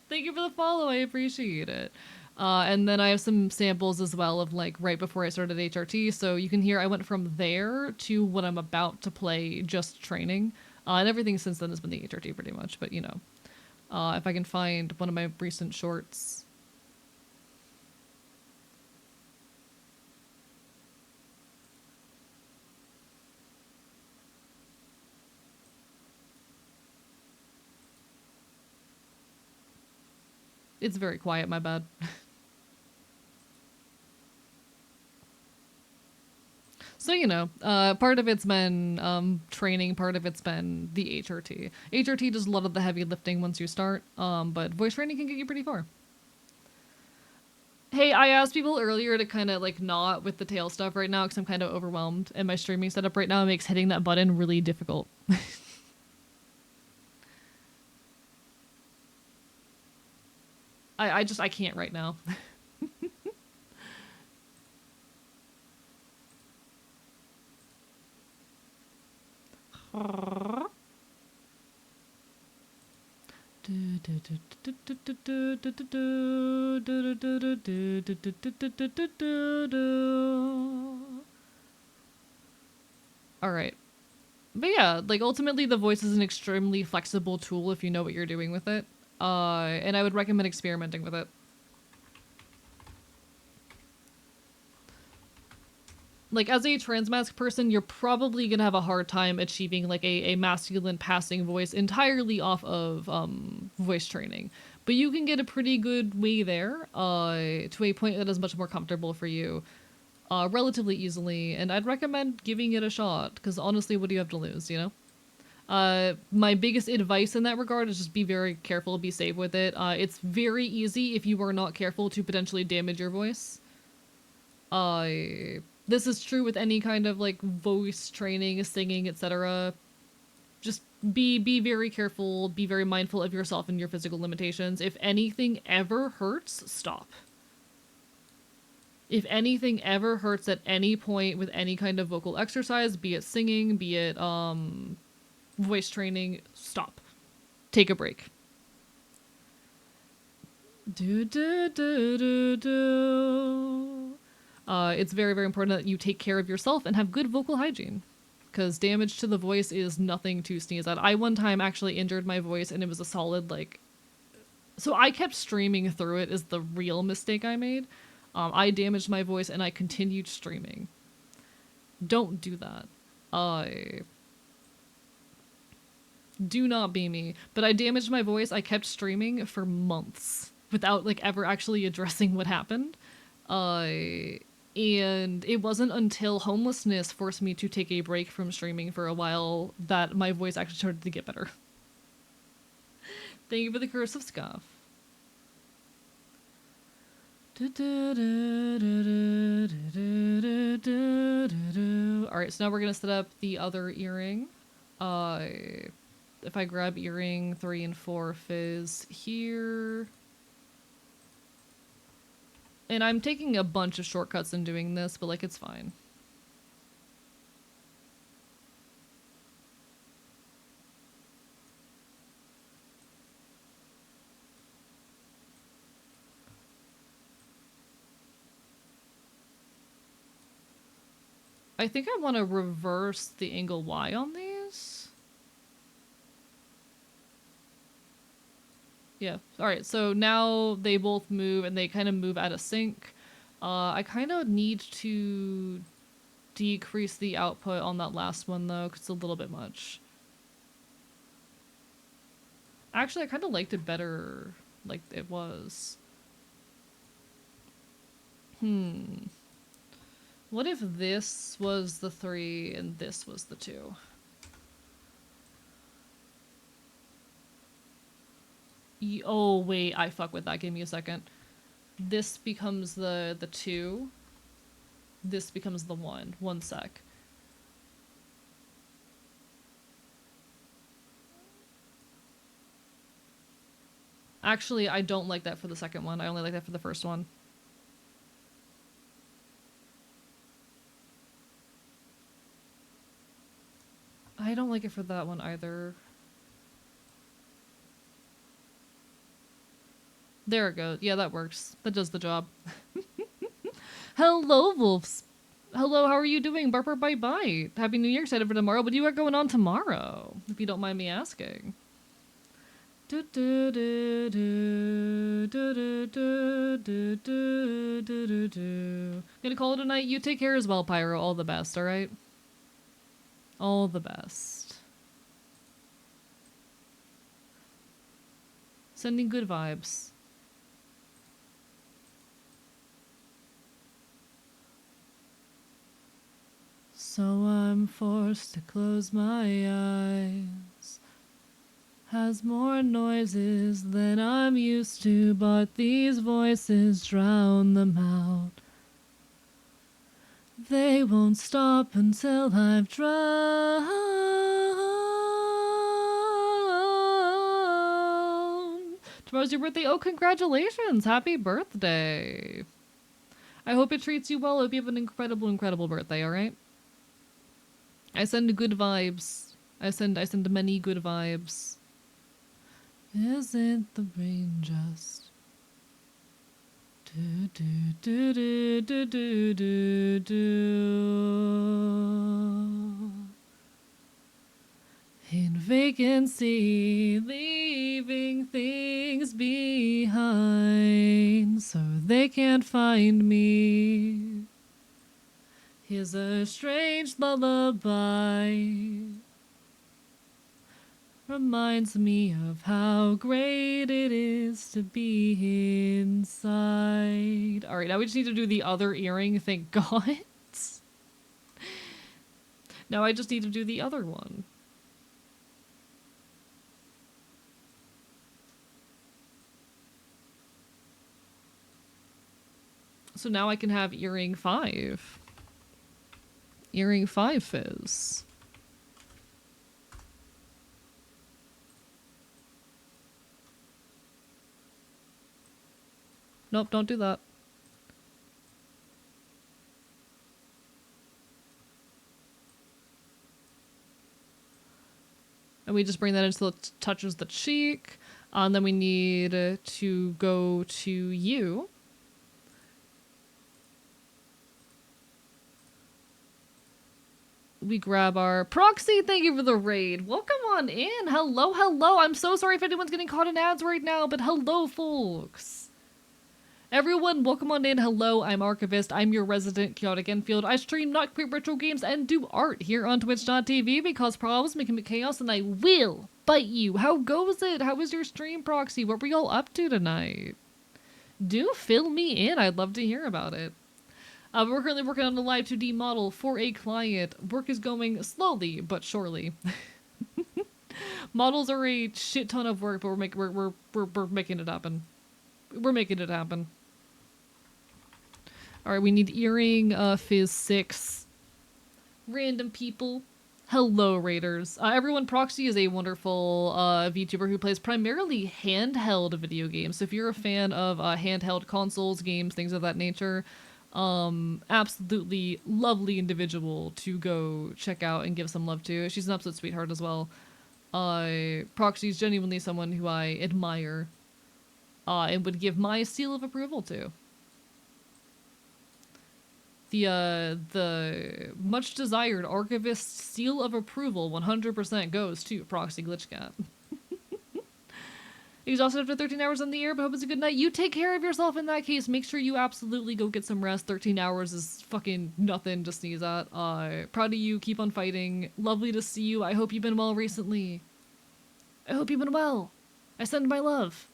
Thank you for the follow, I appreciate it. And then I have some samples as well of like right before I started HRT, so you can hear I went from there to what I'm about to play just training. And everything since then has been the HRT pretty much, but you know. If I can find one of my recent shorts. It's very quiet, my bad. So, you know, part of it's been training, part of it's been the HRT. HRT does a lot of the heavy lifting once you start, but voice training can get you pretty far. Hey, I asked people earlier to kind of like not with the tail stuff right now because I'm kind of overwhelmed, and my streaming setup right now makes hitting that button really difficult. I can't right now. All right. But yeah, like ultimately the voice is an extremely flexible tool if you know what you're doing with it. And I would recommend experimenting with it. Like as a transmasc person, you're probably gonna have a hard time achieving like a masculine passing voice entirely off of voice training. But you can get a pretty good way there to a point that is much more comfortable for you relatively easily. And I'd recommend giving it a shot because honestly, what do you have to lose, you know? My biggest advice in that regard is just be very careful, be safe with it. It's very easy if you are not careful to potentially damage your voice. This is true with any kind of like voice training, singing, etc. Just be very careful, be very mindful of yourself and your physical limitations. If anything ever hurts, stop. If anything ever hurts at any point with any kind of vocal exercise, be it singing, be it voice training, stop. Take a break. It's very, very important that you take care of yourself and have good vocal hygiene. because damage to the voice is nothing to sneeze at. I one time actually injured my voice and it was a solid, like... So I kept streaming through it is the real mistake I made. I damaged my voice and I continued streaming. Don't do that. Do not be me. But I damaged my voice. I kept streaming for months without like ever actually addressing what happened. And it wasn't until homelessness forced me to take a break from streaming for a while that my voice actually started to get better. Thank you for the Curse of Scuff. Alright, so now we're gonna set up the other earring. If I grab earring 3 and 4 fizz here. And I'm taking a bunch of shortcuts in doing this, but like it's fine. I think I want to reverse the angle Y on these. Yeah, alright, so now they both move and they kind of move out of sync. I kind of need to decrease the output on that last one though, because it's a little bit much. Actually, I kind of liked it better like it was. What if this was the 3 and this was the 2? Oh, wait, I fuck with that. Give me a second. This becomes the 2. This becomes the 1. 1 sec. Actually, I don't like that for the second one. I only like that for the first one. I don't like it for that one either. There it goes. Yeah, that works. That does the job. Hello, Wolves. Hello, how are you doing? Burper bye bye. Happy New Year. Excited for tomorrow. What do you got going on tomorrow? If you don't mind me asking. Gonna call it a night. You take care as well, Pyro. All the best, alright? All the best. Sending good vibes. So I'm forced to close my eyes. Has more noises than I'm used to, but these voices drown them out. They won't stop until I've drowned. Tomorrow's your birthday. Oh, congratulations. Happy birthday. I hope it treats you well. I hope you have an incredible, incredible birthday, alright? I send good vibes. I send many good vibes. Isn't the brain just do do do do do do do do in vacancy, leaving things behind so they can't find me. Here's a strange lullaby. Reminds me of how great it is to be inside. Alright, now we just need to do the other earring, thank God. Now I just need to do the other one. So now I can have earring 5. Earring 5 fizz. Nope, don't do that. And we just bring that until it touches the cheek. And then we need to go to you. we grab our proxy. Thank you for the raid. Welcome on in. Hello, hello. I'm so sorry if anyone's getting caught in ads right now, but hello, folks. Everyone, welcome on in. Hello, I'm Archivist. I'm your resident chaotic Enfield. I stream not queer retro games and do art here on twitch.tv because problems make me chaos and I will bite you. How goes it? How was your stream, Proxy? What were y'all up to tonight? Do fill me in. I'd love to hear about it. We're currently working on a Live2D model for a client. Work is going slowly but surely. Models are a shit ton of work, but we're making it happen. We're making it happen. All right, we need earring, fizz 6. Random people. Hello, Raiders. Everyone, Proxy is a wonderful VTuber who plays primarily handheld video games. So if you're a fan of handheld consoles, games, things of that nature, absolutely lovely individual to go check out and give some love to. She's an absolute sweetheart as well. Proxy is genuinely someone who I admire and would give my seal of approval to. The much desired Archivist seal of approval 100% goes to Proxy Glitchcat. Exhausted after 13 hours on the air, but hope it's a good night. You take care of yourself in that case. Make sure you absolutely go get some rest. 13 hours is fucking nothing to sneeze at. Proud of you. Keep on fighting. Lovely to see you. I hope you've been well recently. I hope you've been well. I send my love.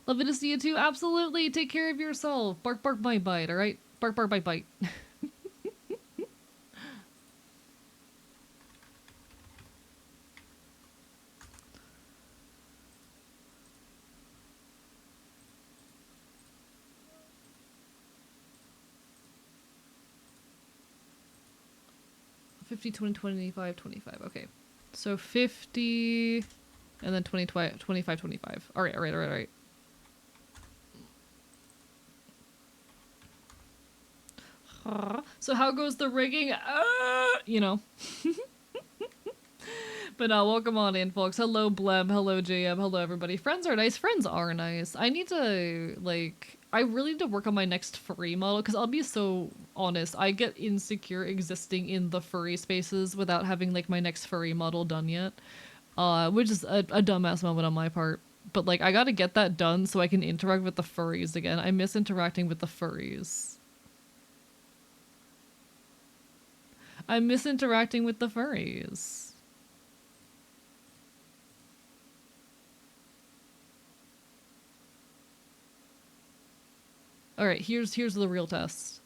Lovely to see you too. Absolutely. Take care of yourself. Bark, bark, bite, bite. All right. Bark, bark, bite, bite. 50, 20, 25, 25. Okay. So 50 and then 20, 25, 25. All right, all right, all right, all right. So how goes the rigging? You know. But welcome on in, folks. Hello, Bleb. Hello, JM. Hello, everybody. Friends are nice. Friends are nice. I need to, like, I really need to work on my next furry model, because I'll be so honest, I get insecure existing in the furry spaces without having, like, my next furry model done yet. Which is a dumbass moment on my part. But, like, I gotta get that done so I can interact with the furries again. I miss interacting with the furries. I miss interacting with the furries. Alright, here's the real test.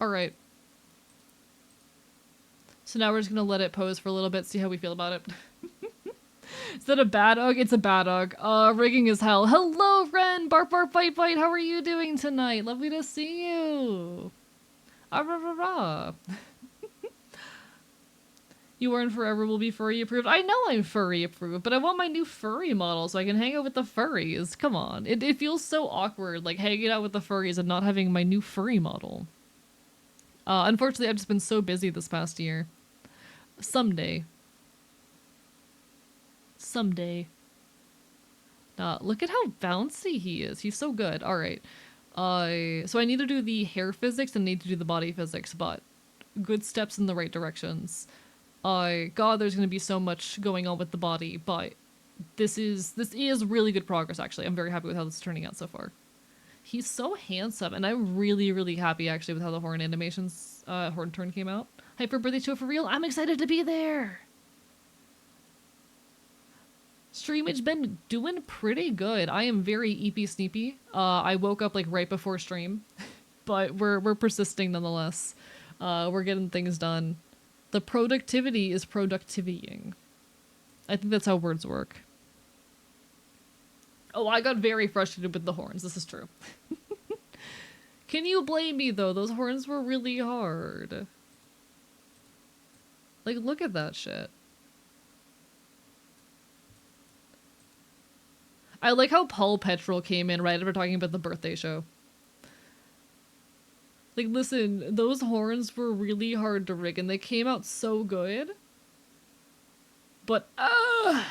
Alright. So now we're just gonna let it pose for a little bit, see how we feel about it. Is that a bad ugh? It's a bad ugh. Rigging is hell. Hello, friend! Bark, bark, bite, bite. How are you doing tonight? Lovely to see you. Ah, rah, rah, rah. You are and forever will be furry approved. I know I'm furry approved, but I want my new furry model so I can hang out with the furries. Come on. It feels so awkward, like, hanging out with the furries and not having my new furry model. Unfortunately, I've just been so busy this past year. Someday. Someday. Look at how bouncy he is. He's so good. Alright. So I need to do the hair physics and need to do the body physics, but good steps in the right directions. God, there's gonna be so much going on with the body, but this is really good progress, actually. I'm very happy with how this is turning out so far. He's so handsome, and I'm really, really happy, actually, with how the horn animations, horn turn came out. Hyper birthday show for real? I'm excited to be there! Stream has been doing pretty good. I am very eepy sneepy. I woke up like right before stream, but we're persisting nonetheless. We're getting things done. The productivity is productivying. I think that's how words work. Oh, I got very frustrated with the horns. This is true. Can you blame me though? Those horns were really hard. Like, look at that shit. I like how Paul Petrol came in right after talking about the birthday show. Like, listen, those horns were really hard to rig and they came out so good. But, I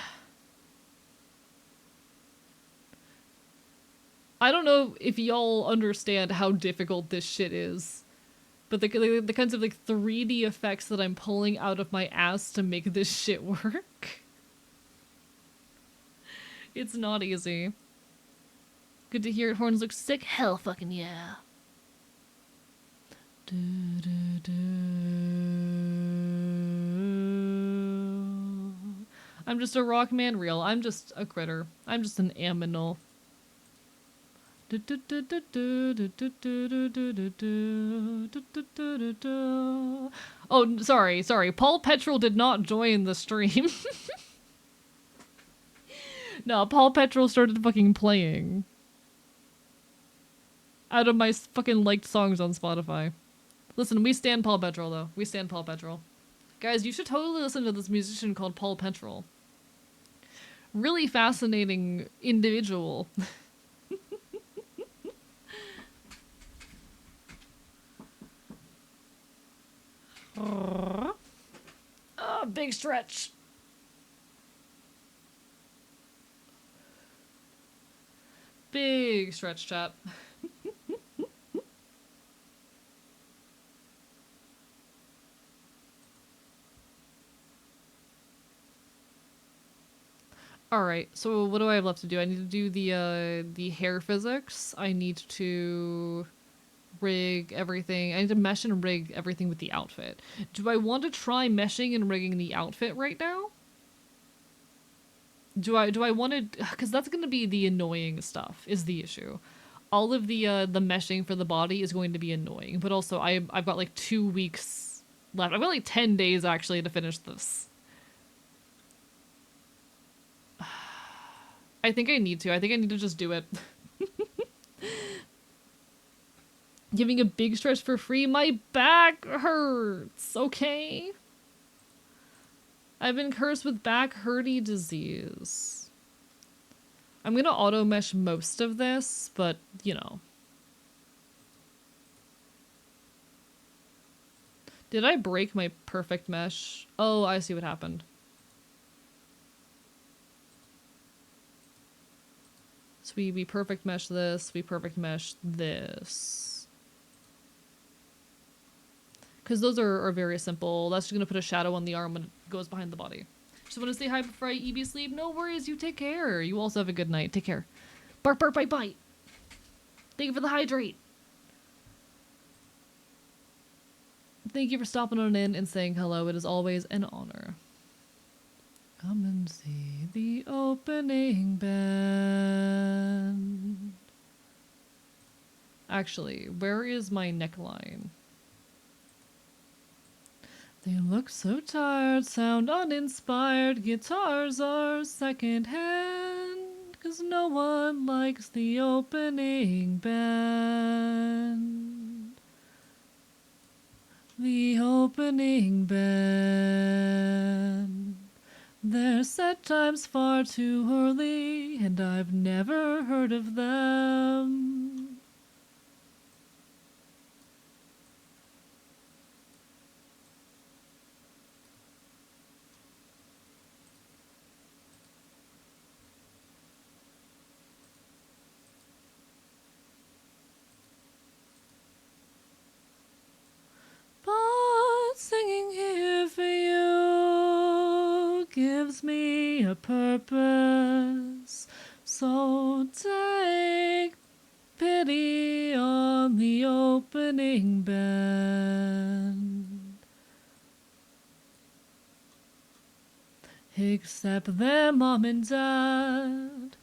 don't know if y'all understand how difficult this shit is. But the kinds of, like, 3D effects that I'm pulling out of my ass to make this shit work. It's not easy. Good to hear it. Horns look sick. Hell fucking yeah. I'm just a rock man real. I'm just a critter. I'm just an aminal. Oh, sorry. Paul Petrol did not join the stream. No, Paul Petrol started fucking playing. Out of my fucking liked songs on Spotify. Listen, we stand Paul Petrol, though. We stand Paul Petrol. Guys, you should totally listen to this musician called Paul Petrol. Really fascinating individual. Oh, big stretch. Big stretch, chat. Alright, so what do I have left to do? I need to do the hair physics. I need to rig everything. I need to mesh and rig everything with the outfit. Do I want to try meshing and rigging the outfit right now? Do I want to, because that's going to be the annoying stuff is the issue. All of the meshing for the body is going to be annoying, but also I've got like 2 weeks left. I've got like 10 days actually to finish this. I think I need to just do it. Giving a big stretch for free, my back hurts, okay? I've been cursed with back hurty disease. I'm gonna auto mesh most of this, but you know. Did I break my perfect mesh? Oh, I see what happened. So we perfect mesh this, we perfect mesh this. Because those are very simple. That's just going to put a shadow on the arm when it goes behind the body. Just want to say hi before I EB sleep. No worries, you take care. You also have a good night. Take care. Bark, bark, bite, bite. Thank you for the hydrate. Thank you for stopping on in and saying hello. It is always an honor. Come and see the opening band. Actually, where is my neckline? They look so tired, sound uninspired, guitars are secondhand, 'cause no one likes the opening band. The opening band. Their set time's far too early, and I've never heard of them. But singing here for you gives me a purpose. So take pity on the opening band. except their mom and dad.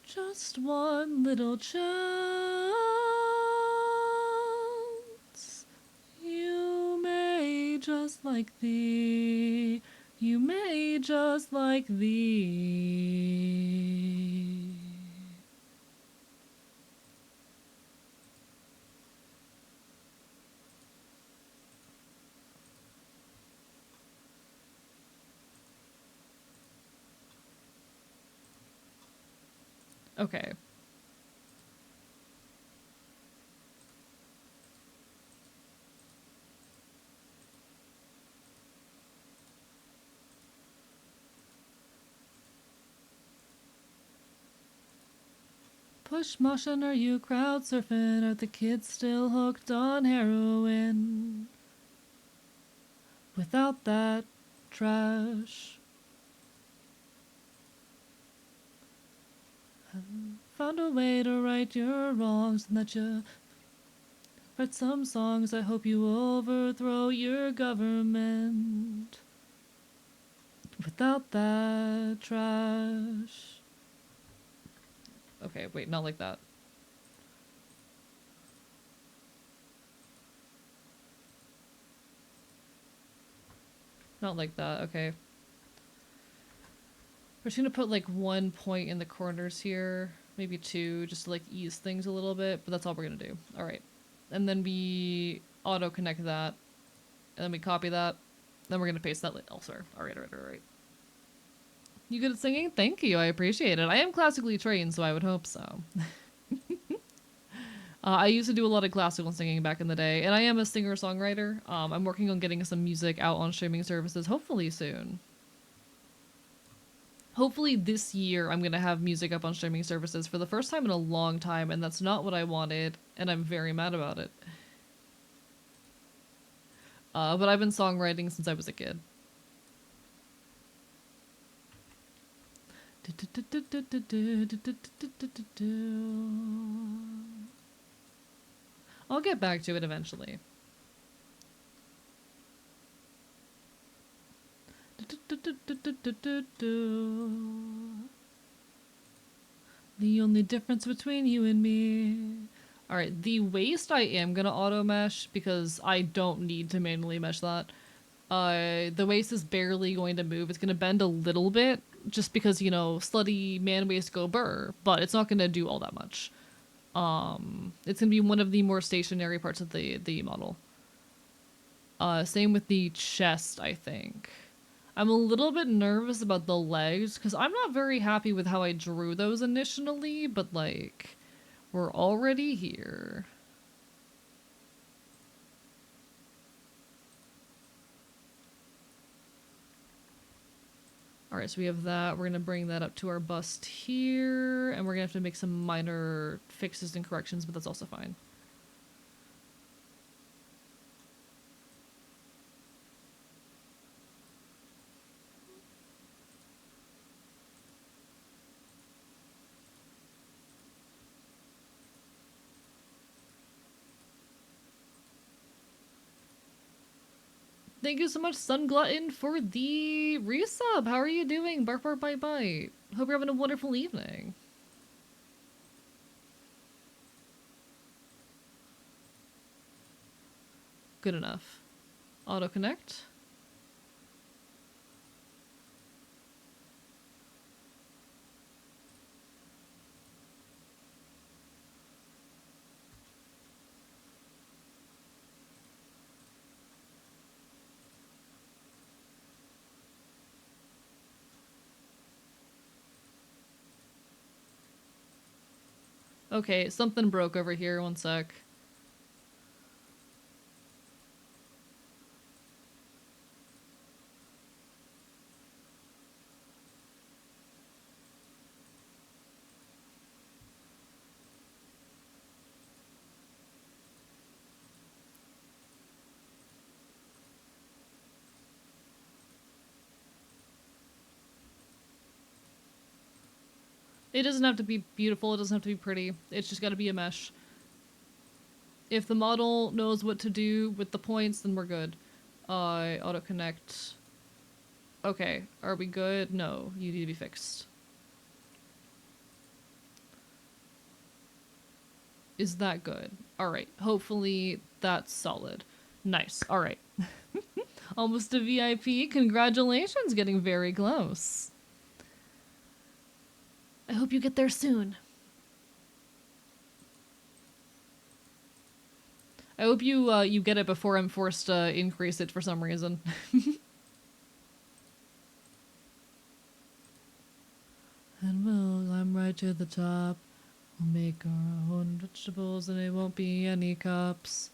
Just one little chance. You may just like thee. You may just like thee. Okay. Push motion, are you crowd surfing? Are the kids still hooked on heroin? Without that trash. Found a way to right your wrongs and that you write some songs. I hope you overthrow your government. Without that trash. Okay, wait, not like that. Not like that, okay. We're just gonna put like 1 point in the corners here, maybe 2, just to like ease things a little bit, but that's all we're gonna do. Alright. And then we auto connect that, and then we copy that, then we're gonna paste that elsewhere. Alright. You good at singing? Thank you, I appreciate it. I am classically trained, so I would hope so. I used to do a lot of classical singing back in the day, and I am a singer-songwriter. I'm working on getting some music out on streaming services, hopefully soon. Hopefully this year I'm gonna have music up on streaming services for the first time in a long time, and that's not what I wanted, and I'm very mad about it. But I've been songwriting since I was a kid. I'll get back to it eventually. The only difference between you and me. Alright, the waist I am gonna auto mesh because I don't need to manually mesh that. The waist is barely going to move. It's gonna bend a little bit just because, you know, slutty man waist go burr, but it's not gonna do all that much. It's gonna be one of the more stationary parts of the model. Same with the chest, I think. I'm a little bit nervous about the legs because I'm not very happy with how I drew those initially, but like, we're already here. Alright, so we have that. We're gonna bring that up to our bust here, and we're gonna have to make some minor fixes and corrections, but that's also fine. Thank you so much, Sun Glutton, for the resub. How are you doing? Bark, bark, bite, bite. Hope you're having a wonderful evening. Good enough. Auto connect. Okay, something broke over here. One sec. It doesn't have to be beautiful, it doesn't have to be pretty. It's just gotta be a mesh. If the model knows what to do with the points, then we're good. Auto connect. Okay, are we good? No, you need to be fixed. Is that good? Alright, hopefully that's solid. Nice, alright. Almost a VIP. Congratulations, getting very close. I hope you get there soon. I hope you get it before I'm forced to increase it for some reason. And we'll climb right to the top. We'll make our own vegetables and it won't be any cups.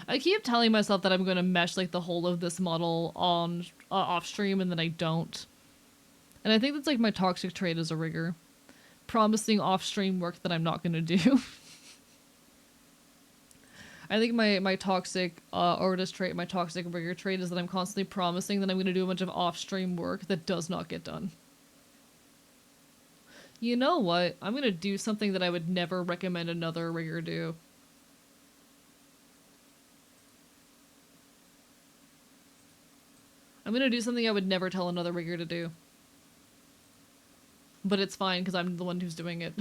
I keep telling myself that I'm going to mesh like the whole of this model on off stream and then I don't. And I think that's like my toxic trait as a rigger. Promising off stream work that I'm not going to do. I think my toxic artist trait, my toxic rigger trait is that I'm constantly promising that I'm going to do a bunch of off stream work that does not get done. You know what? I'm going to do something that I would never recommend another rigger do. I'm gonna do something I would never tell another rigger to do. But it's fine, because I'm the one who's doing it.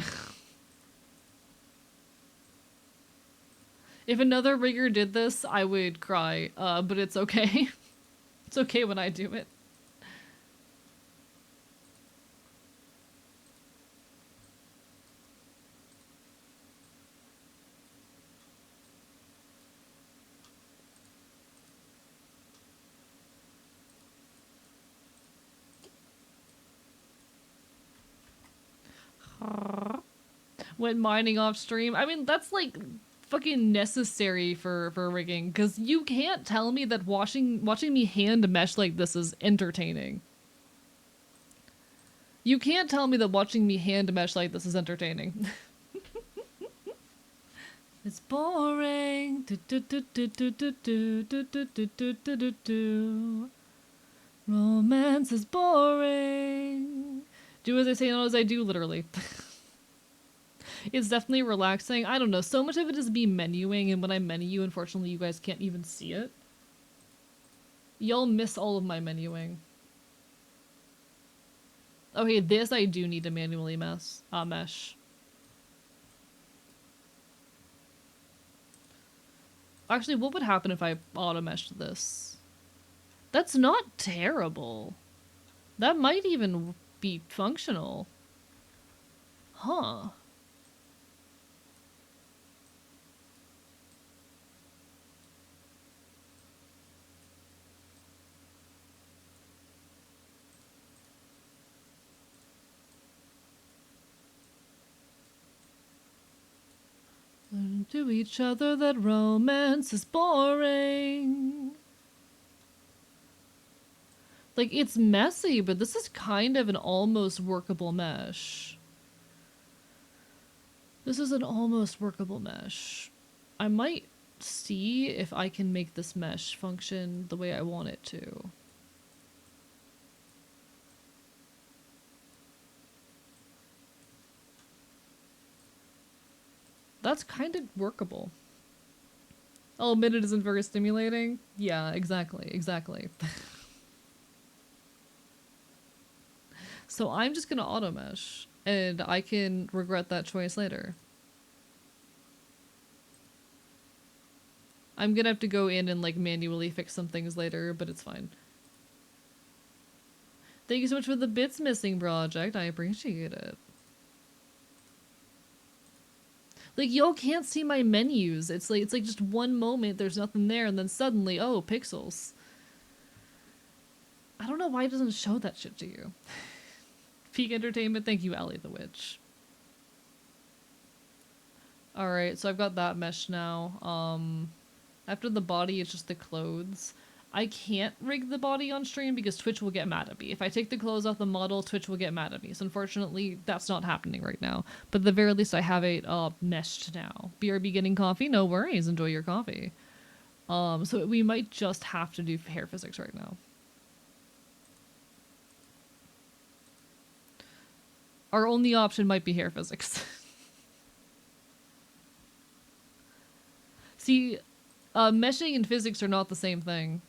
If another rigger did this, I would cry, but it's okay. It's okay when I do it. Went mining off stream. I mean, that's like fucking necessary for rigging, because you can't tell me that watching me hand mesh like this is entertaining. You can't tell me that watching me hand mesh like this is entertaining. It's boring. Romance is boring. Do as I say, not as I do, literally. It's definitely relaxing. I don't know. So much of it is me menuing, and when I menu, unfortunately, you guys can't even see it. Y'all miss all of my menuing. Okay, this I do need to manually mesh. Actually, what would happen if I auto-meshed this? That's not terrible. That might even be functional. Huh. Learn to each other that romance is boring. Like, it's messy, but this is kind of an almost workable mesh. This is an almost workable mesh. I might see if I can make this mesh function the way I want it to. That's kind of workable. I'll admit it isn't very stimulating. Yeah, exactly. So I'm just gonna auto mesh, and I can regret that choice later. I'm gonna have to go in and like manually fix some things later, but it's fine. Thank you so much for the bits missing project. I appreciate it. Like, y'all can't see my menus. It's like just one moment, there's nothing there, and then suddenly, oh, pixels. I don't know why it doesn't show that shit to you. Peak entertainment, thank you, Allie the Witch. Alright, so I've got that mesh now. After the body, it's just the clothes. I can't rig the body on stream because Twitch will get mad at me. If I take the clothes off the model, Twitch will get mad at me. So unfortunately, that's not happening right now. But at the very least, I have it meshed now. BRB getting coffee? No worries. Enjoy your coffee. So we might just have to do hair physics right now. Our only option might be hair physics. See, Meshing and physics are not the same thing.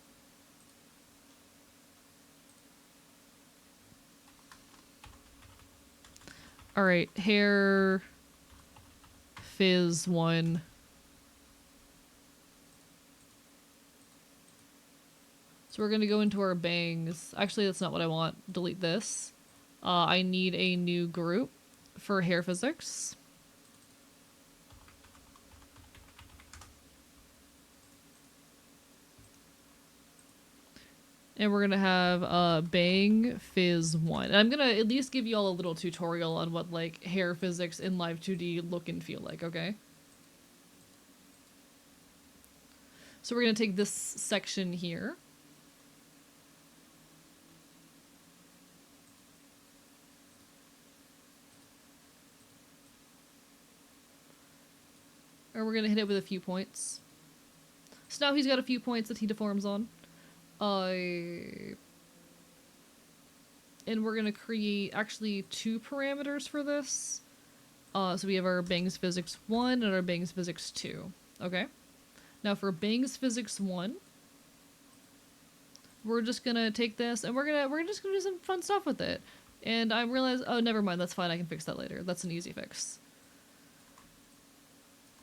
Alright, hair... Fizz 1. So we're gonna go into our bangs. Actually, that's not what I want. Delete this. I need a new group for hair physics. And we're gonna have bang fizz 1. And I'm gonna at least give you all a little tutorial on what like hair physics in Live2D look and feel like, okay? So we're gonna take this section here. And we're gonna hit it with a few points. So now he's got a few points that he deforms on. And we're gonna create actually 2 parameters for this. So we have our bangs physics 1 and our bangs physics 2. Okay. Now for bangs physics 1, we're just gonna take this and we're just gonna do some fun stuff with it. And I realize, oh, never mind, that's fine, I can fix that later. That's an easy fix.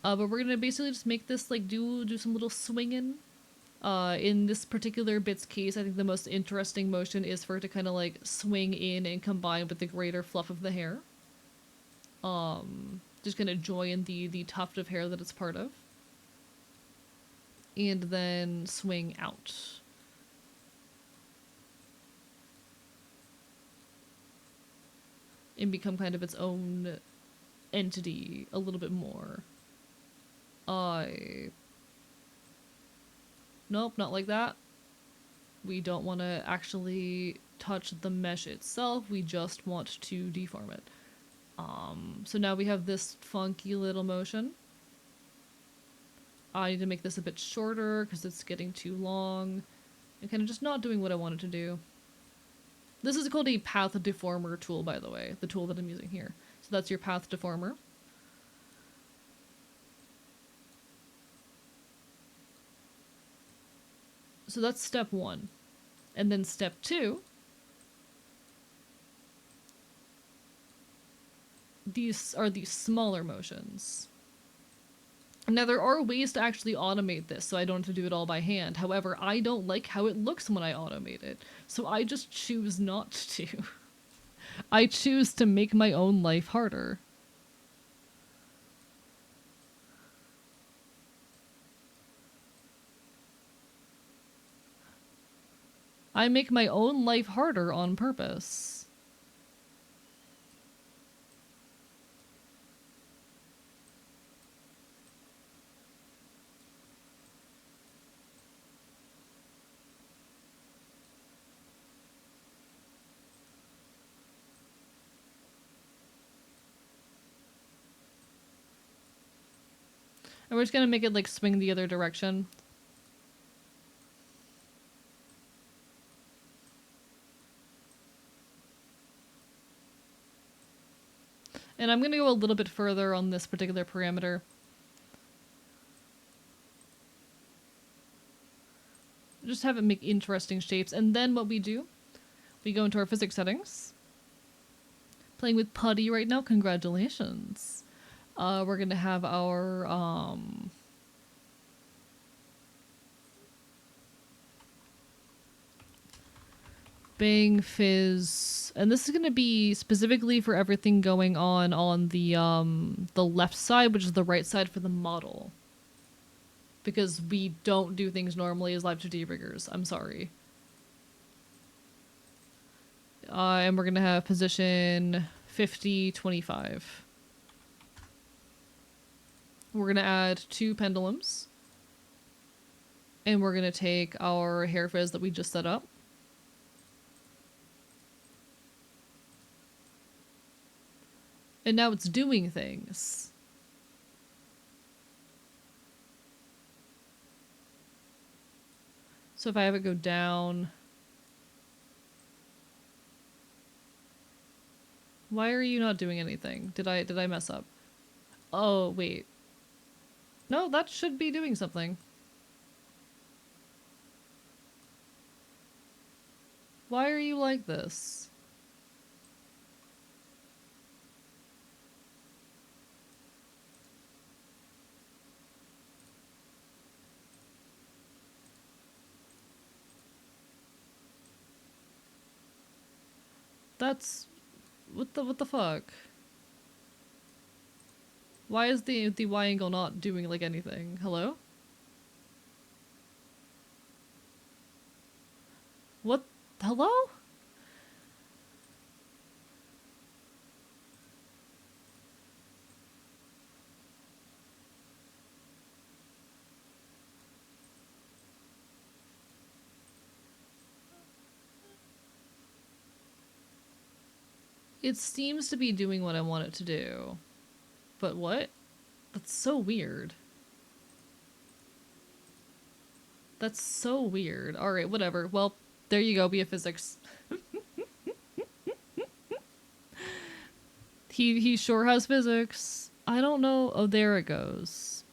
But we're gonna basically just make this like do some little swinging. In this particular bit's case, I think the most interesting motion is for it to kind of like swing in and combine with the greater fluff of the hair. Just gonna join the tuft of hair that it's part of. And then swing out. And become kind of its own entity a little bit more. Nope, not like that. We don't want to actually touch the mesh itself, we just want to deform it. So now we have this funky little motion. I need to make this a bit shorter because it's getting too long. And kind of just not doing what I wanted to do. This is called a path deformer tool, by the way, the tool that I'm using here. So that's your path deformer. So that's step 1. And then step 2, these are the smaller motions. Now there are ways to actually automate this so I don't have to do it all by hand. However, I don't like how it looks when I automate it. So I just choose not to. I choose to make my own life harder. I make my own life harder on purpose. And we're just gonna make it like swing the other direction. And I'm gonna go a little bit further on this particular parameter. Just have it make interesting shapes. And then what we do, we go into our physics settings. Playing with putty right now, congratulations. We're gonna have our, bang fizz, and this is gonna be specifically for everything going on the left side, which is the right side for the model. Because we don't do things normally as Live2D riggers. I'm sorry. And we're gonna have position 50, 25. We're gonna add 2 pendulums. And we're gonna take our hair fizz that we just set up. And now it's doing things. So if I have it go down... Why are you not doing anything? Did I mess up? Oh, wait. No, that should be doing something. Why are you like this? That's... what the fuck? Why is the Y angle not doing, like, anything? Hello? What? Hello? It seems to be doing what I want it to do. But what? That's so weird. That's so weird. Alright, whatever. Well, there you go, be a physics. He sure has physics. I don't know. Oh, there it goes.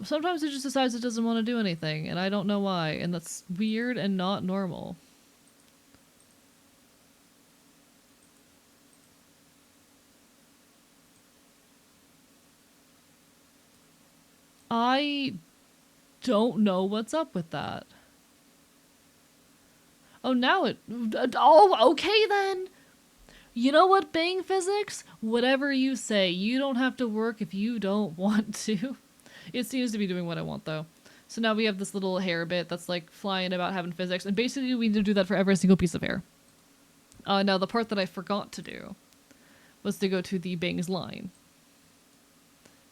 Sometimes it just decides it doesn't want to do anything, and I don't know why, and that's weird and not normal. I don't know what's up with that. Oh, now it... oh, okay then! You know what, Bang Physics? Whatever you say, you don't have to work if you don't want to. It seems to be doing what I want, though. So now we have this little hair bit that's, like, flying about having physics, and basically we need to do that for every single piece of hair. Now, the part that I forgot to do was to go to the Bang's line.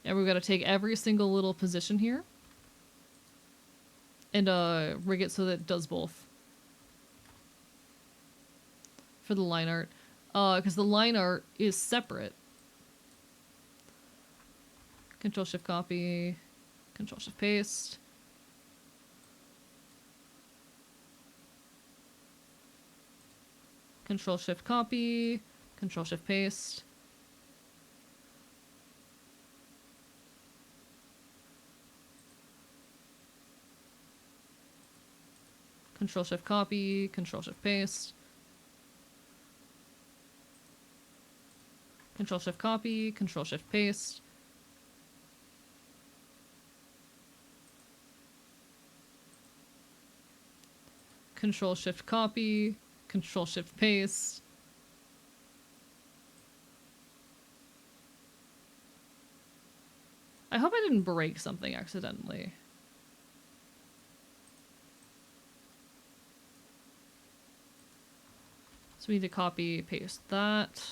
And we've got to take every single little position here and rig it so that it does both. For the line art. Because the line art is separate. Control-Shift copy. Control-Shift paste. Control-Shift copy. Control-Shift paste. Control-Shift copy. Control-Shift paste. Control-Shift copy. Control-Shift paste. Control-Shift copy. Control-Shift paste. I hope I didn't break something accidentally. So we need to copy, paste that.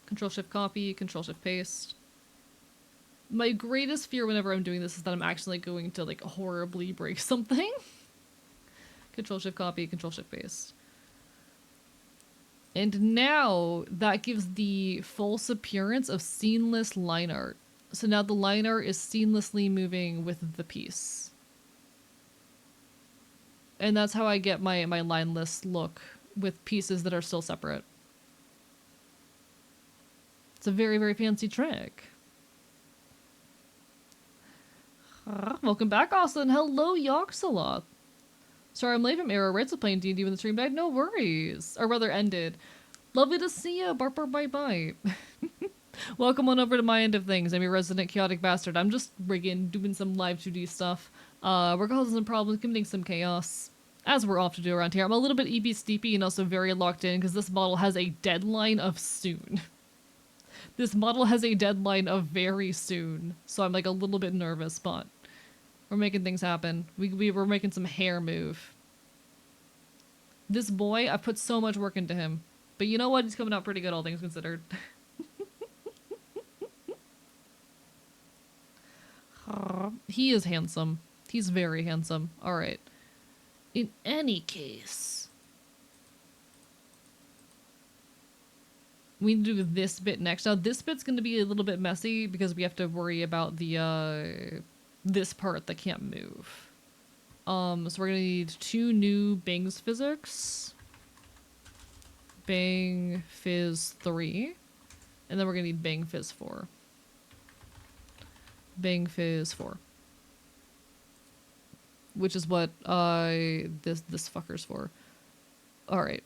Control-Shift copy, Control-Shift paste. My greatest fear whenever I'm doing this is that I'm actually going to, like, horribly break something. Control-Shift copy, Control-Shift paste. And now that gives the false appearance of seamless line art. So now the line art is seamlessly moving with the piece. And that's how I get my lineless look with pieces that are still separate. It's a very, very fancy trick. Welcome back, Austin. Hello, Yoxaloth. Sorry, I'm late from Arrow. Red's playing D&D when the stream died. No worries. Or rather, ended. Lovely to see you. Bark, bark, bite, bite. Welcome on over to my end of things. I'm your resident chaotic bastard. I'm just rigging, doing some Live2D stuff. We're causing some problems, committing some chaos. As we're off to do around here. I'm a little bit EB steepy and also very locked in because this model has a deadline of soon. This model has a deadline of very soon. So I'm like a little bit nervous, but we're making things happen. We were making some hair move. This boy, I've put so much work into him. But you know what? He's coming out pretty good, all things considered. He is handsome. He's very handsome. Alright. In any case, we need to do this bit next. Now, this bit's going to be a little bit messy because we have to worry about the, this part that can't move. So we're going to need 2 new Bing's physics. bang fizz 3. And then we're gonna need bang fizz 4. Bang fizz 4. Which is what this fucker's for. Alright.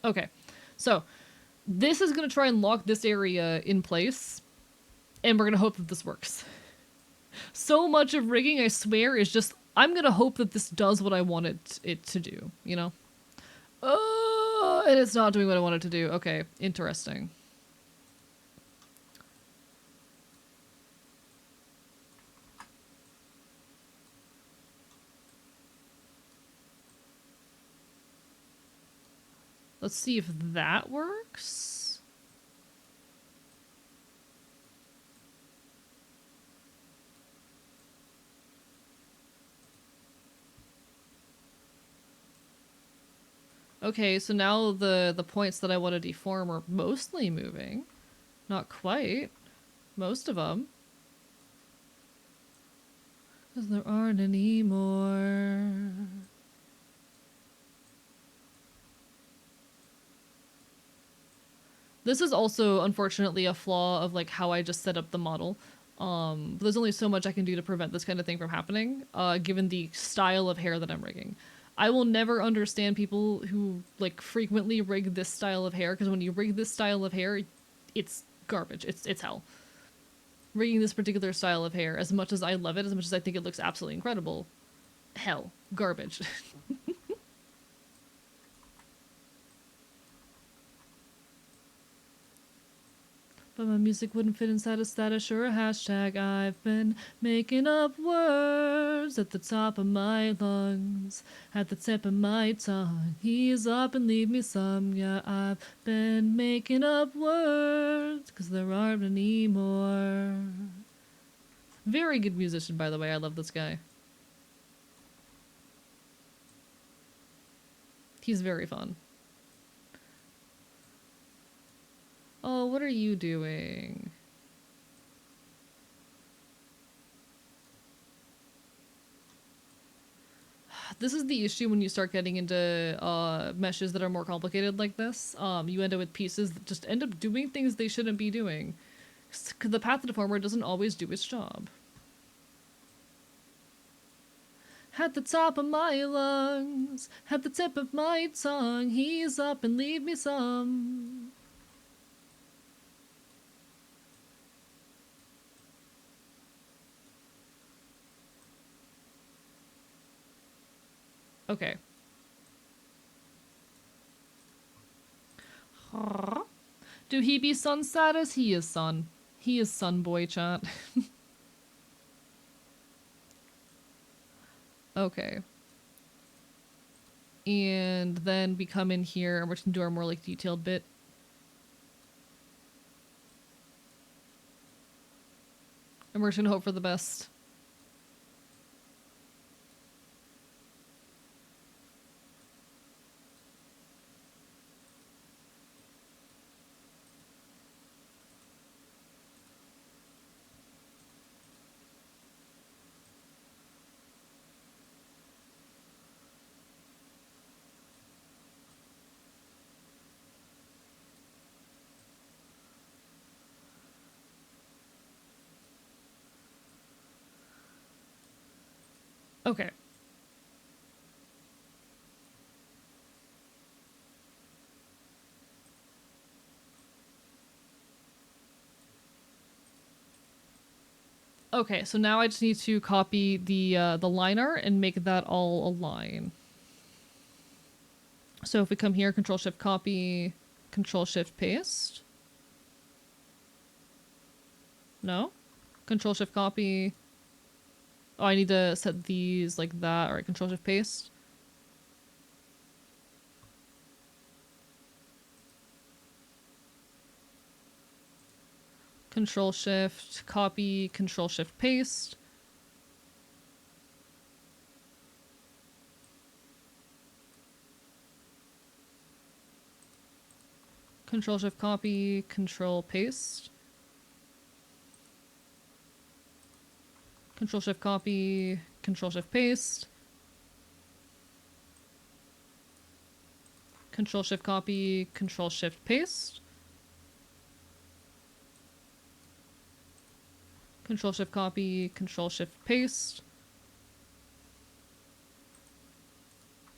Okay, so this is gonna try and lock this area in place, and we're gonna hope that this works. So much of rigging, I swear, is just, I'm gonna hope that this does what I wanted it to do, you know? Oh, and it's not doing what I wanted to do. Okay, interesting. Let's see if that works. Okay, so now the points that I want to deform are mostly moving. Not quite. Most of them. Because there aren't any more. This is also, unfortunately, a flaw of like how I just set up the model. But there's only so much I can do to prevent this kind of thing from happening, given the style of hair that I'm rigging. I will never understand people who like frequently rig this style of hair, because when you rig this style of hair, it's garbage. It's hell. Rigging this particular style of hair, as much as I love it, as much as I think it looks absolutely incredible, hell, garbage. But my music wouldn't fit inside a status or a hashtag. I've been making up words at the top of my lungs, at the tip of my tongue. Ease up and leave me some. Yeah, I've been making up words, 'cause there aren't any more. Very good musician, by the way. I love this guy. He's very fun. Oh, what are you doing? This is the issue when you start getting into meshes that are more complicated like this. You end up with pieces that just end up doing things they shouldn't be doing. 'Cause the path deformer doesn't always do its job. At the top of my lungs, at the tip of my tongue, ease up and leave me some. Okay. Do he be sun status? He is sun. He is sun boy, chat. Okay. And then we come in here and we're just gonna do our more like detailed bit. And we're just gonna hope for the best. Okay. Okay, so now I just need to copy the line art and make that all a line. So if we come here, Control Shift copy, Control Shift paste. No? Control Shift copy. Oh, I need to set these like that. Alright, Control Shift paste. Control Shift copy, Control Shift paste. Control Shift copy, Control paste. Control Shift copy, Control Shift paste. Control Shift copy, Control Shift paste. Control Shift copy, Control Shift paste.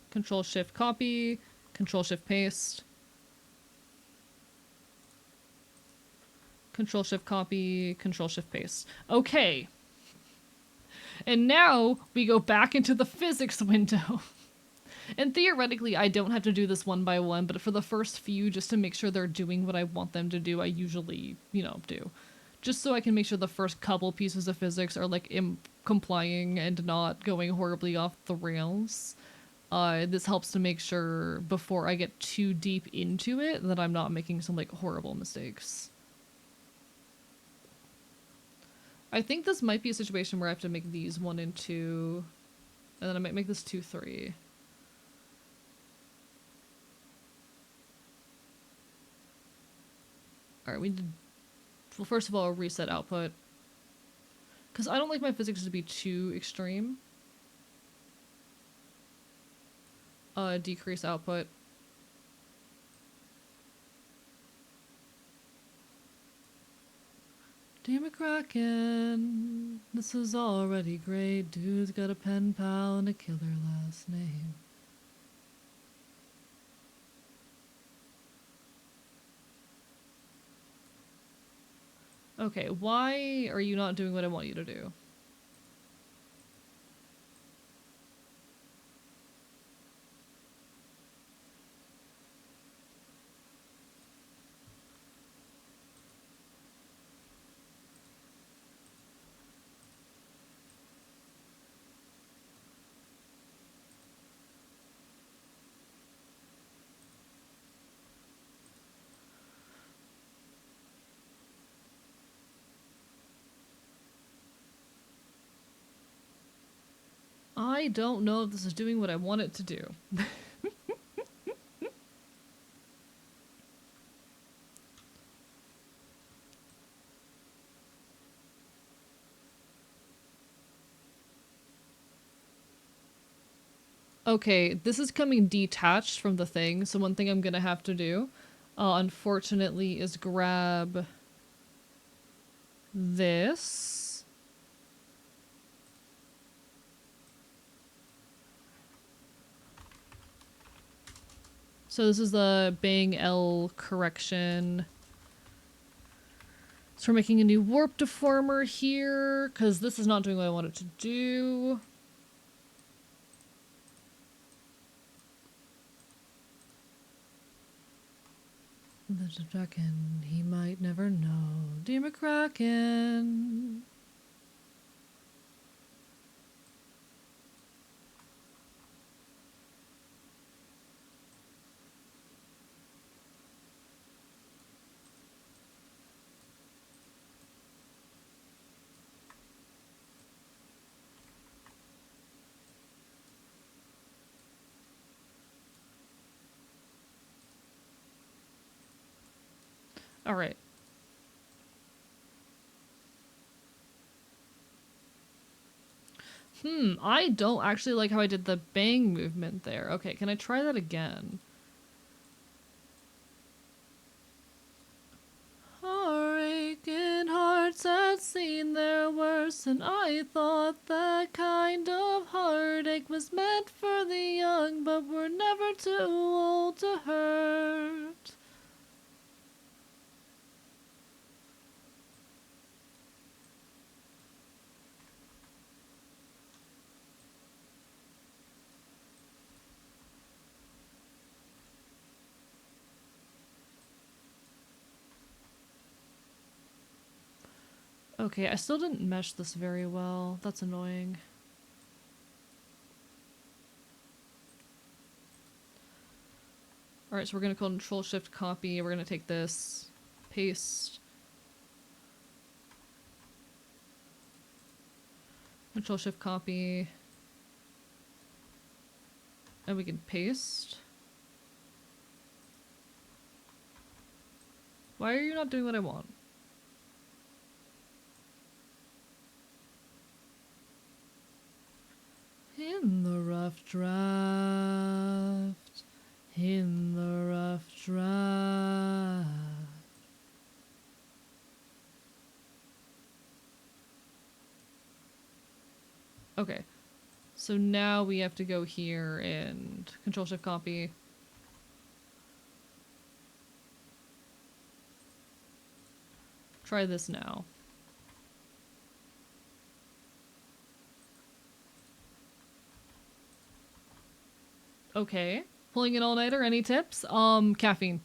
Control Shift copy, Control Shift paste. Control Shift copy, Control Shift paste. Okay. And now we go back into the physics window. And theoretically, I don't have to do this one by one, but for the first few, just to make sure they're doing what I want them to do, I usually, do. Just so I can make sure the first couple pieces of physics are, like, complying and not going horribly off the rails. This helps to make sure, before I get too deep into it, that I'm not making some, like, horrible mistakes. I think this might be a situation where I have to make these 1 and 2, and then I might make this 2, 3. Alright, we did... Well, first of all, reset output. Because I don't like my physics to be too extreme. Decrease output. Dear McCracken, this is already great. Dude's got a pen pal and a killer last name. Okay, why are you not doing what I want you to do? I don't know if this is doing what I want it to do. Okay, this is coming detached from the thing, so one thing I'm gonna have to do, unfortunately, is grab this. So this is the bang L correction. So we're making a new warp deformer here, because this is not doing what I want it to do. There's a dragon, he might never know. Dear McCracken. Alright. I don't actually like how I did the bang movement there. Okay, can I try that again? Heartaching hearts had seen their worst, and I thought that kind of heartache was meant for the young, but we're never too old to hurt. Okay, I still didn't mesh this very well. That's annoying. Alright, so we're gonna Control Shift copy. We're gonna take this, paste. Control Shift copy. And we can paste. Why are you not doing what I want? In the rough draft. In the rough draft. Okay. So now we have to go here and Control Shift copy. Try this now. Okay. Pulling an all-nighter, any tips? Caffeine.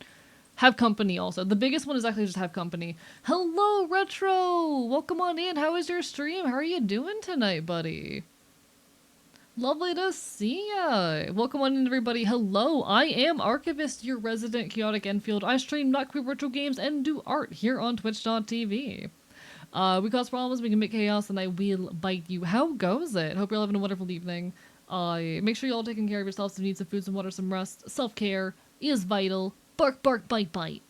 Have company also. The biggest one is actually just have company. Hello, Retro! Welcome on in. How is your stream? How are you doing tonight, buddy? Lovely to see ya! Welcome on in, everybody. Hello, I am Archivist, your resident Chaotic Enfield. I stream not queer virtual games and do art here on Twitch.tv. We cause problems, we can make chaos, and I will bite you. How goes it? Hope you're having a wonderful evening. Make sure you're all taking care of yourselves. If you need some food, some water, some rest. Self-care is vital. Bark, bark, bite, bite.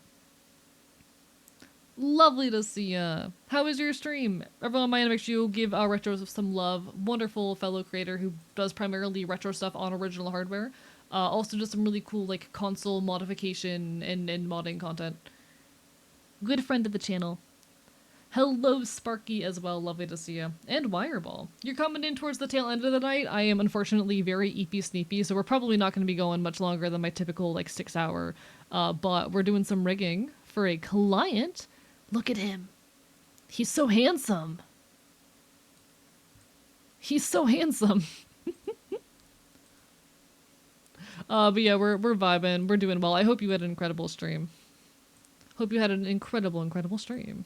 Lovely to see ya. How is your stream? Everyone on my end, make sure you give Retro some love. Wonderful fellow creator who does primarily retro stuff on original hardware. Also does some really cool like console modification and modding content. Good friend of the channel. Hello, Sparky, as well. Lovely to see you. And Wireball. You're coming in towards the tail end of the night. I am unfortunately very eepy sneepy, so we're probably not going to be going much longer than my typical, like, 6 hour. But we're doing some rigging for a client. Look at him. He's so handsome. He's so handsome. But yeah, we're vibing. We're doing well. I hope you had an incredible stream. Hope you had an incredible stream.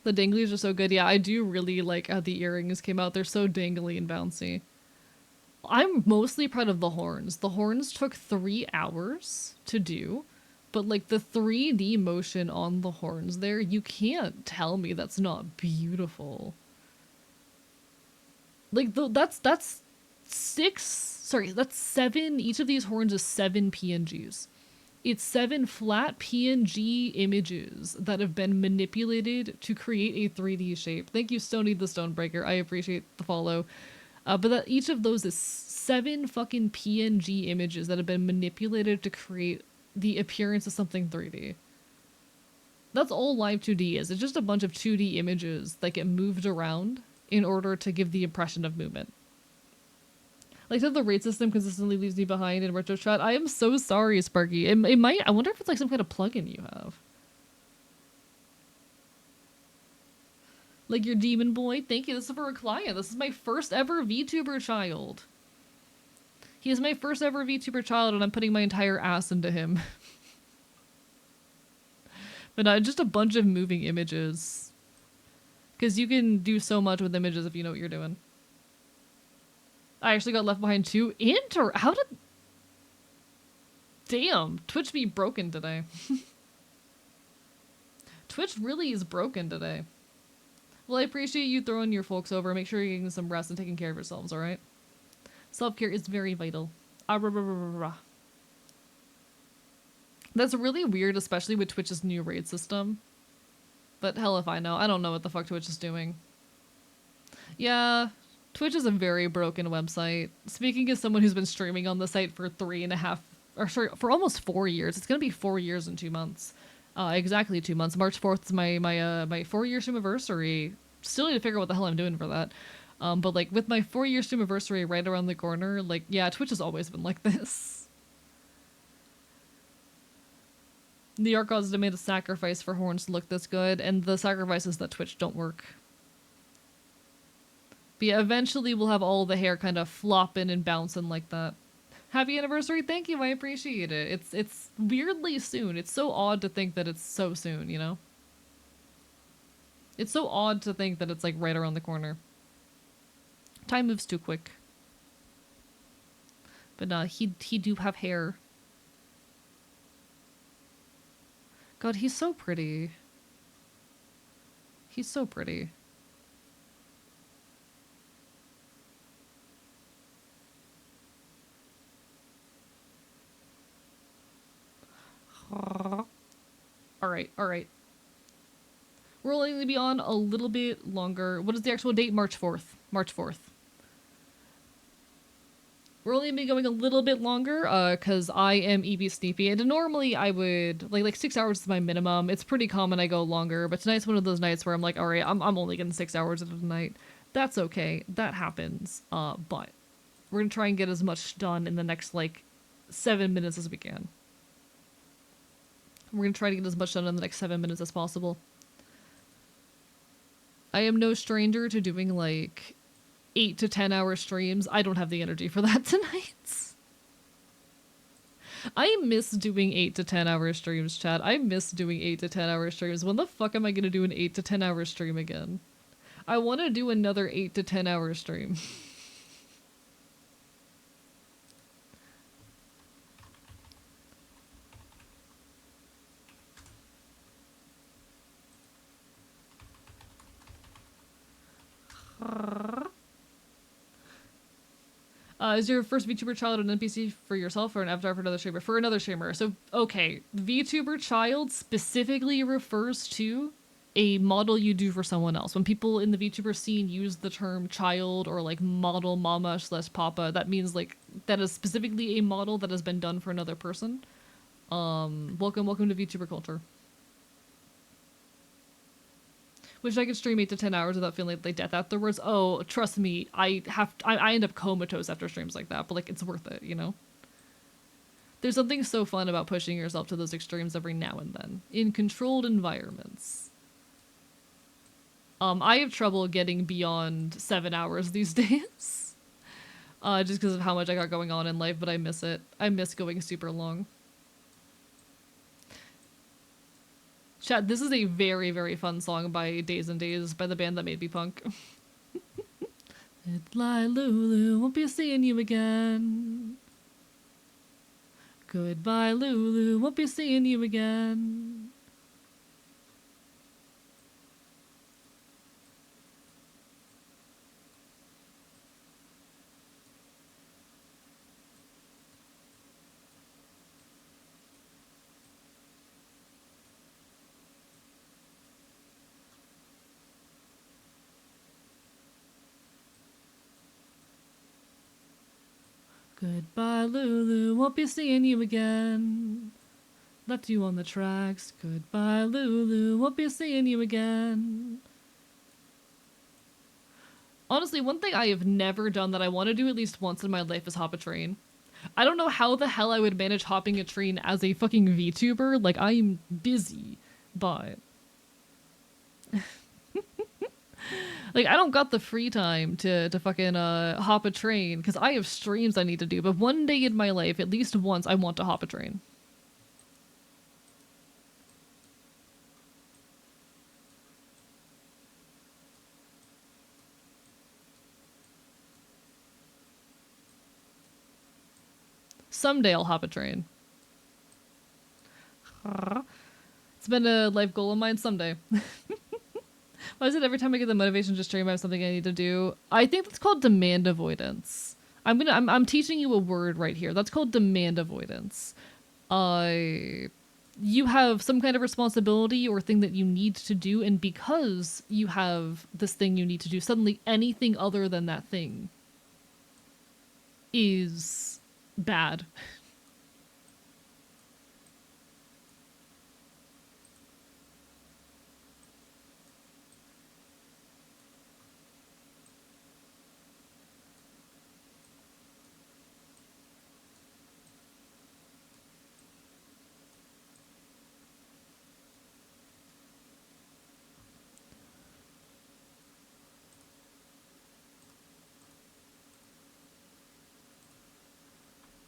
The danglies are so good. Yeah, I do really like how the earrings came out. They're so dangly and bouncy. I'm mostly proud of the horns. The horns took 3 hours to do, but like the 3D motion on the horns there, you can't tell me that's not beautiful. Like that's 7. Each of these horns is 7 PNGs. It's 7 flat PNG images that have been manipulated to create a 3D shape. Thank you, Stony the Stonebreaker. I appreciate the follow. But each of those is 7 fucking PNG images that have been manipulated to create the appearance of something 3D. That's all Live2D is. It's just a bunch of 2D images that get moved around in order to give the impression of movement. Like, so the rate system consistently leaves me behind in retro chat. I am so sorry, Sparky. It might. I wonder if it's like some kind of plugin you have. Like your demon boy. Thank you. This is for a client. This is my first ever VTuber child. He is my first ever VTuber child, and I'm putting my entire ass into him. But just a bunch of moving images. Because you can do so much with images if you know what you're doing. I actually got left behind too. How did... Damn, Twitch be broken today. Twitch really is broken today. Well, I appreciate you throwing your folks over. Make sure you're getting some rest and taking care of yourselves, alright? Self-care is very vital. That's really weird, especially with Twitch's new raid system. But hell if I know. I don't know what the fuck Twitch is doing. Yeah... Twitch is a very broken website. Speaking as someone who's been streaming on the site for 3.5, or sorry, for almost 4 years. It's gonna be 4 years in 2 months. Exactly 2 months. March 4th is my 4-year stream anniversary. Still need to figure out what the hell I'm doing for that. But like with my 4-year stream anniversary right around the corner, like yeah, Twitch has always been like this. The Archons made a sacrifice for horns to look this good, and the sacrifice is that Twitch don't work. But yeah, eventually we'll have all the hair kind of flopping and bouncing like that. Happy anniversary, thank you, I appreciate it. It's weirdly soon. It's so odd to think that it's so soon, you know? It's so odd to think that it's like right around the corner. Time moves too quick. But he do have hair. God, he's so pretty. He's so pretty. Alright, alright. We're only going to be on a little bit longer. What is the actual date? March 4th. March 4th. We're only going to be going a little bit longer, because I am EB Sleepy, and normally I would, like 6 hours is my minimum. It's pretty common I go longer, but tonight's one of those nights where I'm like, alright, I'm only getting 6 hours of the night. That's okay. That happens. But we're going to try and get as much done in the next, 7 minutes as we can. We're going to try to get as much done in the next 7 minutes as possible. I am no stranger to doing, 8 to 10 hour streams. I don't have the energy for that tonight. I miss doing 8 to 10 hour streams, chat. I miss doing 8 to 10 hour streams. When the fuck am I gonna do an 8 to 10 hour stream again? I want to do another 8 to 10 hour stream. Is your first VTuber child an NPC for yourself or an avatar for another streamer? For another streamer. So, okay, VTuber child specifically refers to a model you do for someone else. When people in the VTuber scene use the term child or model mama / papa, that means that is specifically a model that has been done for another person. Welcome to VTuber culture. Wish I could stream 8 to 10 hours without feeling like death afterwards. Oh, trust me, I end up comatose after streams like that, but it's worth it, you know? There's something so fun about pushing yourself to those extremes every now and then, in controlled environments. I have trouble getting beyond 7 hours these days. Just because of how much I got going on in life, but I miss it. I miss going super long. Chat, this is a very, very fun song by Days and Days, by the band that made me punk. Goodbye, Lulu, won't be seeing you again. Goodbye, Lulu, won't be seeing you again. Goodbye, Lulu, won't be seeing you again. Left you on the tracks. Goodbye, Lulu, won't be seeing you again. Honestly, one thing I have never done that I want to do at least once in my life is hop a train. I don't know how the hell I would manage hopping a train as a fucking VTuber. I'm busy, but... I don't got the free time to fucking hop a train, because I have streams I need to do, but one day in my life, at least once, I want to hop a train. Someday I'll hop a train. It's been a life goal of mine someday. Why is it every time I get the motivation to stream I have something I need to do? I think that's called demand avoidance. I'm teaching you a word right here. That's called demand avoidance. You have some kind of responsibility or thing that you need to do, and because you have this thing you need to do, suddenly anything other than that thing is bad.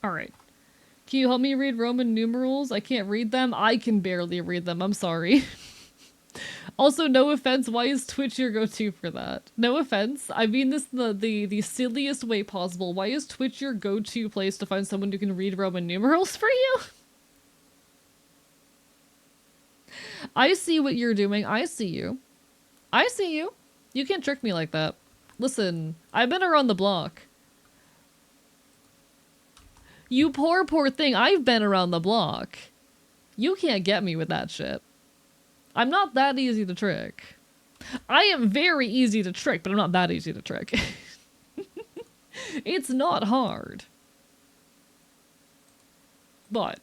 Alright. Can you help me read Roman numerals? I can't read them. I can barely read them. I'm sorry. Also, no offense, why is Twitch your go-to for that? No offense. I mean this in the silliest way possible. Why is Twitch your go-to place to find someone who can read Roman numerals for you? I see what you're doing. I see you. I see you. You can't trick me like that. Listen, I've been around the block. You poor thing, I've been around the block. You can't get me with that shit. I'm not that easy to trick. I am very easy to trick, but I'm not that easy to trick. It's not hard. But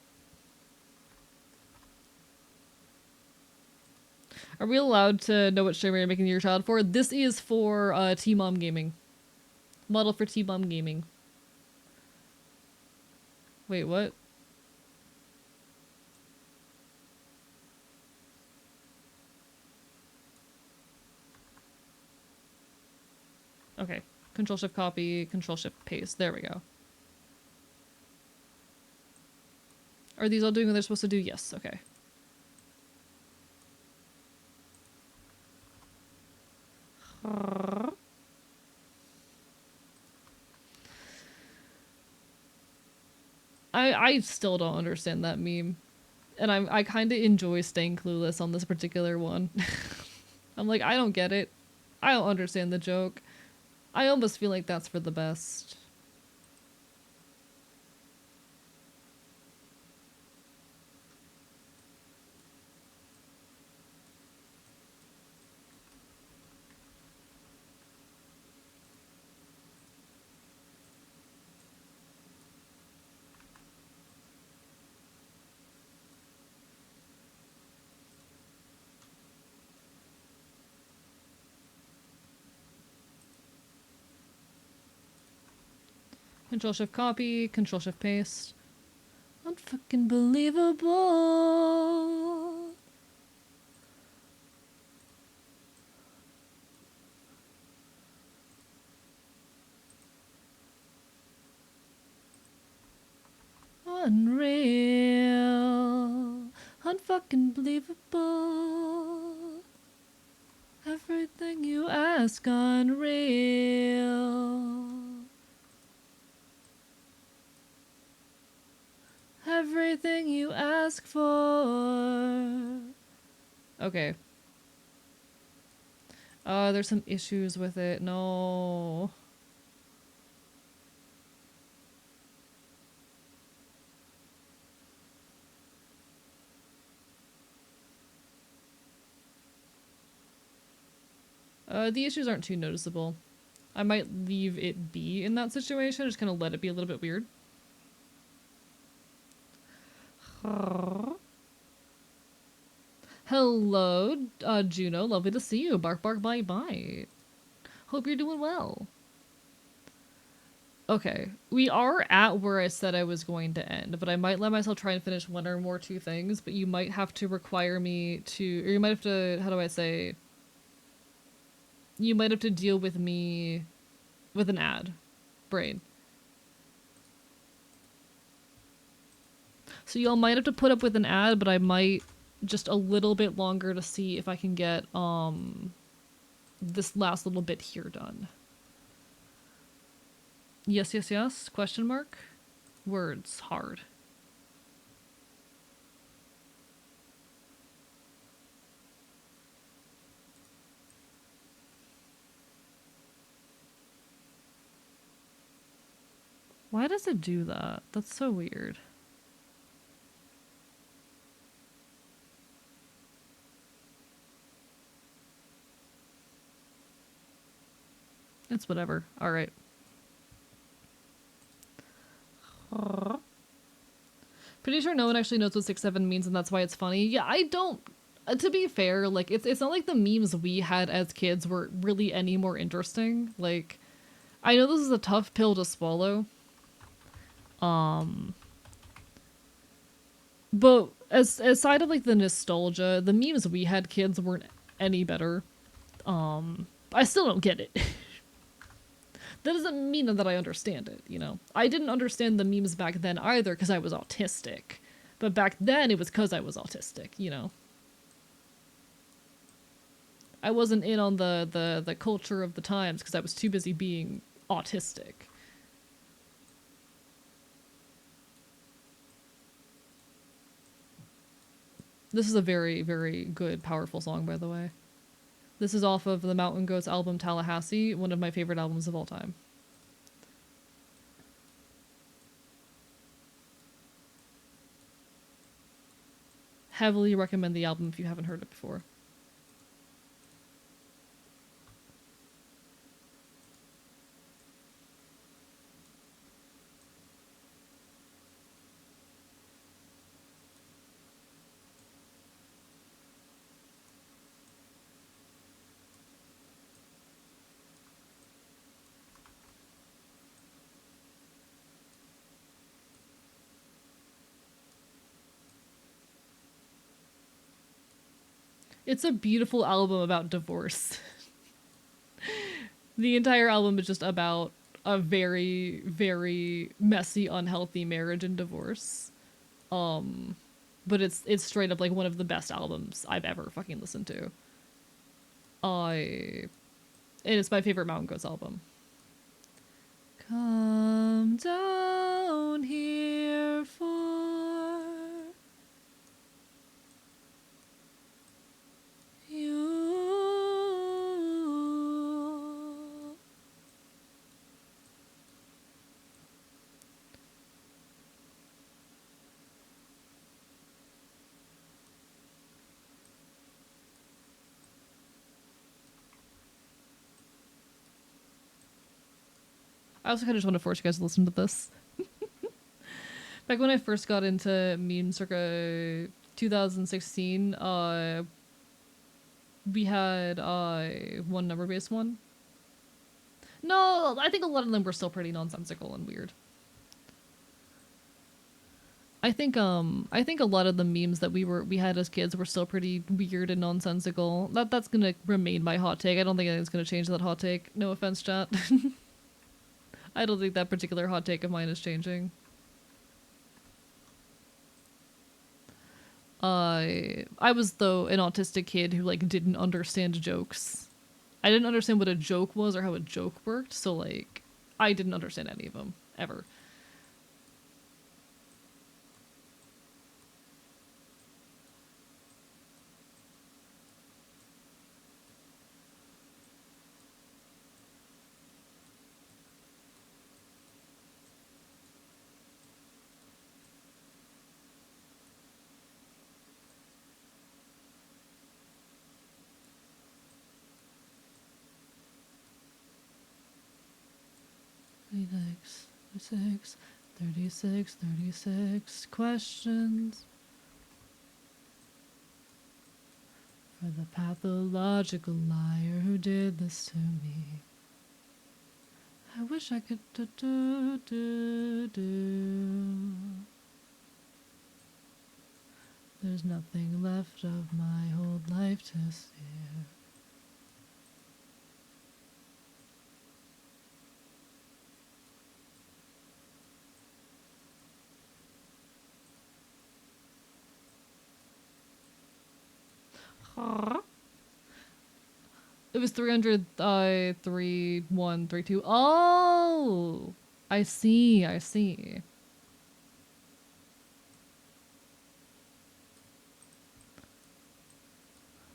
are we allowed to know what streamer you're making your child for? This is for T-Mom Gaming. Model for T-Mom Gaming. Wait, what? Okay. Control Shift copy, Control Shift paste. There we go. Are these all doing what they're supposed to do? Yes, okay. I still don't understand that meme. And I kind of enjoy staying clueless on this particular one. I'm like, I don't get it. I don't understand the joke. I almost feel like that's for the best. Control Shift copy, Control Shift paste. Unfucking believable. Unreal. Unfucking believable. Everything you ask, unreal. Everything you ask for. Okay. There's some issues with it. No. The issues aren't too noticeable. I might leave it be in that situation, just kind of let it be a little bit weird. Hello, Juno. Lovely to see you. Bark, bark, bite, bite. Hope you're doing well. Okay, we are at where I said I was going to end, but I might let myself try and finish one or more two things, but you might have to require me to, or you might have to, how do I say, you might have to deal with me with an ad. Brain. So y'all might have to put up with an ad, but I might just a little bit longer to see if I can get, this last little bit here done. Yes, yes, yes? Question mark? Words. Hard. Why does it do that? That's so weird. It's whatever. Alright. Pretty sure no one actually knows what 6-7 means and that's why it's funny. Yeah, I don't... to be fair, like, it's not like the memes we had as kids were really any more interesting. Like, I know this is a tough pill to swallow. But aside of, like, the nostalgia, the memes we had kids weren't any better. I still don't get it. That doesn't mean that I understand it, you know? I didn't understand the memes back then either because I was autistic. But back then it was because I was autistic, you know? I wasn't in on the culture of the times because I was too busy being autistic. This is a very, very good, powerful song, by the way. This is off of the Mountain Goats album Tallahassee, one of my favorite albums of all time. Heavily recommend the album if you haven't heard it before. It's a beautiful album about divorce. The entire album is just about a very, very messy, unhealthy marriage and divorce. But it's straight up like one of the best albums I've ever fucking listened to. And it's my favorite Mountain Goats album. Come down here for you. I also kind of just want to force you guys to listen to this. Back when I first got into memes circa 2016, we had one number based one. No, I think a lot of them were still pretty nonsensical and weird. I think a lot of the memes that we had as kids were still pretty weird and nonsensical. That's gonna remain my hot take. I don't think anything's gonna change that hot take. No offense, chat. I don't think that particular hot take of mine is changing. I was though an autistic kid who like didn't understand jokes. I didn't understand what a joke was or how a joke worked, so like I didn't understand any of them ever. 36 questions for the pathological liar who did this to me. I wish I could do. There's nothing left of my whole life to steer. It was 300, 3, 1, 3, 2. Oh! I see, I see.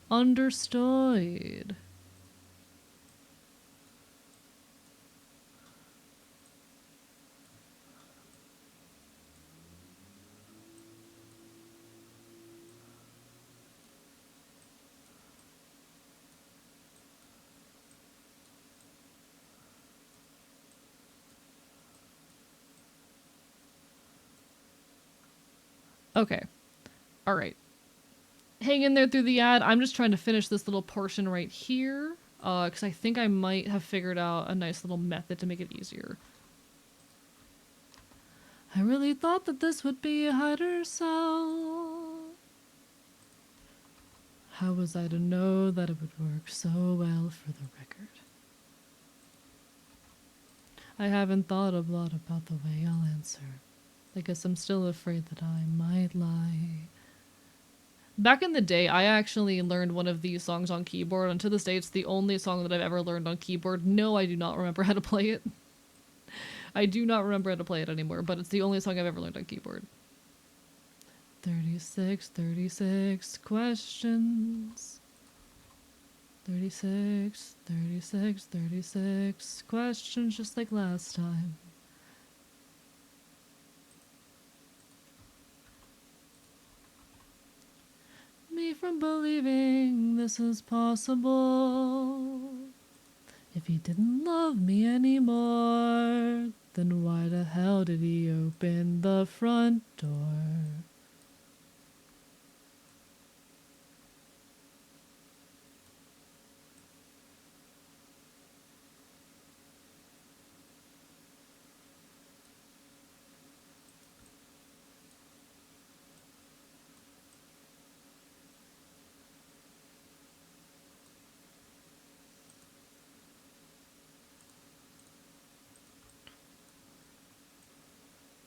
Understood. Okay. All right. Hang in there through the ad. I'm just trying to finish this little portion right here, because I think I might have figured out a nice little method to make it easier. I really thought that this would be a harder sell. How was I to know that it would work so well for the record? I haven't thought a lot about the way I'll answer. I guess I'm still afraid that I might lie. Back in the day, I actually learned one of these songs on keyboard, and to this day, it's the only song that I've ever learned on keyboard. No, I do not remember how to play it. I do not remember how to play it anymore, but it's the only song I've ever learned on keyboard. 36 questions. 36 questions, just like last time. from believing this is possible. If he didn't love me anymore, then why the hell did he open the front door?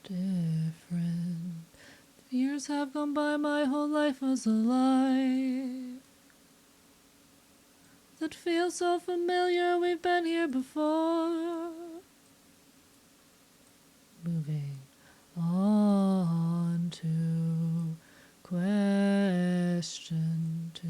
Different. The years have gone by, my whole life was a lie. That feels so familiar, we've been here before. Moving on to question 2.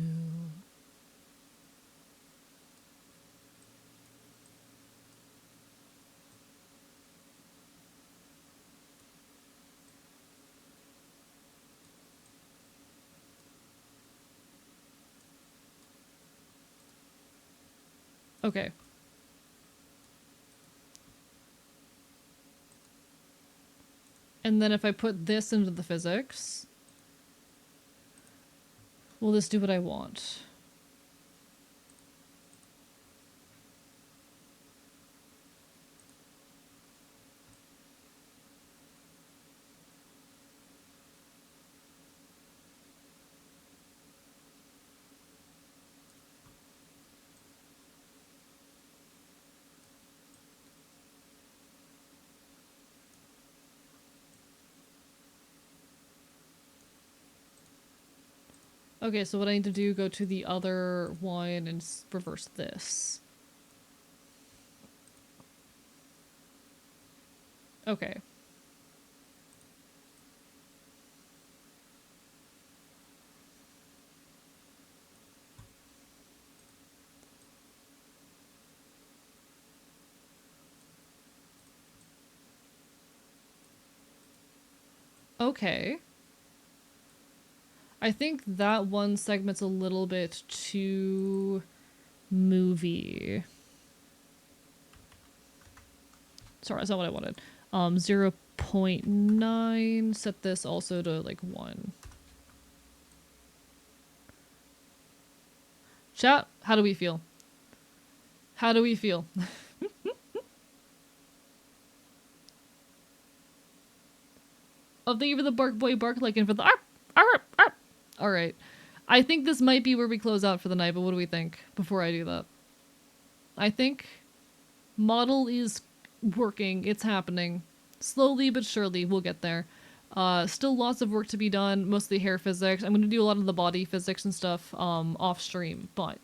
Okay. And then if I put this into the physics, will this do what I want? Okay, so what I need to do, go to the other one and reverse this. Okay. Okay. I think that one segment's a little bit too movie. Sorry, that's not what I wanted. 0.9. Set this also to like 1. Chat, how do we feel? How do we feel? Oh, thank you for the bark boy bark like and for the arp, arp, arp. All right. I think this might be where we close out for the night, but what do we think before I do that? I think model is working. It's happening. Slowly but surely, we'll get there. Still lots of work to be done, mostly hair physics. I'm going to do a lot of the body physics and stuff off stream, but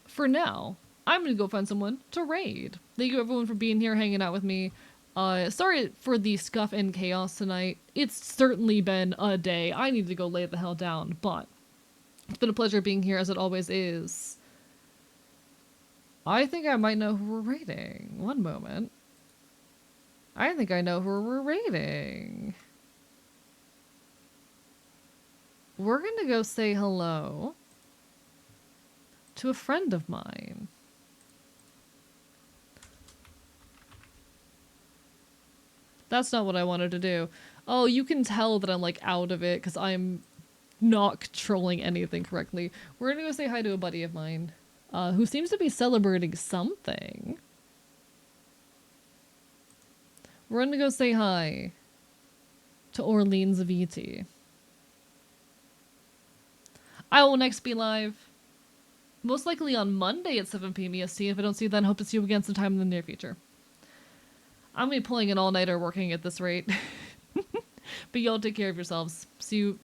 for now, I'm going to go find someone to raid. Thank you everyone for being here, hanging out with me. Sorry for the scuff and chaos tonight. It's certainly been a day. I need to go lay the hell down, but it's been a pleasure being here as it always is. I think I might know who we're raiding. One moment. I think I know who we're raiding. We're gonna go say hello to a friend of mine. That's not what I wanted to do. Oh, you can tell that I'm like out of it because I'm not controlling anything correctly. We're gonna go say hi to a buddy of mine who seems to be celebrating something. We're gonna go say hi to Orleans VT. I will next be live most likely on Monday at 7 p.m. EST. If I don't see you then, hope to see you again sometime in the near future. I'm gonna be pulling an all-nighter working at this rate. But y'all take care of yourselves. See you